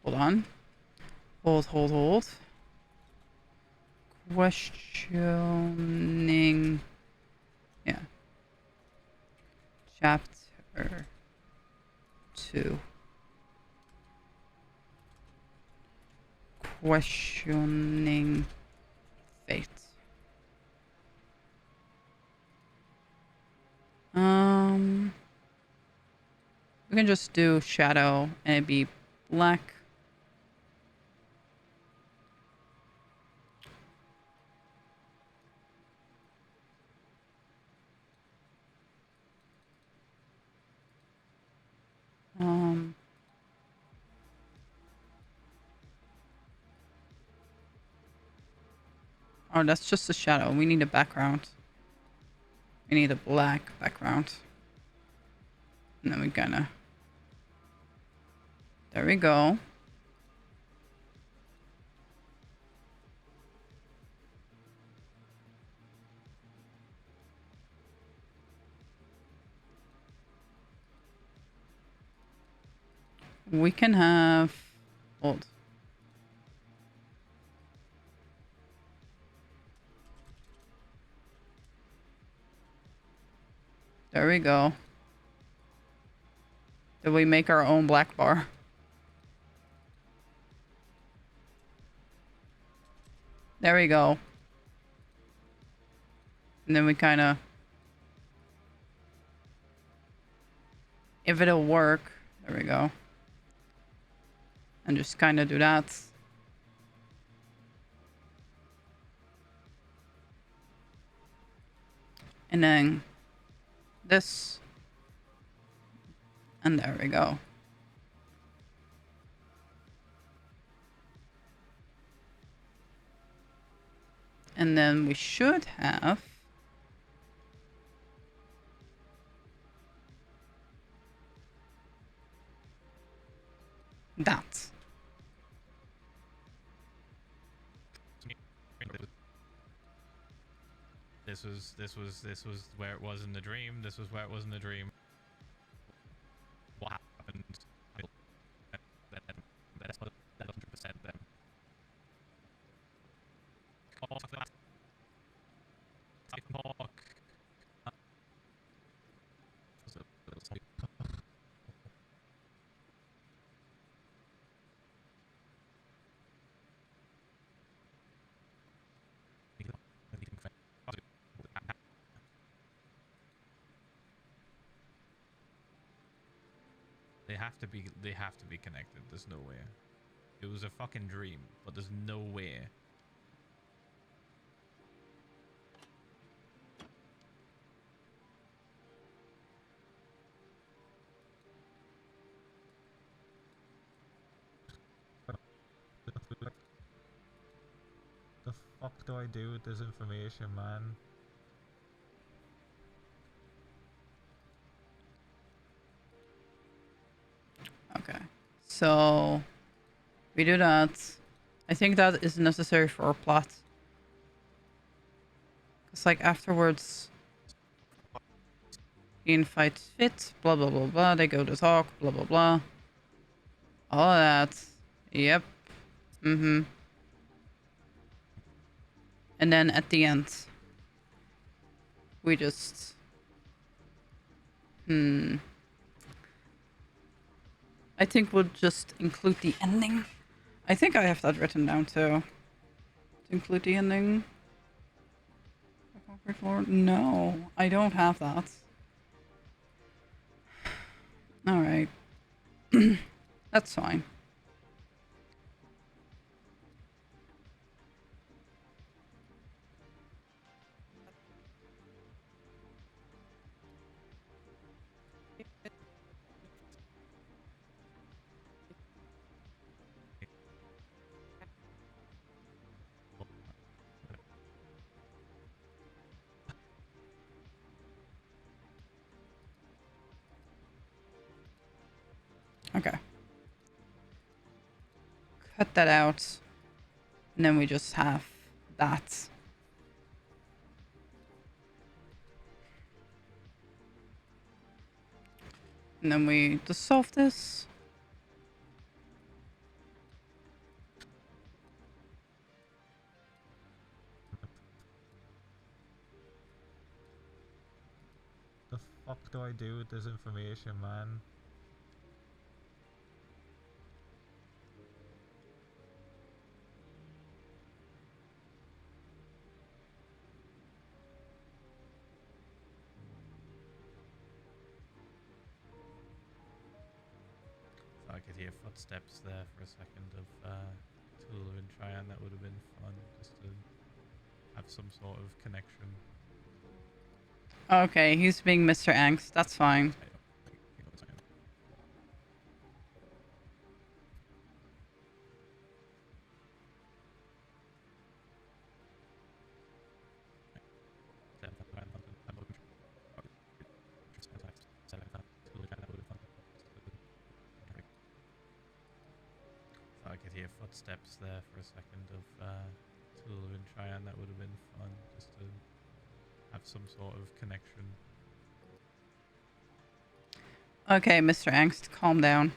Hold on. Hold. Questioning. Yeah. Chapter 2. Questioning fate. We can just do shadow and it'd be black. Oh, that's just a shadow. We need a background. We need a black background. And then we kinda... There we go. We can have... Hold. There we go. Did we make our own black bar? There we go. And then we kind of... If it'll work. There we go. And just kind of do that. And then this. And there we go. And then we should have... that. This was where it was in the dream. This was where it was in the dream. What happened? That's 100% then. They have to be connected. There's no way. It was a fucking dream, but there's no way. The fuck do I do with this information, man? Okay. So we do that. I think that is necessary for our plot. It's like afterwards, Ian fights Fit, blah blah blah blah. They go to talk, blah blah blah. All of that. Yep. Mm-hmm. And then at the end, we just... I think we'll just include the ending. I think I have that written down too. To include the ending. No, I don't have that. Alright. That's fine. Okay. cut that out. And then we just have that. And then we dissolve this. The fuck do I do with this information, man? I could hear footsteps there for a second of Tulu and Cheyenne. That would have been fun, just to have some sort of connection. Okay, he's being Mr. Angst. That's fine. I don't think you know what I'm saying. I could hear footsteps there for a second of Tulu and Cheyenne. That would have been fun, just to have some sort of connection. Okay, Mr. Angst, calm down.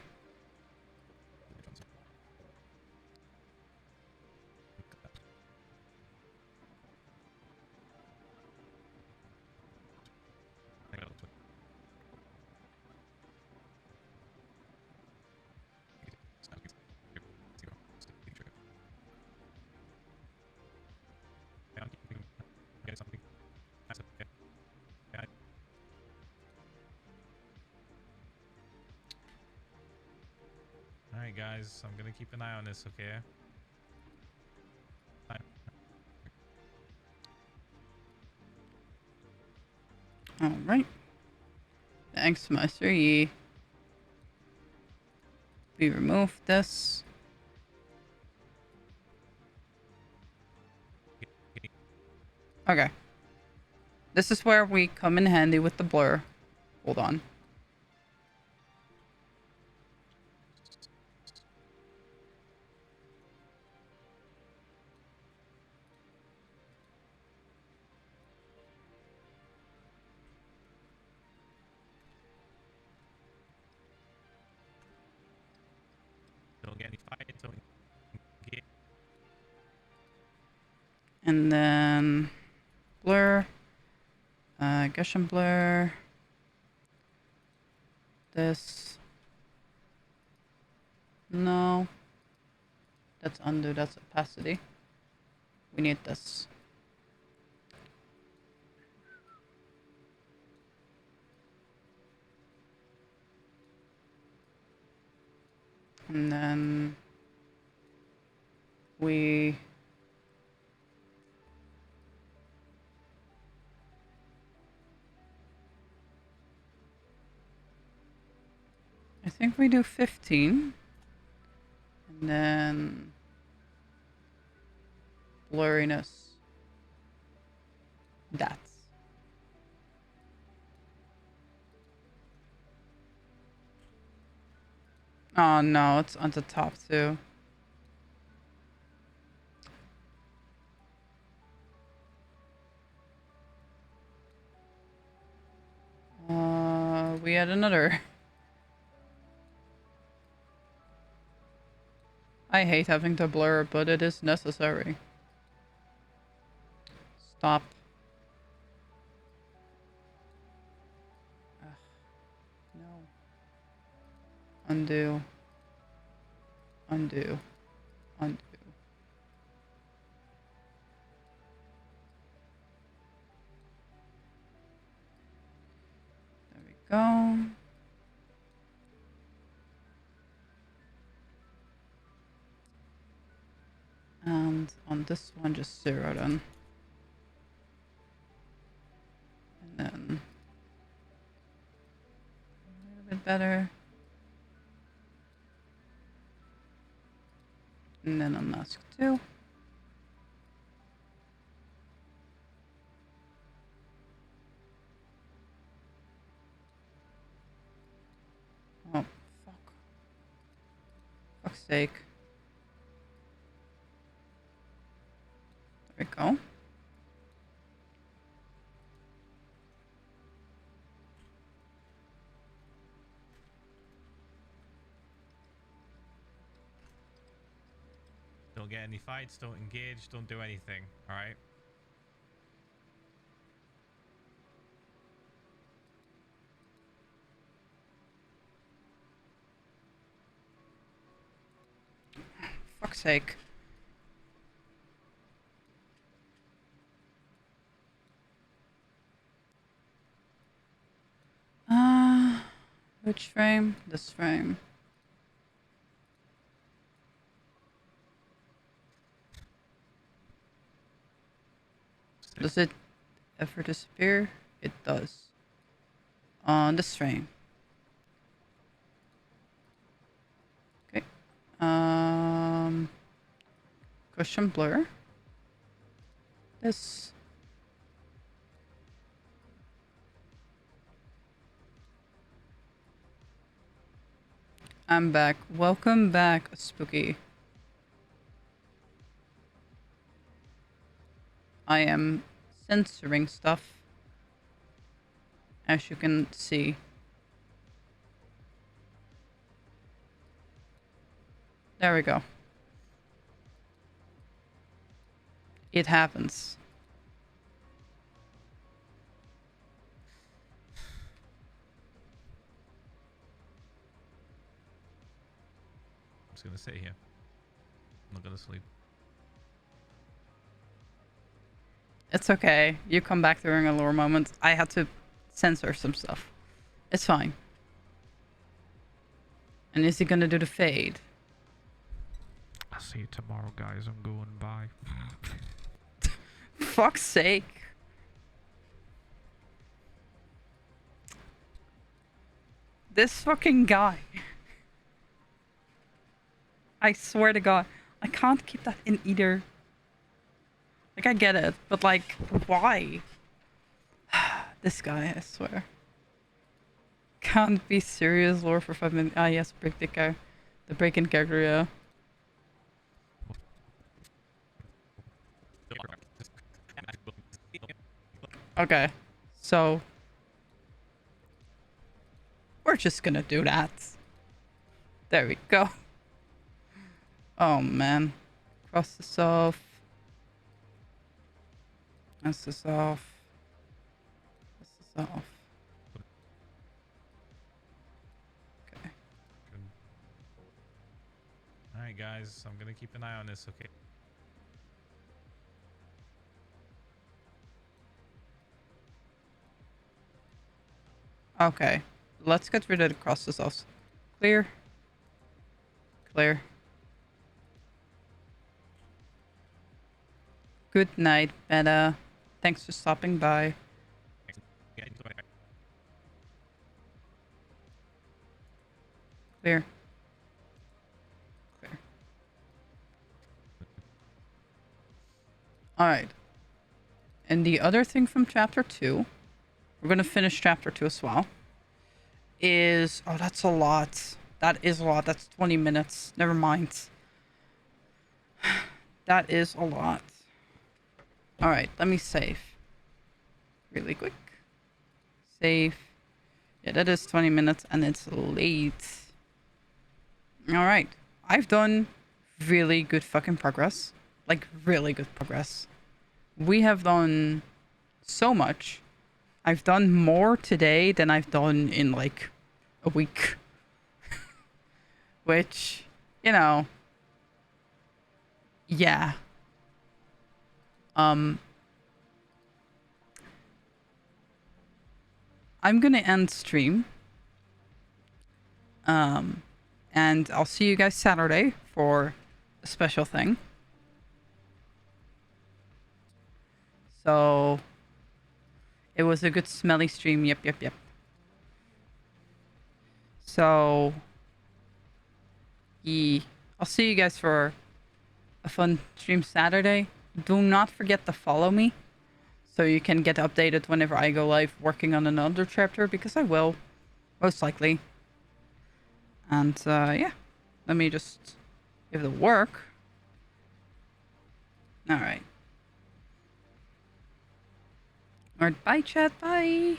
Alright guys, I'm gonna keep an eye on this, okay? Bye. Alright. Thanks, Master Yi. We remove this. Okay. This is where we come in handy with the blur. Hold on. Don't get any fights, don't get... And then blur. Gaussian blur. This. No. That's undo, that's opacity. We need this. And then we I think we do 15. And then blurriness. That's. Oh no, it's on the top too. We had another. I hate having to blur, but it is necessary. Stop. Ugh. No. Undo. Undo. Undo. There we go. And on this one, just 0 then. And then a little bit better. And then unmask 2. Oh, fuck. Fuck's sake. There we go. Don't get any fights, don't engage, don't do anything, alright? Fuck's sake. Which frame? This frame. Does it ever disappear? It does. On this frame. Okay. Cushion blur. This. I'm back. Welcome back, Spooky. I am censoring stuff, as you can see. There we go. It happens. I'm just gonna sit here. I'm not gonna sleep. It's okay. You come back during a lower moment. I had to censor some stuff. It's fine. And is he gonna do the fade? I'll see you tomorrow, guys. I'm going bye. Fuck's sake. This fucking guy. I swear to God. I can't keep that in either. Like, I get it, but like, why? This guy, I swear. Can't be serious, lore for 5 minutes. Ah, yes, break the car. The break-in character, yeah. Okay, so we're just gonna do that. There we go. Oh man, cross this off. That's this off. This is off. Okay. Alright, guys. I'm gonna keep an eye on this, okay? Okay. Let's get rid of the crosses off. Clear. Clear. Good night, Meta. Thanks for stopping by. Clear. Clear. Alright. And the other thing from chapter 2, we're going to finish chapter 2 as well, is... Oh, that's a lot. That is a lot. That's 20 minutes. Never mind. That is a lot. Alright, let me save. Really quick. Save. Yeah, that is 20 minutes and it's late. Alright. I've done really good fucking progress. Like, really good progress. We have done so much. I've done more today than I've done in, like, a week. Which, you know... Yeah. I'm gonna end stream. And I'll see you guys Saturday for a special thing. So it was a good smelly stream. Yep. So yeah, I'll see you guys for a fun stream Saturday. Do not forget to follow me so you can get updated whenever I go live working on another chapter, because I will, most likely. And yeah, let me just give it a work. All right. Alright, bye chat, bye.